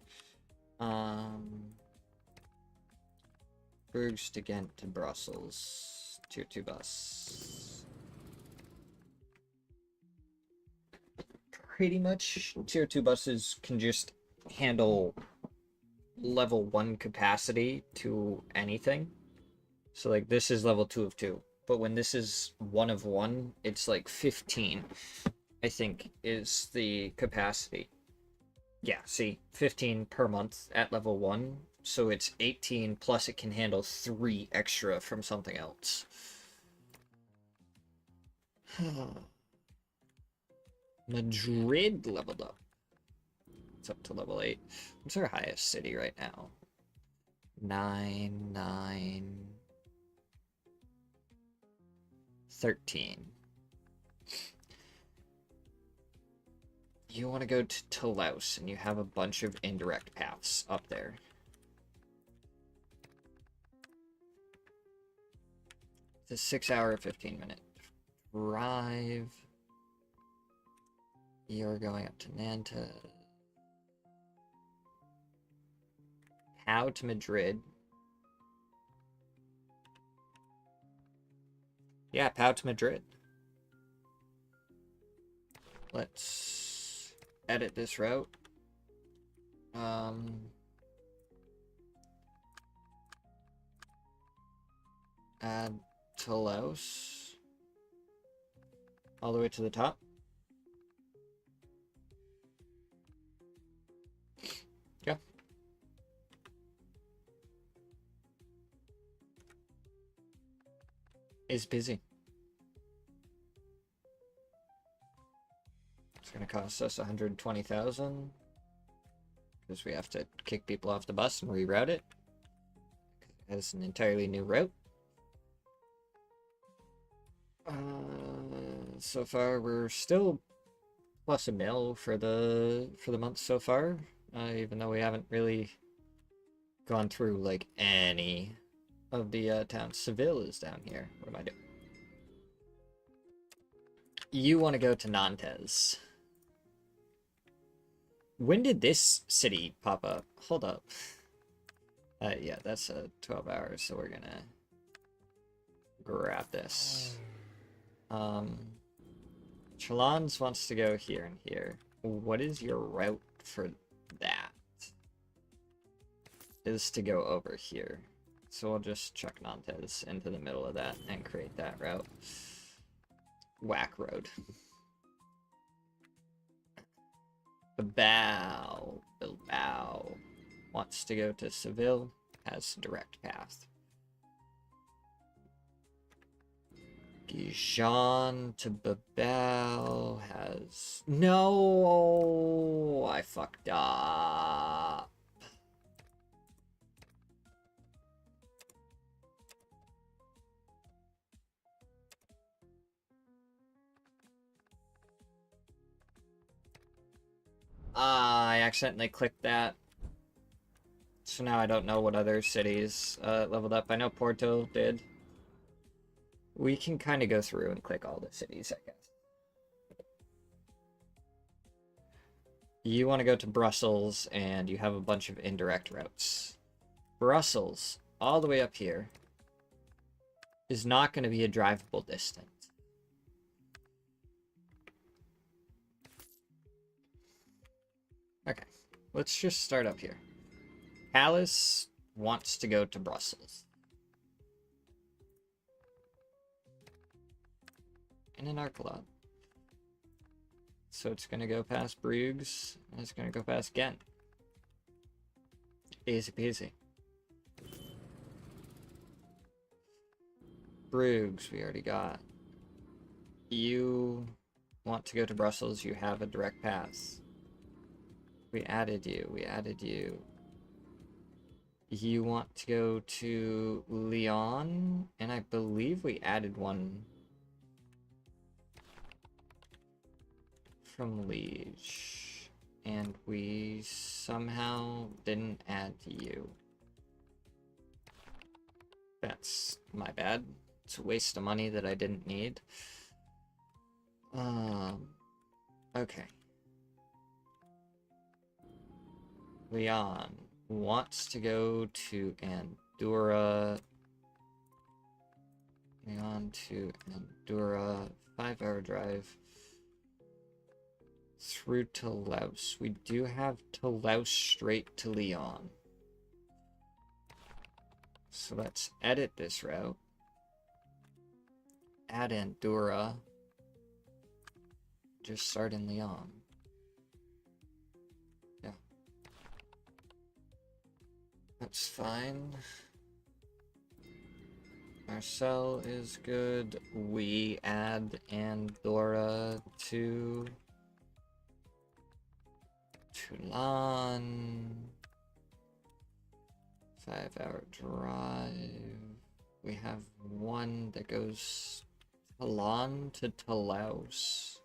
Bruges to Ghent to Brussels. Tier 2 bus. Pretty much Tier 2 buses can just handle level 1 capacity to anything. So like this is level 2 of 2. But when this is 1 of 1, it's like 15, I think, is the capacity. Yeah, see, 15 per month at level 1. So it's 18 plus it can handle 3 extra from something else. Madrid leveled up. It's up to level 8. What's our highest city right now? 9, 13. You want to go to Laos, and you have a bunch of indirect paths up there. It's a 6-hour, 15-minute drive. You're going up to Nantes. How to Madrid. Yeah, Pau to Madrid. Let's edit this route. Add to Laos. All the way to the top. Yeah. Is busy. It's gonna cost us 120,000 because we have to kick people off the bus and reroute it. It has an entirely new route. So far we're still plus $1 million for the month so far, even though we haven't really gone through like any of the towns. Seville is down here. What am I doing? You want to go to Nantes. When did this city pop up? Hold up. Yeah, that's 12 hours, so we're gonna grab this. Chalons wants to go here and here. What is your route for that? Is to go over here. So we'll just chuck Nantes into the middle of that and create that route. Whack road. Bilbao wants to go to Seville, has direct path. Dijon to Bilbao has... No! I fucked up. Ah, I accidentally clicked that. So now I don't know what other cities leveled up. I know Porto did. We can kind of go through and click all the cities, I guess. You want to go to Brussels, and you have a bunch of indirect routes. Brussels, all the way up here, is not going to be a drivable distance. Okay, let's just start up here. Palace wants to go to Brussels. And an Arcolot. So it's going to go past Bruges, and it's going to go past Ghent. Easy peasy. Bruges, we already got. You want to go to Brussels, you have a direct pass. We added you, we added you. You want to go to Lyon, and I believe we added one from Liege, and we somehow didn't add you. That's my bad. It's a waste of money that I didn't need. Okay. Leon wants to go to Andorra. Leon to Andorra. 5-hour drive. Through Toulouse. We do have Toulouse straight to Lyon. So let's edit this route. Add Andorra. Just start in Lyon. Yeah. That's fine. Marcel is good. We add Andorra to Toulon. 5-hour drive. We have one that goes Toulon to Toulouse.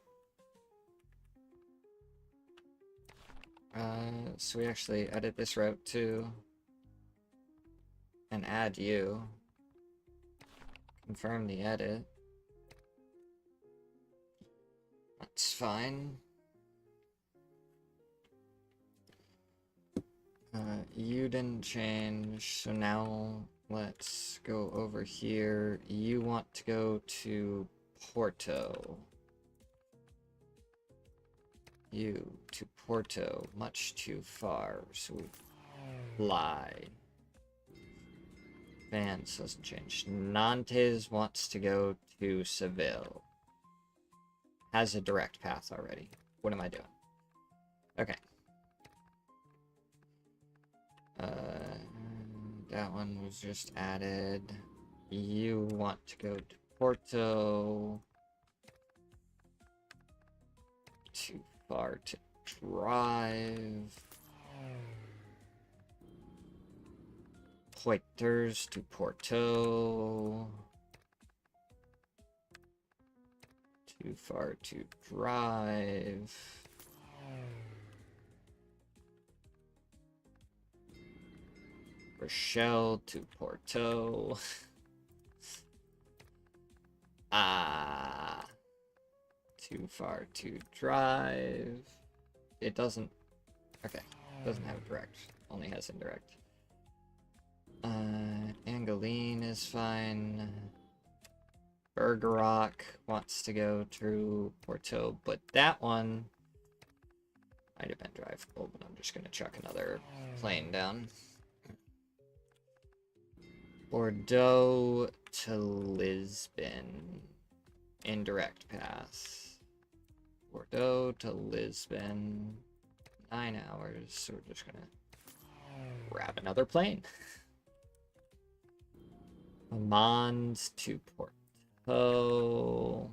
So we actually edit this route too. And add you. Confirm the edit. That's fine. You didn't change, so now let's go over here. You want to go to Porto. You to Porto, much too far, so we fly. Vance doesn't change. Nantes wants to go to Seville. Has a direct path already. What am I doing? Okay. That one was just added. You want to go to Porto. Too far to drive. Poitiers to Porto. Too far to drive. Rochelle to Porto. Too far to drive. It doesn't. Okay, doesn't have direct. Only has indirect. Angeline is fine. Bergerac wants to go to Porto, but that one might have been drivable, but I'm just gonna chuck another plane down. Bordeaux to Lisbon. Indirect pass. Bordeaux to Lisbon. 9 hours, so we're just gonna grab another plane. Mons to Porto.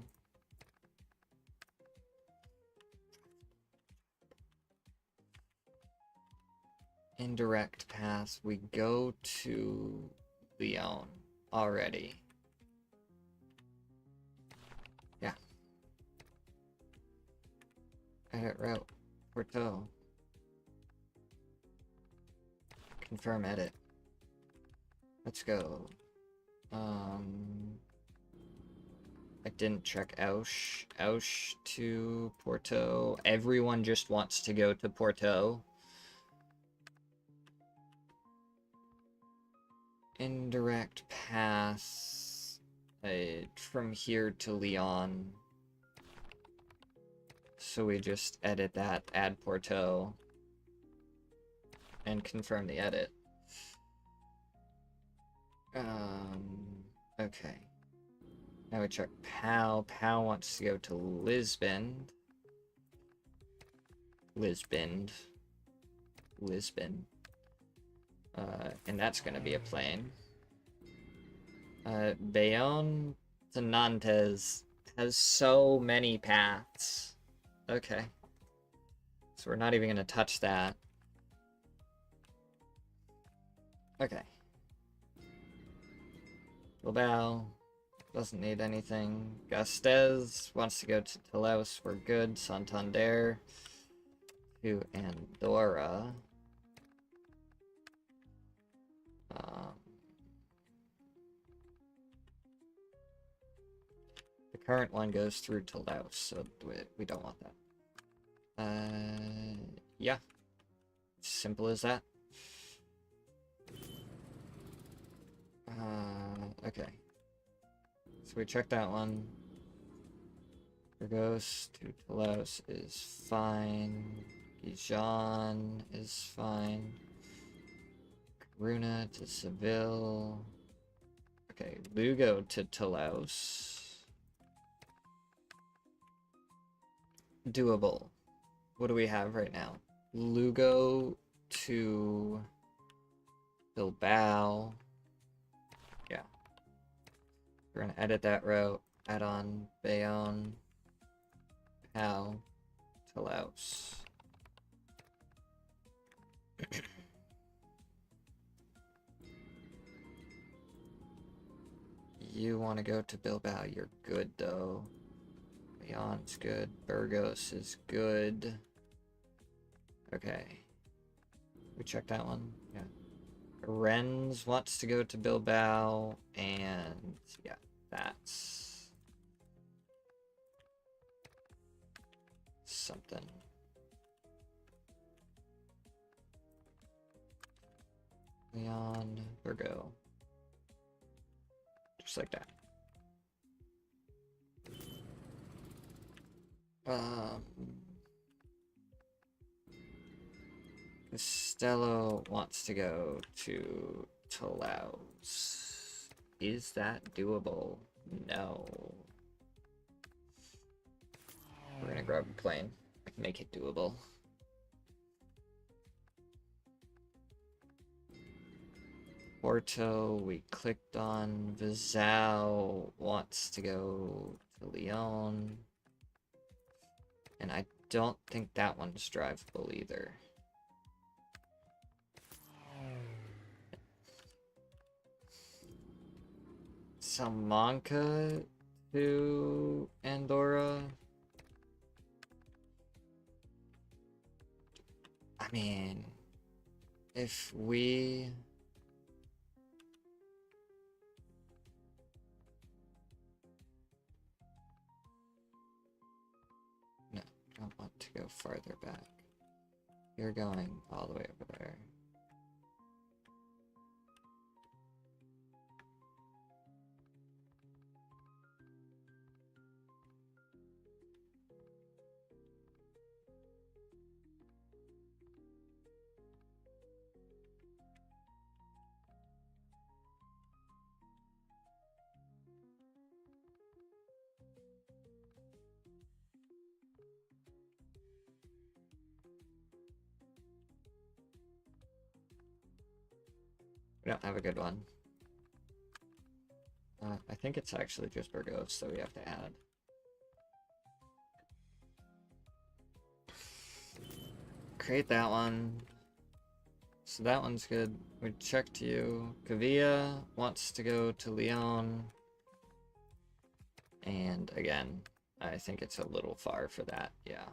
Indirect pass. We go to Lyon already. Yeah. Edit route. Porto. Confirm edit. Let's go. I didn't check Ausch. Ausch to Porto. Everyone just wants to go to Porto. Indirect pass from here to Lyon. So we just edit that, add Porto, and confirm the edit. Okay. Now we check Pal. Pal wants to go to Lisbon. Lisbon. And that's gonna be a plane. Bayonne to Nantes has so many paths. Okay. So we're not even gonna touch that. Okay. Bilbao doesn't need anything. Gastez wants to go to Toulouse. We're good. Santander to Andorra. The current one goes through Toulouse, so we don't want that. Yeah. Simple as that. Okay. So we checked that one. Burgos to Toulouse is fine. Dijon is fine. Coruna to Seville. Okay, Lugo to Toulouse. Doable. What do we have right now? Lugo to Bilbao. Yeah. We're gonna edit that route. Add on Bayonne. Pal. Toulouse. You want to go to Bilbao, you're good though. Lyon's good. Burgos is good. Okay. We checked that one? Yeah. Rennes wants to go to Bilbao, and yeah, that's something. Lyon, Burgo. Just like that. Costello wants to go to Toulouse. Is that doable? No. We're gonna grab a plane. Make it doable. Porto, we clicked on. Vizal wants to go to Lyon. And I don't think that one's drivable either. Salamanca to Andorra. I mean, if we... No, I don't want to go farther back. You're going all the way over there. We don't have a good one. I think it's actually just Burgos, so we have to add. Create that one. So that one's good. We checked you. Cavilla wants to go to Lyon. And again, I think it's a little far for that, yeah.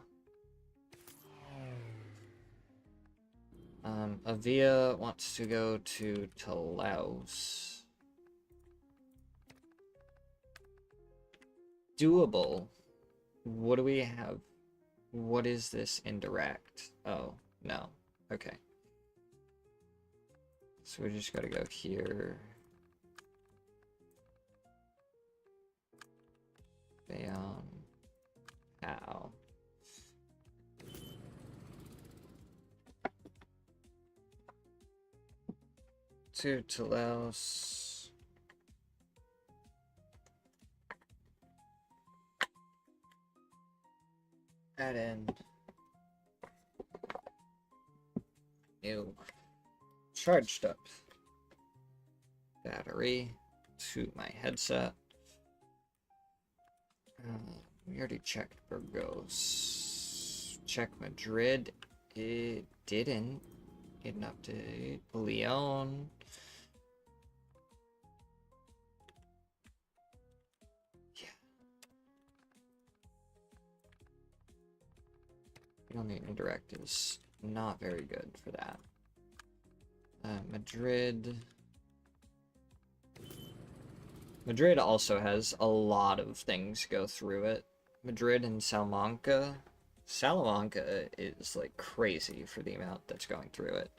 Avia wants to go to Laos. Doable. What do we have? What is this indirect? Oh, no. Okay. So we just gotta go here. Bayon. How? To Laos. Add in. New. Charged up. Battery to my headset. We already checked Burgos. Check Madrid. It didn't. Get an update. Leon. Yeah. The only indirect is not very good for that. Madrid. Madrid also has a lot of things go through it. Madrid and Salamanca. Salamanca is like crazy for the amount that's going through it.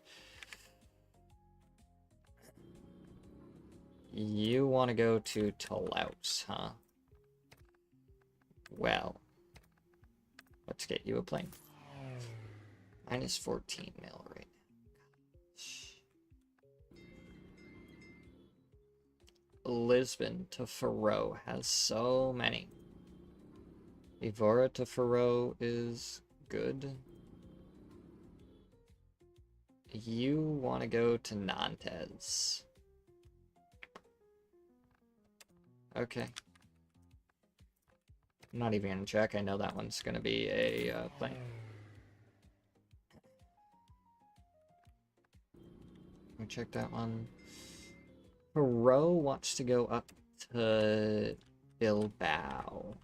You want to go to Toulouse, huh? Well, let's get you a plane. Minus 14 mil right now. Lisbon to Faro has so many. Evora to Faro is good. You want to go to Nantes. Okay. I'm not even gonna check. I know that one's gonna be a plane. Let me check that one. Faro wants to go up to Bilbao.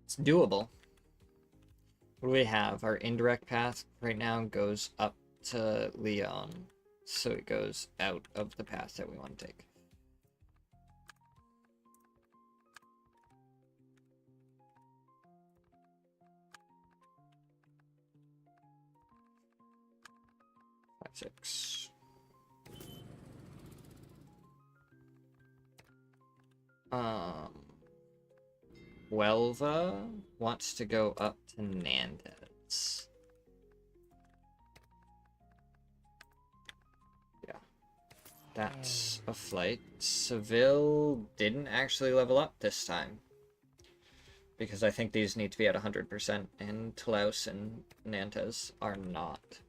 It's doable. What do we have? Our indirect path right now goes up to Leon. So it goes out of the path that we want to take. Five, six. Huelva wants to go up to Nantes. Yeah. That's a flight. Seville didn't actually level up this time. Because I think these need to be at 100%, and Toulouse and Nantes are not.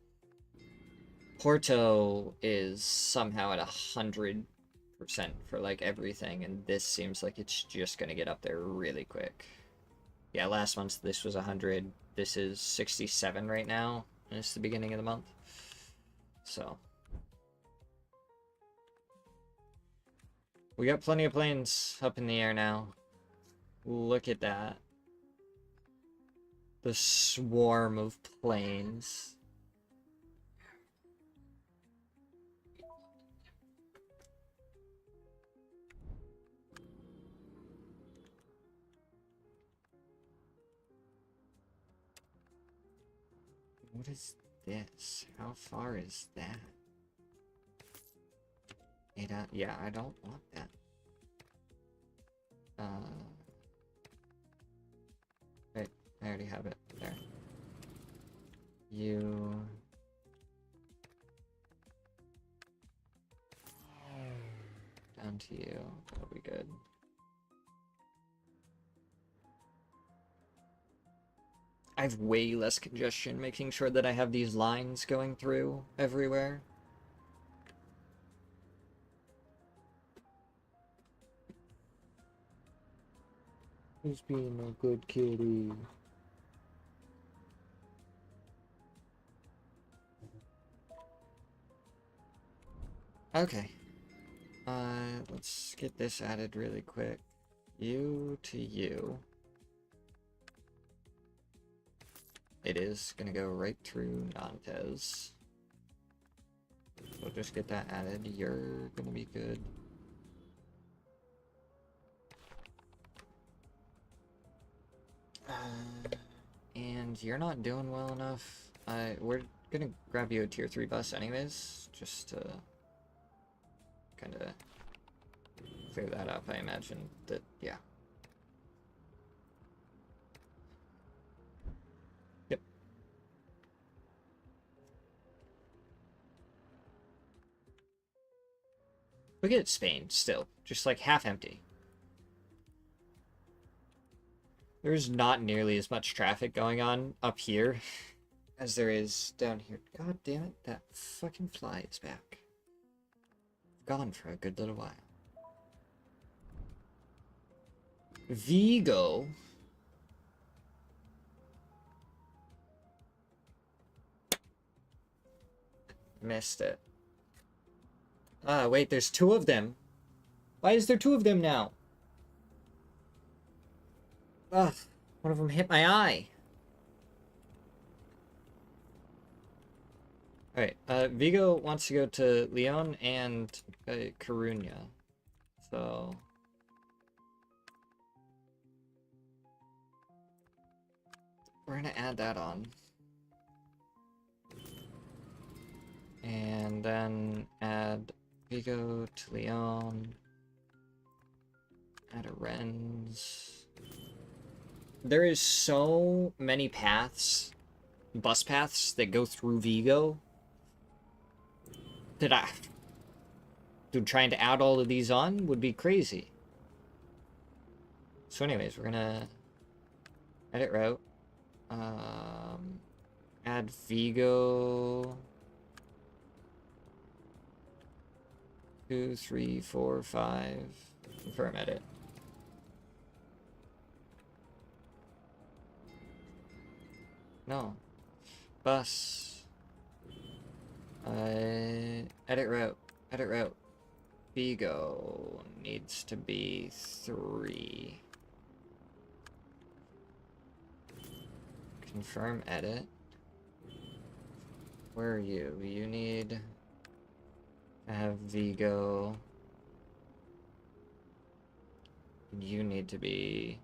Porto is somehow at 100% for like everything, and this seems like it's just gonna get up there really quick. Yeah, last month this was 100. This is 67 right now, and it's the beginning of the month. So we got plenty of planes up in the air now. Look at that. The swarm of planes. What is this? How far is that? Yeah, I don't want that. Wait, I already have it. There. You... Down to you. That'll be good. I have way less congestion, making sure that I have these lines going through everywhere. He's being a good kitty. Okay. Let's get this added really quick. You to you. it is gonna go right through Nantes. So just get that added. You're gonna be good. And you're not doing well enough. We're gonna grab you a tier 3 bus anyways, just to kind of clear that up. I imagine that, yeah. Yep. Look at Spain still, just like half empty. There's not nearly as much traffic going on up here as there is down here. God damn it, that fucking fly is back. Gone for a good little while. Vigo. Missed it. Ah, wait, there's 2 of them. Why is there 2 of them now? Ugh, one of them hit my eye. Alright, Vigo wants to go to Leon and Coruña. So... we're gonna add that on. And then add Vigo to Leon. Add a Rennes. There is so many paths, bus paths, that go through Vigo. Dude, trying to add all of these on would be crazy. So anyways, we're gonna edit route. Add Vigo. 2, 3, 4, 5. Confirm edit. No. Bus. Edit route. Edit route. Vigo needs to be 3. Confirm edit. Where are you? You need to have Vigo. You need to be...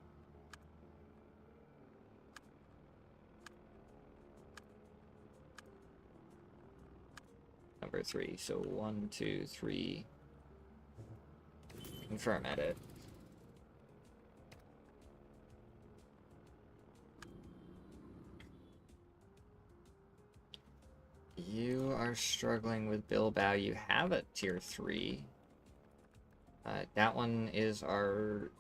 number 3. So 1, 2, 3. Confirm edit. You are struggling with Bilbao. You have a tier 3. That one is our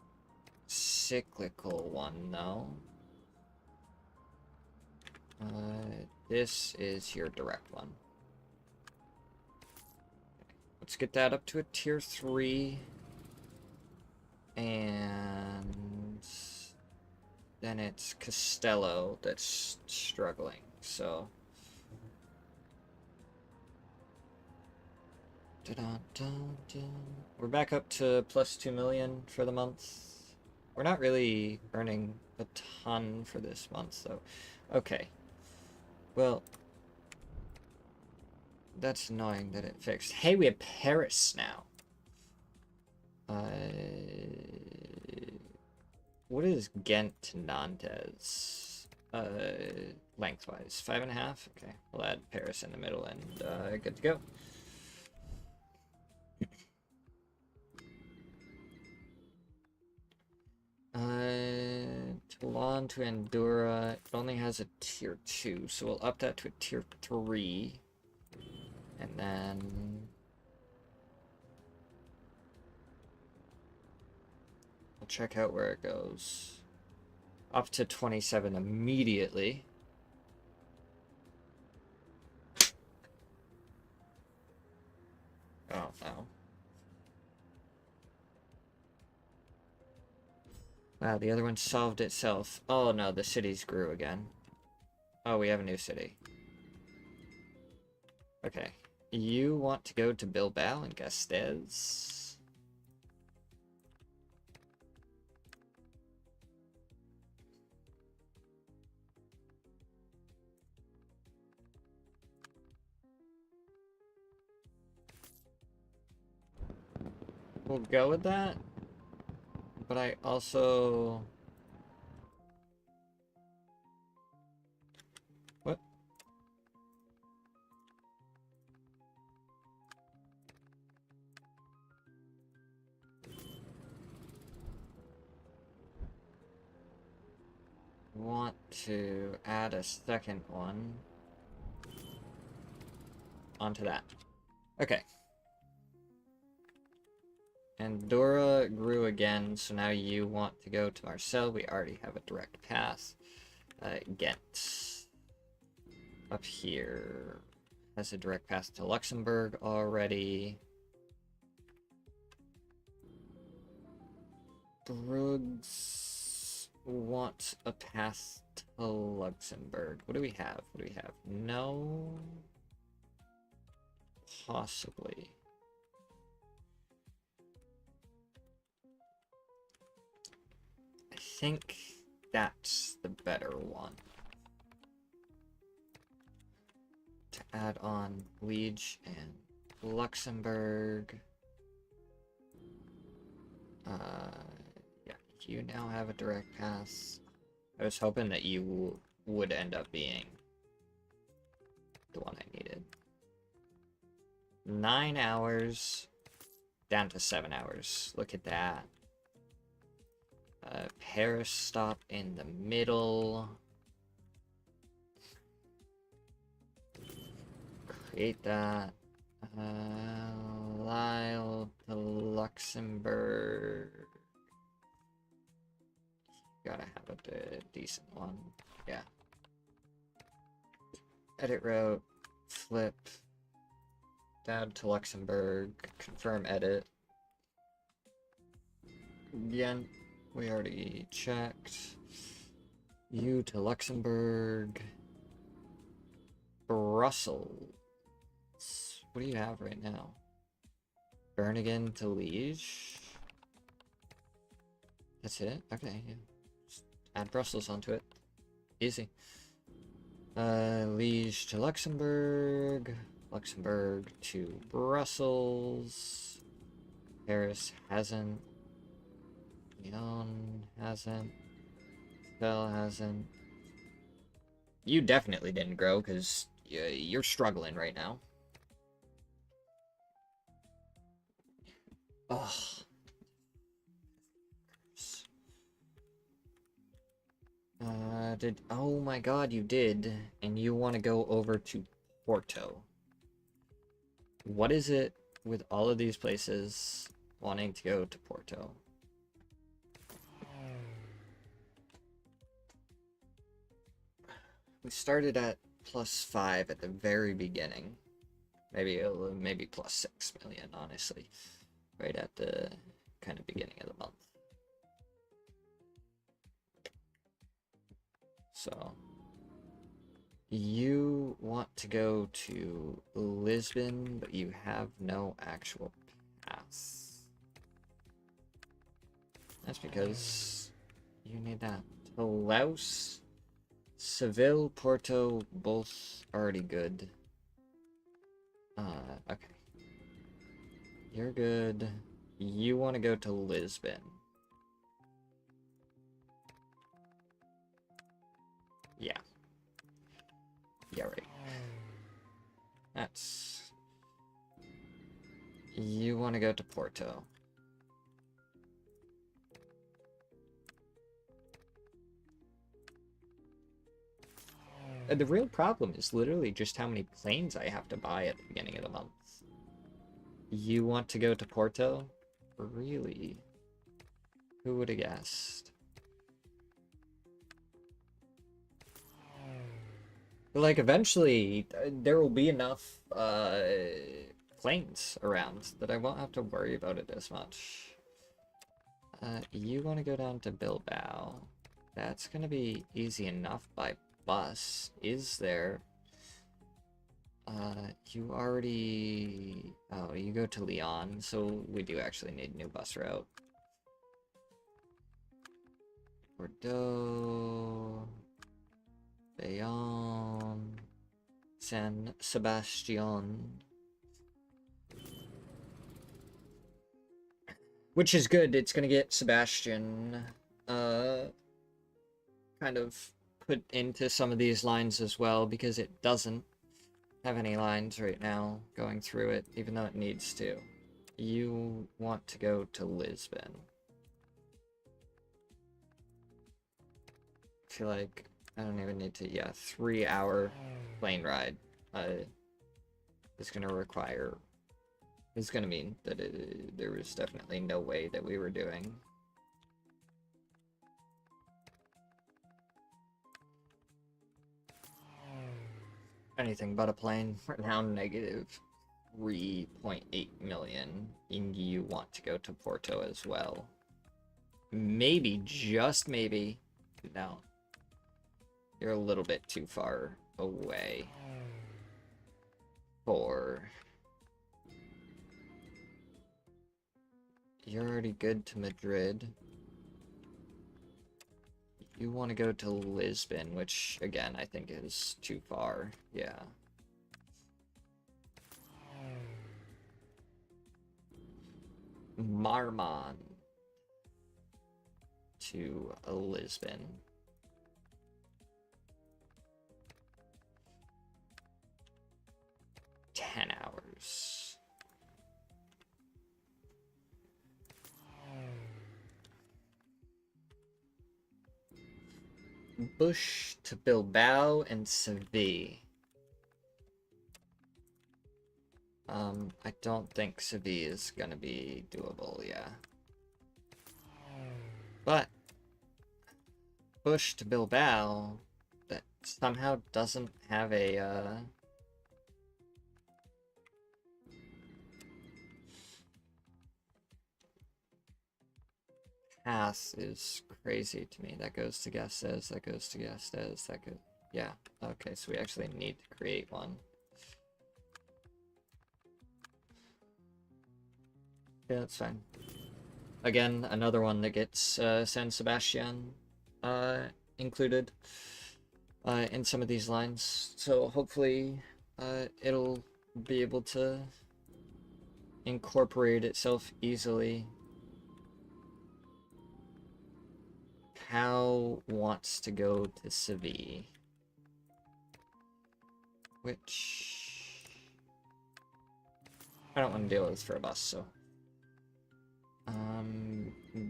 cyclical one, though. This is your direct one. Let's get that up to a tier 3. And then it's Castello that's struggling, so... We're back up to plus 2 million for the month. We're not really earning a ton for this month, though. Okay. Well, that's annoying that it fixed. Hey, we have Paris now. What is Ghent to Nantes? Lengthwise, 5.5. Okay, we'll add Paris in the middle, and good to go. Toulon to Andorra, it only has a tier 2, so we'll up that to a tier 3. And then... we'll check out where it goes. Up to 27 immediately. Oh, no. Wow, the other one solved itself. Oh no, the cities grew again. Oh, we have a new city. Okay. You want to go to Bilbao and Gasteiz? We'll go with that. But I also... What? Want to add a second one onto that. Okay. Andorra grew again, so now you want to go to Marseille. We already have a direct path. Ghent. Up here has a direct path to Luxembourg already. Bruges wants a path to Luxembourg. What do we have? What do we have? No. Possibly. I think that's the better one. To add on Liege and Luxembourg. Yeah, you now have a direct path. I was hoping that you would end up being the one I needed. 9 hours down to 7 hours. Look at that. Paris stop in the middle. Create that. Lille to Luxembourg. Gotta have a decent one. Yeah. Edit route. Flip. Down to Luxembourg. Confirm edit. Again, we already checked. You to Luxembourg. Brussels. What do you have right now? Bernigan to Liege. That's it? Okay, yeah. Just add Brussels onto it. Easy. Liege to Luxembourg. Luxembourg to Brussels. Paris hasn't. Lyon hasn't. Bell hasn't. You definitely didn't grow because you're struggling right now. Ugh. Oh my god, you did. And you want to go over to Porto. What is it with all of these places wanting to go to Porto? We started at +5 at the very beginning. Maybe +6 million, honestly. Right at the kind of beginning of the month. So, you want to go to Lisbon, but you have no actual pass. That's because you need that. To Laos, Seville, Porto, both already good. Okay. You're good. You want to go to Lisbon. Yeah. Yeah, right. That's... You want to go to Porto. The real problem is literally just how many planes I have to buy at the beginning of the month. You want to go to Porto? Really? Who would have guessed? Like, eventually, there will be enough planes around that I won't have to worry about it as much. You want to go down to Bilbao. That's going to be easy enough by bus. Is there? You already... Oh, you go to Lyon, so we do actually need a new bus route. Bordeaux... Bayonne... San Sebastian... Which is good. It's gonna get Sebastian kind of put into some of these lines as well, because it doesn't have any lines right now going through it, even though it needs to. You want to go to Lisbon. I feel like I don't even need to, yeah, 3-hour plane ride is gonna require, is gonna mean that there was definitely no way that we were doing. Anything but a plane. We're now negative 3.8 million, and you want to go to Porto as well. Maybe, just maybe, no. You're a little bit too far away for... You're already good to Madrid. You want to go to Lisbon, which, again, I think is too far. Yeah. Marmon to Lisbon. $10 hours. Bush to Bilbao and Seville. I don't think Seville is gonna be doable, yeah. But Bush to Bilbao, that somehow doesn't have a, path is crazy to me. That goes to Gastes, that goes to Gastes, that goes... Yeah, okay, so we actually need to create one. Yeah, that's fine. Again, another one that gets San Sebastian included in some of these lines. So hopefully it'll be able to incorporate itself easily. Pal wants to go to Seville, which I don't want to deal with for a bus, so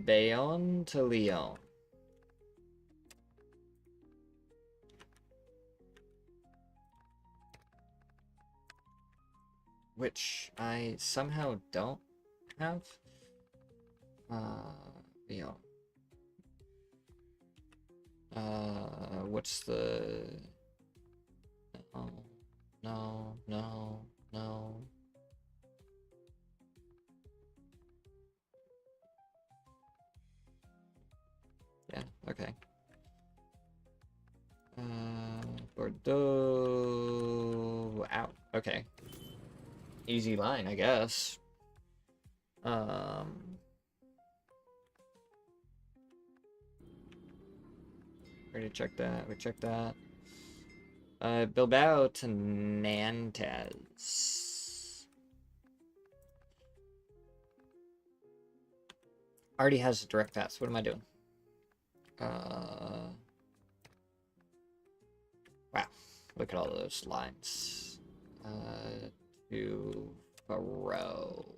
Bayonne to Lyon. Which I somehow don't have. Lyon. What's the... Oh, no, no, no. Yeah, okay. Bordeaux out. Okay. Easy line, I guess. Already checked that. We checked that. Bilbao to Nantes. Already has a direct pass. What am I doing? Wow. Look at all those lines. To Faro,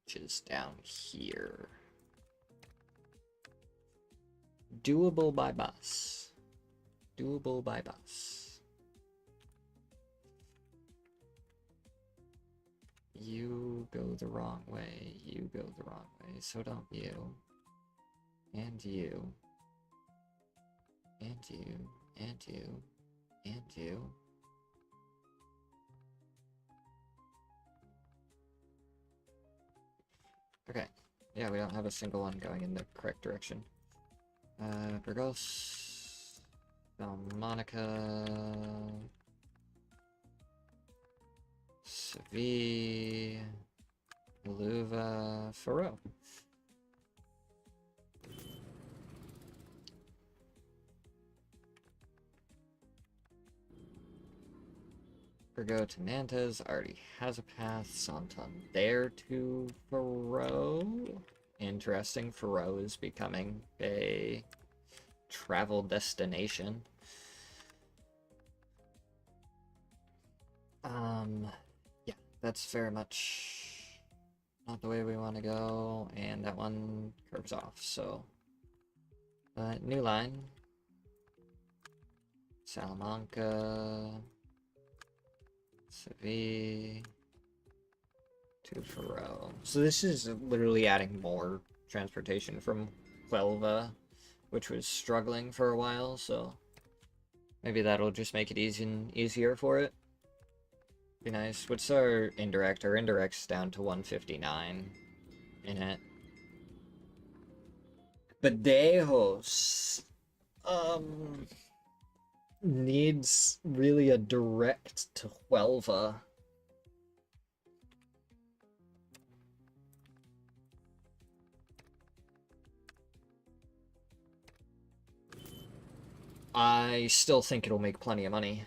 which is down here. Doable by bus. Doable by bus. You go the wrong way. You go the wrong way. So don't you. And you. And you. And you. And you. Okay. Yeah, we don't have a single one going in the correct direction. Burgos. Monica. Seville. Louva. Faro. Burgos to Nantes already has a path. Santander to Faro. And interesting. Faro is becoming a travel destination. Yeah, that's very much not the way we want to go, and that one curves off, so new line. Salamanca, Seville, to Faro. So this is literally adding more transportation from Huelva, which was struggling for a while, so maybe that'll just make it easier for it. Be nice. What's our indirect? Our indirect's down to 159 in it. Badejos needs really a direct to Huelva. I still think it'll make plenty of money.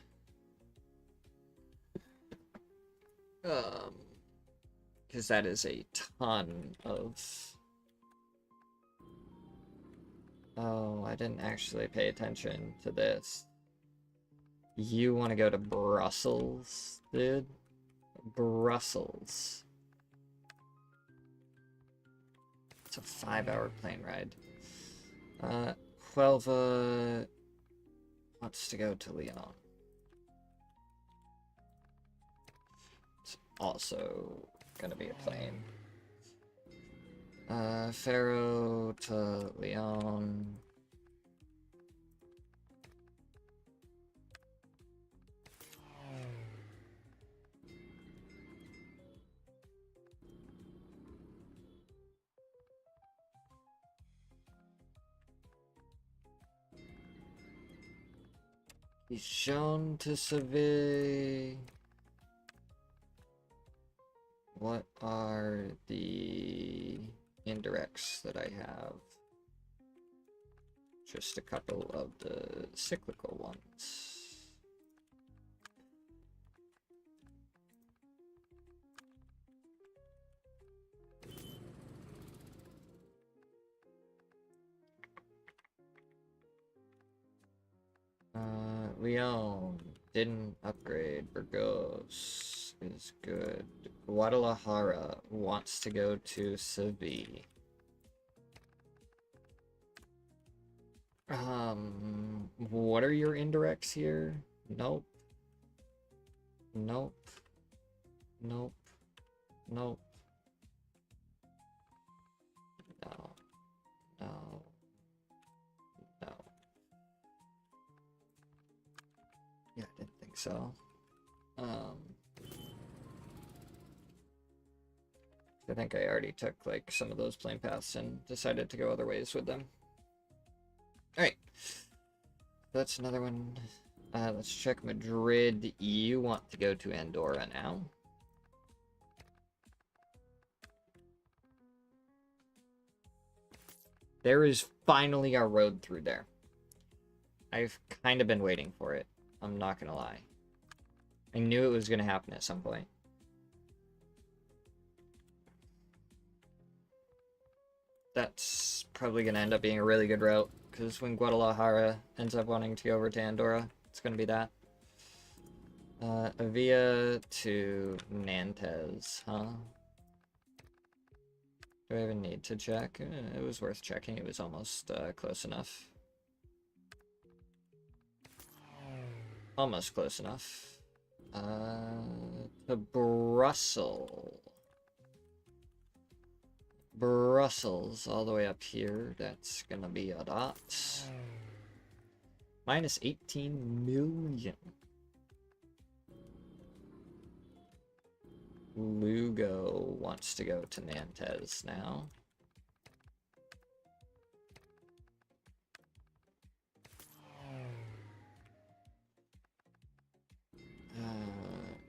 Because that is a ton of... Oh, I didn't actually pay attention to this. You want to go to Brussels, dude? Brussels. It's a 5-hour plane ride. Huelva wants to go to Lyon. It's also gonna be a plane. Faro to Lyon. Dijon to Seville. What are the indirects that I have? Just a couple of the cyclical ones. Lyon didn't upgrade. Burgos is good. Guadalajara wants to go to Seville. What are your indirects here? Nope. Nope. Nope. Nope. No. No. No. Yeah, I didn't think so. I think I already took like some of those plane paths and decided to go other ways with them. Alright. That's another one. Let's check Madrid. You want to go to Andorra now. There is finally a road through there. I've kind of been waiting for it. I'm not gonna lie. I knew it was gonna happen at some point. That's probably gonna end up being a really good route, because when Guadalajara ends up wanting to go over to Andorra, it's gonna be that. Avia to Nantes, huh? Do I even need to check? It was worth checking. It was almost close enough. Almost close enough. To Brussels. Brussels, all the way up here. That's gonna be a dot. Minus 18 million. Lugo wants to go to Nantes now.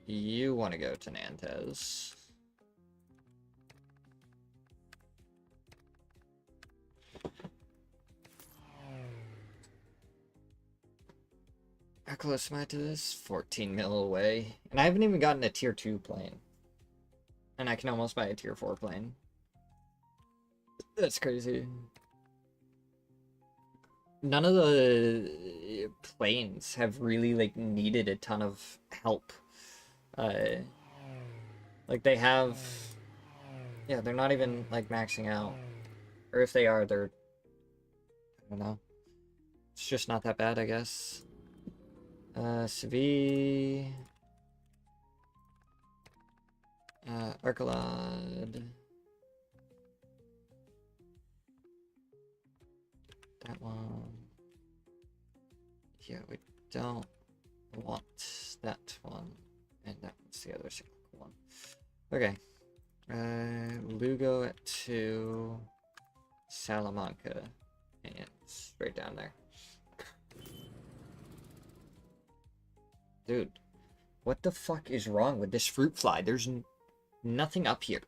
You want to go to Nantes. How close am I to this? 14 mil away. And I haven't even gotten a tier 2 plane. And I can almost buy a tier 4 plane. That's crazy. None of the planes have really like needed a ton of help. Like they have, yeah, they're not even like maxing out, or if they are, they're, I don't know. It's just not that bad, I guess. Svi, Arcalad. That one. Yeah, we don't want that one. And that one's the other cyclical one. Okay. Lugo at 2. Salamanca. And it's right down there. Dude. What the fuck is wrong with this fruit fly? There's nothing up here.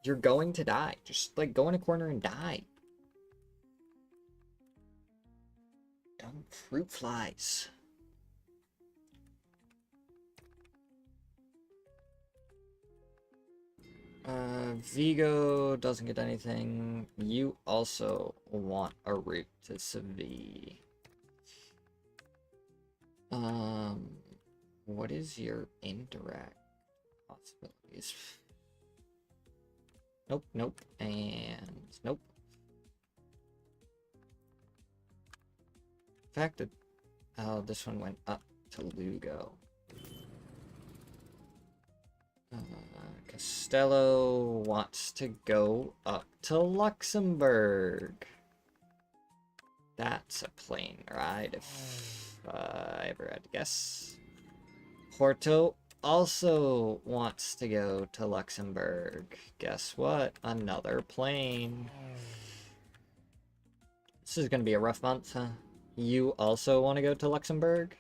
You're going to die. Just, like, go in a corner and die. Dumb fruit flies. Vigo doesn't get anything. You also want a route to Seville. What is your indirect possibilities? Nope, nope, and nope. In fact, this one went up to Lugo. Costello wants to go up to Luxembourg. That's a plane ride, if I ever had to guess. Porto also wants to go to Luxembourg. Guess what? Another plane. This is gonna be a rough month, huh? You also want to go to Luxembourg?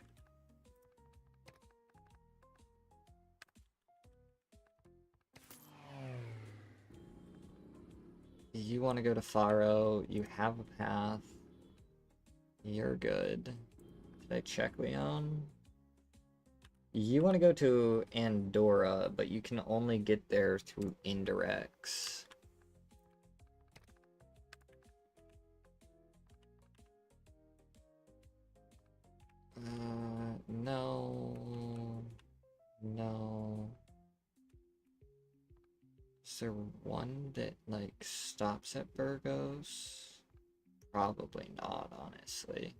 You want to go to Faro. You have a path. You're good. Did I check Leon? You want to go to Andorra, but you can only get there through indirects. No. No. Is there one that, like, stops at Burgos? Probably not, honestly.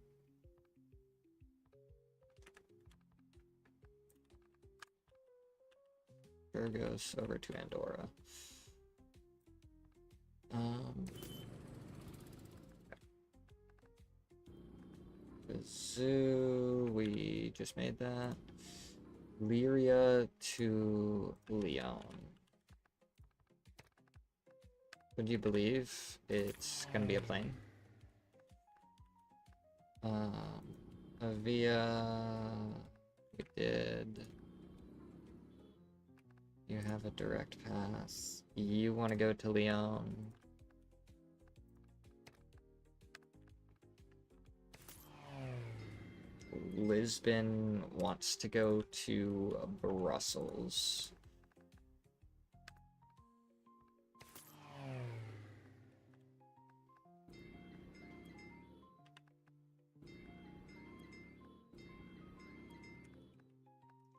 Burgos over to Andorra. The zoo, we just made that. Lyria to Leon. Would you believe it's gonna be a plane? Avia, we did. You have a direct pass. You want to go to Leon. Lisbon wants to go to Brussels.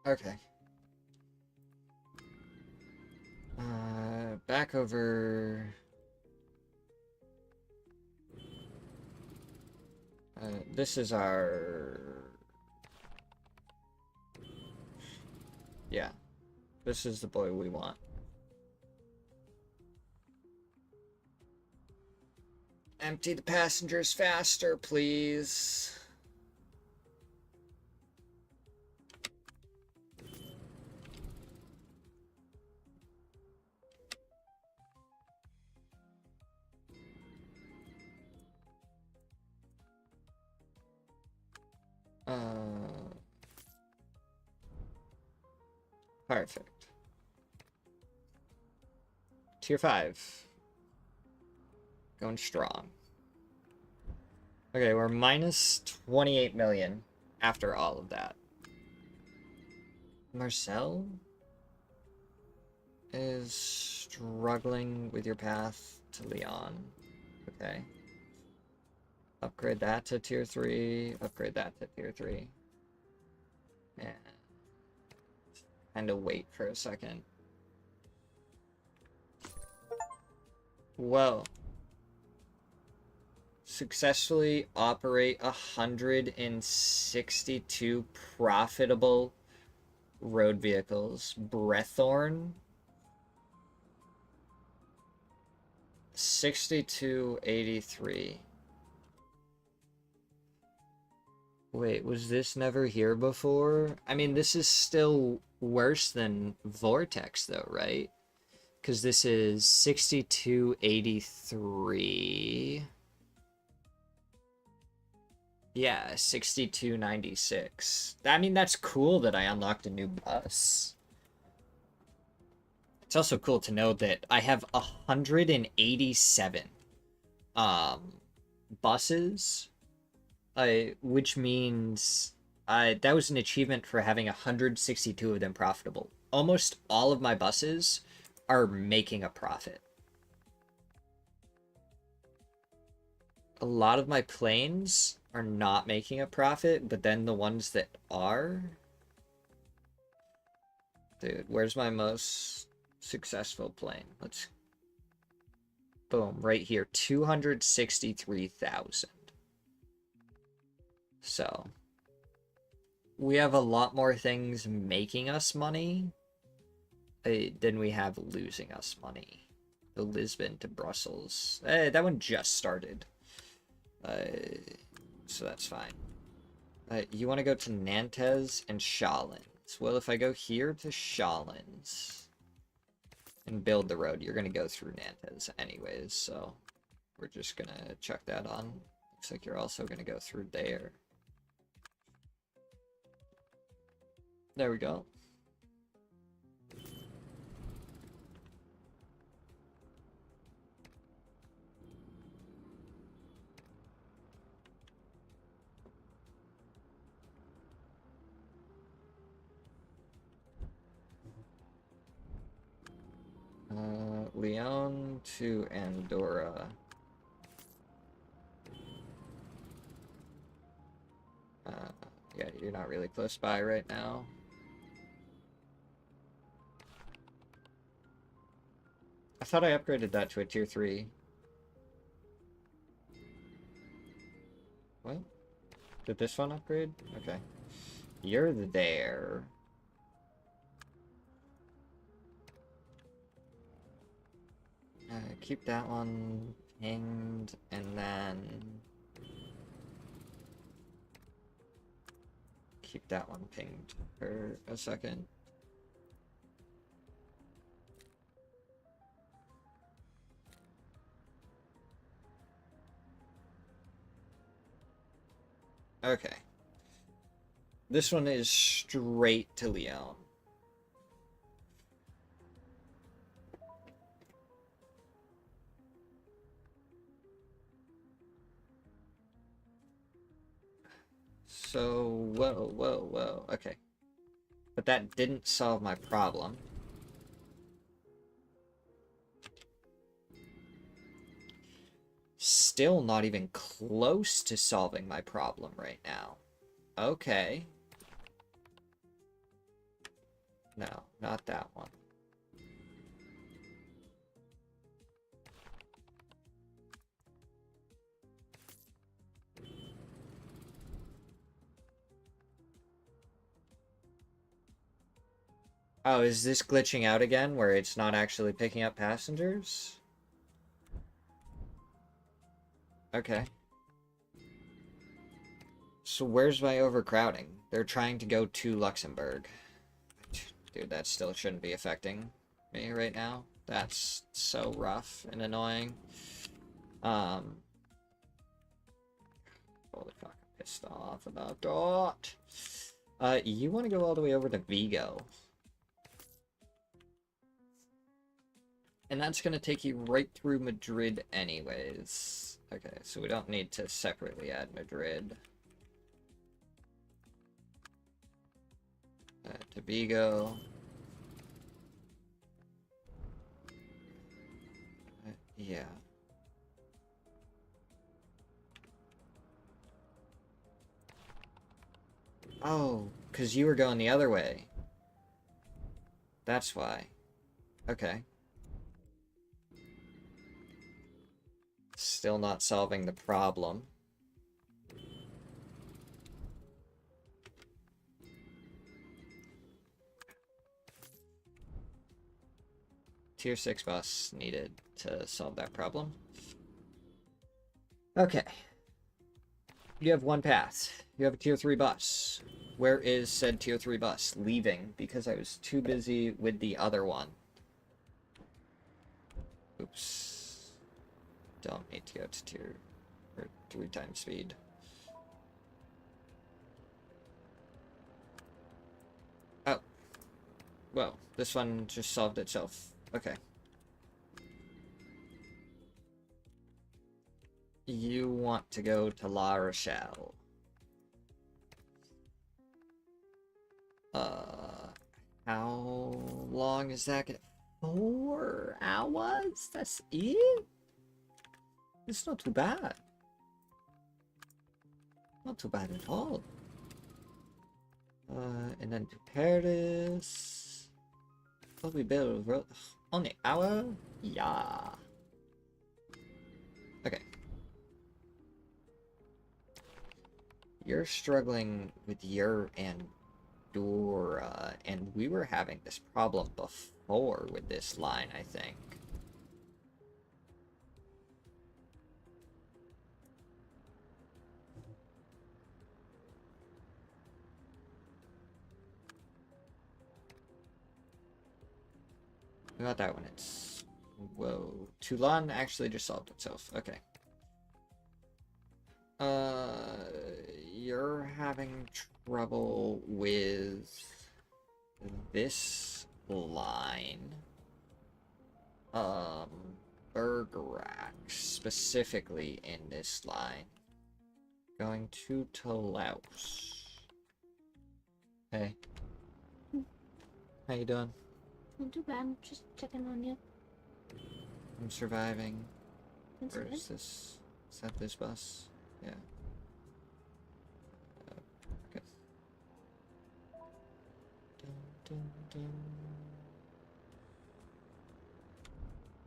Okay. Back over. This is our. Yeah. This is the boy we want. Empty the passengers faster, please. Perfect. Tier 5. Going strong. Okay, we're minus 28 million after all of that. Marcel is struggling with your path to Leon. Okay. Upgrade that to tier 3. Upgrade that to tier 3. And kind of wait for a second. Whoa. Successfully operate 162 profitable road vehicles. Breathorn. 6283. Wait, was this never here before? I mean, this is still worse than Vortex, though, right? Because this is 6283. Yeah, 6296. I mean, that's cool that I unlocked a new bus. It's also cool to know that I have 187 buses, which means that was an achievement for having 162 of them profitable. Almost all of my buses are making a profit. A lot of my planes are not making a profit, but then the ones that are... Dude, where's my most successful plane? Let's... Boom, right here. 263,000. So, we have a lot more things making us money than we have losing us money. The Lisbon to Brussels. That one just started. So that's fine. You want to go to Nantes and Shallins. Well, if I go here to Shallins and build the road, you're going to go through Nantes anyways, so we're just going to check that on. Looks like you're also going to go through there. There we go. Leon to Andorra. Yeah, you're not really close by right now. I thought I upgraded that to a tier 3. What? Did this one upgrade? Okay. You're there. Keep that one pinged, and then keep that one pinged for a second. Okay. This one is straight to Leon. So, whoa. Okay. But that didn't solve my problem. Still not even close to solving my problem right now. Okay. No, not that one. Oh, is this glitching out again where it's not actually picking up passengers? Okay. So where's my overcrowding? They're trying to go to Luxembourg. Dude, that still shouldn't be affecting me right now. That's so rough and annoying. Holy fuck, I'm pissed off about that. You want to go all the way over to Vigo. And that's going to take you right through Madrid anyways. Okay, so we don't need to separately add Madrid. To Vigo. Yeah. Oh, because you were going the other way. That's why. Okay. Still not solving the problem. Tier 6 boss needed to solve that problem. Okay. You have one path. You have a tier 3 bus. Where is said tier 3 bus? Leaving, because I was too busy with the other one. Oops. Don't need to go to tier 3 times speed. Oh. Well, this one just solved itself. Okay. You want to go to La Rochelle. How long is that gonna... 4 hours? That's it? It's not too bad. Not too bad at all. And then to Paris. Probably build road... Only hour? Yeah. Okay. You're struggling with your Andorra, and we were having this problem before with this line, I think. What about that one? It's... Whoa. Toulon actually just solved itself. Okay. You're having trouble with this line. Bergerac, specifically in this line. Going to Toulouse. Hey. How you doing? Not too bad. Just checking on you. I'm surviving. That's Or good. is this... Is that this bus? Yeah. Okay. Dun, dun, dun.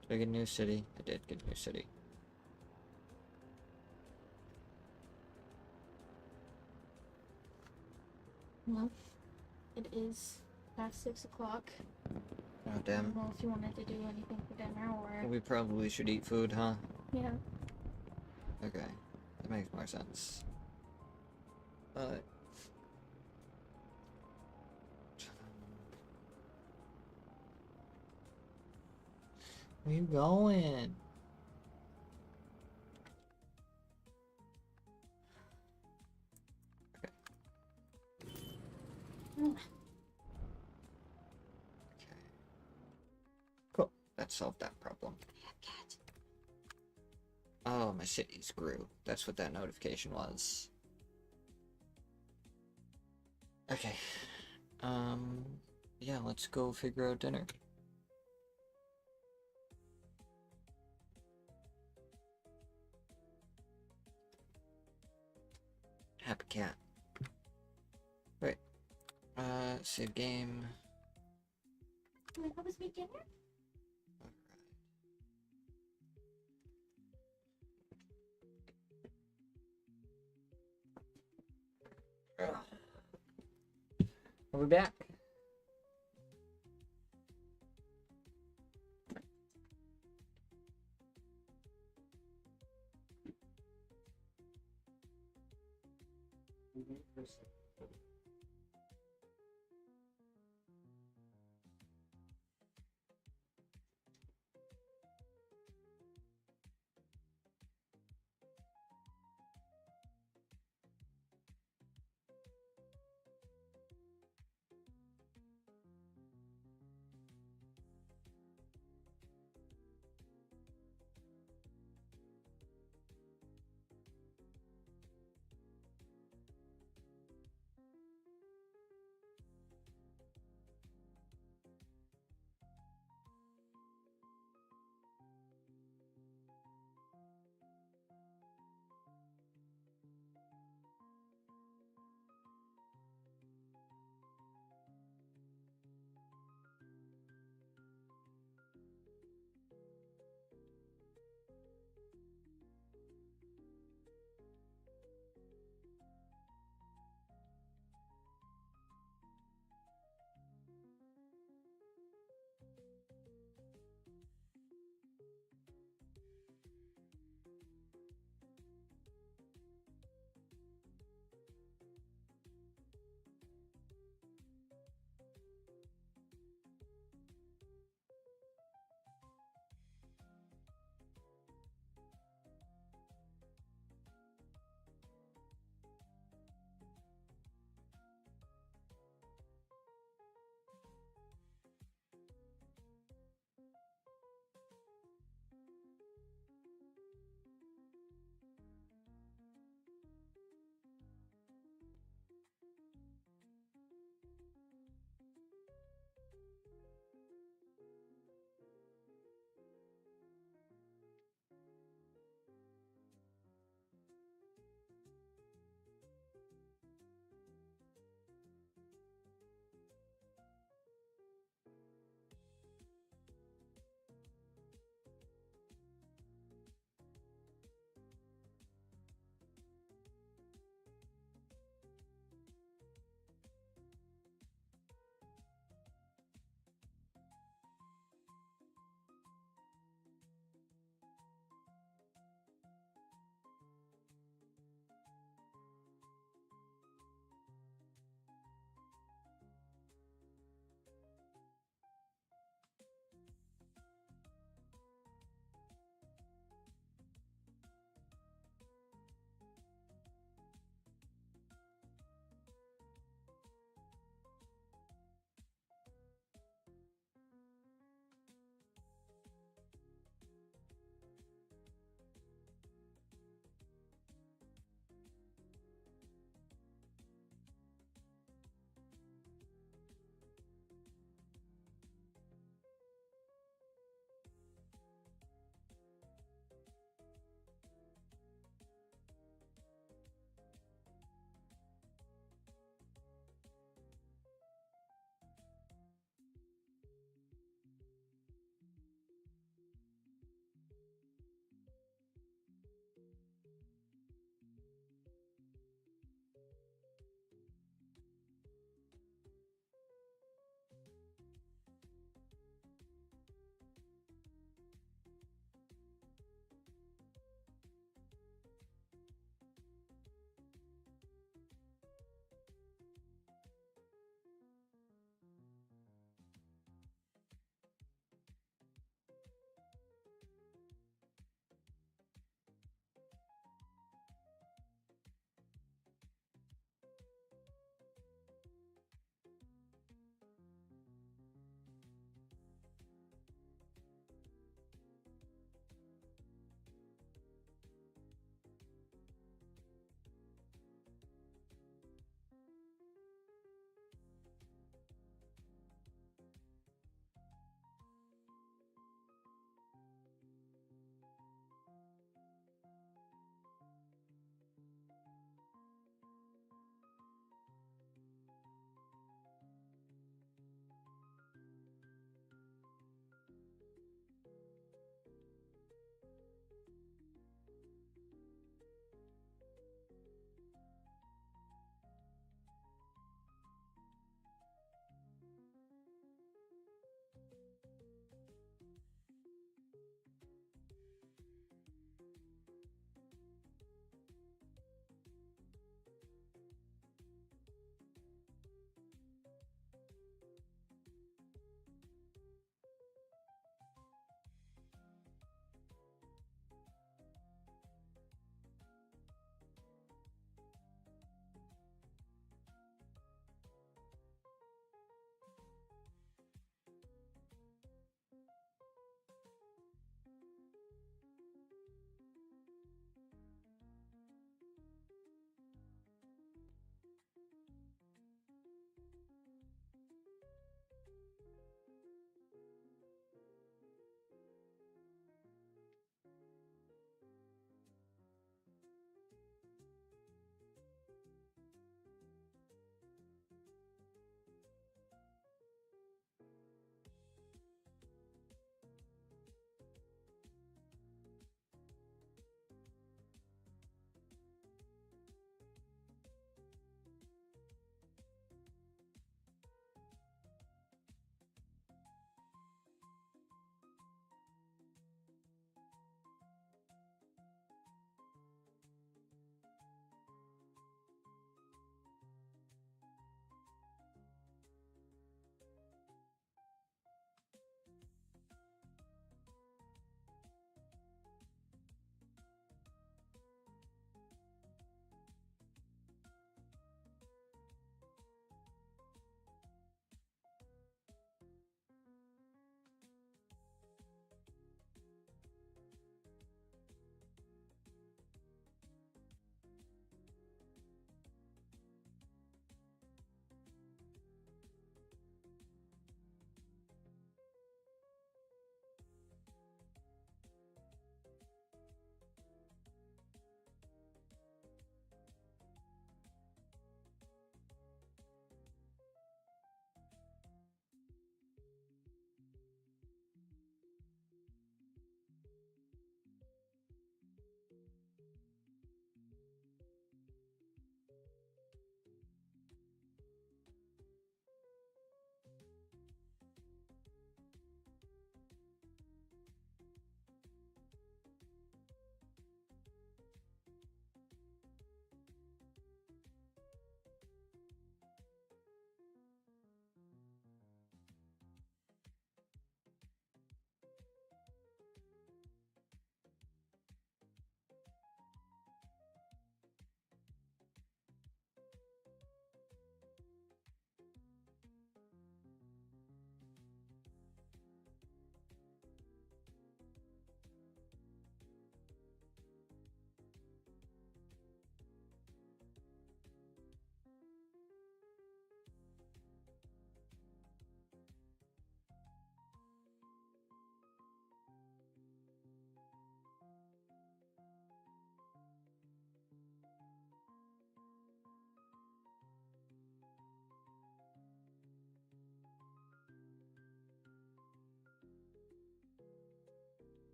Did I get a new city? I did get a new city. Well, it is past 6 o'clock. Oh, I damn. don't know if you wanted to do anything for dinner or... We probably should eat food, huh? Yeah. Okay. That makes more sense. Where you going? Okay. Mm. Okay. Cool. That solved that problem. Cat. Oh, my cities grew. That's what that notification was. Okay. Yeah, let's go figure out dinner. Happy cat. Wait. Save game. Wait, that was me dinner? Alright. We'll be back.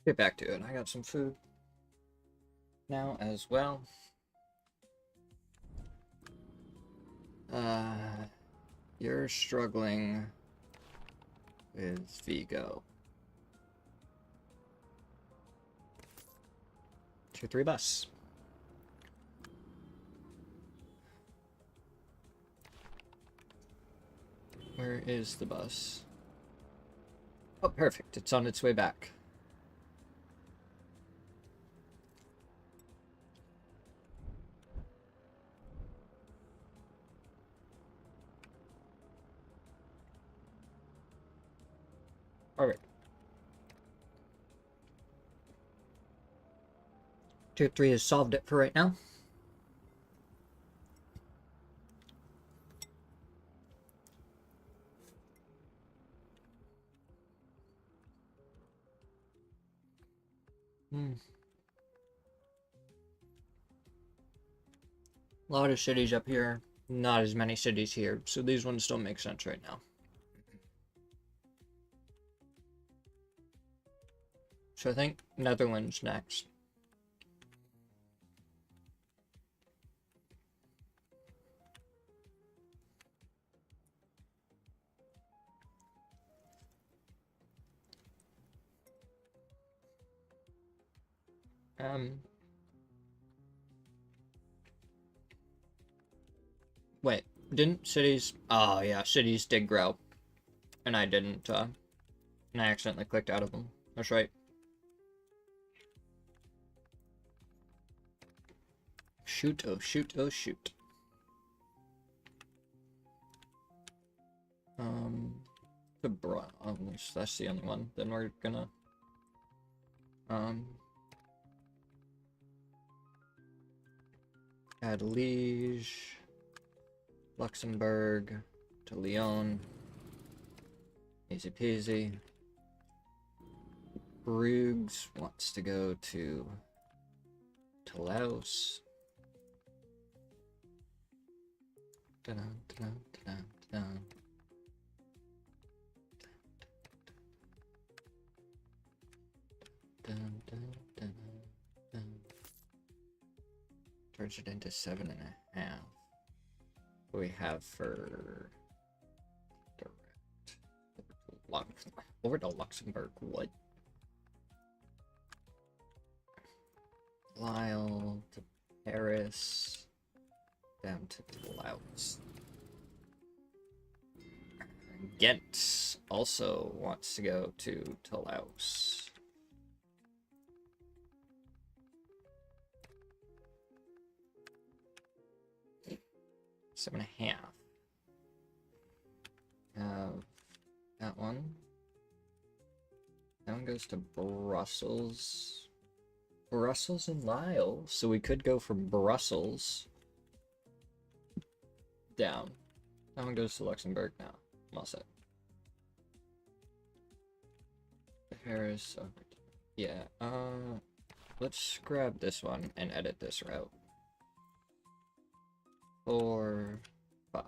Get back to it. I got some food now as well. You're struggling with Vigo. 2-3 bus. Where is the bus? Oh, perfect. It's on its way back. Alright. 2-3 has solved it for right now. A lot of cities up here, not as many cities here, so these ones don't make sense right now. So I think Netherlands next. Wait, didn't cities... Oh, yeah, cities did grow. And I didn't, and I accidentally clicked out of them. That's right. Shoot, oh shoot, oh shoot. The bronze, that's the only one. Then we're gonna, add Liege, Luxembourg to Lyon. Easy peasy. Bruges wants to go to Laos. Dun, dun, dun, dun. Dun, dun, dun, dun. Turns it into 7.5. What do we have for direct? Over to Luxembourg, what? Lille to Paris, down to Laos. Ghent also wants to go to Laos. 7.5. That one. That one goes to Brussels. Brussels and Lille. So we could go for Brussels. Down. That one goes to Luxembourg now. I'm all set. Paris. Okay. Yeah. Let's grab this one and edit this route. 4, 5.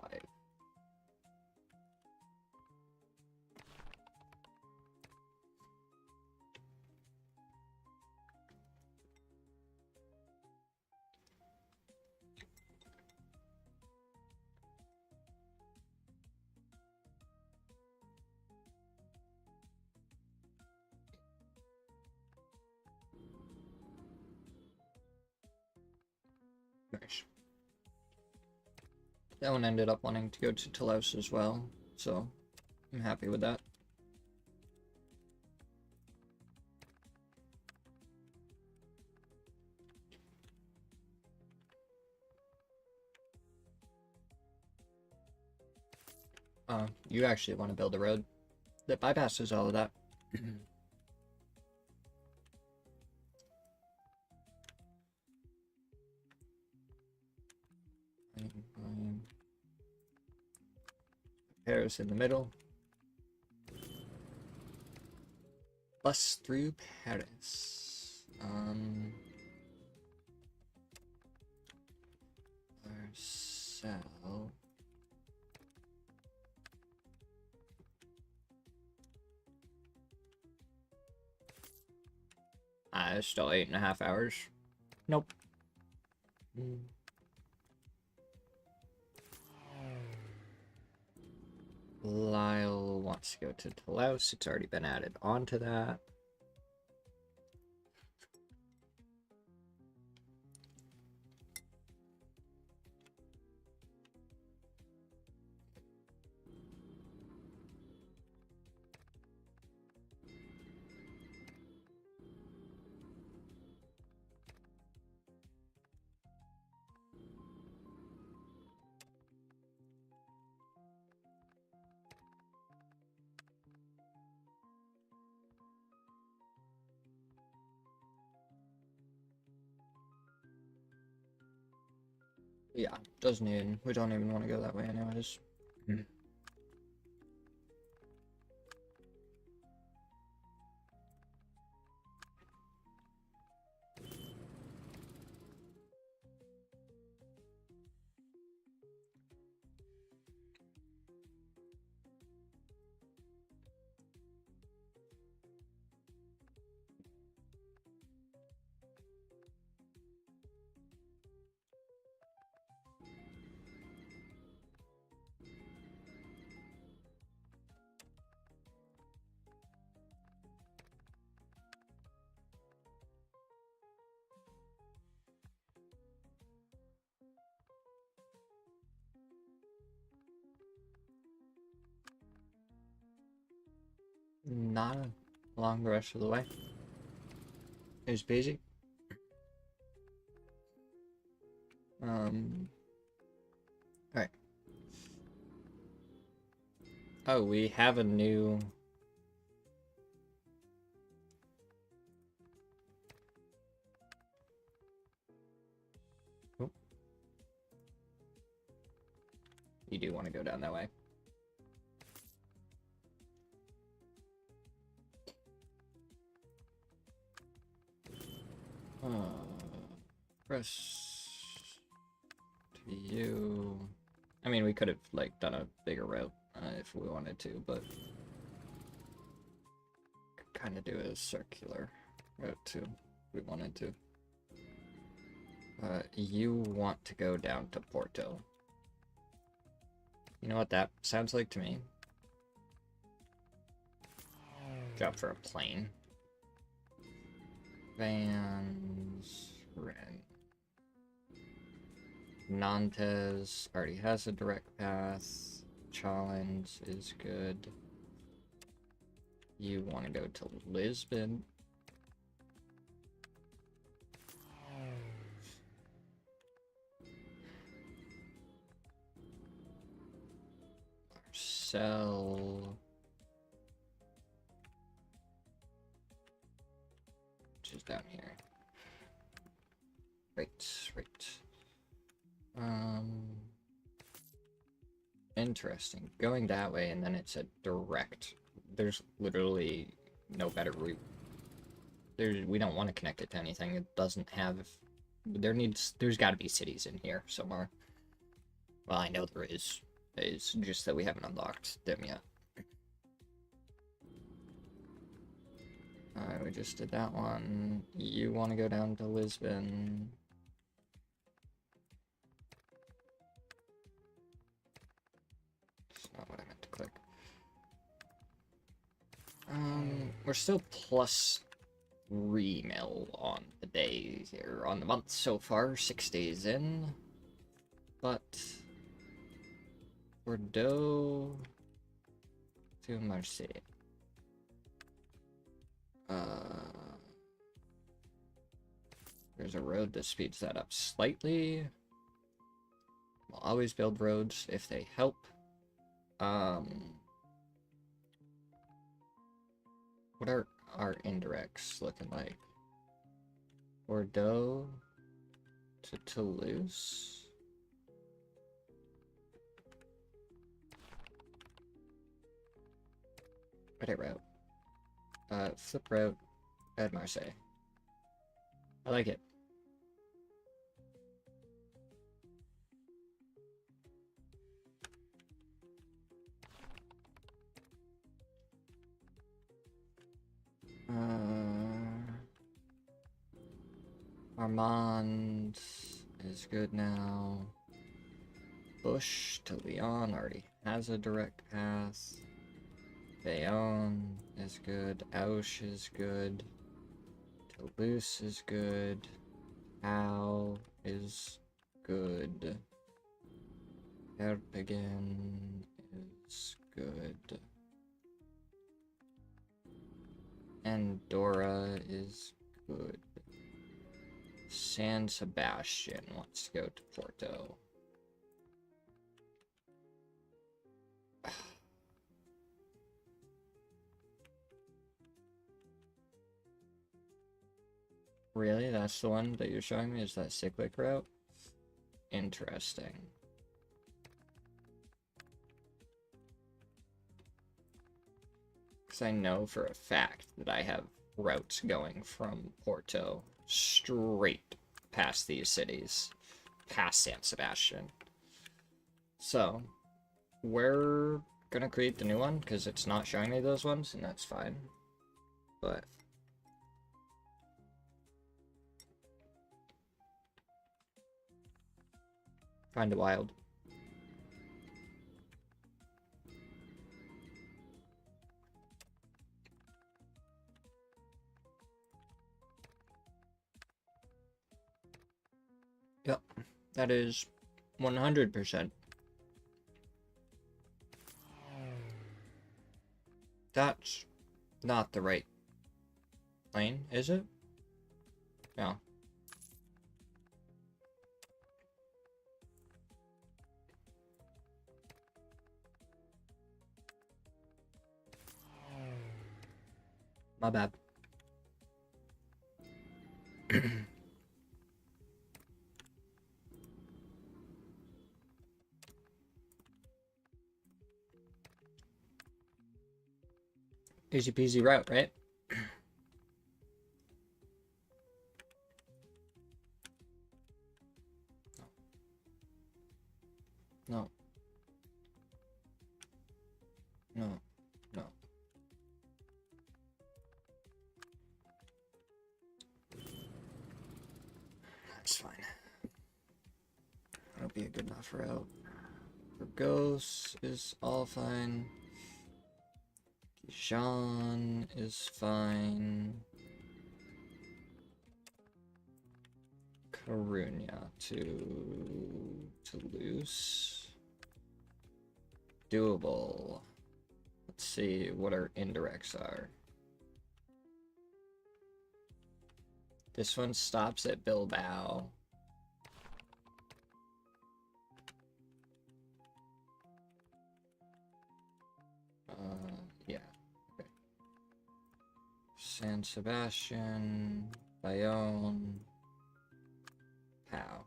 Nice. That one ended up wanting to go to Laos as well, so I'm happy with that. you actually want to build a road that bypasses all of that. Paris in the middle. Bus through Paris. Marcel. It's still 8.5 hours. Nope. Lyle wants to go to Toulouse. It's already been added onto that. Yeah, doesn't even, we don't even want to go that way anyways. Not along the rest of the way. It's busy. Alright. Oh, we have a new... Oh. You do want to go down that way. Press to you. I mean, we could have like done a bigger route if we wanted to, but kind of do a circular route too if we wanted to. You want to go down to Porto. You know what that sounds like to me? Job for a plane. Vans, rent. Nantes already has a direct path. Challenge is good. You want to go to Lisbon. Marcel. Which is down here. Right. Interesting. Going that way and then it's a direct. There's literally no better route. We don't want to connect it to anything. It doesn't have... There's got to be cities in here somewhere. Well, I know there is. It's just that we haven't unlocked them yet. Alright, we just did that one. You want to go down to Lisbon. That's not what I meant to click. We're still plus 3 mil on the day here, on the month so far, 6 days in. But Bordeaux to Marseille. There's a road that speeds that up slightly. We'll always build roads if they help. What are our indirects looking like? Bordeaux to Toulouse? Edit route. Flip route at Marseille. I like it. Armand is good now. Bush to Lyon already has a direct path. Bayonne is good. Auch is good. Toulouse is good. Al is good. Erpegen is good. Andorra is good. San Sebastian wants to go to Porto. Really? That's the one that you're showing me? Is that cyclic route? Interesting. Because I know for a fact that I have routes going from Porto straight past these cities, past San Sebastian. So, we're gonna create the new one because it's not showing me those ones, and that's fine. But kind of wild. Yep, that is 100%. That's not the right lane, is it? No. My bad. Easy peasy route, right? No. No. No. That's fine. That'll be a good enough route. Burgos is all fine. Jean is fine. Coruña to Toulouse. Doable. Let's see what our indirects are. This one stops at Bilbao. Yeah. Okay. San Sebastian, Bayonne, Pau.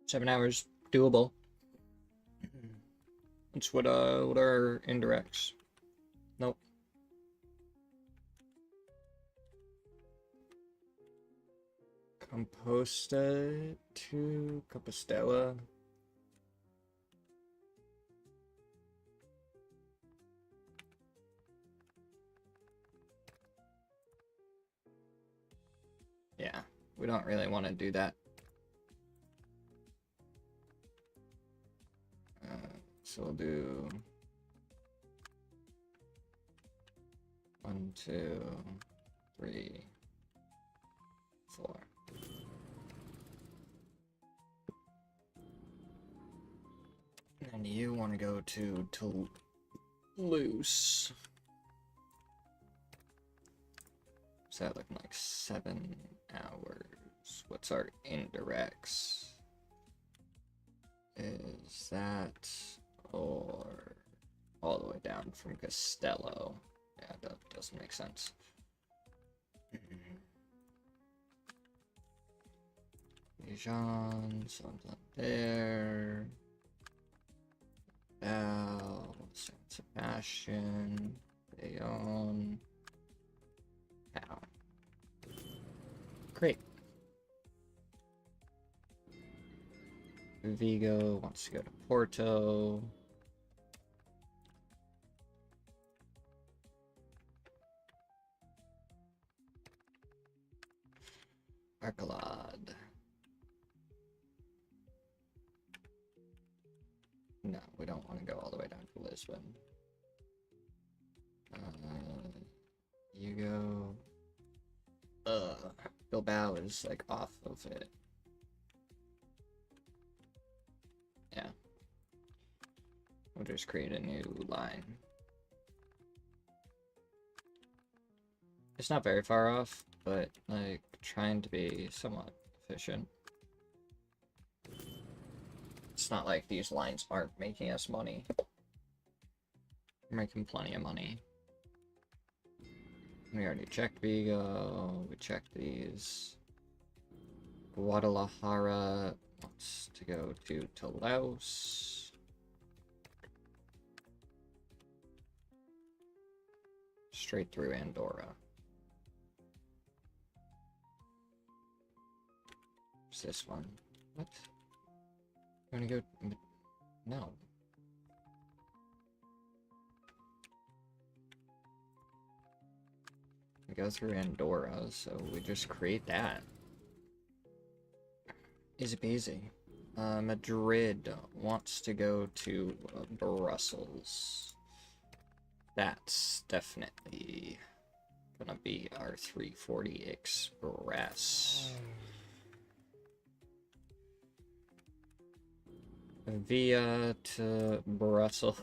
Seven hours, doable. That's what are indirects? Nope. Composta to Compostela. Yeah, we don't really want to do that. So we'll do 1, 2, 3, 4. And you want to go to Toulouse. Is that looking like 7 hours? What's our indirects? Is that or all the way down from Castello? Yeah, that doesn't make sense. Dijon, something there. Bell, San Sebastian, Bayonne, Town. Great. Vigo wants to go to Porto. Arcalad. No, we don't want to go all the way down to Lisbon. You go. Bilbao is like off of it. Yeah. We'll just create a new line. It's not very far off, but like trying to be somewhat efficient. It's not like these lines aren't making us money. We're making plenty of money. We already checked Vigo. We checked these. Guadalajara wants to go to Toulouse. Straight through Andorra. What's this one? What? You wanna go? No. We go through Andorra, so we just create that. Easy peasy. Madrid wants to go to Brussels. That's definitely gonna be our 340 Express. Via to Brussels.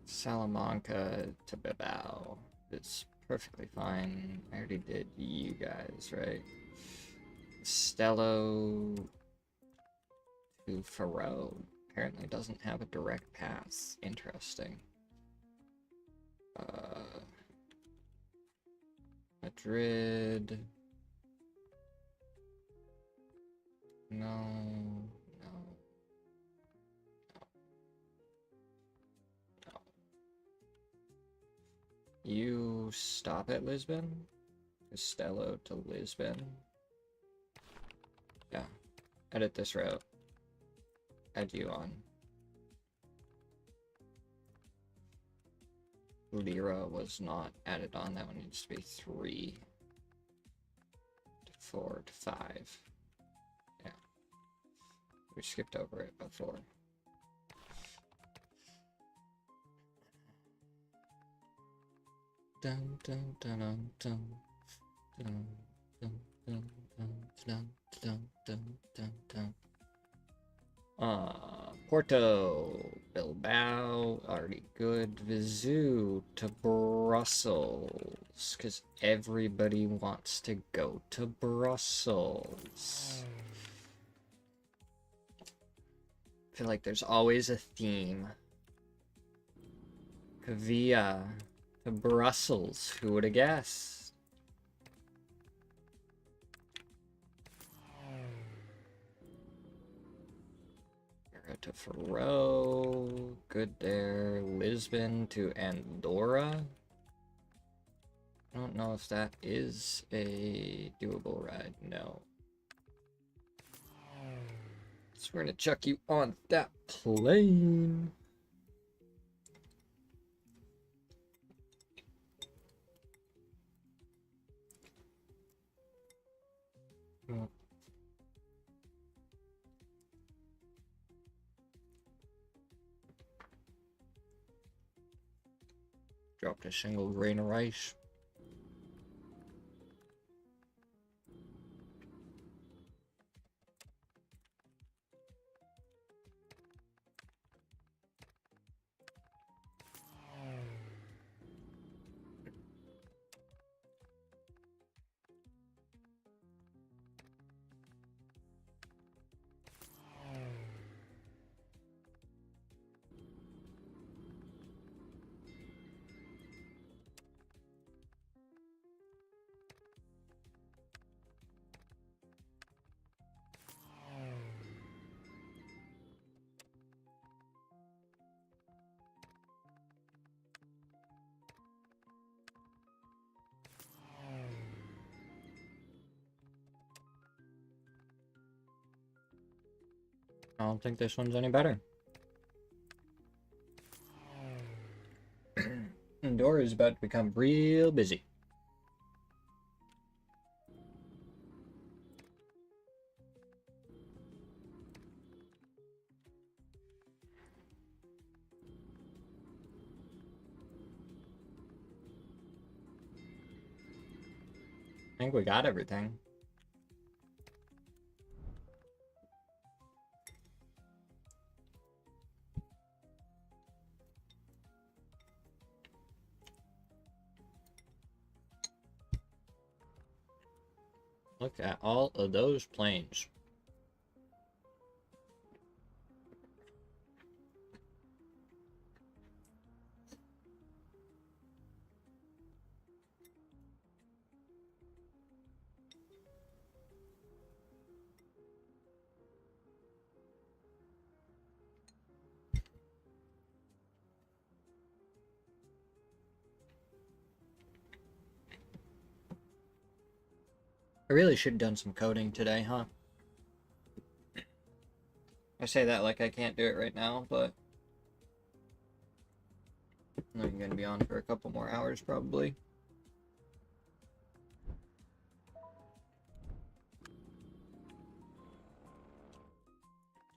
Salamanca to Bilbao. It's perfectly fine. I already did you guys, right? Stello to Faro. Apparently doesn't have a direct path. Interesting. Madrid. No. No. No. You stop at Lisbon? Castello to Lisbon? Yeah. Edit this route. Add you on. Lira was not added on. That one needs to be 3 to 4 to 5. Yeah. We skipped over it before. Dun dun dun dun dun dun dun dun dun dun dun dun dun. Porto, Bilbao, already good. Vizu to Brussels, because everybody wants to go to Brussels. I feel like there's always a theme. Pavia to Brussels, who would have guessed? To Faro, good there. Lisbon to Andorra. I don't know if that is a doable ride. No. So we're gonna chuck you on that plane. Oh. Dropped a single grain of rice. I don't think this one's any better. Door is about to become real busy. I think we got everything. Look at all of those planes. I really should have done some coding today, huh? I say that like I can't do it right now, but I'm gonna be on for a couple more hours probably.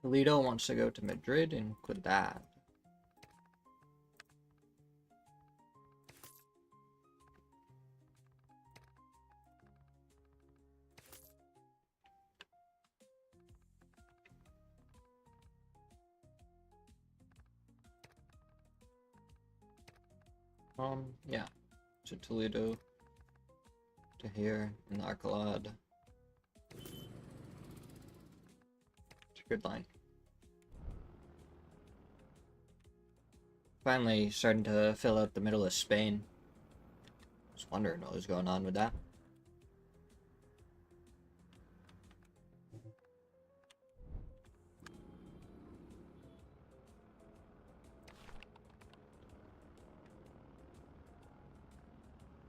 Toledo wants to go to Madrid and Quebec. Yeah. To Toledo. To here in Arcalad. It's a good line. Finally starting to fill out the middle of Spain. Just wondering what was going on with that.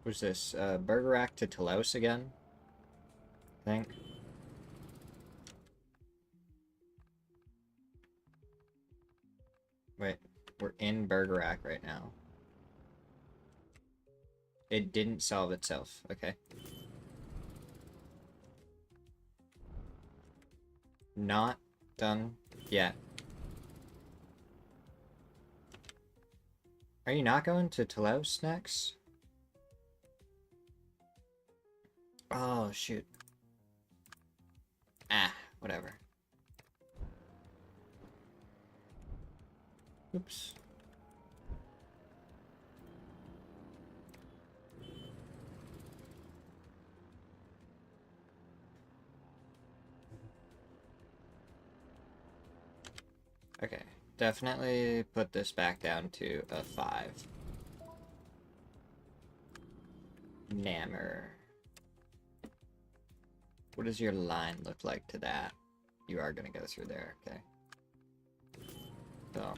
Was this Bergerac to Toulouse again? I think. Wait, we're in Bergerac right now. It didn't solve itself. Okay. Not done yet. Are you not going to Toulouse next? Oh, shoot. Ah, whatever. Oops. Okay, definitely put this back down to a 5. Nammer. What does your line look like to that? You are gonna go through there, okay. So.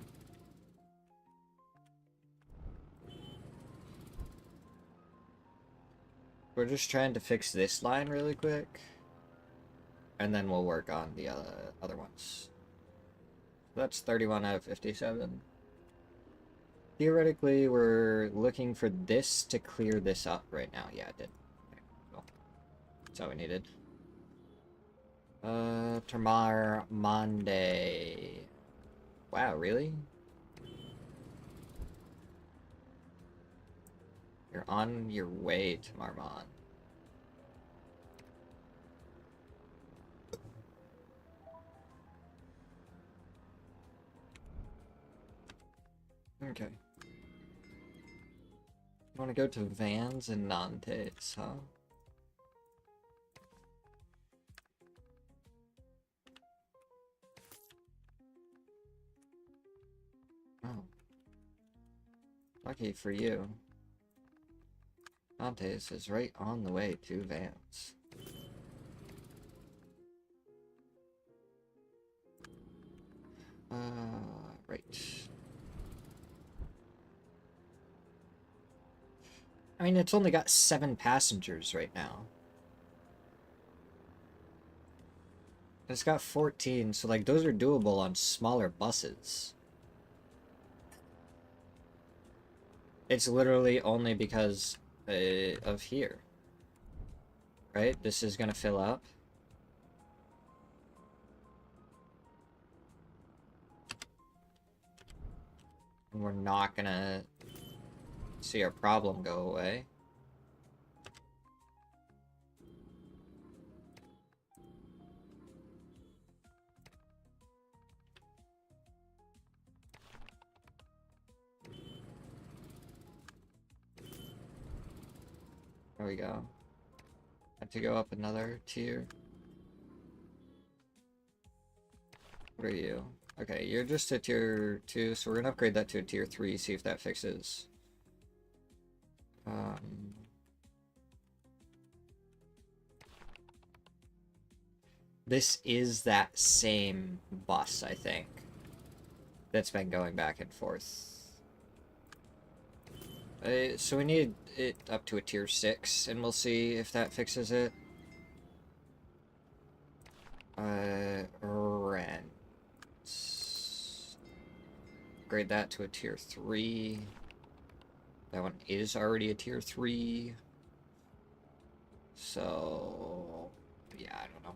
We're just trying to fix this line really quick. And then we'll work on the other ones. That's 31 out of 57. Theoretically, we're looking for this to clear this up right now. Yeah, it did. Okay, cool. That's all we needed. Tomorrow, Monday. Wow, really? You're on your way to Marmon. Okay. Want to go to Vans and Nantes, huh? Oh. Lucky for you. Nantes is right on the way to Vans. Right. I mean, it's only got 7 passengers right now. It's got 14, so like those are doable on smaller buses. It's literally only because of here. Right? This is gonna fill up. And we're not gonna see our problem go away. There we go. Had to go up another tier. What are you? Okay, you're just a tier 2, so we're gonna upgrade that to a tier 3, see if that fixes. This is that same bus, I think, that's been going back and forth. So we need it up to a tier 6, and we'll see if that fixes it. Rent. Upgrade that to a tier 3. That one is already a tier 3. So, yeah, I don't know.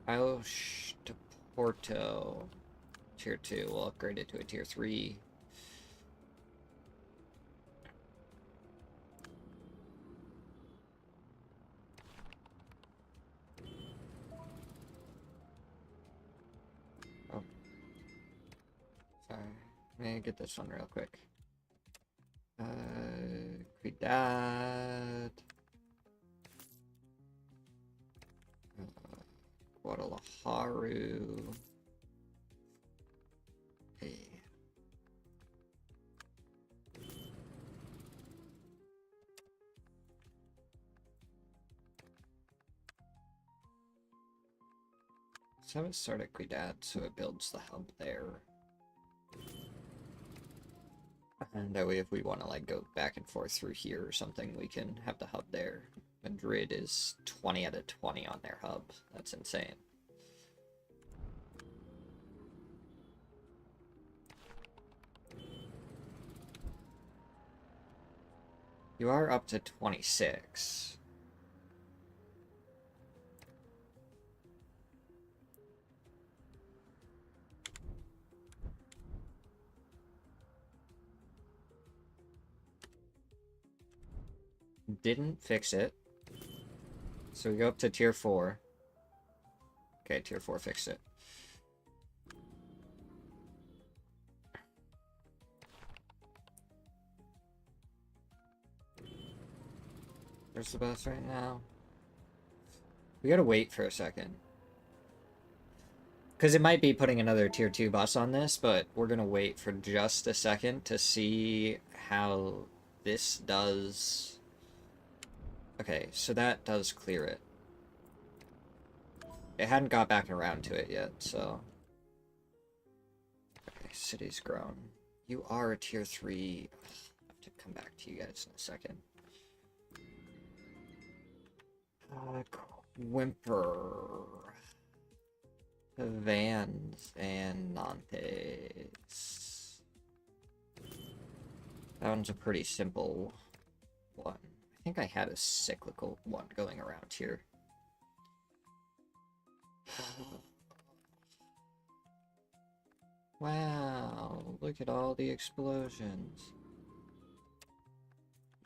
Pausch to Porto. Tier 2. We'll upgrade it to a tier 3. Oh. Sorry. Let me get this one real quick. Cuidado. Guadalajara. Hey. Let's have it start at Cuidado so it builds the hub there. And that way if we want to like go back and forth through here or something, we can have the hub there. Madrid is 20 out of 20 on their hub. That's insane. You are up to 26. Didn't fix it. So we go up to tier 4. Okay, tier 4 fixed it. Where's the bus right now? We gotta wait for a second. Because it might be putting another tier 2 bus on this, but we're gonna wait for just a second to see how this does. Okay, so that does clear it. It hadn't got back around to it yet, so... Okay, city's grown. You are a tier 3. I'll have to come back to you guys in a second. Whimper. Vans and Nantes. That one's a pretty simple one. I think I had a cyclical one going around here. Wow, look at all the explosions.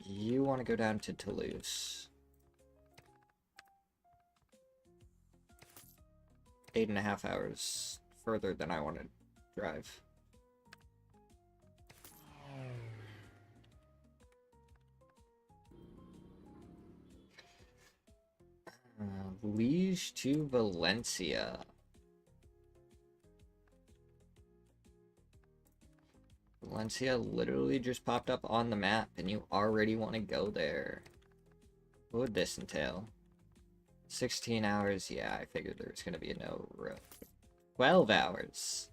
You want to go down to Toulouse. 8.5 hours further than I want to drive. Liège to Valencia. Valencia literally just popped up on the map and you already want to go there. What would this entail? 16 hours? Yeah, I figured there was going to be a no road. 12 hours.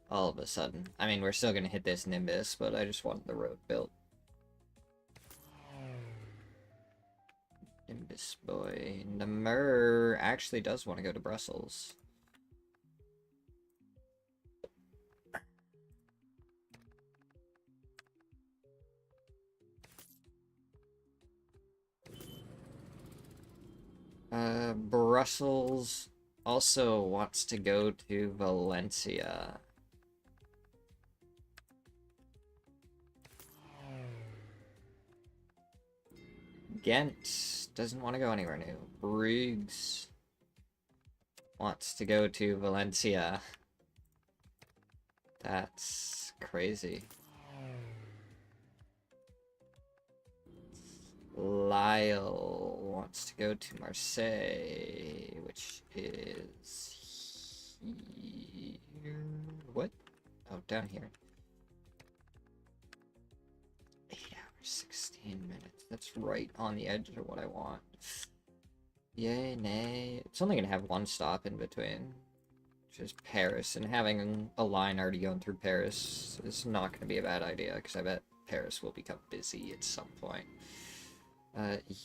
All of a sudden. I mean, we're still going to hit this Nimbus, but I just wanted the road built. Nimbus boy. Namur actually does want to go to Brussels. Brussels also wants to go to Valencia. Ghent doesn't want to go anywhere new. Brugge wants to go to Valencia. That's crazy. Lyle wants to go to Marseille, which is here. What? Oh, down here. 8 hours, 16 minutes. That's right on the edge of what I want. Yay, nay. It's only going to have one stop in between, which is Paris. And having a line already going through Paris is not going to be a bad idea, because I bet Paris will become busy at some point.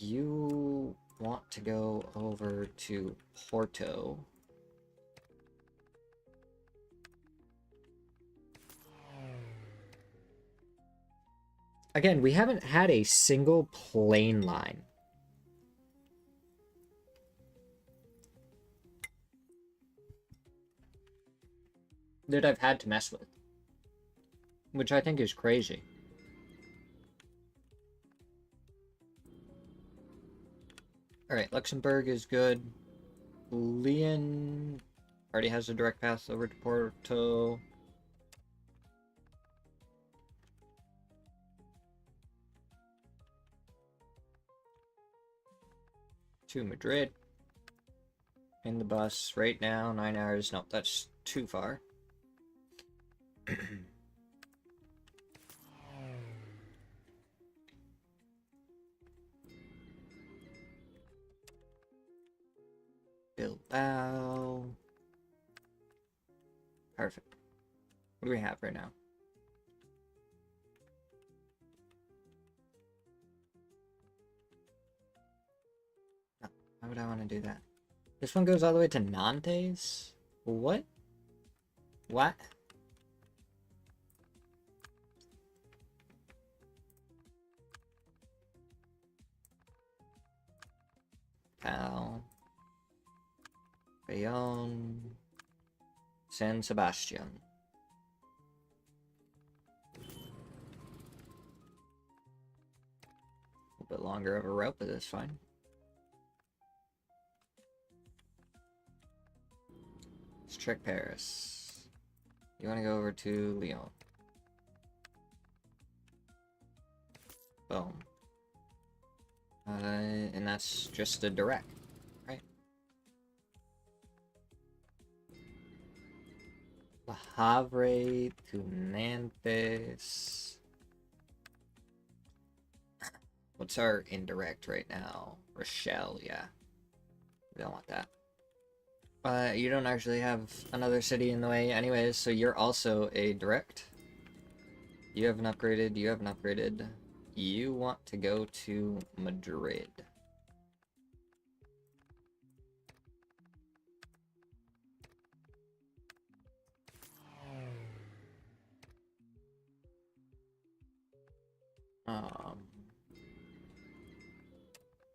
You want to go over to Porto. Again, we haven't had a single plane line. That I've had to mess with. Which I think is crazy. Alright, Luxembourg is good. Lyon already has a direct path over to Porto. To Madrid. In the bus right now, 9 hours. Nope, that's too far. Bilbao. Perfect. What do we have right now? Oh, why would I want to do that? This one goes all the way to Nantes? What? What? Pal. Bayonne. San Sebastian. A bit longer of a route, but that's fine. Let's check Paris. You want to go over to Lyon. Boom. And that's just a direct, right? Le Havre to Nantes. What's our indirect right now? Rochelle, yeah. We don't want that. You don't actually have another city in the way anyways, so you're also a direct. You haven't upgraded, you haven't upgraded. You want to go to Madrid.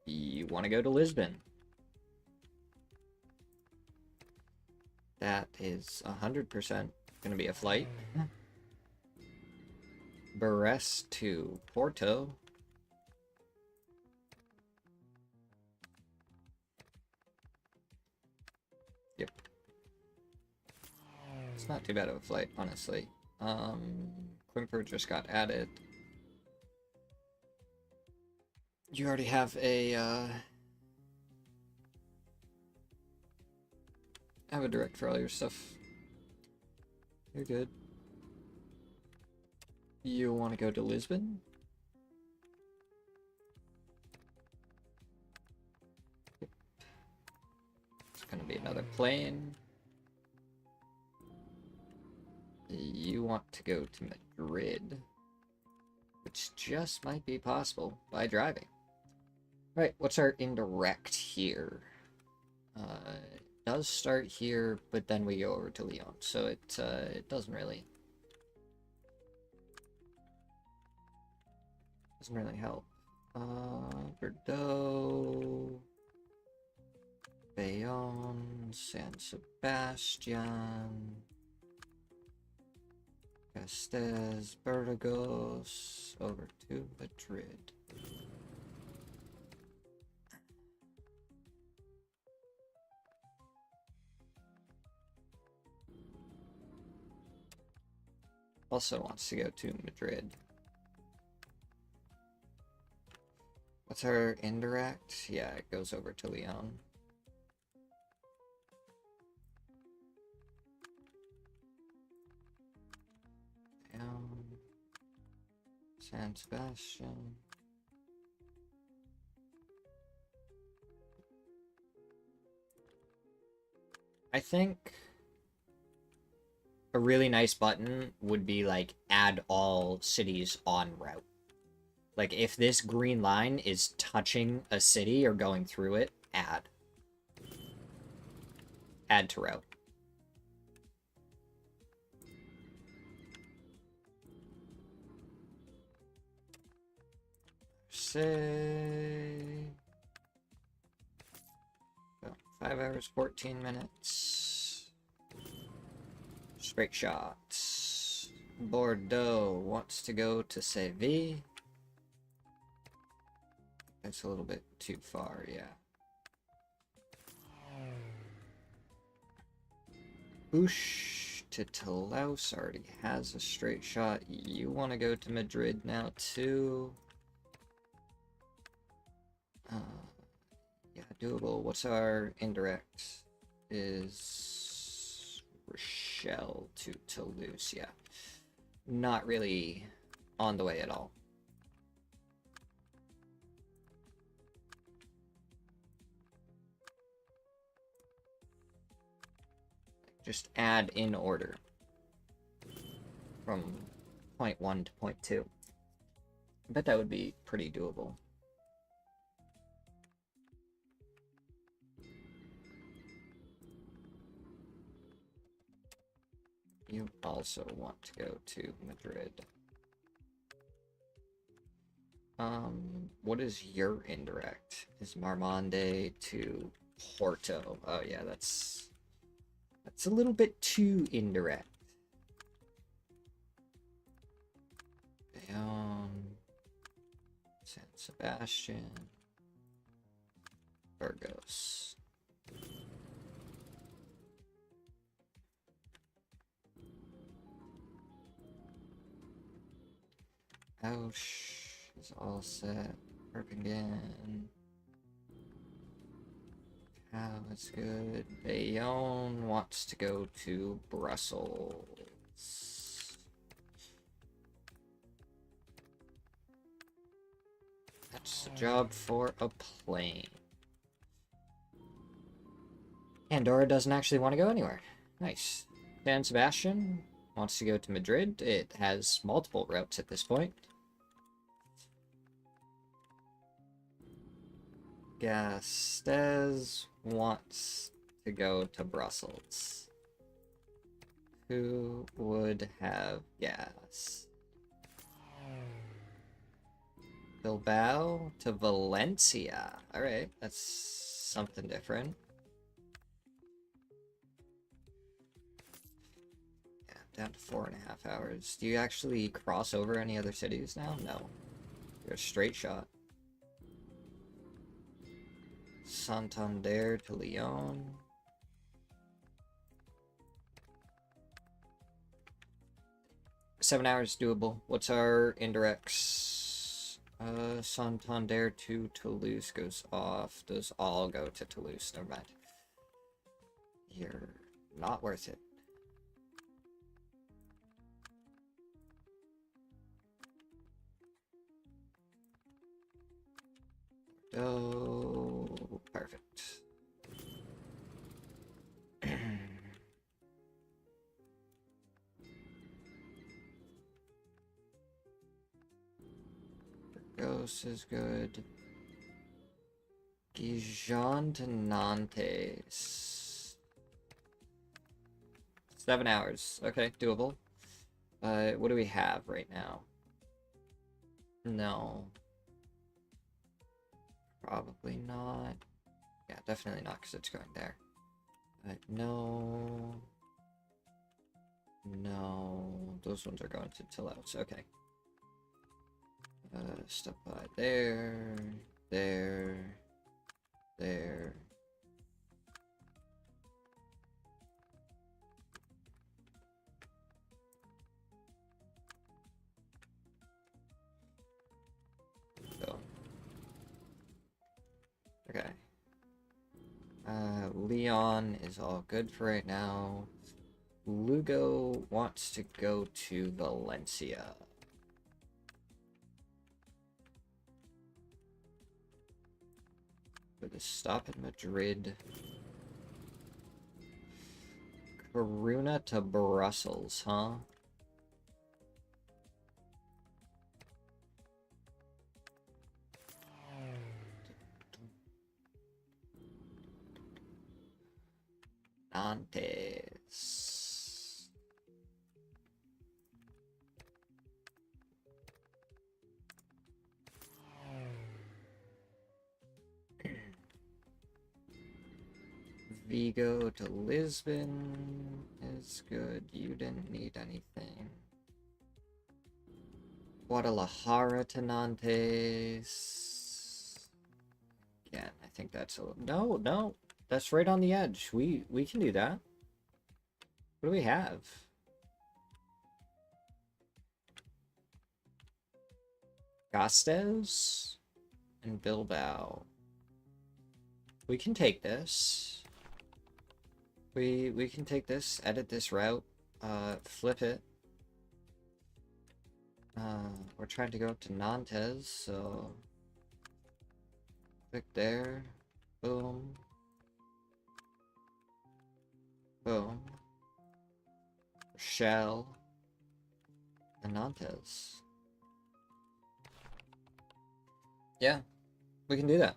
You want to go to Lisbon. That is 100% going to be a flight. Brest to Porto. Yep. It's not too bad of a flight, honestly. Quimper just got added. You already have a, have a direct for all your stuff. You're good. You want to go to Lisbon? Yep. It's gonna be another plane. You want to go to Madrid, which just might be possible by driving. Right, what's our indirect here? It does start here, but then we go over to Lyon, so it doesn't really help. Bordeaux, Bayonne, San Sebastian, Castes, Burgos, over to Madrid. Also wants to go to Madrid. What's our indirect? Yeah, it goes over to Lyon. San Sebastian. I think a really nice button would be like add all cities on route. Like if this green line is touching a city or going through it, add to route. Say 5 hours, 14 minutes. Straight shots. Bordeaux wants to go to Seville. That's a little bit too far, yeah. Bouche to Toulouse already has a straight shot. You want to go to Madrid now, too? Yeah, doable. What's our indirect? Is Rochelle to Toulouse, yeah. Not really on the way at all. Just add in order from point 1 to point 2. I bet that would be pretty doable. You also want to go to Madrid. What is your indirect? Is Marmande to Porto? Oh yeah, that's a little bit too indirect. Bayonne, San Sebastian, Burgos. Ouch is all set. Perpignan. Cow is good. Bayonne wants to go to Brussels. That's a job for a plane. Andorra doesn't actually want to go anywhere. Nice. San Sebastian wants to go to Madrid. It has multiple routes at this point. Gastes wants to go to Brussels. Who would have gas? Bilbao to Valencia. Alright, that's something different. Yeah, down to 4.5 hours. Do you actually cross over any other cities now? No. You're a straight shot. Santander to Leon. Seven hours doable. What's our indirects? Santander to Toulouse goes off. Those all go to Toulouse. Never mind. You're not worth it. Oh, perfect. Burgos is good. Gijon to Nantes. 7 hours. Okay, doable. What do we have right now? No. Probably not. Yeah, definitely not, because it's going there. No. No. Those ones are going to Toulouse. Okay. Step by there. There. There. So. Okay. Leon is all good for right now. Lugo wants to go to Valencia. For the stop in Madrid. Coruna to Brussels, huh? Nantes. Vigo to Lisbon is good. You didn't need anything. Guadalajara to Nantes. Again, I think that's a... No. That's right on the edge. We can do that. What do we have? Gastes and Bilbao. We can take this. We can take this, edit this route, flip it. We're trying to go to Nantes, so click there. Boom. Boom. Shell. And Nantes. Yeah, we can do that.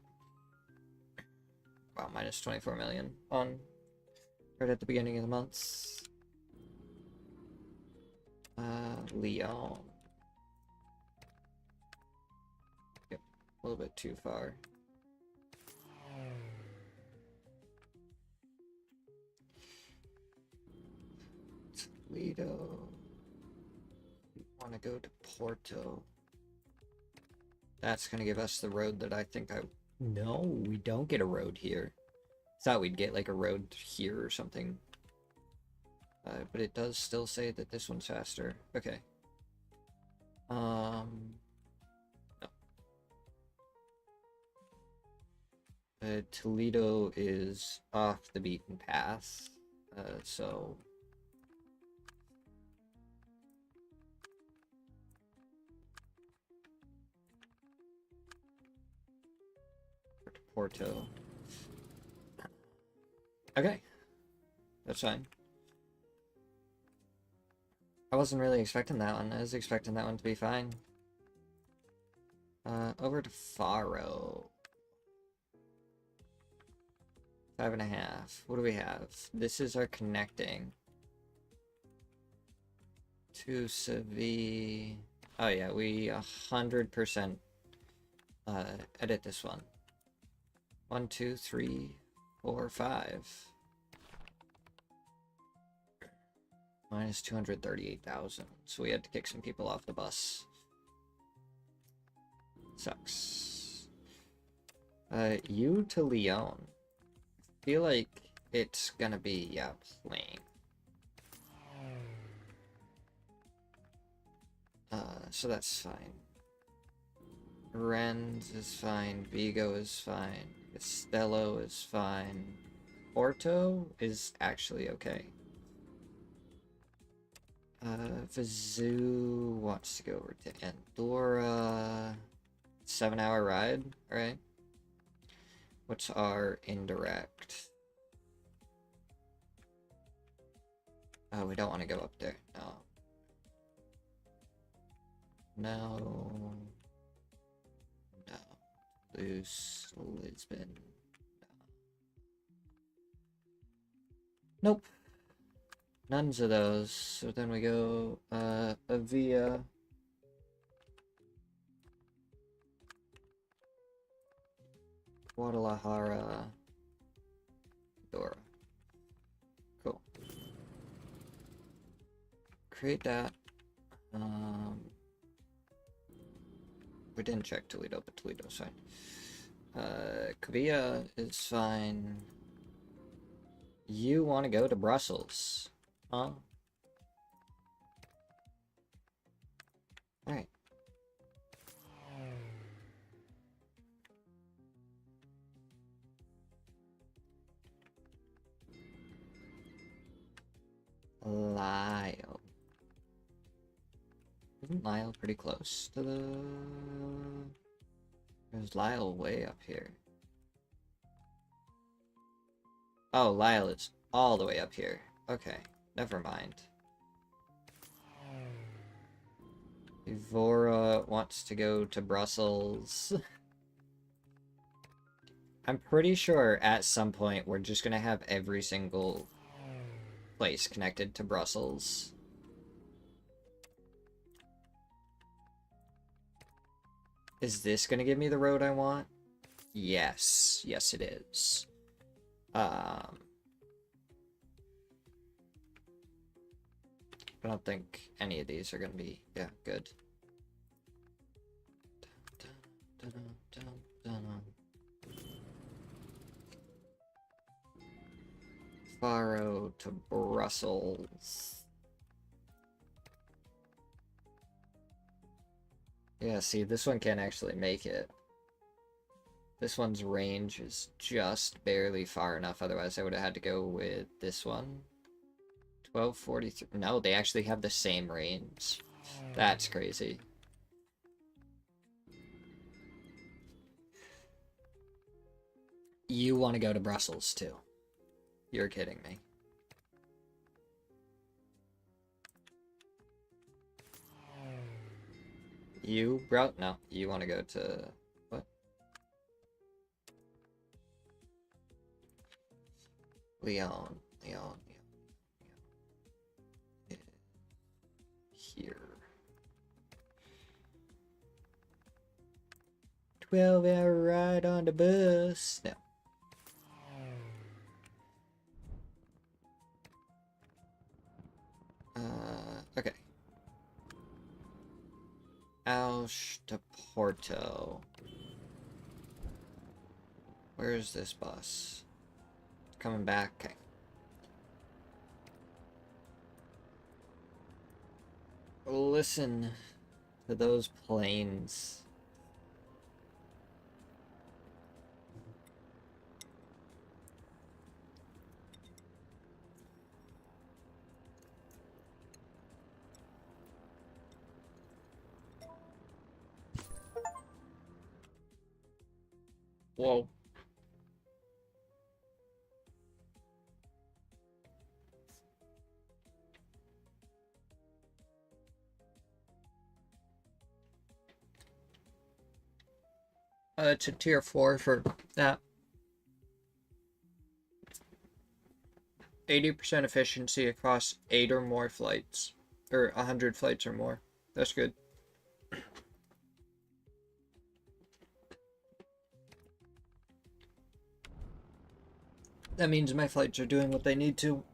Wow, minus 24 million on right at the beginning of the month. Leon. Yep, a little bit too far. Toledo. We want to go to Porto. That's going to give us the road that I think I... No, we don't get a road here. Thought we'd get like a road here or something. But it does still say that this one's faster. Okay. No. Toledo is off the beaten path. So... Porto. Okay. That's fine. I wasn't really expecting that one. I was expecting that one to be fine. Over to Faro. 5.5. What do we have? This is our connecting. To Seville. Oh yeah, we 100% edit this one. 1, 2, 3, 4, 5. Minus 238,000. So we had to kick some people off the bus. Sucks. You to Leon. I feel like it's gonna be, yeah, Playin. So that's fine. Renz is fine. Vigo is fine. Castello is fine. Porto is actually okay. Vazoo wants to go over to Andorra. 7-hour ride, alright. What's our indirect? Oh, we don't want to go up there. No. No. No. Loose. Lisbon. No. Nope. None's of those. So then we go, Avia. Guadalajara. Dora. Cool. Create that. We didn't check Toledo, but Toledo's fine. Kavia is fine. You want to go to Brussels, huh? Alright. Lyle. Isn't Lyle pretty close to the... There's Lyle way up here. Oh, Lyle is all the way up here. Okay, never mind. Evora wants to go to Brussels. I'm pretty sure at some point we're just gonna have every single place connected to Brussels. Is this gonna give me the road I want? Yes. Yes, it is. I don't think any of these are gonna be, yeah, good. Faro to Brussels. Yeah, see, this one can't actually make it. This one's range is just barely far enough, otherwise I would have had to go with this one. 1243. No, they actually have the same range. That's crazy. You want to go to Brussels too. You're kidding me. You, bro? No, you want to go to... What? Leon. Here. 12-hour ride on the bus. No. Okay. Auch to Porto. Where's this bus? Coming back. Okay. Listen to those planes. Whoa. It's a tier 4 for that. 80% efficiency across 8 or more flights. Or 100 flights or more. That's good. That means my flights are doing what they need to.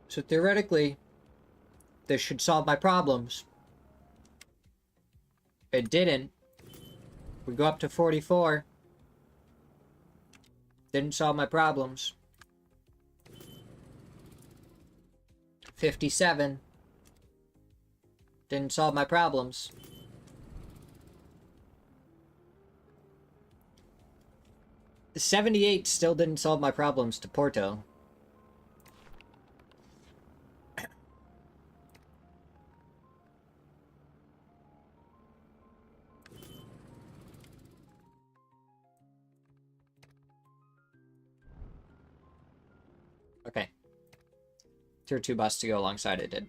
So theoretically, this should solve my problems. It didn't. We go up to 44. Didn't solve my problems. 57. Didn't solve my problems. The 78 still didn't solve my problems to Porto. Okay. Tier 2 bus to go alongside it did.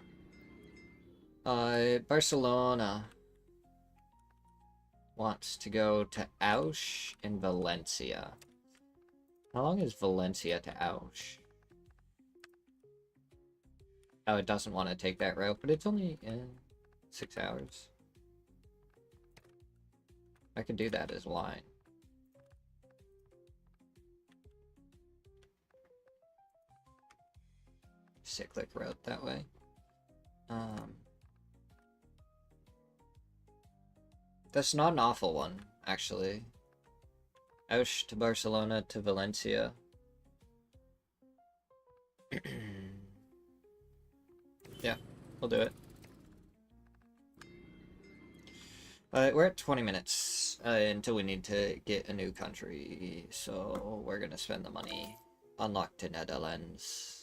Barcelona wants to go to Auch and Valencia. How long is Valencia to Auch? Oh, it doesn't want to take that route, but it's only 6 hours. I could do that as line. Cyclic route that way. That's not an awful one, actually. Auch to Barcelona to Valencia. Yeah, we'll do it. We're at 20 minutes until we need to get a new country, so we're gonna spend the money. Unlock to Netherlands.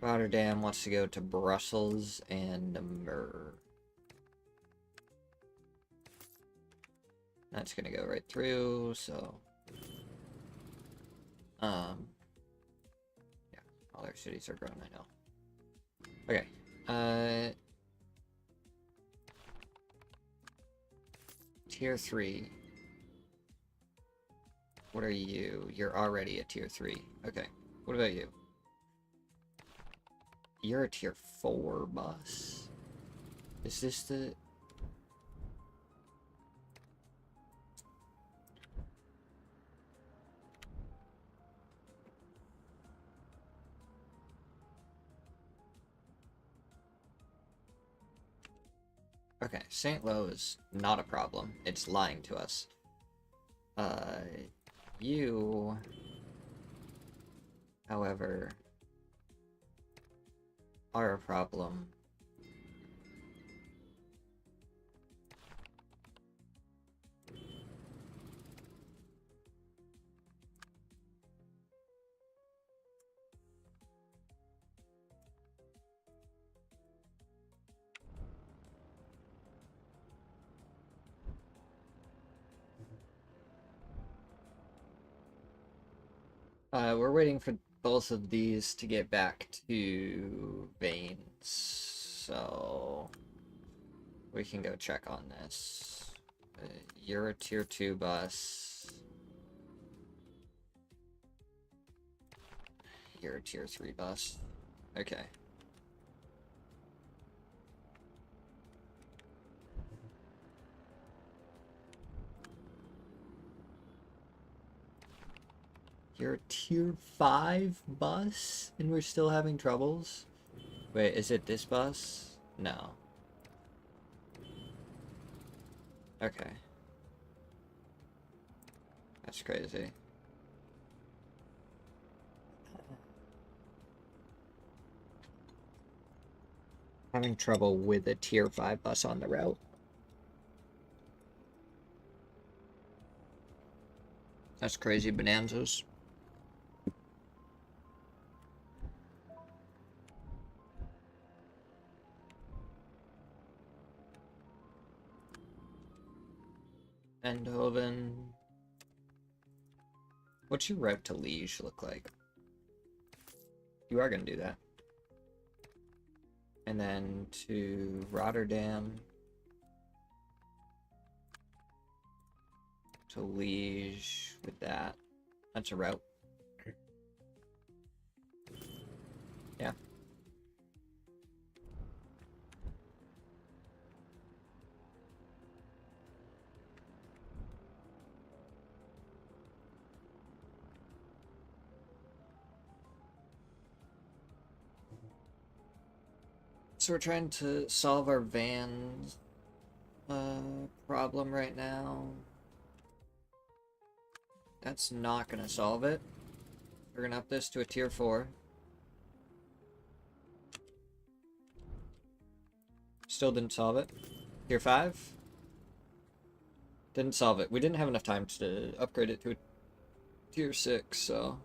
Rotterdam wants to go to Brussels and Namur. That's gonna go right through, so... Yeah, all their cities are grown, I know. Okay, Tier 3. What are you? You're already a Tier 3. Okay, what about you? You're a Tier 4 bus. Is this the... Okay, St. Lo is not a problem. It's lying to us. You... However... are a problem. We're waiting for both of these to get back to veins, so we can go check on this. You're a Tier 2 bus. You're a Tier 3 bus. Okay. You're a Tier 5 bus, and we're still having troubles? Wait, is it this bus? No. Okay. That's crazy. Having trouble with a Tier 5 bus on the route. That's crazy bonanzas. Eindhoven. What's your route to Liège look like? You are going to do that. And then to Rotterdam. To Liège with that. That's a route. Yeah. So we're trying to solve our van's problem right now. That's not gonna solve it. We're gonna up this to a tier 4. Still didn't solve it. Tier 5. Didn't solve it. We didn't have enough time to upgrade it to a tier 6, so...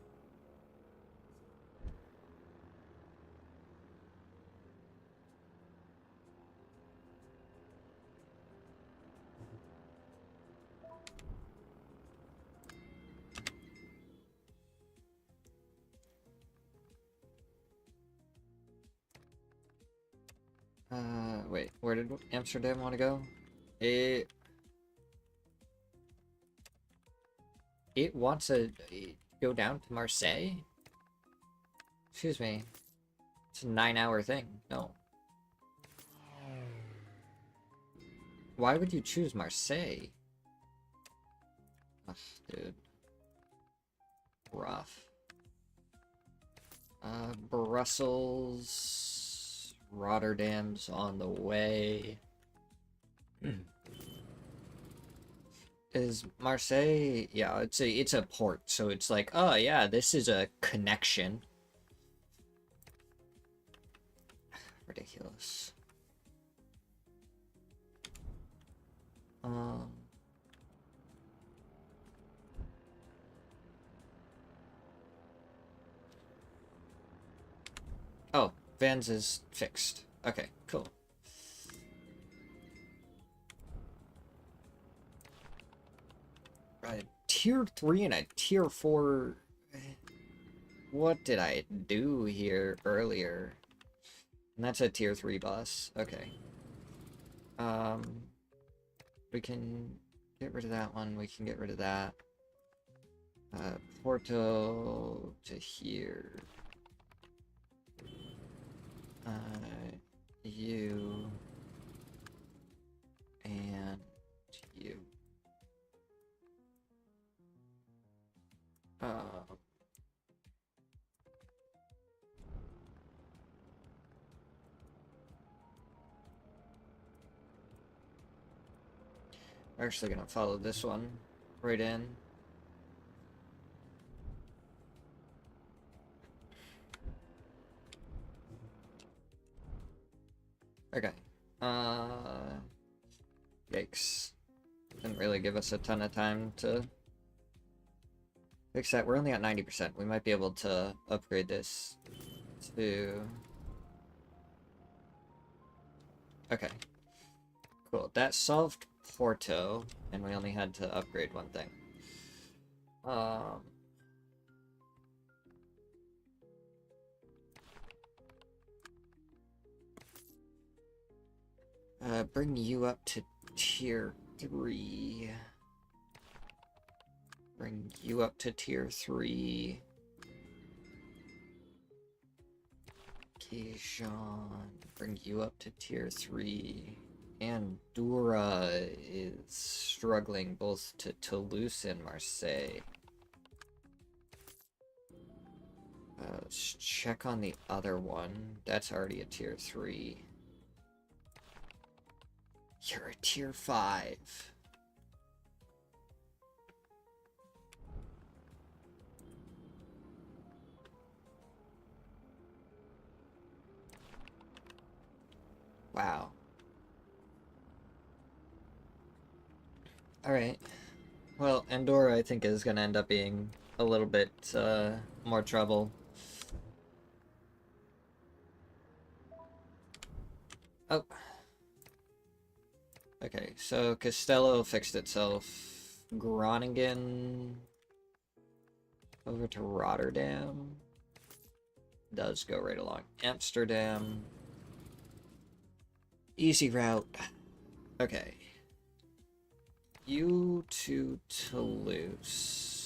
wait, where did Amsterdam want to go? It wants to go down to Marseille? Excuse me. It's a 9-hour thing. No. Why would you choose Marseille? Ugh, dude. Rough. Brussels... Rotterdam's on the way. Is Marseille... Yeah, it's a port, so it's like, oh yeah, this is a connection. Ridiculous. Oh, Vans is fixed. Okay, cool. Tier 3 and a tier 4... What did I do here earlier? And that's a tier 3 boss. Okay. We can get rid of that one. We can get rid of that. Porto to here. You. And you. We're actually gonna follow this one right in. Okay. Yikes. Didn't really give us a ton of time to fix that. We're only at 90%. We might be able to upgrade this to... Okay. Cool. That solved Porto, and we only had to upgrade one thing. Bring you up to tier 3. Bring you up to tier 3. Keishan, bring you up to tier 3. Andorra is struggling both to Toulouse and Marseille. Let's check on the other one. That's already a tier 3. You're a tier 5. Wow. Alright. Well, Andorra, I think, is gonna end up being a little bit, more trouble. Oh. Okay, so Castello fixed itself. Groningen... over to Rotterdam. Does go right along. Amsterdam... easy route. Okay. You to Toulouse.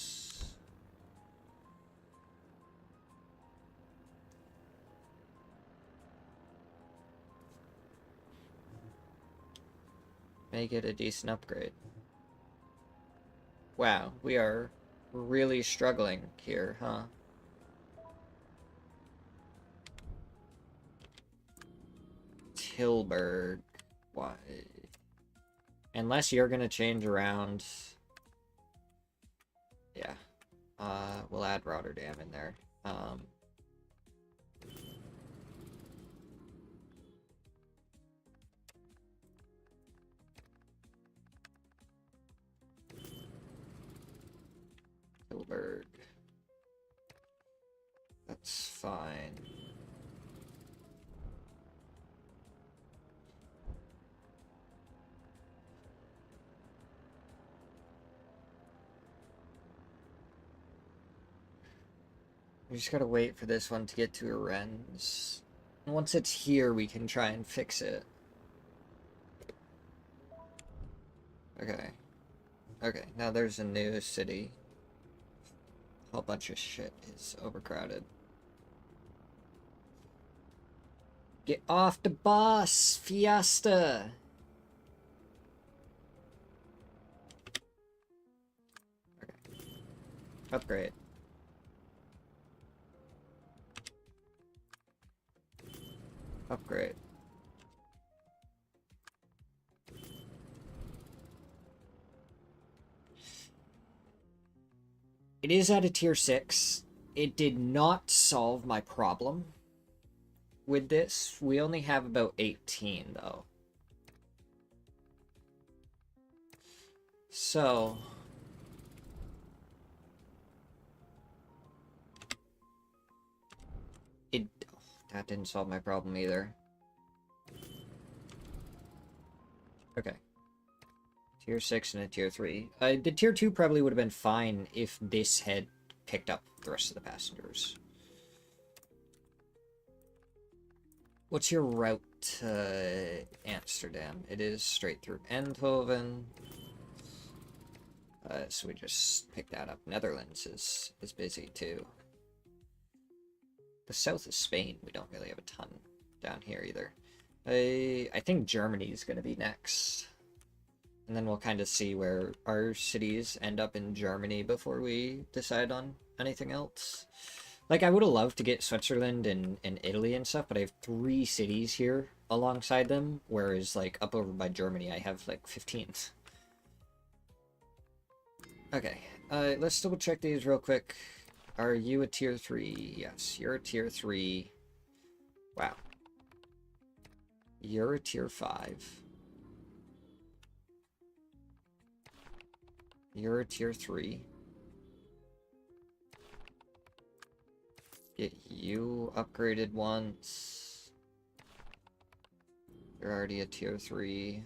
make it a decent upgrade. Wow, we are really struggling here, huh? Tilburg. Why? Unless you're gonna change around. Yeah. We'll add Rotterdam in there. Tilburg. That's fine. We just gotta wait for this one to get to Arens. And once it's here, we can try and fix it. Okay. Okay, now there's a new city. A whole bunch of shit is overcrowded. Get off the bus, Fiesta! Okay. Upgrade. Upgrade. It is at a tier 6. It did not solve my problem with this. We only have about 18, though. So... that didn't solve my problem either. Okay. Tier 6 and a tier 3. The tier 2 probably would have been fine if this had picked up the rest of the passengers. What's your route to Amsterdam? It is straight through Eindhoven. So we just pick that up. Netherlands is busy too. The south of Spain, we don't really have a ton down here either. I think Germany's going to be next. And then we'll kind of see where our cities end up in Germany before we decide on anything else. Like, I would have loved to get Switzerland and Italy and stuff, but I have 3 cities here alongside them, whereas, like, up over by Germany, I have, like, 15. Okay, let's double check these real quick. Are you a tier 3? Yes, you're a tier 3. Wow. You're a tier 5. You're a tier 3. Get you upgraded once. You're already a tier 3.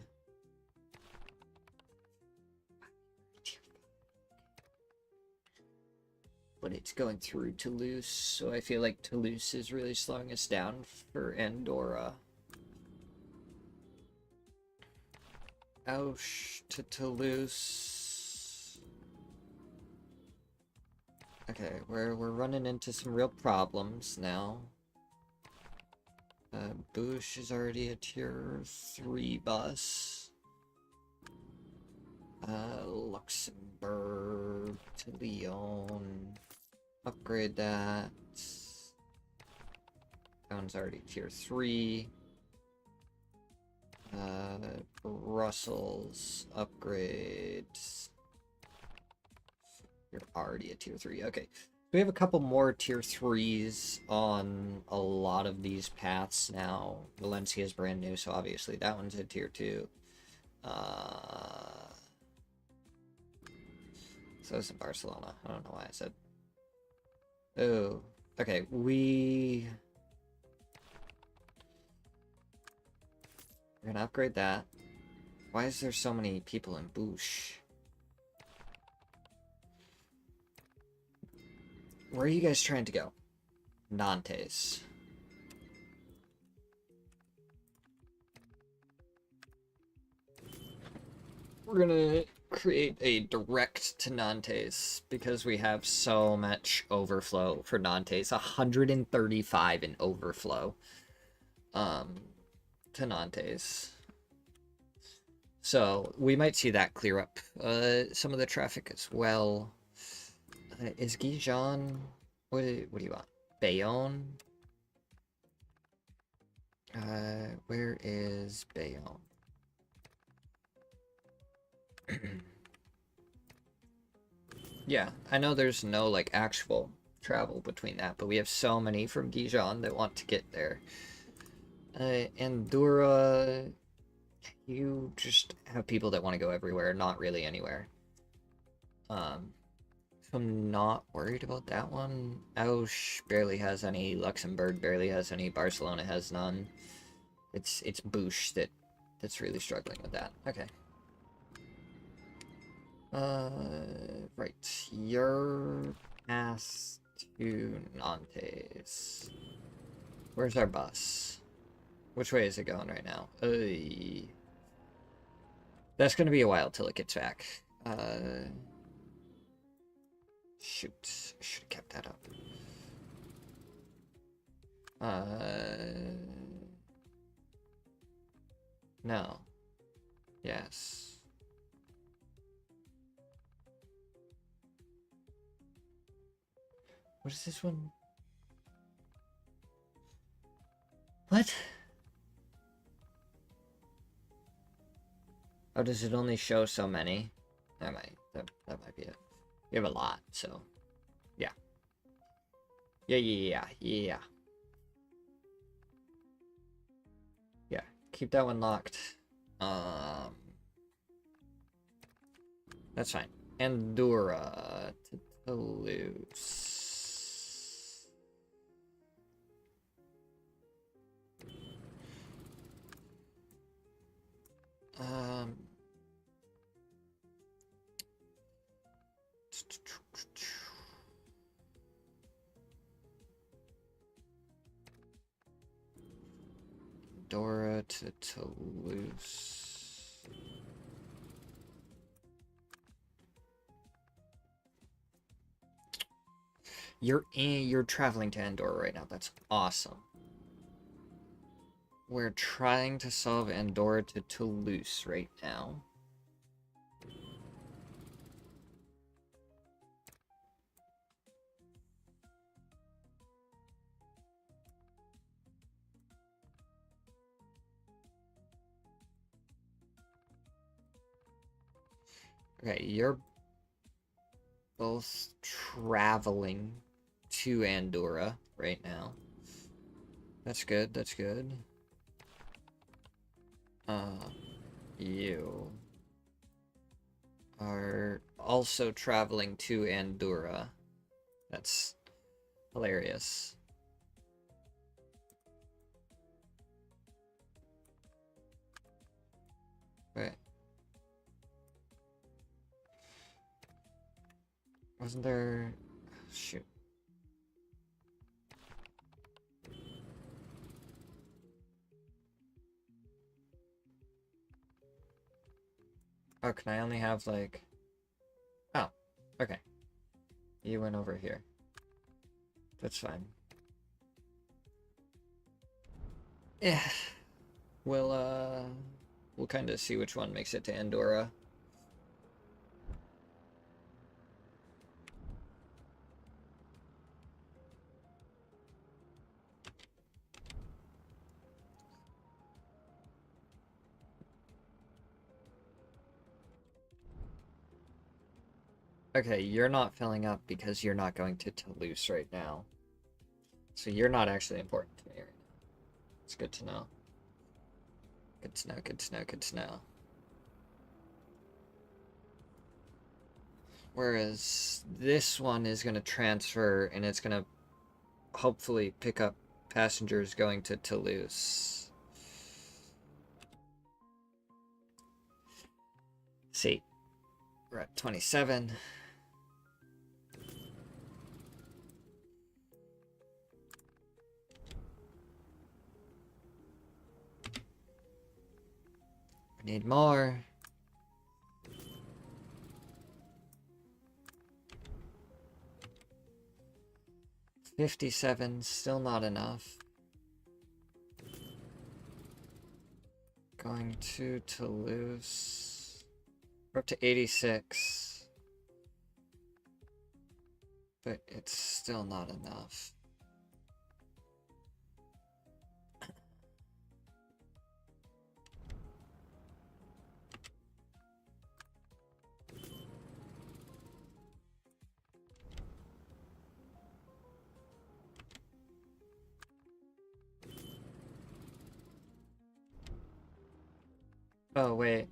But it's going through Toulouse, so I feel like Toulouse is really slowing us down for Andorra. Ouch to Toulouse. Okay, we're running into some real problems now. Bouche is already a tier 3 bus. Luxembourg to Lyon. Upgrade that. That one's already tier 3. Brussels, upgrade. You're already a tier 3. Okay. We have a couple more tier 3s on a lot of these paths now. Valencia is brand new, so obviously that one's a tier 2. So it's in Barcelona. I don't know why I said. Oh, okay. We're gonna upgrade that. Why is there so many people in Bouche? Where are you guys trying to go? Nantes. We're gonna create a direct to Nantes because we have so much overflow for Nantes. 135 in overflow to Nantes. So we might see that clear up some of the traffic as well. Is Gijon? What do you want? Bayonne? Where is Bayonne? Yeah, I know there's no like actual travel between that, but we have so many from Dijon that want to get there. Andorra, you just have people that want to go everywhere, not really anywhere. I'm not worried about that one. Auch barely has any, Luxembourg barely has any, Barcelona has none. It's Bouche that's really struggling with that. Okay. Right. You're past to Nantes. Where's our bus? Which way is it going right now? That's gonna be a while till it gets back. Shoot. I should have kept that up. No. Yes. What is this one? What? Oh, does it only show so many? That might be it. You have a lot, so yeah. Yeah. Yeah, keep that one locked. That's fine. Andorra to Toulouse. Andorra to Toulouse. You're traveling to Andorra right now. That's awesome. We're trying to solve Andorra to Toulouse right now. Okay, you're both traveling to Andorra right now. That's good, that's good. You are also traveling to Andorra. That's hilarious. Right. Wasn't there... Shoot. Oh, can I only have, like... Oh, okay. You went over here. That's fine. Yeah. We'll kind of see which one makes it to Andorra. Okay, you're not filling up because you're not going to Toulouse right now. So you're not actually important to me right now. It's good to know. Good to know, good to know, good to know. Whereas this one is going to transfer and it's going to hopefully pick up passengers going to Toulouse. See, we're at 27. We need more. $57, still not enough. going to Toulouse. We're up to 86. But it's still not enough. Oh, wait.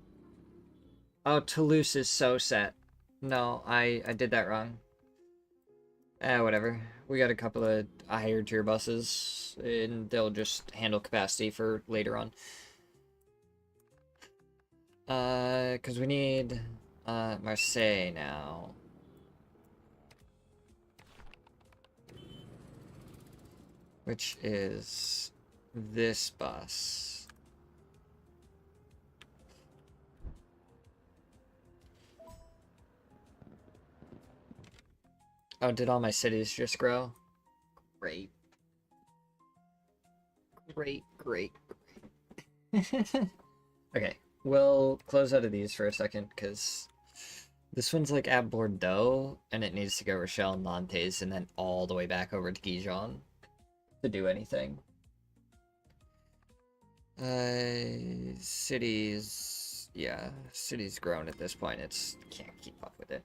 Oh, Toulouse is so set. No, I did that wrong. Whatever. We got a couple of higher tier buses, and they'll just handle capacity for later on. Because we need, Marseille now. Which is this bus. Oh, did all my cities just grow? Great. Great, great, great. Okay, we'll close out of these for a second, because this one's like at Bordeaux, and it needs to go Rochelle, Nantes, and then all the way back over to Dijon to do anything. Cities... yeah, cities grown at this point. It's can't keep up with it.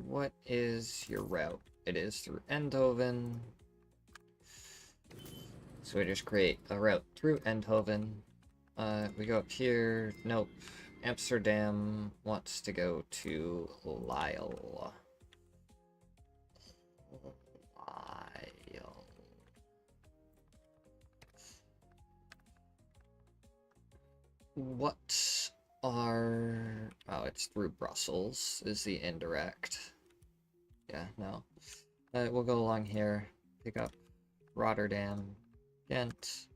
What is your route? It is through Eindhoven. So we just create a route through Eindhoven. We go up here. Nope. Amsterdam wants to go to Lille. What are... oh, it's through Brussels is the indirect. Yeah, no. We'll go along here. Pick up Rotterdam, Ghent.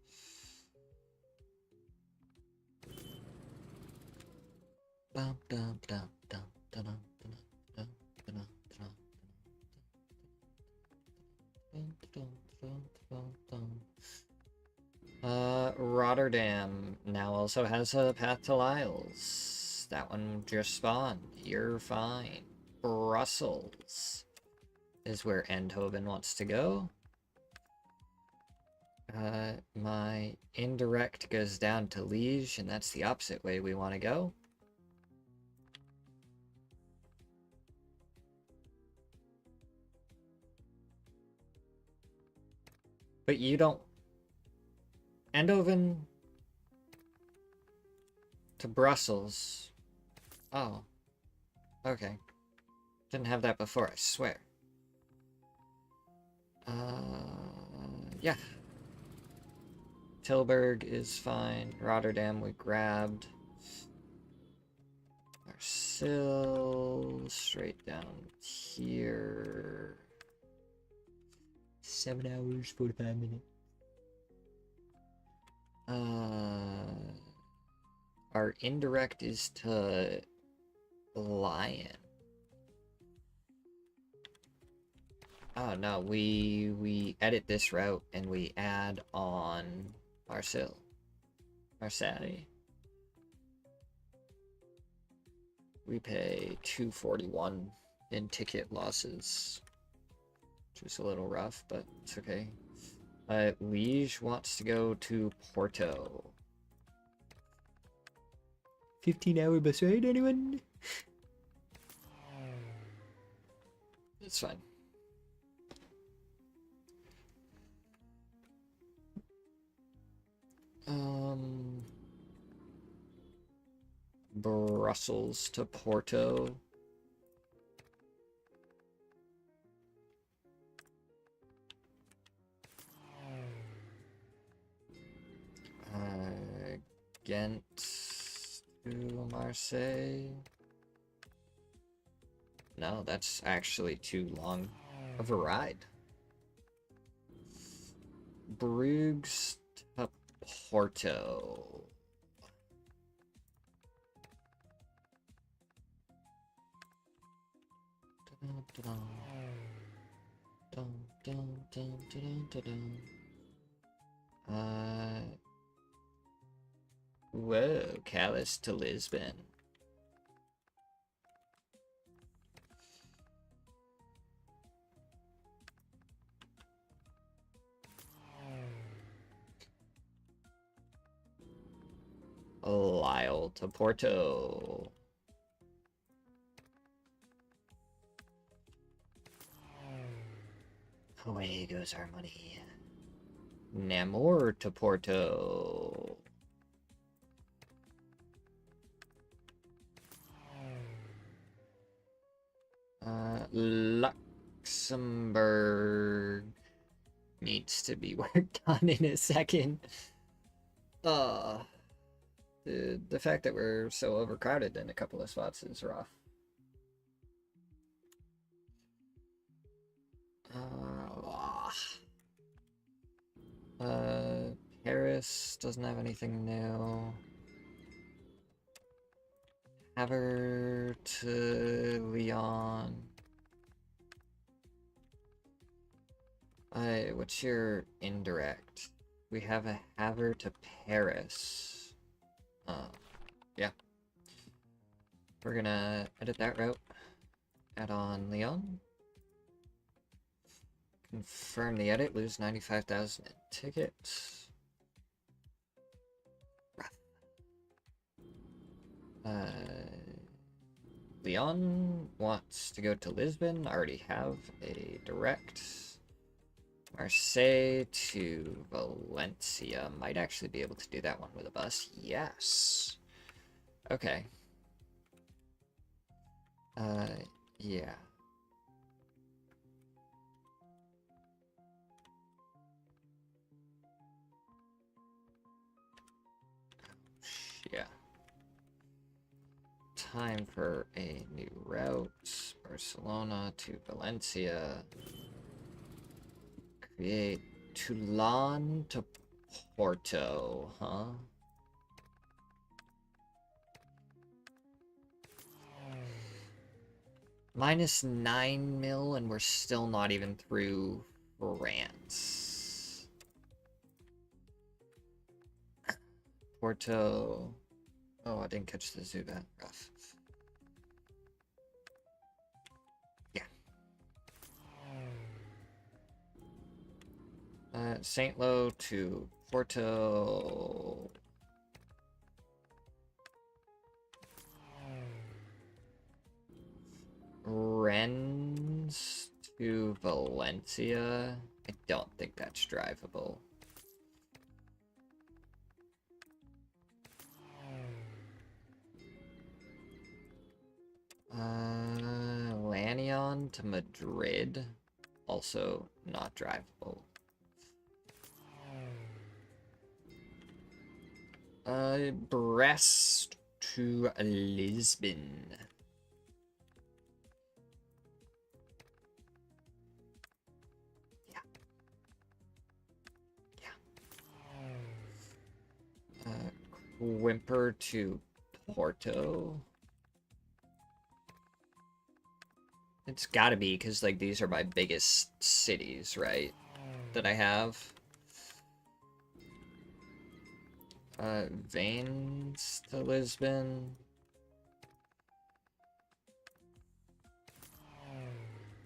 Bum, dum, dum, dum, dum, dum, dum, dum, dum. Rotterdam now also has a path to Lyles. That one just spawned. You're fine. Brussels is where Eindhoven wants to go. My indirect goes down to Liège, and that's the opposite way we want to go. But you don't... Eindhoven to Brussels. Oh. Okay. Didn't have that before, I swear. Yeah. Tilburg is fine. Rotterdam we grabbed. Marseille, straight down here. 7 hours, 45 minutes. Our indirect is to Playin. Oh no, we edit this route and we add on Marseille. We pay 241 in ticket losses, which is a little rough, but it's okay. Liège wants to go to Porto. 15-hour bus ride, anyone? It's fine. Brussels to Porto. Ghent to Marseille. No, that's actually too long of a ride. Bruges to Porto. Whoa, Callus to Lisbon. Lyle to Porto. Away goes our money. Namor to Porto. Luxembourg needs to be worked on in a second. The fact that we're so overcrowded in a couple of spots is rough. Paris doesn't have anything new. Havre to Lyon. What's your indirect? We have a Havre to Paris. Yeah. We're gonna edit that route. Add on Lyon. Confirm the edit. Lose 95,000 in tickets. Leon wants to go to Lisbon. I already have a direct. Marseille to Valencia. Might actually be able to do that one with a bus. Yes. Okay. Yeah. Yeah. Time for a new route. Barcelona to Valencia. Create Toulon to Porto, huh? Minus 9 mil, and we're still not even through France. Porto. Oh, I didn't catch the zoo that rough. Yeah. Saint Lo to Porto. Rennes to Valencia. I don't think that's drivable. Lannion to Madrid. Also not drivable. Brest to Lisbon. Yeah. Yeah. Quimper to Porto. It's gotta be, because, like, these are my biggest cities, right? That I have. Vanes to Lisbon.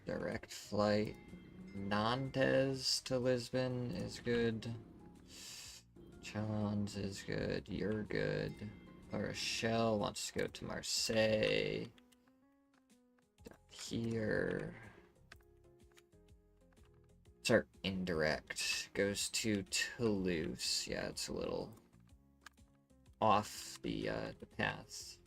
Direct flight. Nantes to Lisbon is good. Chalons is good. You're good. La Rochelle wants to go to Marseille. Here. It's our indirect. Goes to Toulouse. Yeah, it's a little off the path.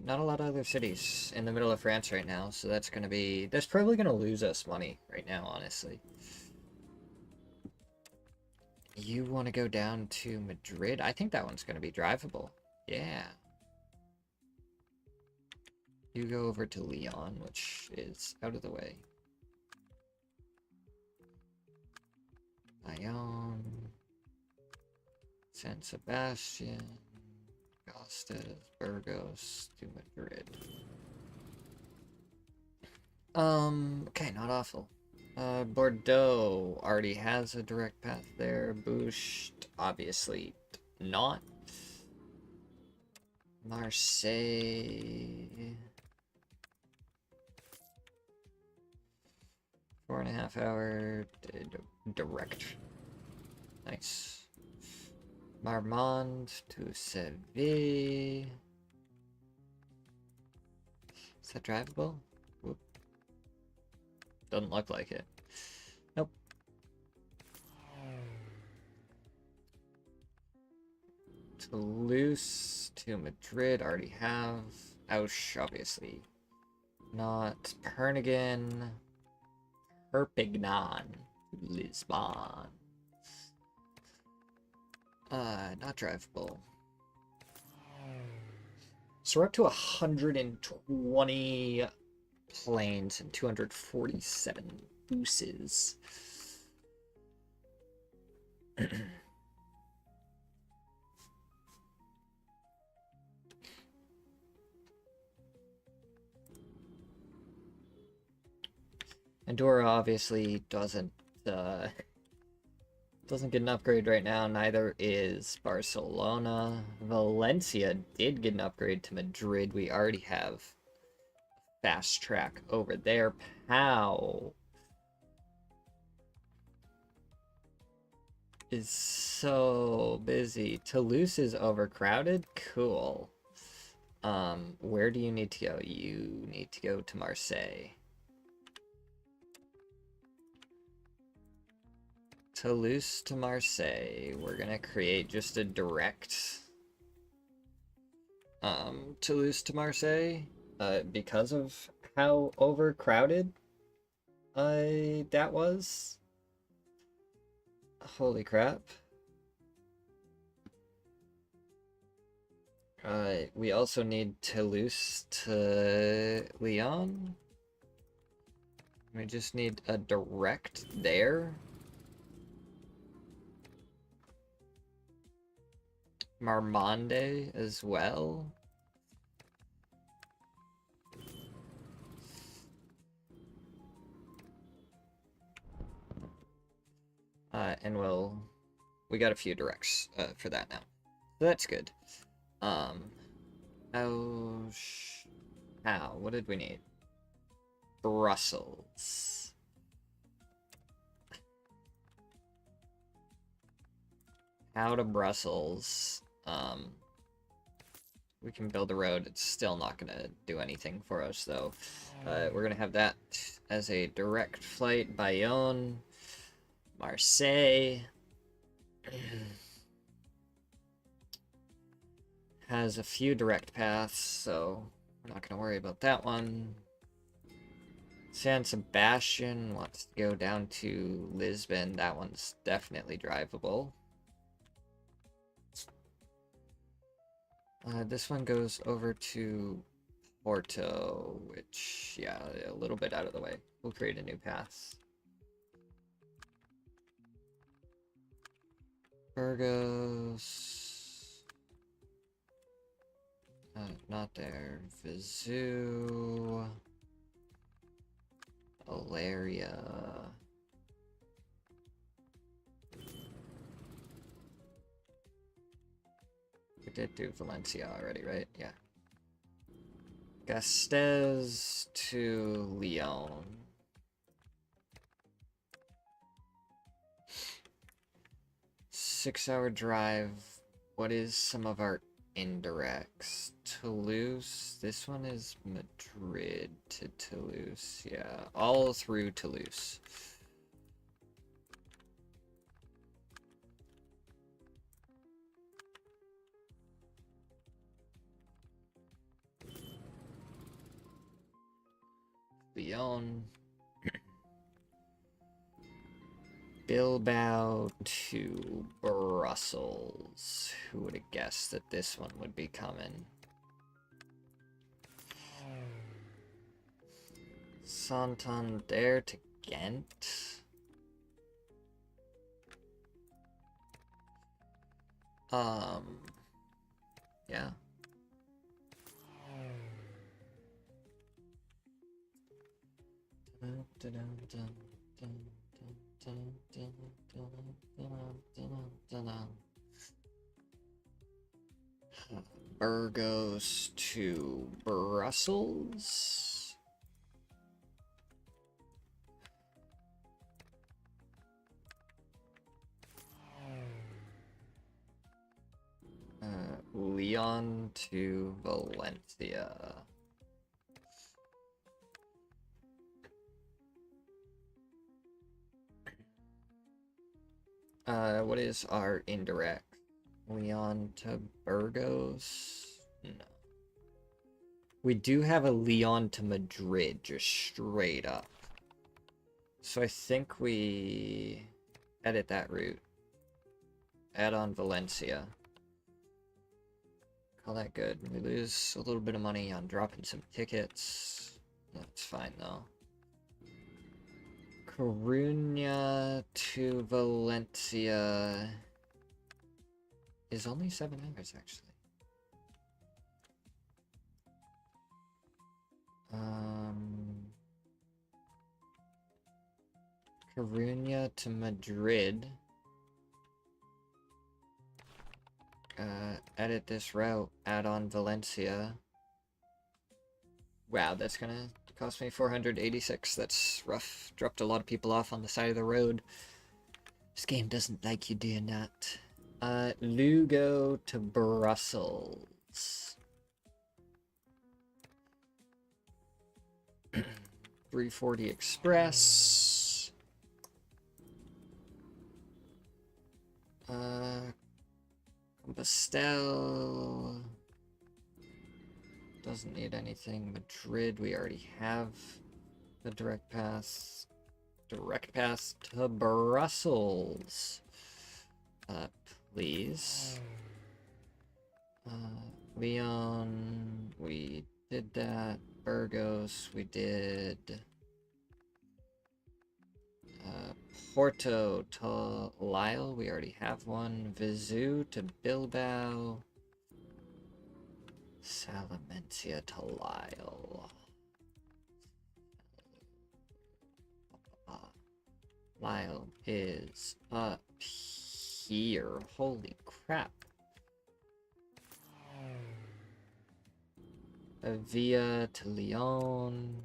Not a lot of other cities in the middle of France right now, so that's probably gonna lose us money right now, honestly. You want to go down to Madrid? I think that one's gonna be drivable. Yeah. You go over to Lyon, which is out of the way. Lyon. San Sebastian. Costas, Burgos to Madrid. Okay, not awful. Bordeaux already has a direct path there. Boost, obviously not. Marseille. 4.5 hour direct. Nice. Marmande to Seville. Is that drivable? Whoop. Doesn't look like it. Nope. Toulouse to Madrid, already have. Auch, obviously. Not. Pernigan. Perpignan. Lisbon. Not drivable. So we're up to 120 planes and 247 buses. Andorra obviously doesn't get an upgrade right now. Neither is Barcelona. Valencia did get an upgrade to Madrid. We already have fast track over there. Pau is so busy. Toulouse is overcrowded. Cool. Where do you need to go? You need to go to Marseille. Toulouse to Marseille. We're gonna create just a direct Toulouse to Marseille because of how overcrowded that was. Holy crap. We also need Toulouse to Lyon. We just need a direct there. Marmande as well. And we got a few directs for that now. So that's good. What did we need? Brussels. How to Brussels. We can build a road. It's still not gonna do anything for us though. We're gonna have that as a direct flight. Bayonne, Marseille. Has a few direct paths, so we're not gonna worry about that one. San Sebastian wants to go down to Lisbon. That one's definitely drivable. This one goes over to Porto, which, yeah, a little bit out of the way. We'll create a new path. Burgos. Not there. Vizu. Alaria. We did do Valencia already, right? Yeah. Gasteiz to Lyon. Six-hour drive. What is some of our indirects? Toulouse. This one is Madrid to Toulouse. Yeah, all through Toulouse. Lyon. Bilbao to Brussels. Who would have guessed that this one would be coming? Santander to Ghent. Yeah. Burgos to Brussels. Leon to Valencia. What is our indirect? Leon to Burgos? No. We do have a Leon to Madrid, just straight up. So I think we edit that route. Add on Valencia. Call that good. We lose a little bit of money on dropping some tickets. That's fine though. Coruña to Valencia is only 7 hours actually. Coruña to Madrid. Edit this route, add on Valencia. Wow, that's gonna cost me 486. That's rough. Dropped a lot of people off on the side of the road. This game doesn't like you doing that. Lugo to Brussels. 340 Express. Compostelle. Doesn't need anything. Madrid, we already have the direct pass. Direct pass to Brussels. Please. Leon, we did that. Burgos, we did. Porto to Lille, we already have one. Vizu to Bilbao. Salamencia to Lille. Lille is up here. Holy crap. Via to Lyon.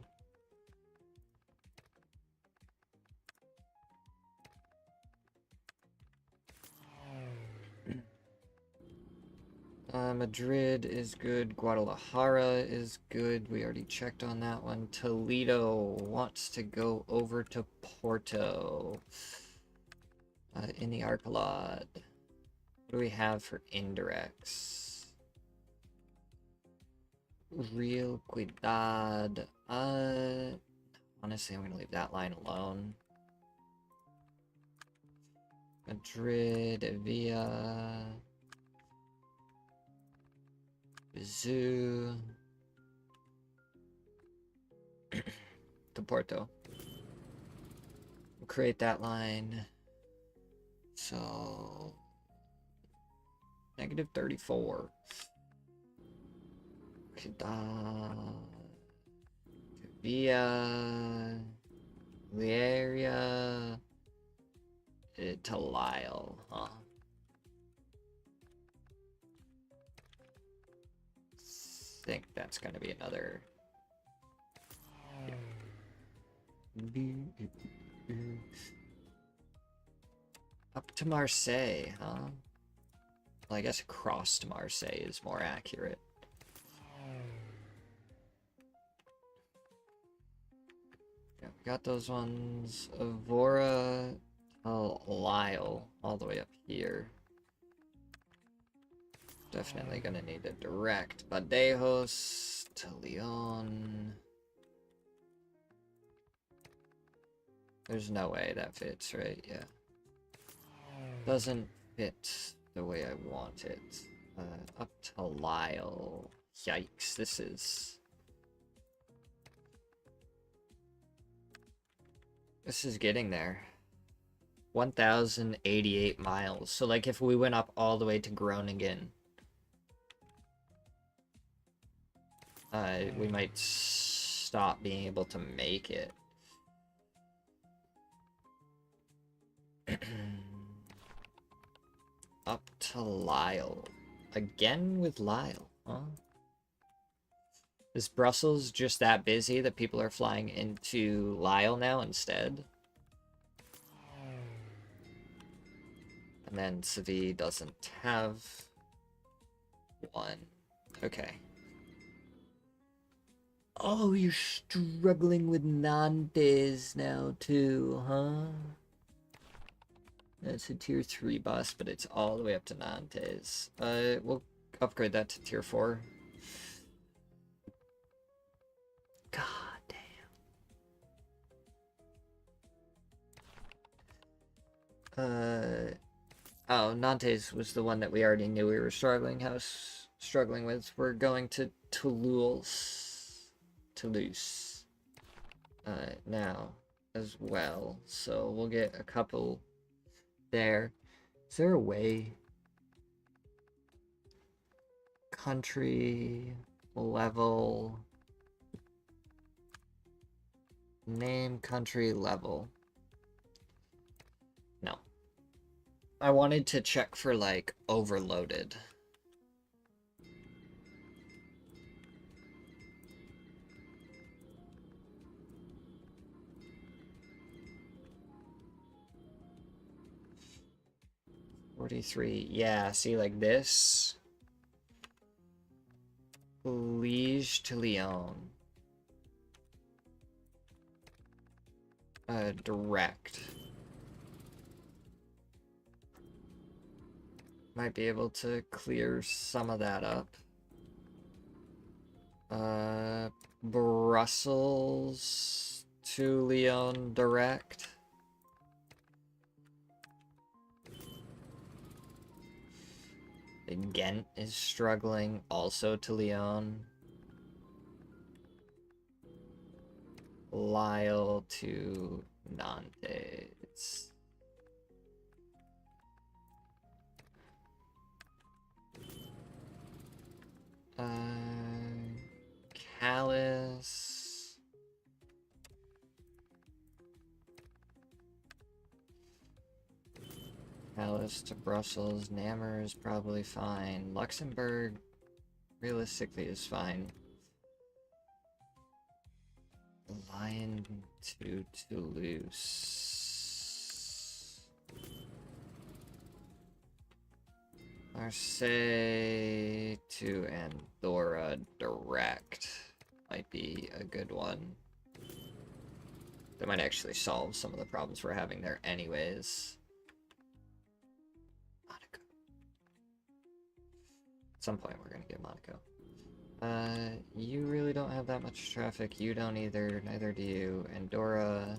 Madrid is good. Guadalajara is good. We already checked on that one. Toledo wants to go over to Porto. In the Arcalad. What do we have for indirects? Real Cuidad. Honestly, I'm gonna leave that line alone. Madrid, Via. Zoo to Porto. We'll create that line. So negative 34. Via the area to Lyle, huh? Think that's gonna be another. Up to Marseille, huh? Well, I guess across to Marseille is more accurate. Yeah, we got those ones. Evora to Lyle, all the way up here. Definitely gonna need a direct. Badejos to Leon. There's no way that fits, right? Yeah. Doesn't fit the way I want it. Up to Lyle. Yikes, this is getting there. 1,088 miles. So like if we went up all the way to Groningen, we might stop being able to make it. Up to Lyle. Again with Lyle, huh? Is Brussels just that busy that people are flying into Lyle now instead? And then Seville doesn't have one. Okay. Oh, you're struggling with Nantes now too, huh? That's a tier 3 boss, but it's all the way up to Nantes. We'll upgrade that to tier 4. God damn. Oh, Nantes was the one that we already knew we were struggling with. We're going to Toulouse. Now as well. So we'll get a couple there. Is there a way? Country, level, name, country, level. No. I wanted to check for, like, overloaded. $43. Yeah, see, like this. Liege to Lyon. Direct. Might be able to clear some of that up. Brussels to Lyon direct. Ghent is struggling also to Lyon. Lyle to Nantes. Callus. Callus to Brussels. Namur is probably fine. Luxembourg, realistically, is fine. Lion to Toulouse. Marseille to Andorra direct might be a good one. That might actually solve some of the problems we're having there anyways. Monaco. At some point we're gonna get Monaco. You really don't have that much traffic. You don't either. Neither do you. Andorra.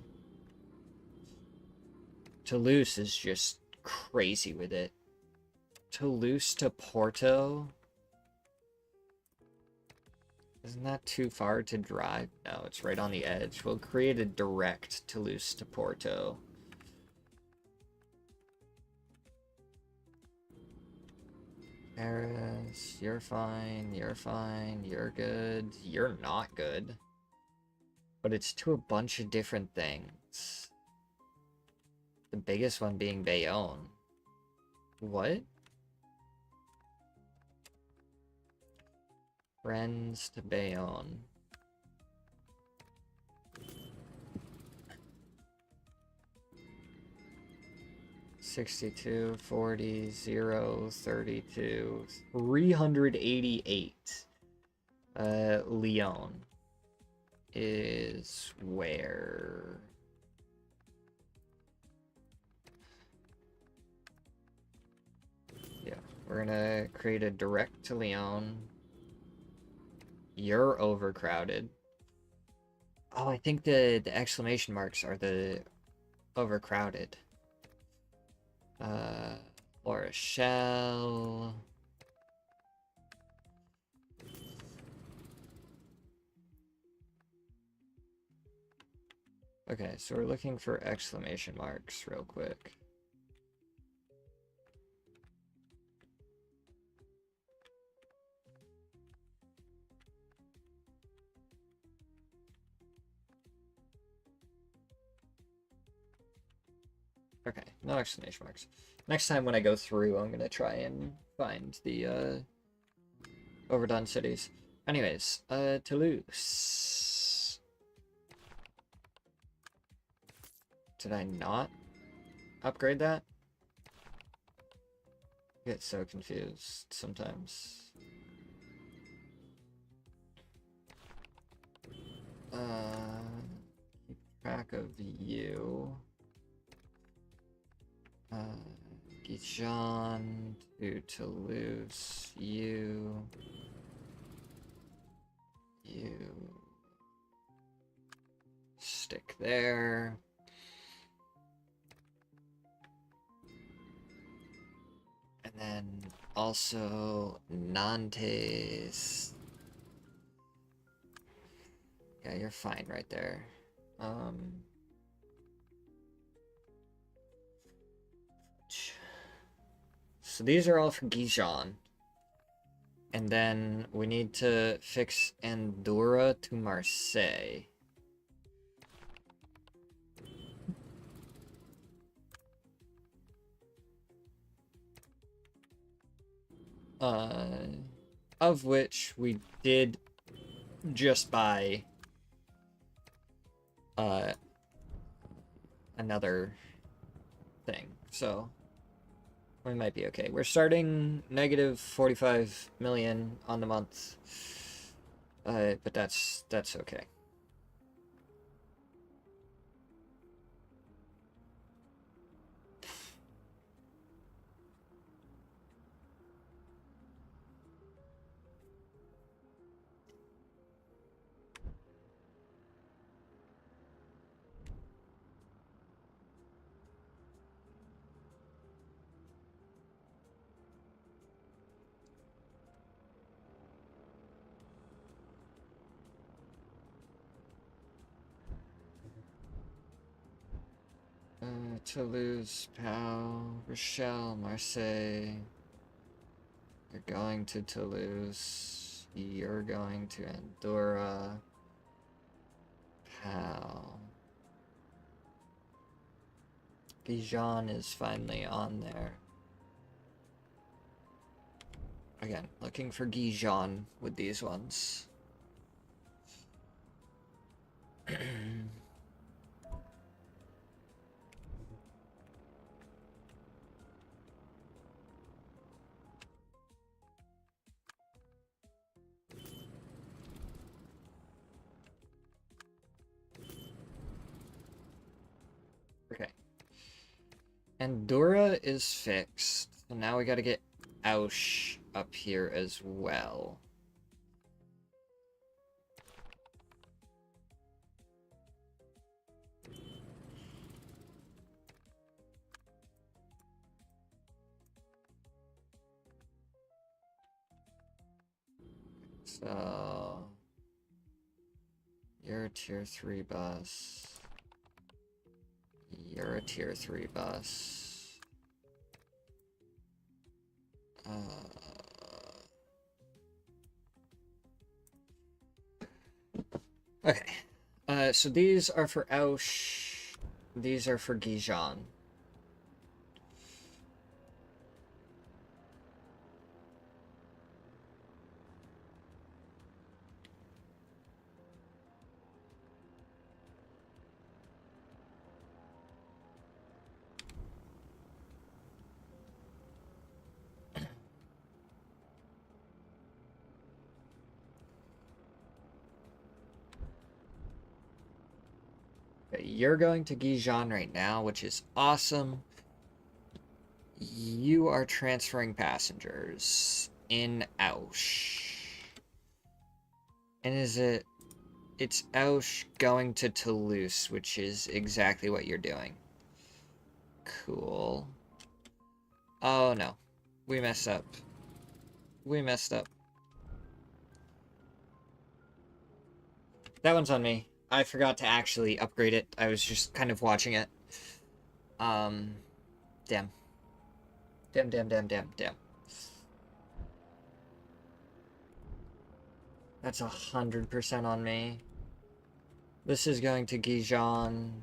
Toulouse is just crazy with it. Toulouse to Porto? Isn't that too far to drive? No, it's right on the edge. We'll create a direct Toulouse to Porto. Paris, you're fine, you're fine, you're good, you're not good. But it's to a bunch of different things. The biggest one being Bayonne. What? Friends to Bayonne. $62, $40, $0, $32, $388. Lyon is where? Yeah, we're gonna create a direct to Lyon. You're overcrowded. Oh, I think the exclamation marks are the overcrowded. La Rochelle. Okay, so we're looking for exclamation marks real quick. Okay, no exclamation marks. Next time when I go through, I'm gonna try and find the overdone cities. Anyways, Toulouse. Did I not upgrade that? I get so confused sometimes. Keep track of you. Gijon to Toulouse, you. Stick there. And then also Nantes. Yeah, you're fine right there. So these are all for Gijon. And then we need to fix Andorra to Marseille. Of which we did just buy another thing, so we might be okay. We're starting negative 45 million on the month, but that's okay. Toulouse, Pau, Rochelle, Marseille. You're going to Toulouse. You're going to Andorra. Pau. Gijon is finally on there. Again, looking for Gijon with these ones. Okay. Andorra is fixed. So now we gotta get Ausch up here as well. So you're a tier 3 bus. You're a tier 3 bus. Okay. So these are for Ausch. These are for Gijon. You're going to Gijon right now, which is awesome. You are transferring passengers in Ausch. And it's Ausch going to Toulouse, which is exactly what you're doing. Cool. Oh no. We messed up. We messed up. That one's on me. I forgot to actually upgrade it. I was just kind of watching it. Damn. Damn. That's 100% on me. This is going to Gijon.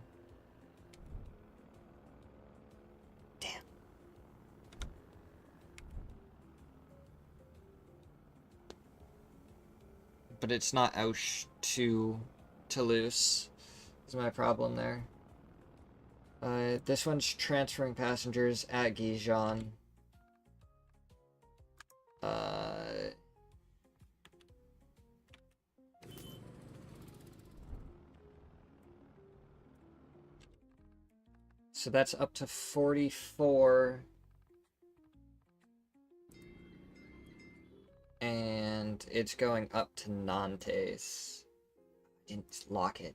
but it's not Ausch to Toulouse. Is my problem there. This one's transferring passengers at Gijon. So that's up to 44. And it's going up to Nantes. Didn't lock it.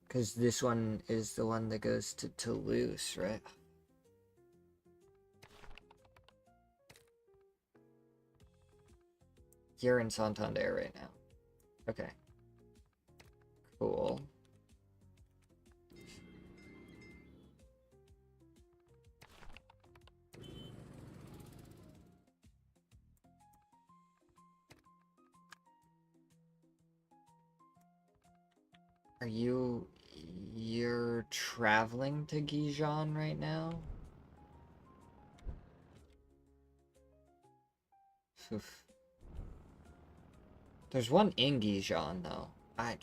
Because this one is the one that goes to Toulouse, right? You're in Santander right now. Okay. Cool. You're traveling to Gijon right now? Oof. There's one in Gijon, though. I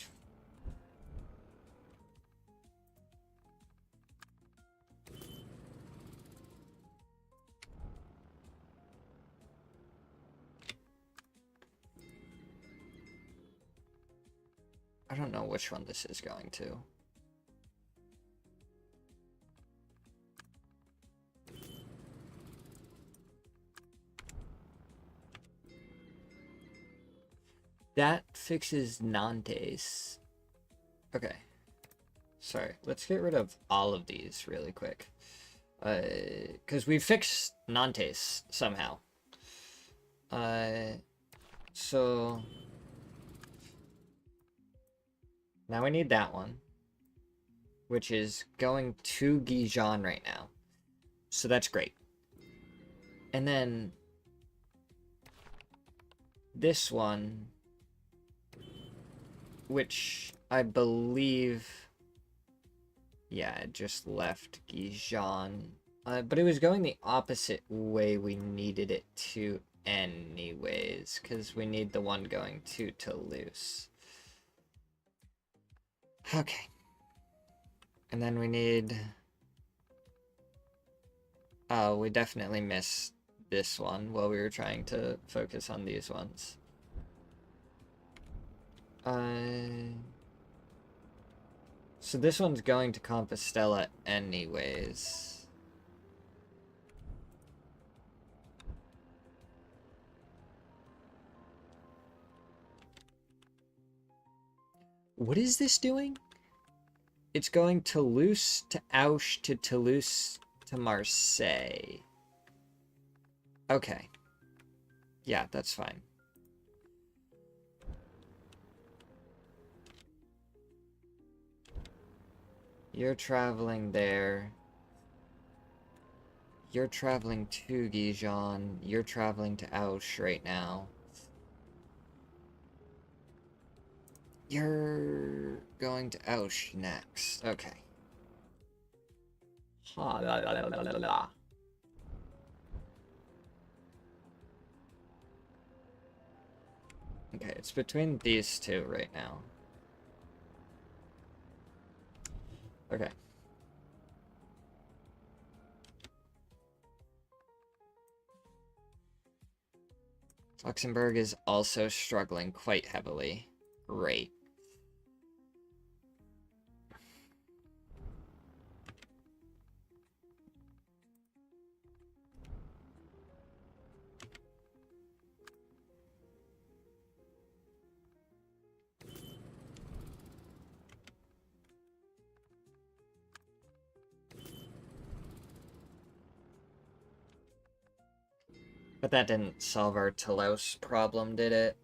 don't know which one this is going to. That fixes Nantes. Okay. Sorry, let's get rid of all of these really quick. Because we fixed Nantes somehow. So... Now we need that one. Which is going to Gijon right now. So that's great. And then... This one... Which I believe... Yeah, it just left Gijon. But it was going the opposite way we needed it to anyways. Because we need the one going to Toulouse. Okay. And then we need... Oh, we definitely missed this one while we were trying to focus on these ones. So this one's going to Compostela anyways. What is this doing? It's going Toulouse to Auch to Toulouse to Marseille. Okay. Yeah, that's fine. You're traveling there. You're traveling to Gijon. You're traveling to Auch right now. You're going to Auch next. Okay. Ha la la la la la la. Okay, it's between these two right now. Okay. Luxembourg is also struggling quite heavily. Great. But that didn't solve our Toulouse problem, did it?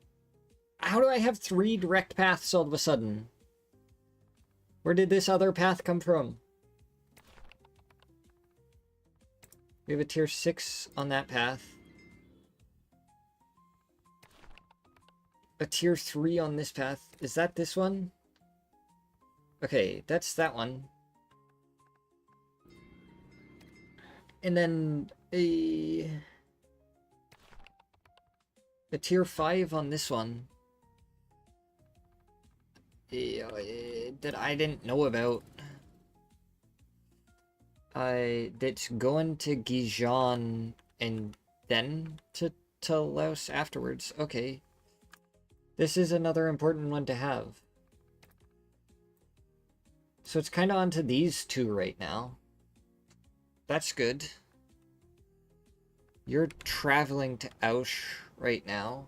How do I have 3 direct paths all of a sudden? Where did this other path come from? We have a tier 6 on that path. A tier 3 on this path. Is that this one? Okay, that's that one. And then a... a tier 5 on this one. That I didn't know about. That's going to Gijon and then to Laos afterwards. Okay. This is another important one to have. So it's kind of onto these two right now. That's good. You're traveling to Ausch right now.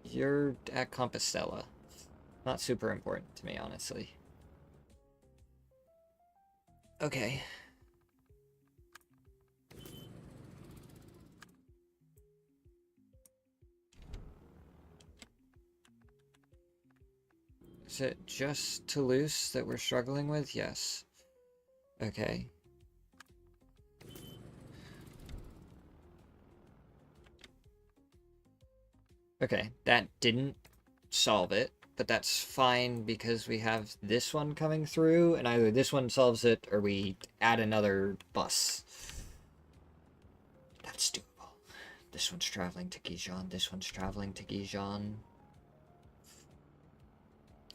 You're at Compostela. Not super important to me, honestly. Okay. Is it just Toulouse that we're struggling with? Yes. Okay. Okay, that didn't solve it, but that's fine because we have this one coming through, and either this one solves it or we add another bus. That's doable. This one's traveling to Gijon, this one's traveling to Gijon.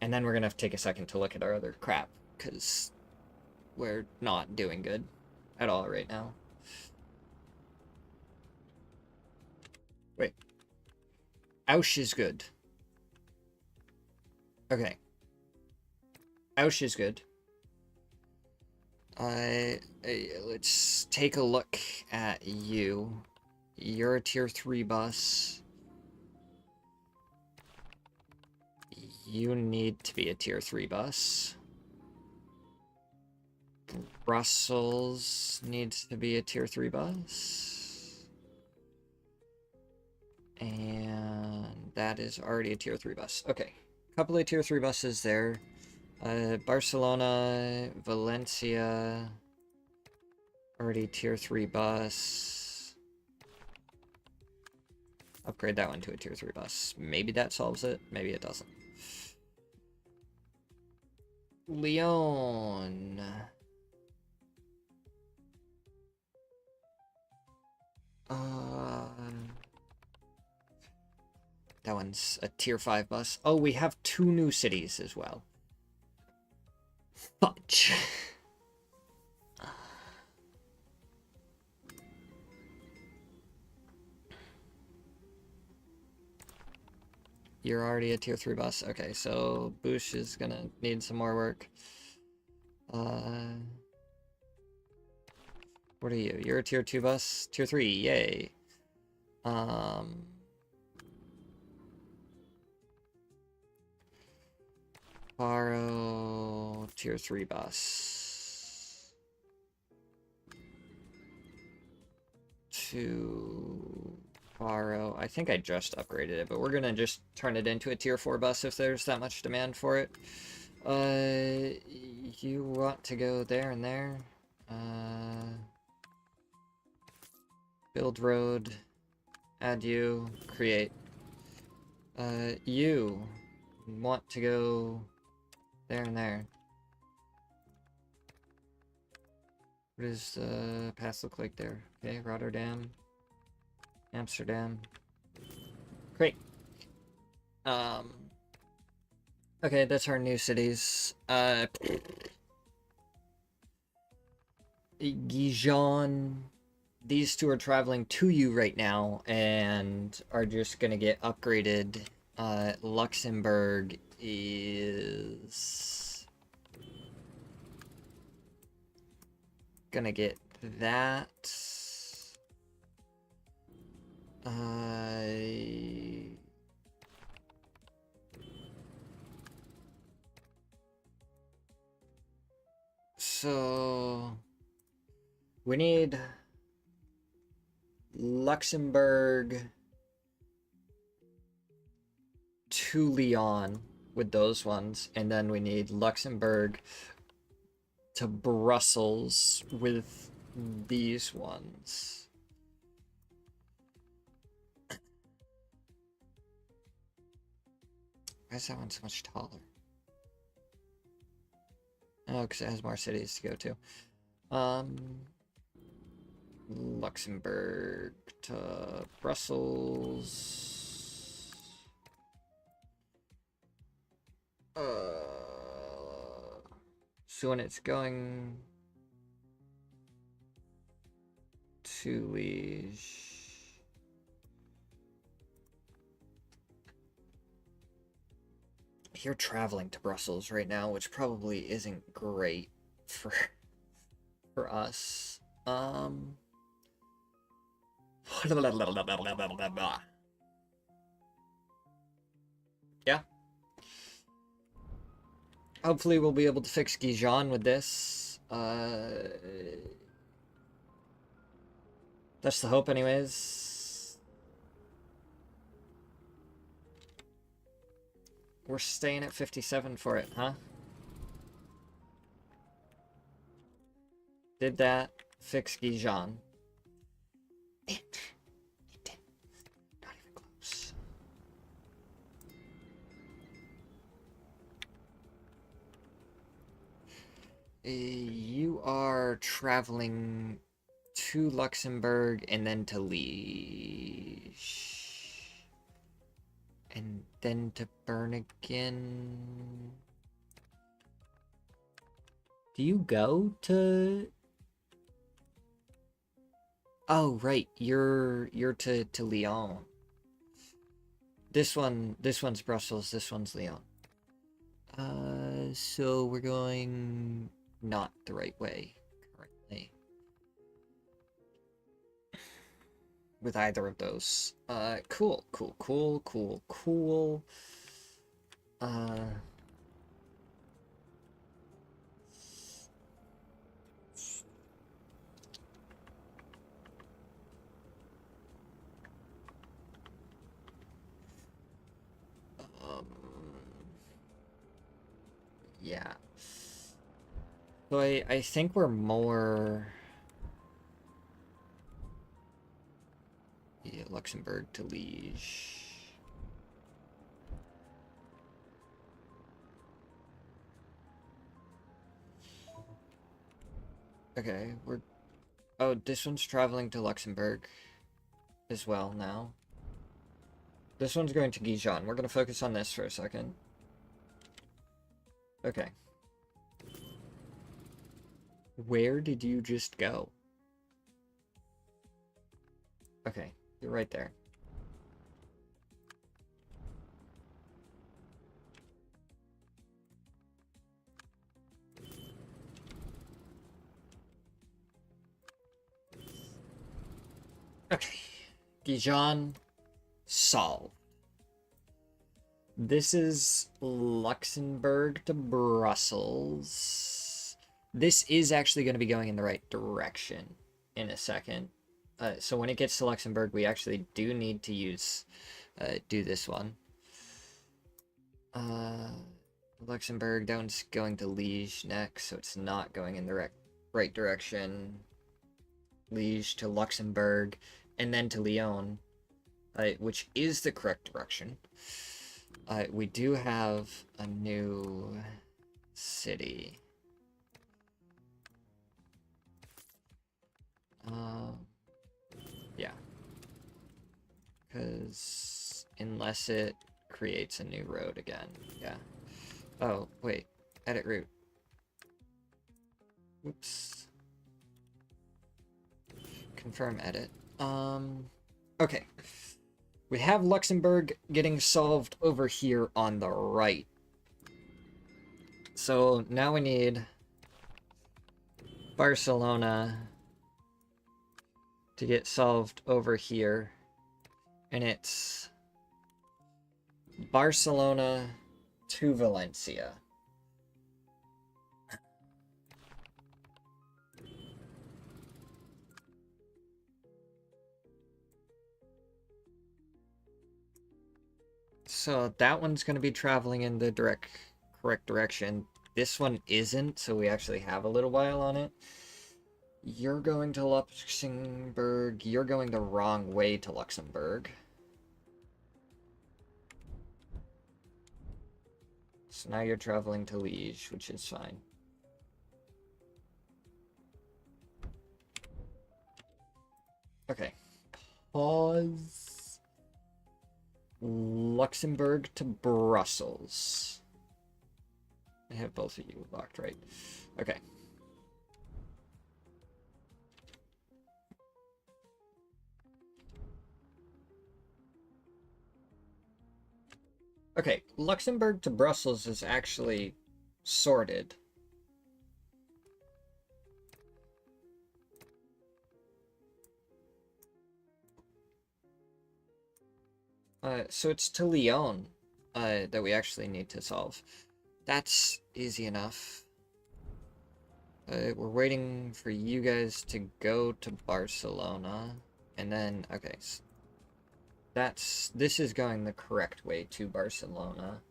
And then we're gonna have to take a second to look at our other crap, because we're not doing good at all right now. Wait. Ausch is good. Okay. Ausch is good. Let's take a look at you. You're a tier 3 bus. You need to be a tier 3 bus. Brussels needs to be a tier 3 bus. And that is already a tier 3 bus. Okay. Couple of tier 3 buses there. Barcelona, Valencia, already tier 3 bus. Upgrade that one to a tier 3 bus. Maybe that solves it, maybe it doesn't. Lyon. That one's a tier 5 bus. Oh, we have 2 new cities as well. Fudge. You're already a tier 3 bus. Okay, so Boosh is gonna need some more work. What are you? You're a tier 2 bus? Tier 3, yay. Borrow tier 3 bus. To borrow. I think I just upgraded it, but we're gonna just turn it into a tier 4 bus if there's that much demand for it. You want to go there and there. Build road. Add you. Create. You want to go there and there. What does the path look like there? Okay, Rotterdam. Amsterdam. Great. Okay, that's our new cities. Gijon. These two are traveling to you right now and are just gonna get upgraded. Luxembourg is gonna get that. So we need Luxembourg to Lyon with those ones, and then we need Luxembourg to Brussels with these ones. Why is that one so much taller? Oh, because it has more cities to go to. Luxembourg to Brussels. So when it's going to Liège. You're traveling to Brussels right now, which probably isn't great for us. Yeah. Hopefully we'll be able to fix Gijon with this. That's the hope anyways. We're staying at 57 for it, huh? Did that fix Gijon? It did. Not even close. You are traveling to Luxembourg and then to Liège. And then to Bern again. Do you go to... Oh, right. You're to Lyon. This one's Brussels, this one's Lyon. So we're going not the right way currently. With either of those. Cool. Yeah. So I think we're more... Yeah, Luxembourg to Liège. Okay, we're... Oh, this one's traveling to Luxembourg as well now. This one's going to Gijon. We're going to focus on this for a second. Okay. Where did you just go? Okay, you're right there. Okay. Gijon, solved. This is Luxembourg to Brussels. This is actually going to be going in the right direction in a second. So when it gets to Luxembourg, we actually do need to do this one. Luxembourg, that one's going to Liège next, so it's not going in the right direction. Liège to Luxembourg, and then to Lyon, which is the correct direction. We do have a new city. Yeah. Because unless it creates a new road again. Yeah. Oh, wait. Edit route. Oops. Confirm edit. Okay. We have Luxembourg getting solved over here on the right. So now we need Barcelona to get solved over here. And it's Barcelona to Valencia. So that one's going to be traveling in the correct direction. This one isn't, so we actually have a little while on it. You're going to Luxembourg. You're going the wrong way to Luxembourg. So now you're traveling to Liège, which is fine. pause. Luxembourg to Brussels. I have both of you locked, right? Okay. Okay, Luxembourg to Brussels is actually sorted. So it's to Lyon that we actually need to solve. That's easy enough. We're waiting for you guys to go to Barcelona. And then, okay, so this is going the correct way to Barcelona.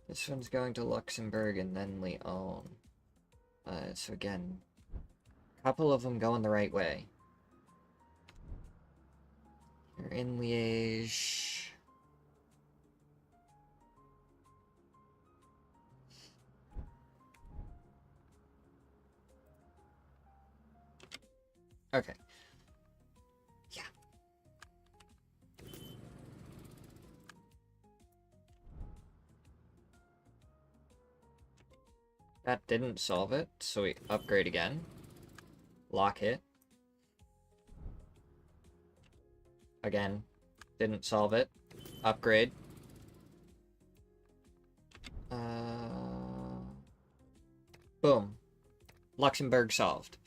This one's going to Luxembourg and then Lyon. So again, a couple of them going the right way. You're in Liège. Okay. Yeah. That didn't solve it, so we upgrade again. Lock it. Again. Didn't solve it. Upgrade. Boom. Luxembourg solved.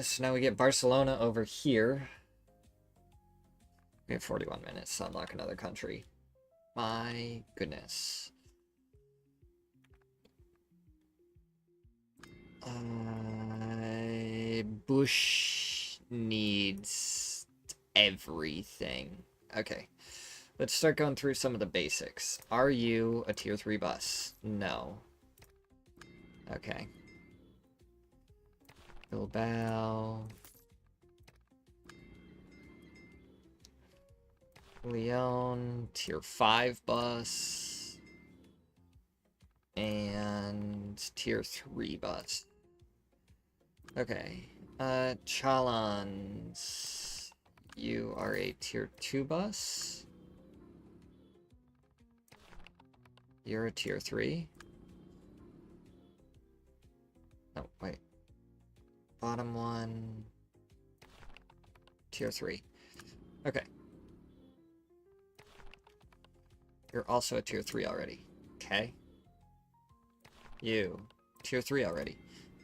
So now we get Barcelona over here. We have 41 minutes to unlock another country. My goodness. Bush needs everything. Okay. Let's start going through some of the basics. Are you a tier 3 bus? No. Okay. Bilbao. Lyon, tier 5 bus. And tier 3 bus. Okay. Chalons. You are a tier 2 bus. You're a tier 3. No, wait. Bottom one. Tier 3. Okay. You're also a tier 3 already. Okay. You. Tier 3 already.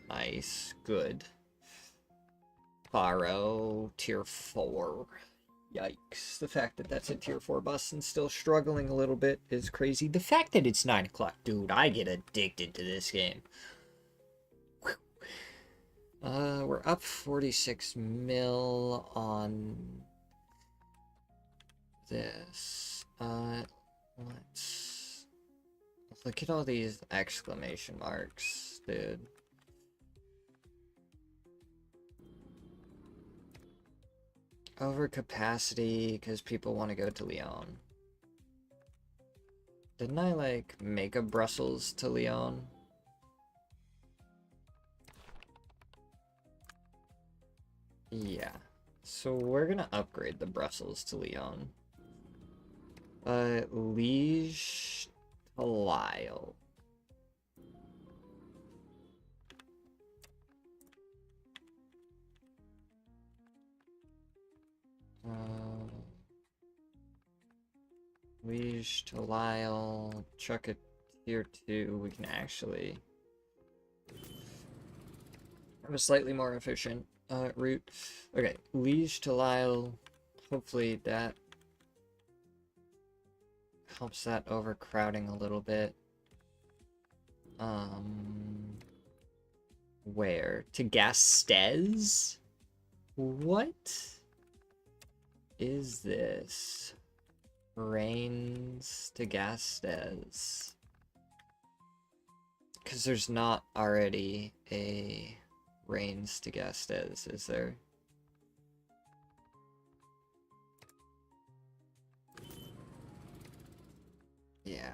Nice. Good. Faro. Tier 4. Yikes. The fact that that's a tier 4 bus and still struggling a little bit is crazy. The fact that it's 9 o'clock. Dude, I get addicted to this game. We're up 46 mil on this. Let's look at all these exclamation marks, dude. Overcapacity because people want to go to Lyon. Didn't I, like, make a Brussels to Lyon? Yeah. So we're gonna upgrade the Brussels to Lyon. Liège to Lille. Liège to Lille. Chuck it tier 2. We can actually have a slightly more efficient route. Okay, Liège to Lille. Hopefully that helps that overcrowding a little bit. Where? To Gastez? What is this? Rains to Gastez. Because there's not already a Rains to Gastez, is there? Yeah.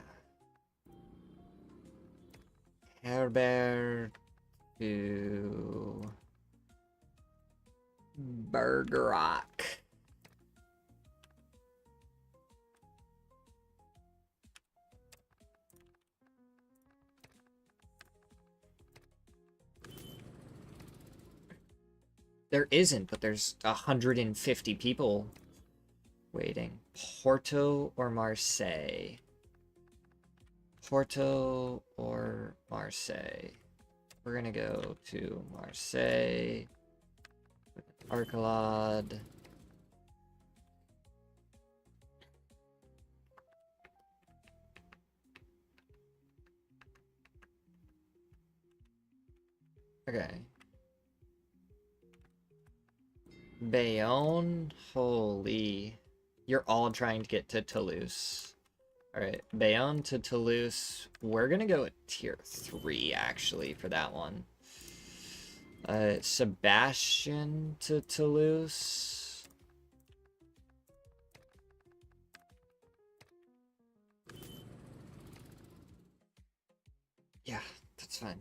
Herbert to Bergerac. There isn't, but there's 150 people waiting. Porto or Marseille? Porto or Marseille? We're gonna go to Marseille. Arcalade. Okay. Bayonne? Holy. You're all trying to get to Toulouse. Alright, Bayonne to Toulouse. We're gonna go at tier 3, actually, for that one. Sebastian to Toulouse. Yeah, that's fine.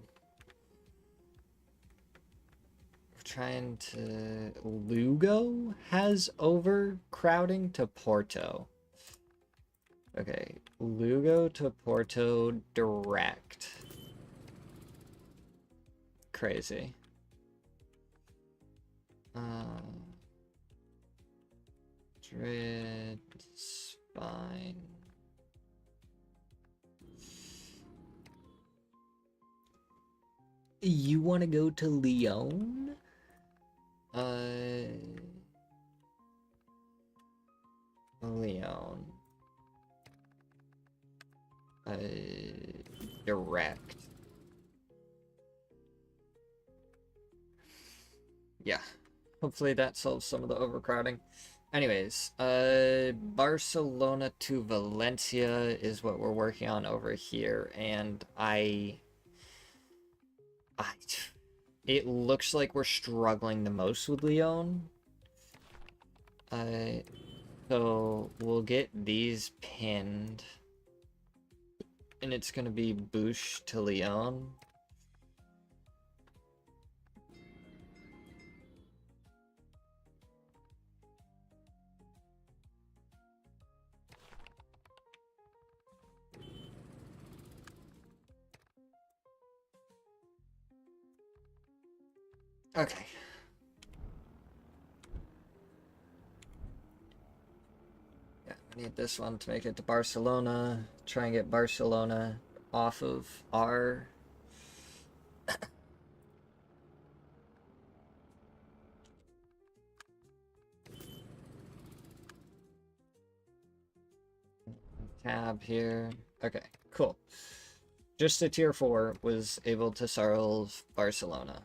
We're trying to... Lugo has overcrowding to Porto. Okay, Lugo to Porto direct. Crazy. Madrid, fine. You want to go to Lyon? Lyon. Direct. Yeah. Hopefully that solves some of the overcrowding. Anyways, Barcelona to Valencia is what we're working on over here, and it looks like we're struggling the most with Lyon. So we'll get these pinned, and it's gonna be Bouche to Lyon. Okay. Yeah, we need this one to make it to Barcelona. Try and get Barcelona off of our... tab here. Okay, cool. Just a tier 4 was able to solve Barcelona.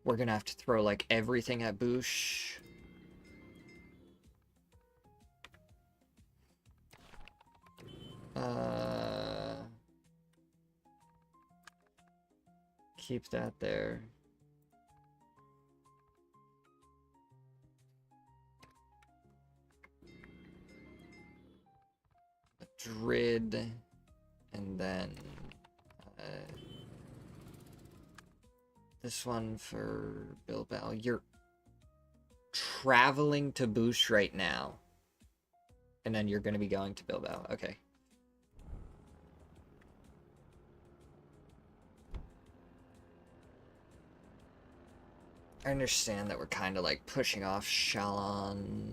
We're gonna have to throw like everything at Bouche. Keep that there. Madrid, and then this one for Bilbao. You're traveling to Bouche right now, and then you're going to be going to Bilbao. Okay. I understand that we're kind of like pushing off Chalon,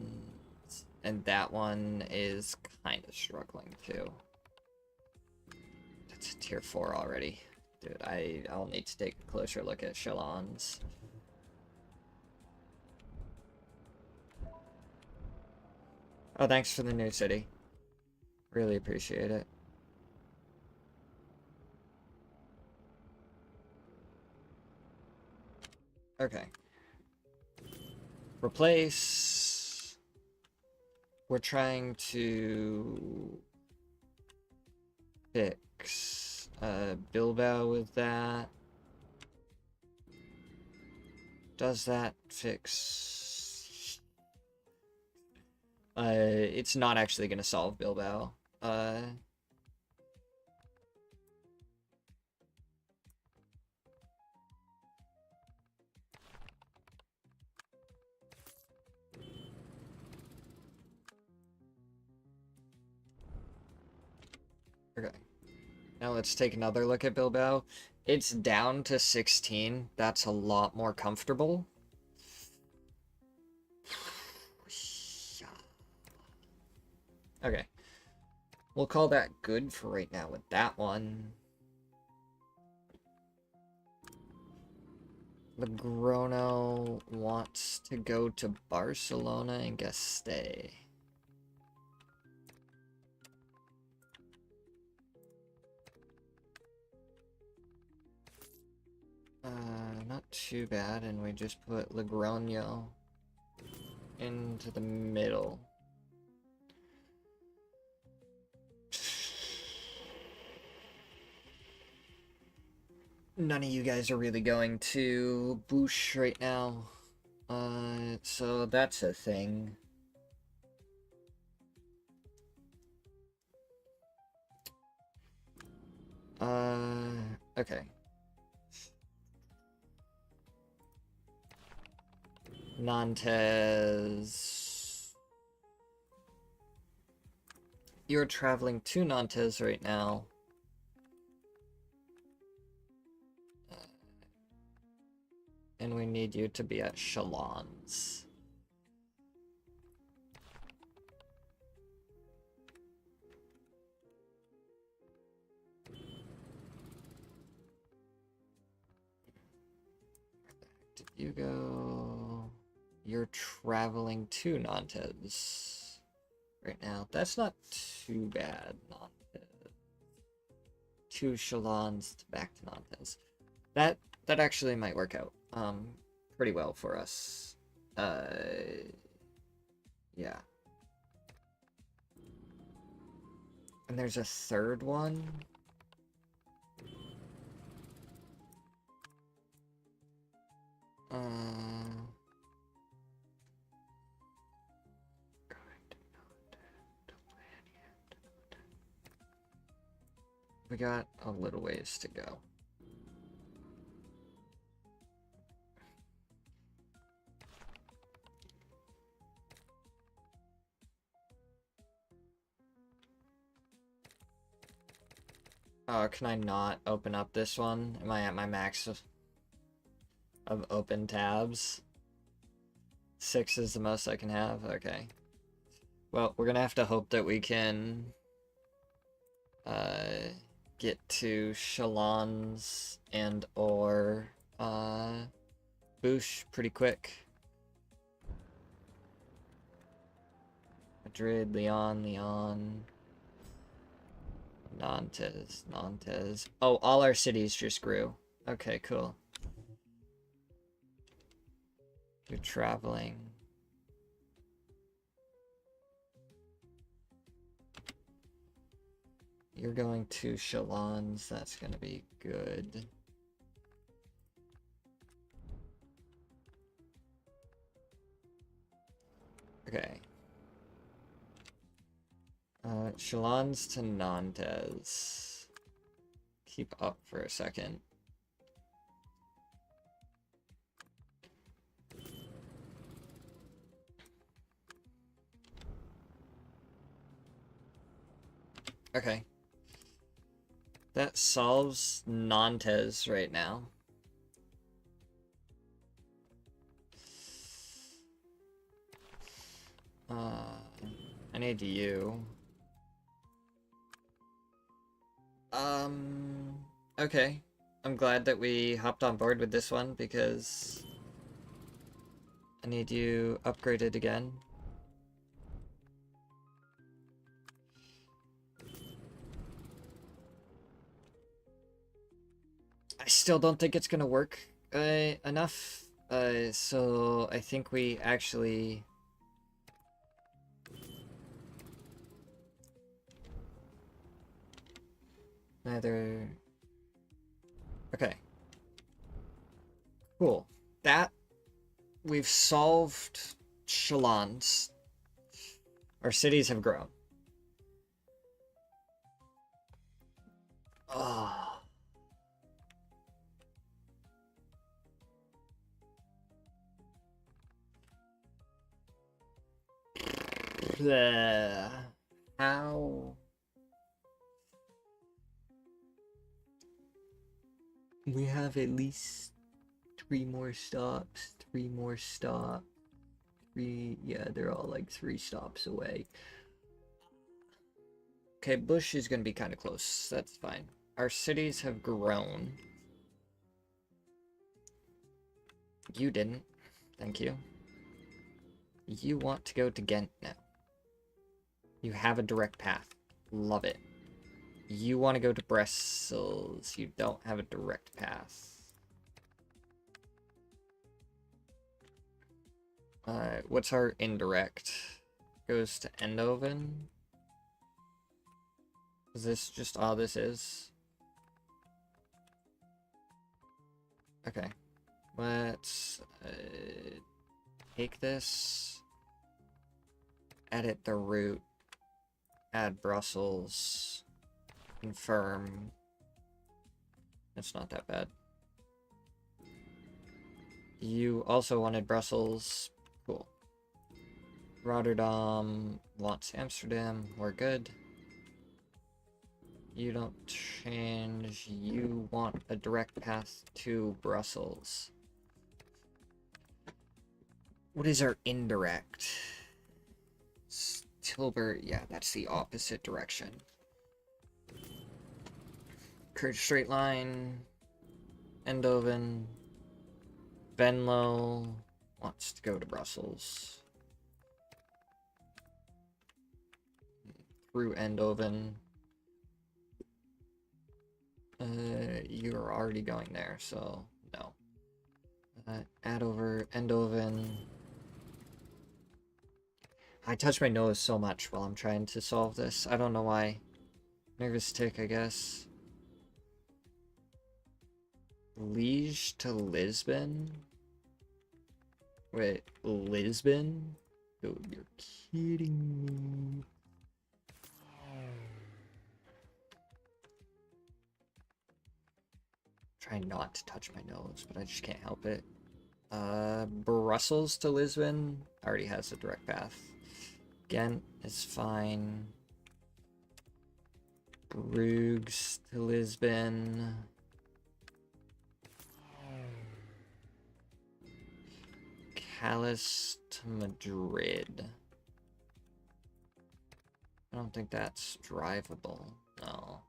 and that one is kind of struggling too. That's a tier 4 already. Dude, I'll need to take a closer look at Chalons. Oh, thanks for the new city. Really appreciate it. Okay. Replace. We're trying to fix Bilbao with that. Does that fix... it's not actually going to solve Bilbao. Now let's take another look at Bilbao. It's down to 16. That's a lot more comfortable. Okay. We'll call that good for right now with that one. Logrono wants to go to Barcelona and guess stay. Not too bad, and we just put Logroño into the middle. None of you guys are really going to Boosh right now. So that's a thing. Okay. Nantes. You're traveling to Nantes right now. And we need you to be at Chalons. Did you go? You're traveling to Nantes right now. That's not too bad, Nantes. To Chalons, back to Nantes. That actually might work out pretty well for us. Yeah. And there's a third one. We got a little ways to go. Oh, can I not open up this one? Am I at my max of open tabs? 6 is the most I can have? Okay. Well, we're gonna have to hope that we can get to Chalons and or Boosh pretty quick. Madrid, Lyon. Nantes. Oh, all our cities just grew. Okay, cool. You're traveling. You're going to Chalons. That's gonna be good. Okay. Chalons to Nantes. Keep up for a second. Okay. That solves Nantes right now. I need you. Okay. I'm glad that we hopped on board with this one because I need you upgraded again. I still don't think it's gonna work enough. So I think we actually... Neither... Okay. Cool. That... We've solved Chalons. Our cities have grown. Oh. How? We have at least 3 more stops, 3 more stops. 3, yeah, they're all like 3 stops away. Okay, Bush is gonna be kind of close. That's fine. Our cities have grown. You didn't. Thank you. You want to go to Ghent now. You have a direct path. Love it. You want to go to Brussels. You don't have a direct path. What's our indirect? Goes to Eindhoven. Is this just all this is? Okay. Let's take this. Edit the route. Add Brussels. Confirm. It's not that bad. You also wanted Brussels. Cool. Rotterdam wants Amsterdam. We're good. You don't change. You want a direct path to Brussels. What is our indirect? Tilburg. Yeah, that's the opposite direction. Courage Straight Line. Eindhoven. Venlo wants to go to Brussels. Through Eindhoven. You're already going there, so no. Add over Eindhoven. I touch my nose so much while I'm trying to solve this. I don't know why. Nervous tick, I guess. Liège to Lisbon? Wait, Lisbon? Oh, you're kidding me. Try not to touch my nose, but I just can't help it. Brussels to Lisbon already has a direct path. Ghent is fine. Bruges to Lisbon. Calais to Madrid. I don't think that's drivable. No.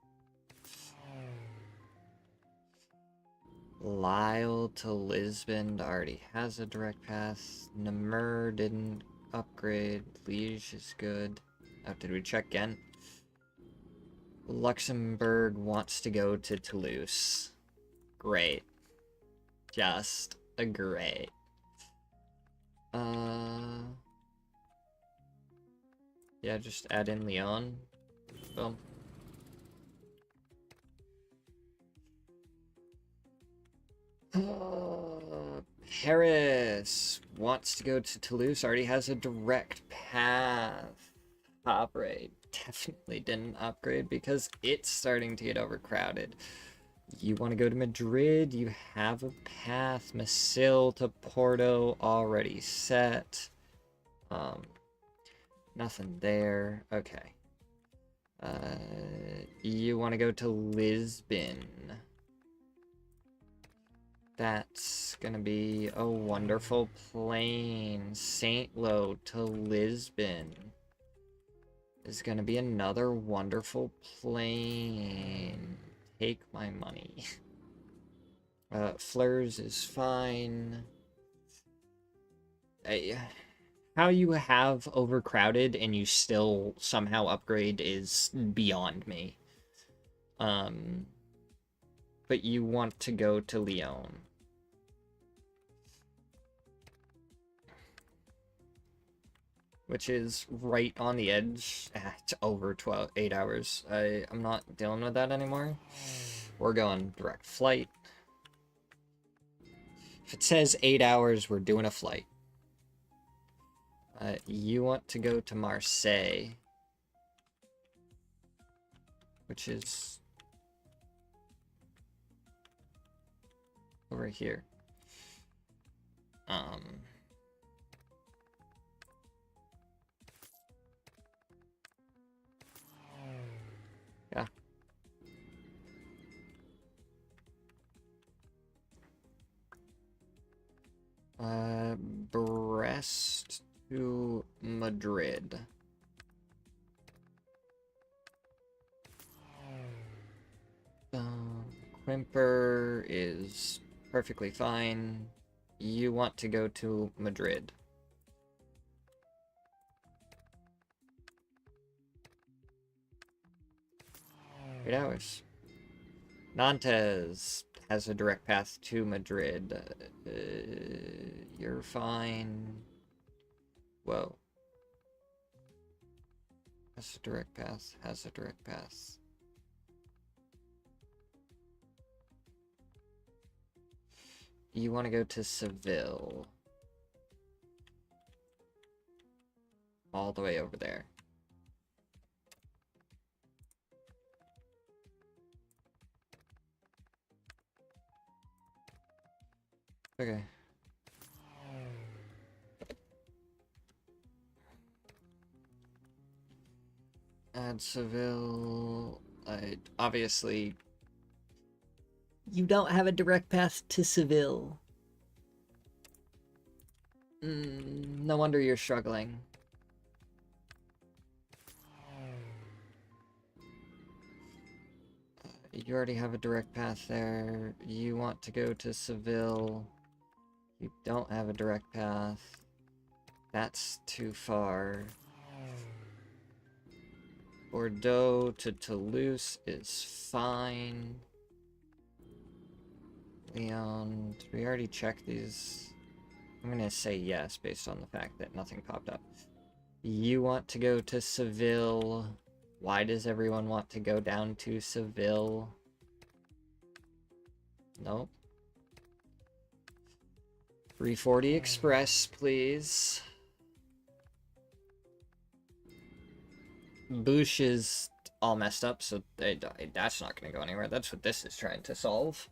Lille to Lisbon already has a direct path. Namur didn't upgrade. Liège is good. Oh, did we check Ghent? Luxembourg wants to go to Toulouse. Great. Just a great. Yeah, just add in Lyon. Boom. Paris wants to go to Toulouse, already has a direct path. Upgrade. Definitely didn't upgrade because it's starting to get overcrowded. You want to go to Madrid, you have a path. Marseille to Porto already set. Nothing there. Okay. You want to go to Lisbon. That's gonna be a wonderful plane. Saint Lo to Lisbon is gonna be another wonderful plane. Take my money. Fleurs is fine. How you have overcrowded and you still somehow upgrade is beyond me. But you want to go to Lyon. Which is right on the edge. It's over 8 hours. I'm not dealing with that anymore. We're going direct flight. If it says 8 hours, we're doing a flight. You want to go to Marseille. Which is over here. Yeah. Brest to Madrid. Quimper is perfectly fine. You want to go to Madrid. Eight hours. Nantes has a direct path to Madrid. You're fine. Whoa. Has a direct path. Has a direct path. You want to go to Seville. All the way over there. Okay. Add Seville. Obviously, you don't have a direct path to Seville. No wonder you're struggling. You already have a direct path there. You want to go to Seville. You don't have a direct path. That's too far. Bordeaux to Toulouse is fine. Leon, did we already check these? I'm gonna say yes based on the fact that nothing popped up. You want to go to Seville. Why does everyone want to go down to Seville? Nope. 340 Express, please. Bouche is all messed up, so that's not going to go anywhere. That's what this is trying to solve.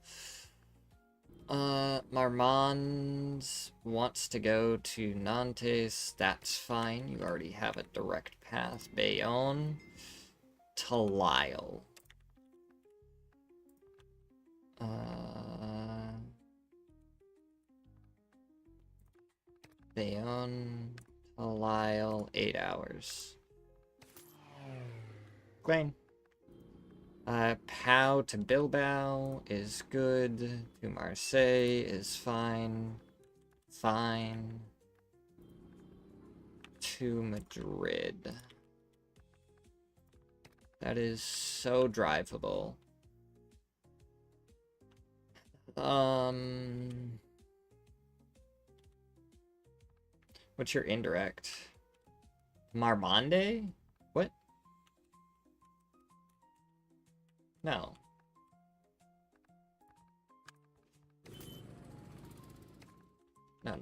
Marmande wants to go to Nantes. That's fine. You already have a direct path. Bayonne to Lille. Bayonne to Lille, 8 hours. Glen. Pau to Bilbao is good. To Marseille is fine. Fine. To Madrid. That is so drivable. What's your indirect? Marmande? What? No. No.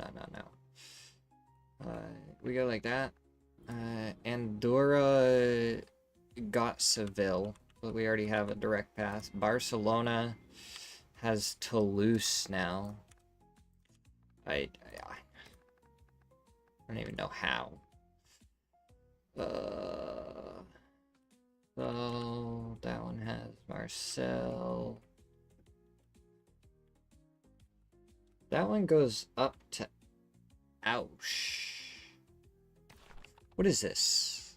We go like that. Andorra got Seville, but we already have a direct path. Barcelona has Toulouse now. I don't even know how. So that one has Marseille. That one goes up to Ouch. What is this?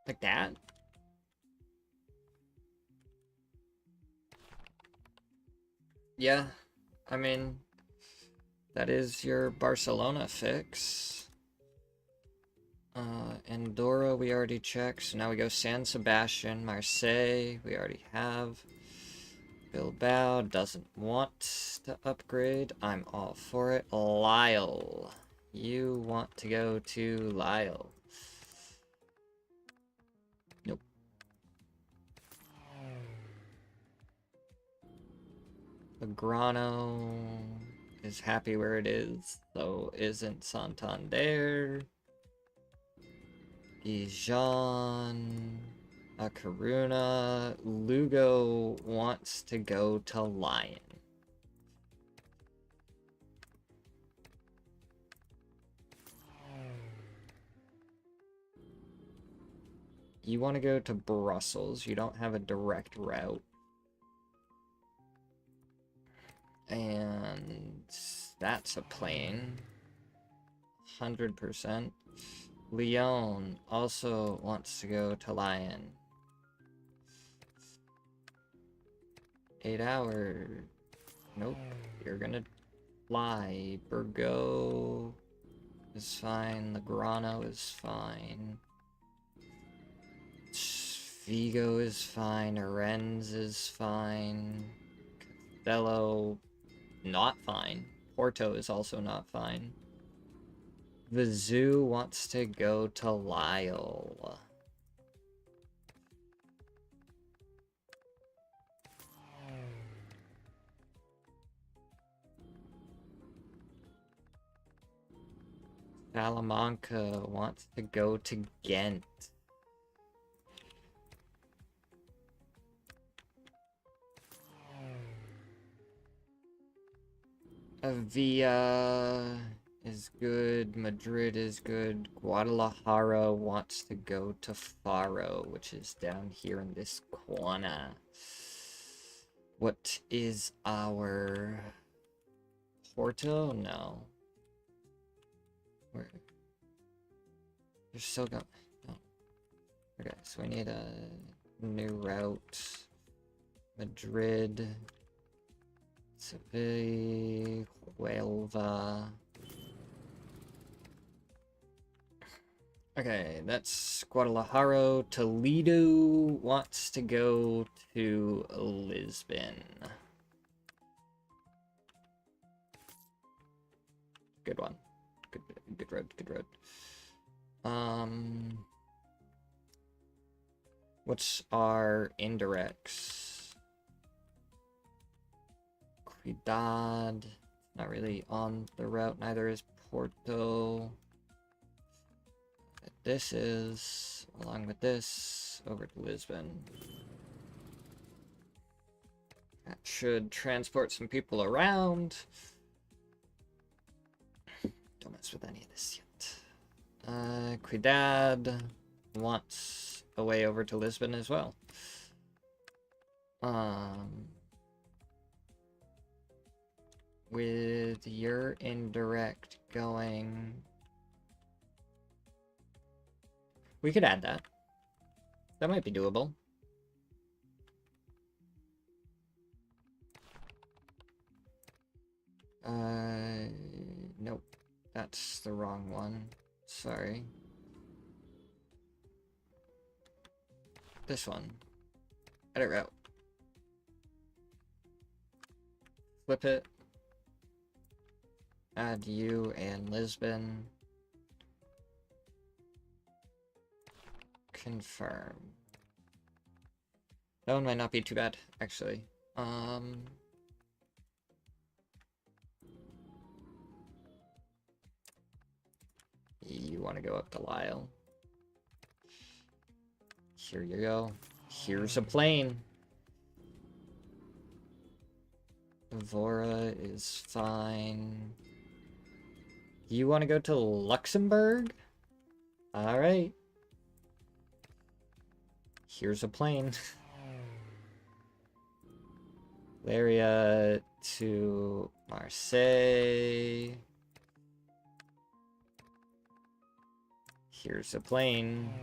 Like that? Yeah, I mean, that is your Barcelona fix. Andorra we already checked, so now we go San Sebastian. Marseille we already have. Bilbao doesn't want to upgrade. I'm all for it. Lille. You want to go to Lille. Nope. Agrano is happy where it is, so isn't Santander. Dijon, A Coruna, Lugo wants to go to Lyon. you want to go to Brussels. You don't have a direct route. And that's a plane. 100%. Lyon also wants to go to Lyon. 8 hours. Nope. You're gonna fly. Burgo is fine. Legrano is fine. Vigo is fine. Rennes is fine. Castello, not fine. Porto is also not fine. The zoo wants to go to Lyle. Salamanca wants to go to Ghent. Avia is good. Madrid is good. Guadalajara wants to go to Faro, which is down here in this corner. What is our Porto? No. Where? You're still going. No. Okay, so we need a new route. Madrid. Seville. Huelva. Okay, that's Guadalajara. Toledo wants to go to Lisbon. Good one. Good road, good road. What's our indirects? Cuidad, not really on the route, neither is Porto. This is, along with this, over to Lisbon. That should transport some people around. Don't mess with any of this yet. Cuidad wants a way over to Lisbon as well. With your indirect going... We could add that. That might be doable. Nope. That's the wrong one. Sorry. This one. Edit route. Flip it. Add you and Lisbon. Confirm. That one might not be too bad, actually. You want to go up to Lyle. Here you go. Here's a plane. Vora is fine. You want to go to Luxembourg? Alright. Here's a plane. Laria to Marseille. Here's a plane.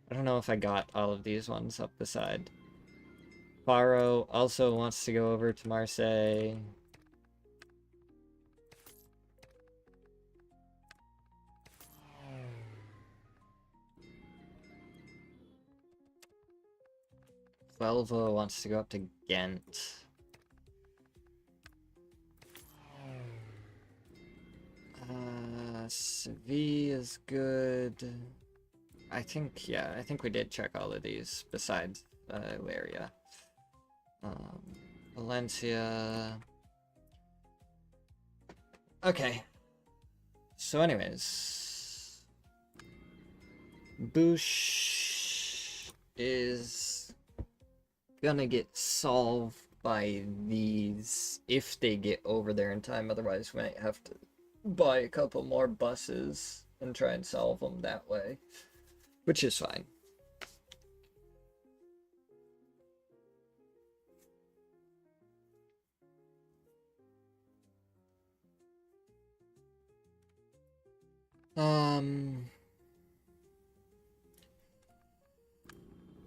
I don't know if I got all of these ones up the side. Faro also wants to go over to Marseille. Huelva wants to go up to Ghent. Seville is good. I think, yeah, I think we did check all of these besides Laria. Valencia. Okay. So anyways. Bush is gonna get solved by these if they get over there in time. Otherwise, we might have to buy a couple more buses and try and solve them that way. Which is fine.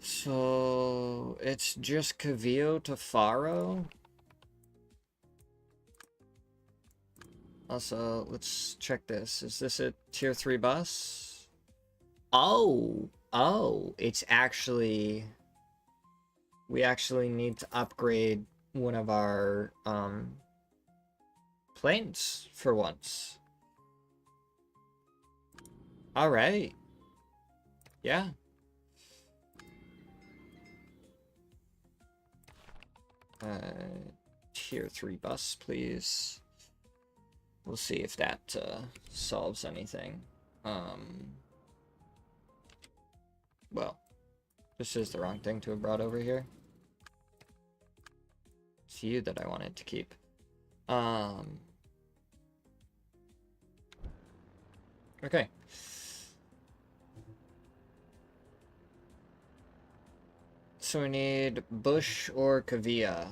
So it's just Cavillo to Faro. Also, let's check this. Is this a tier 3 bus? Oh, it's actually... We actually need to upgrade one of our, planes for once. Alright. Yeah. Tier 3 bus, please. We'll see if that solves anything. Well, this is the wrong thing to have brought over here. It's you that I wanted to keep. Okay. So we need Bush or Kavia.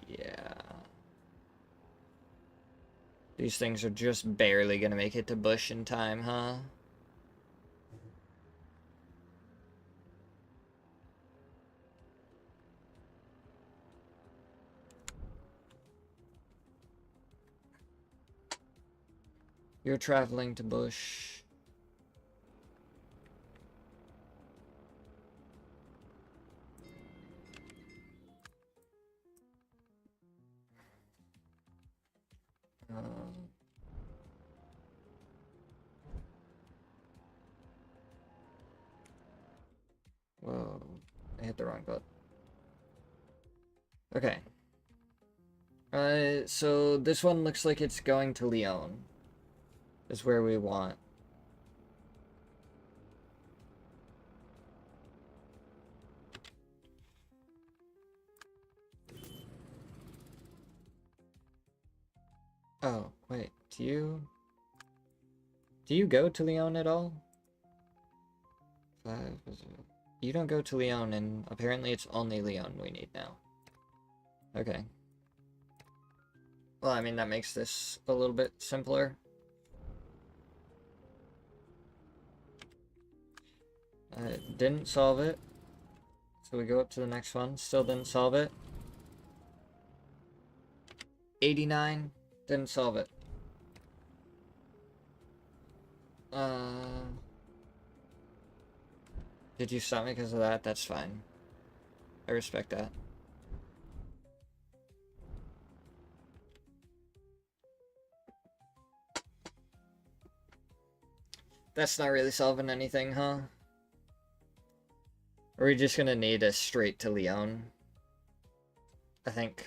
Yeah. These things are just barely gonna make it to Bush in time, huh? You're traveling to Bush. Whoa, I hit the wrong button. Okay. So this one looks like it's going to Leon. Is where we want. Oh, wait, do you go to Leon at all? You don't go to Leon, and apparently it's only Leon we need now. Okay. Well, I mean, that makes this a little bit simpler. Didn't solve it. So we go up to the next one. Still didn't solve it. 89. Didn't solve it. Did you stop me because of that? That's fine. I respect that. That's not really solving anything, huh? Are we just gonna need a straight to Leon? I think.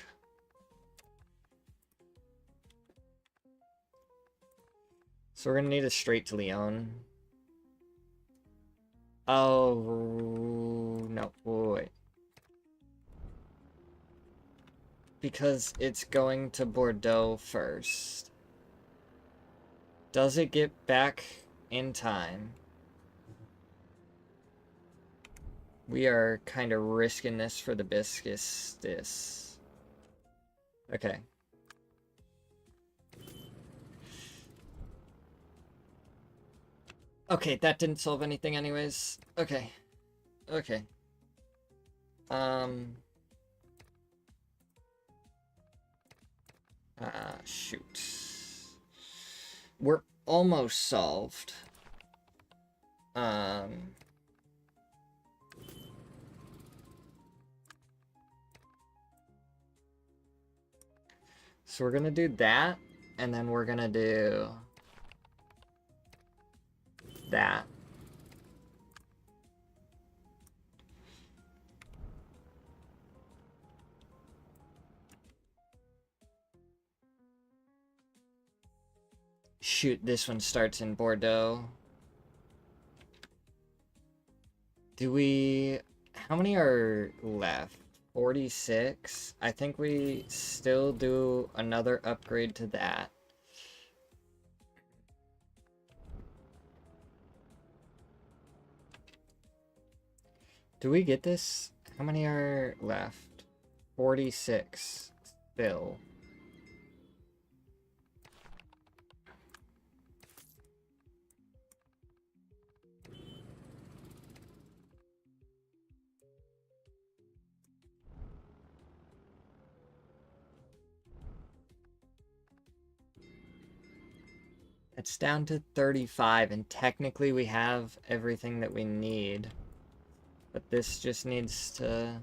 So we're gonna need a straight to Leon. Oh, no, wait. Because it's going to Bordeaux first. Does it get back in time? We are kind of risking this for the biscuits. Okay. Okay, that didn't solve anything anyways. Okay. Okay. Shoot. We're almost solved. So we're gonna do that, and then we're gonna do that. Shoot, this one starts in Bordeaux. Do we... How many are left? 46? I think we still do another upgrade to that. Do we get this? How many are left? 46 still. It's down to 35, and technically we have everything that we need. But this just needs to...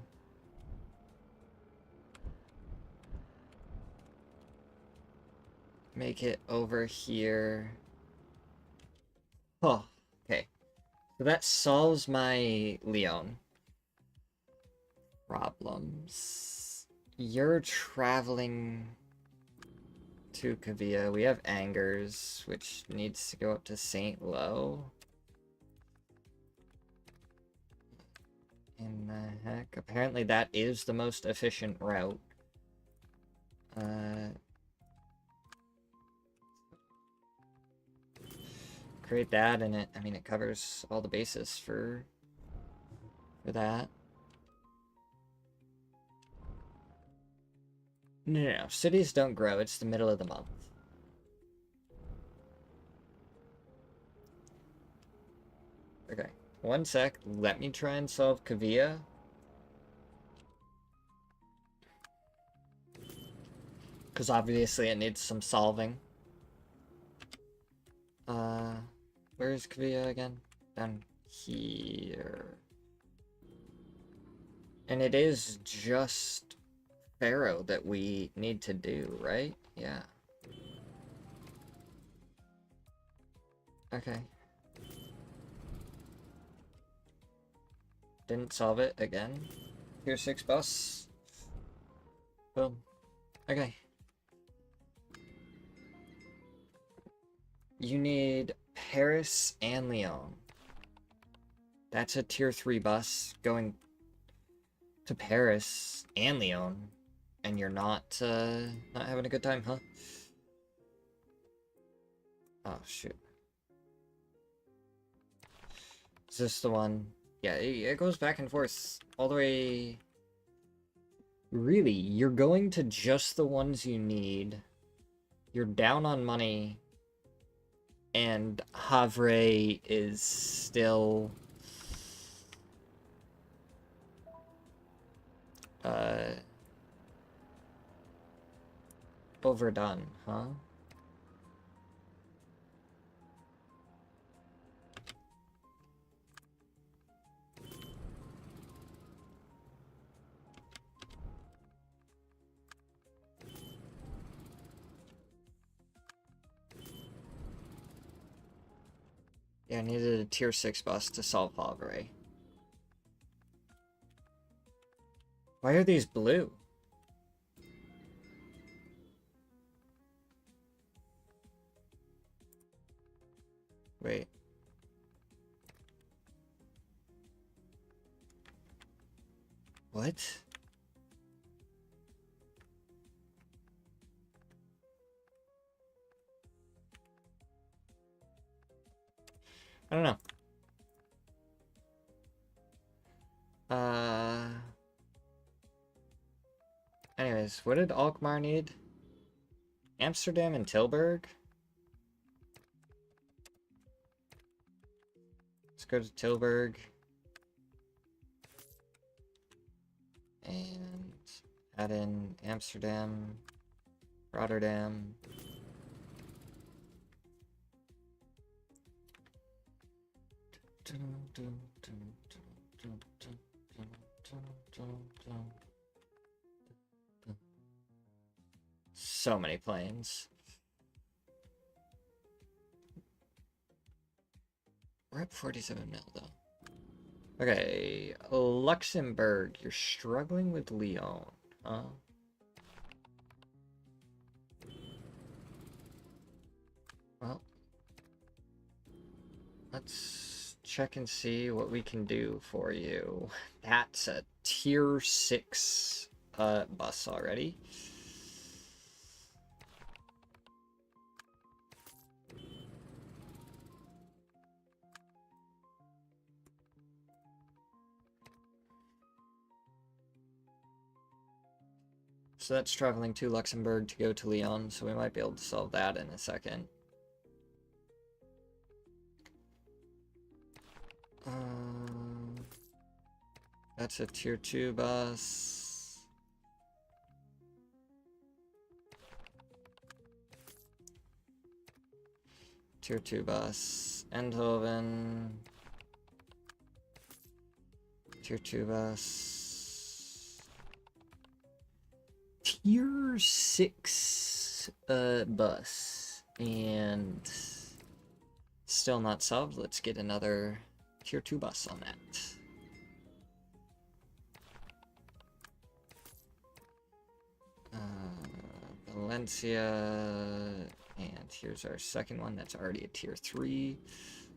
make it over here. Oh, okay. So that solves my Leon problems. You're traveling to Kavia. We have Angers, which needs to go up to St. Lo. In the heck? Apparently that is the most efficient route. Create that, and it, I mean, it covers all the bases for that. No, cities don't grow, it's the middle of the month. Okay, one sec, let me try and solve Kavia. Because obviously it needs some solving. Where is Kavia again? Down here. And it is just Pharaoh that we need to do, right? Yeah. Okay. Didn't solve it again. Tier 6 bus. Boom. Okay. You need Paris and Lyon. That's a tier 3 bus going to Paris and Lyon. And you're not having a good time, huh? Oh, shoot. Is this the one? Yeah, it goes back and forth all the way. Really, you're going to just the ones you need. You're down on money. And Havre is still... overdone, huh? Yeah, I needed a tier 6 bus to solve Havre. Why are these blue? Wait. What? I don't know. Anyways, what did Alkmaar need? Amsterdam and Tilburg? Let's go to Tilburg. And add in Amsterdam, Rotterdam. So many planes. We're at 47 mil though. Okay, Luxembourg, you're struggling with Lyon, huh? Well, let's check and see what we can do for you. That's a tier 6 bus already. So that's traveling to Luxembourg to go to Lyon, so we might be able to solve that in a second. That's a tier 2 bus. Tier 2 bus. Eindhoven. Tier 2 bus. Tier 6 bus. And still not solved. Let's get another tier 2 bus on that. Valencia, and here's our second one. That's already a tier 3,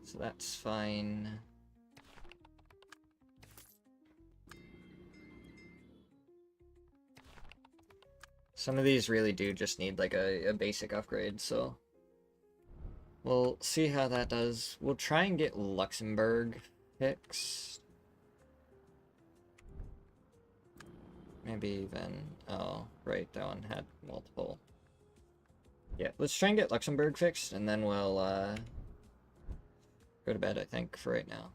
so that's fine. Some of these really do just need like a basic upgrade, so we'll see how that does. We'll try and get Luxembourg fixed. Maybe even, oh, right, that one had multiple. Yeah, let's try and get Luxembourg fixed, and then we'll go to bed, I think, for right now.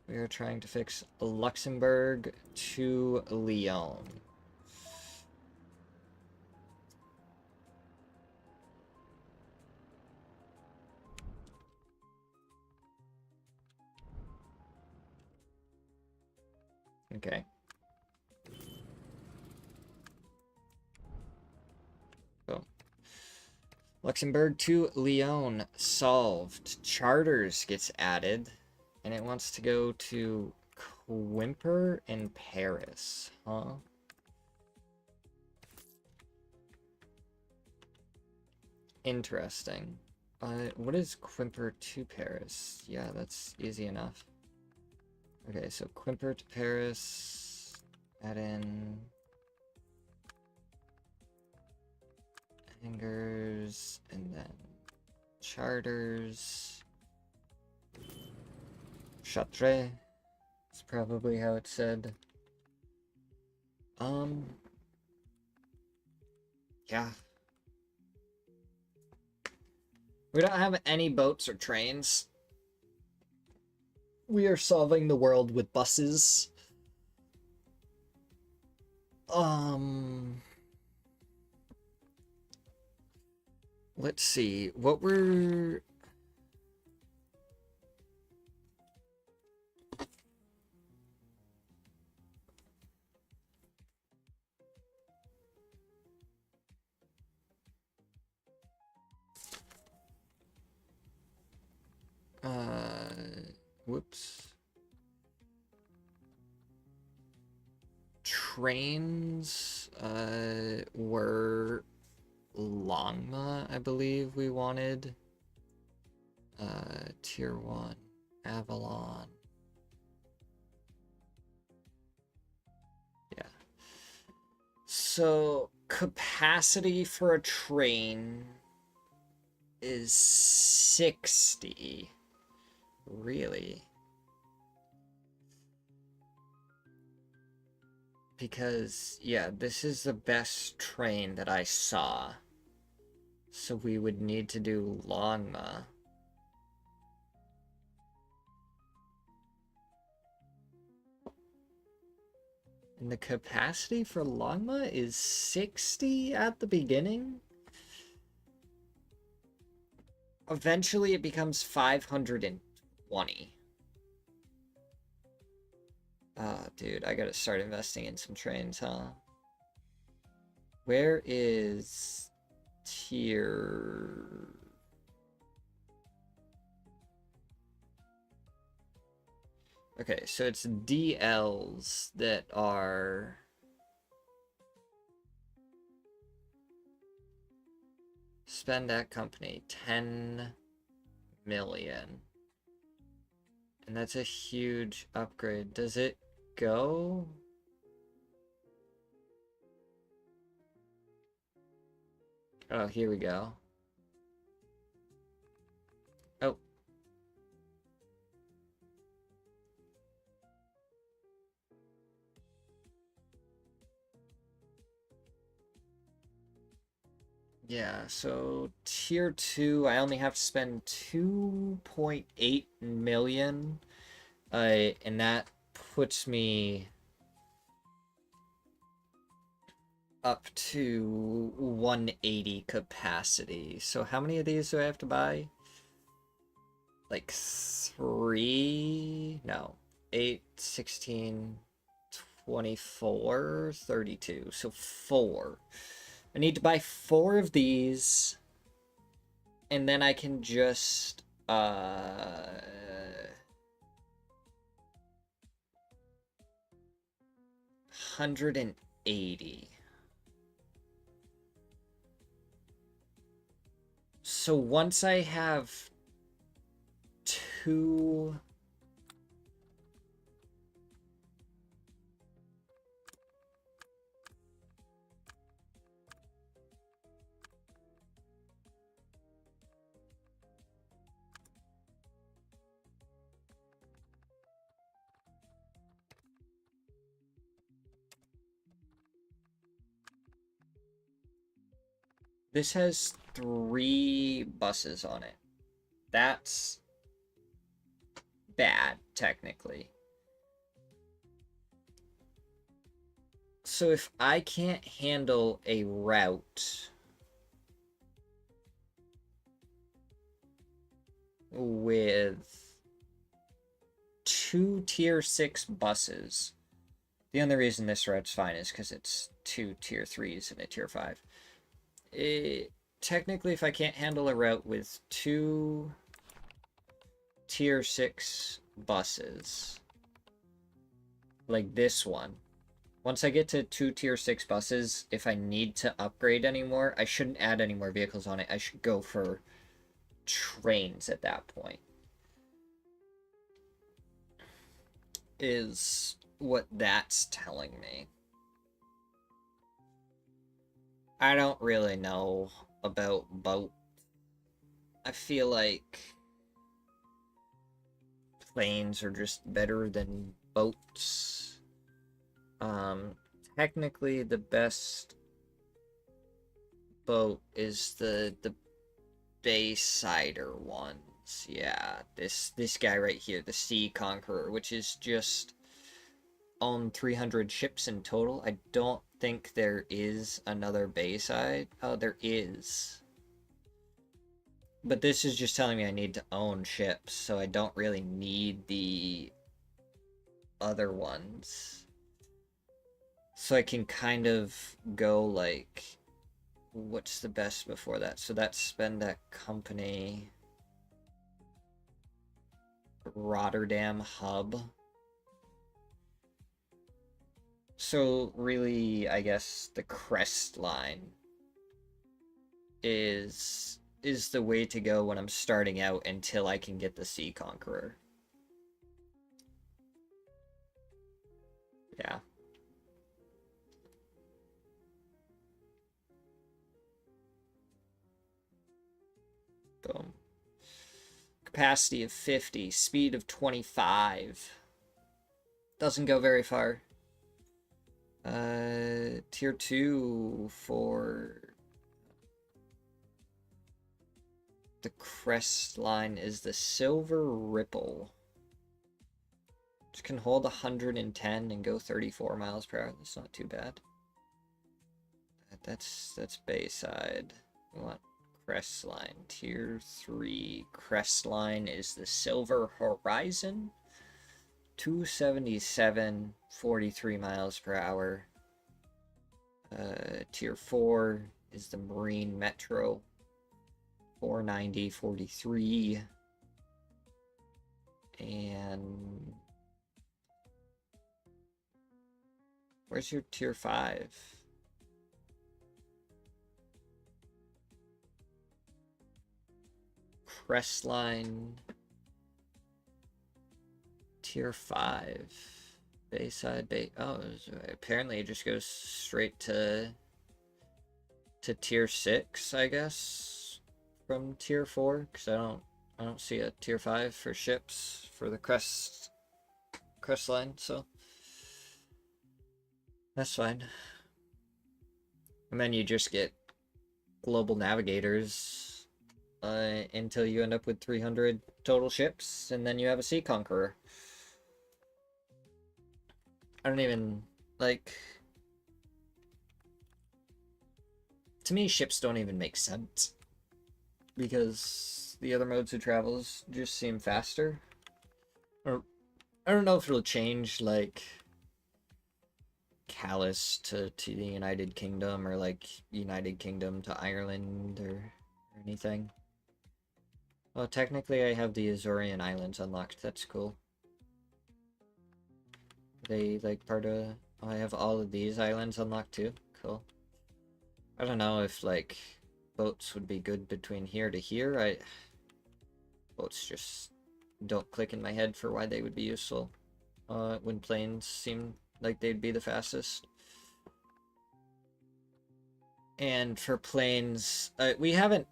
We are trying to fix Luxembourg to Lyon. Okay. So, Luxembourg to Lyon solved. Charters gets added, and it wants to go to Quimper in Paris, huh? Interesting. What is Quimper to Paris? Yeah, that's easy enough. Okay, so Quimper to Paris, add in hangars, and then charters. Chartres is probably how it's said. Yeah. We don't have any boats or trains. We are solving the world with buses. Let's see. What were... Whoops. Trains, were Longma, I believe we wanted. Tier 1, Avalon. Yeah. So, capacity for a train is 60. Really? Because, yeah, this is the best train that I saw. So we would need to do Longma. And the capacity for Longma is 60 at the beginning? Eventually it becomes 520. Oh, dude, I gotta start investing in some trains, huh? Where is tier... Okay, so it's DLs that are... Spend at company 10 million. And that's a huge upgrade. Does it go? Oh, here we go. Oh. Yeah, so tier 2, I only have to spend 2.8 million, and that puts me up to 180 capacity. So how many of these do I have to buy? Like 3? No. 8, 16, 24, 32. So 4. I need to buy 4 of these, and then I can just 180. So once I have 2... This has 3 buses on it. That's bad, technically. So if I can't handle a route with 2 tier 6 buses, the only reason this route's fine is because it's 2 tier 3s and a tier 5. Technically, if I can't handle a route with 2 tier 6 buses, like this one, once I get to 2 tier 6 buses, if I need to upgrade anymore, I shouldn't add any more vehicles on it. I should go for trains at that point. Is what that's telling me. I don't really know about boat. I feel like planes are just better than boats. Technically the best boat is the Baysider ones. Yeah, this guy right here, the Sea Conqueror, which is just on 300 ships in total. I don't think there is another Bayside. Oh, there is. But this is just telling me I need to own ships, so I don't really need the other ones. So I can kind of go like, what's the best before that? So that's spend that company Rotterdam hub. So really, I guess the crest line is the way to go when I'm starting out until I can get the Sea Conqueror. Yeah. Boom. Capacity of 50, speed of 25. Doesn't go very far. Tier 2 for the crest line is the Silver Ripple. Which can hold 110 and go 34 miles per hour. That's not too bad. That's Bayside. We want crest line. Tier 3 crest line is the Silver Horizon. 277, 43 miles per hour. Tier 4 is the Marine Metro. 490, 43. And where's your tier 5? Crestline. Tier 5. Bayside Bay. Oh, apparently it just goes straight to tier 6, I guess, from tier 4, because I don't see a tier 5 for ships for the crest line, so that's fine. And then you just get global navigators until you end up with 300 total ships, and then you have a sea conqueror. I don't even, like... To me, ships don't even make sense. Because the other modes of travels just seem faster. Or, I don't know if it'll change, like... Callus to the United Kingdom, or like United Kingdom to Ireland, or anything. Well, technically I have the Azorian Islands unlocked, that's cool. They like part of... Oh, I have all of these islands unlocked too? Cool. I don't know if like boats would be good between here to here. Boats just don't click in my head for why they would be useful. When planes seem like they'd be the fastest. And for planes, we haven't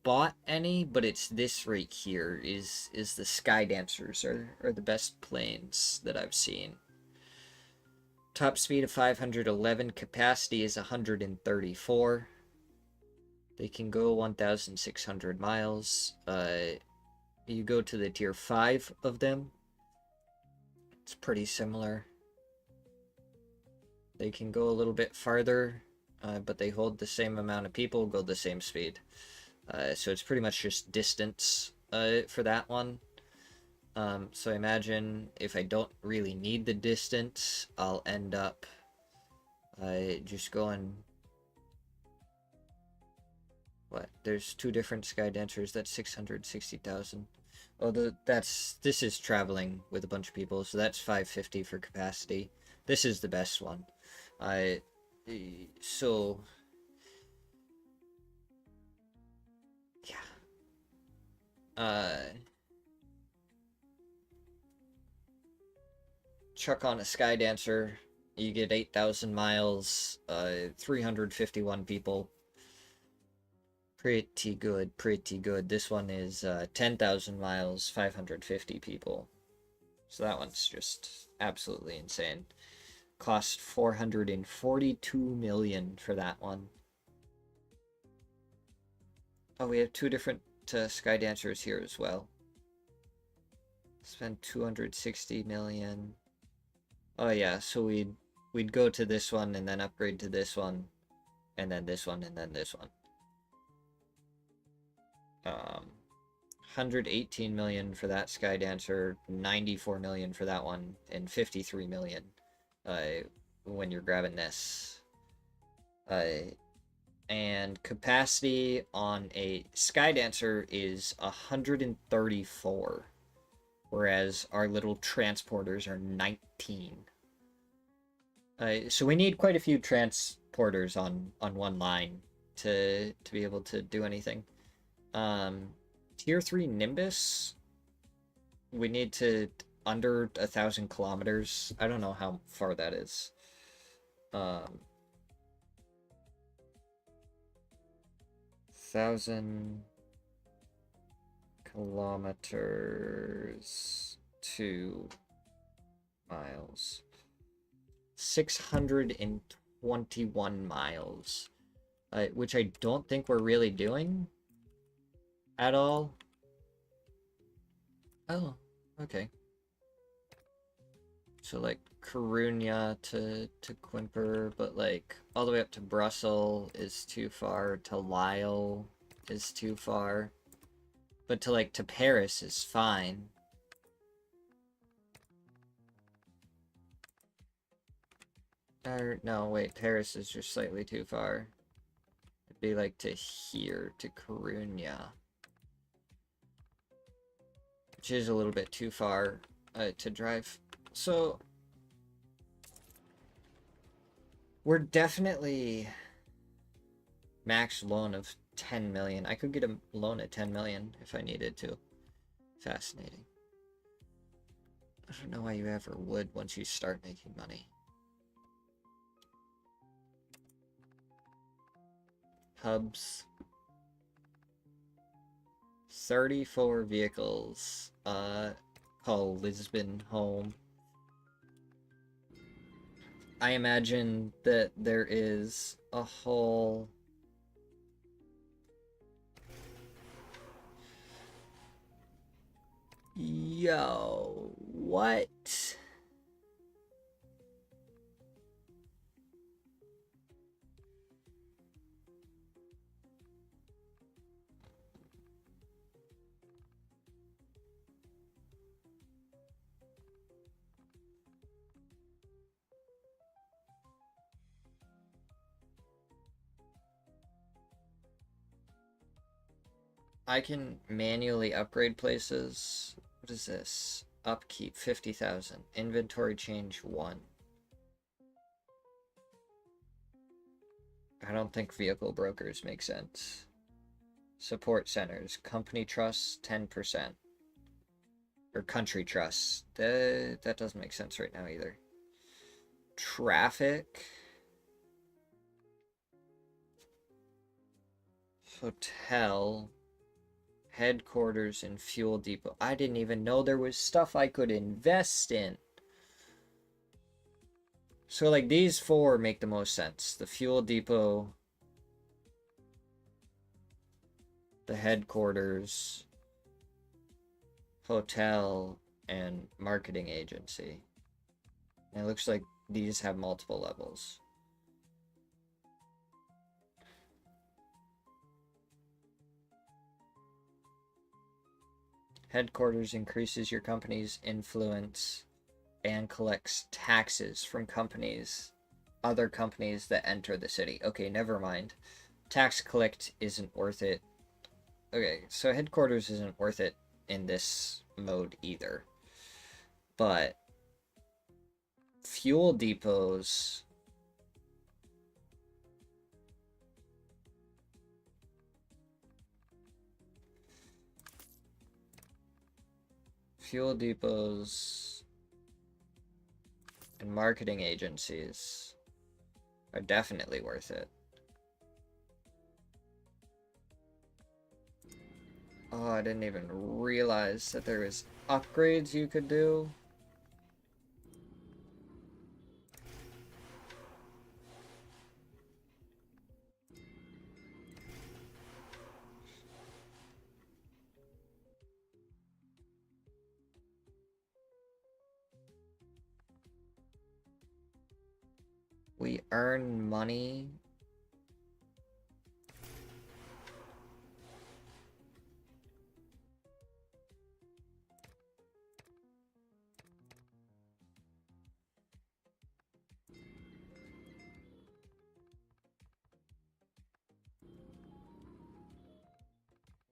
bought any, but it's this right here is the Sky Dancers are the best planes that I've seen. Top speed of 511, capacity is 134. They can go 1,600 miles. You go to the tier 5 of them. It's pretty similar. They can go a little bit farther, but they hold the same amount of people, go the same speed. So it's pretty much just distance for that one. So I imagine if I don't really need the distance, I'll end up just going... What? There's two different Sky Dancers. That's 660,000. Oh, this is traveling with a bunch of people, so that's 550 for capacity. This is the best one. So... Yeah. Chuck on a Sky Dancer, you get 8,000 miles, 351 people. Pretty good, pretty good. This one is 10,000 miles, 550 people. So that one's just absolutely insane. Cost 442 million for that one. Oh, we have two different Sky Dancers here as well. Spend 260 million. Oh yeah, so we'd go to this one and then upgrade to this one, and then this one, and then this one. 118 million for that Sky Dancer, 94 million for that one, and 53 million when you're grabbing this. And capacity on a Sky Dancer is 134, whereas our little transporters are 19. So we need quite a few transporters on one line to be able to do anything. Tier 3 Nimbus, we need to under 1,000 kilometers. I don't know how far that is. 1,000 kilometers to miles. 621 miles, which I don't think we're really doing at all. Oh, okay. So like Coruña to Quimper, but like all the way up to Brussels is too far, to Lille is too far, but to Paris is fine. Or, no, wait, Paris is just slightly too far. It'd be like to here, to Coruña. Which is a little bit too far to drive. So, we're definitely max loan of 10 million. I could get a loan at 10 million if I needed to. Fascinating. I don't know why you ever would once you start making money. Hubs. 34 vehicles. Call Lisbon home. I imagine that there is a whole Yo, what? I can manually upgrade places. What is this? Upkeep 50,000. Inventory change 1. I don't think vehicle brokers make sense. Support centers. Company trusts 10%. Or country trusts. That doesn't make sense right now either. Traffic. Hotel. Headquarters and fuel depot. I didn't even know there was stuff I could invest in. So like these 4 make the most sense. The fuel depot, the headquarters, hotel, and marketing agency. And it looks like these have multiple levels. Headquarters increases your company's influence and collects taxes from other companies that enter the city. Okay, never mind. Tax collect isn't worth it. Okay, so headquarters isn't worth it in this mode either. But fuel depots... Fuel depots and marketing agencies are definitely worth it. Oh, I didn't even realize that there was upgrades you could do. We earn money.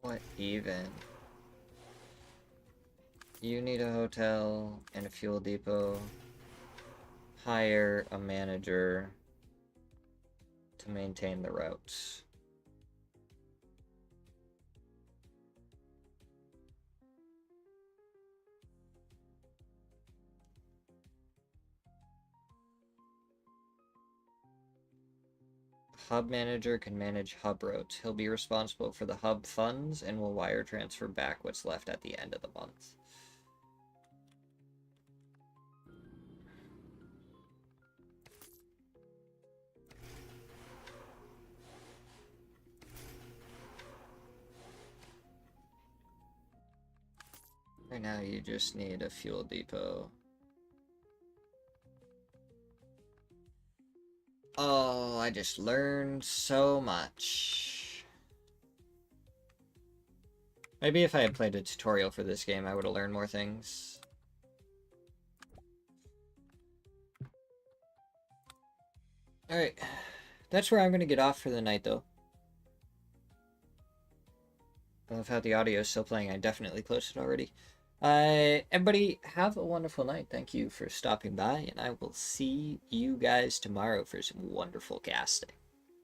What even? You need a hotel and a fuel depot. Hire a manager to maintain the routes. Hub manager can manage hub routes. He'll be responsible for the hub funds and will wire transfer back what's left at the end of the month. Right now you just need a fuel depot. Oh, I just learned so much. Maybe if I had played a tutorial for this game, I would have learned more things. Alright. That's where I'm going to get off for the night, though. I love how the audio is still playing. I definitely closed it already. Everybody, have a wonderful night. Thank you for stopping by, and I will see you guys tomorrow for some wonderful casting.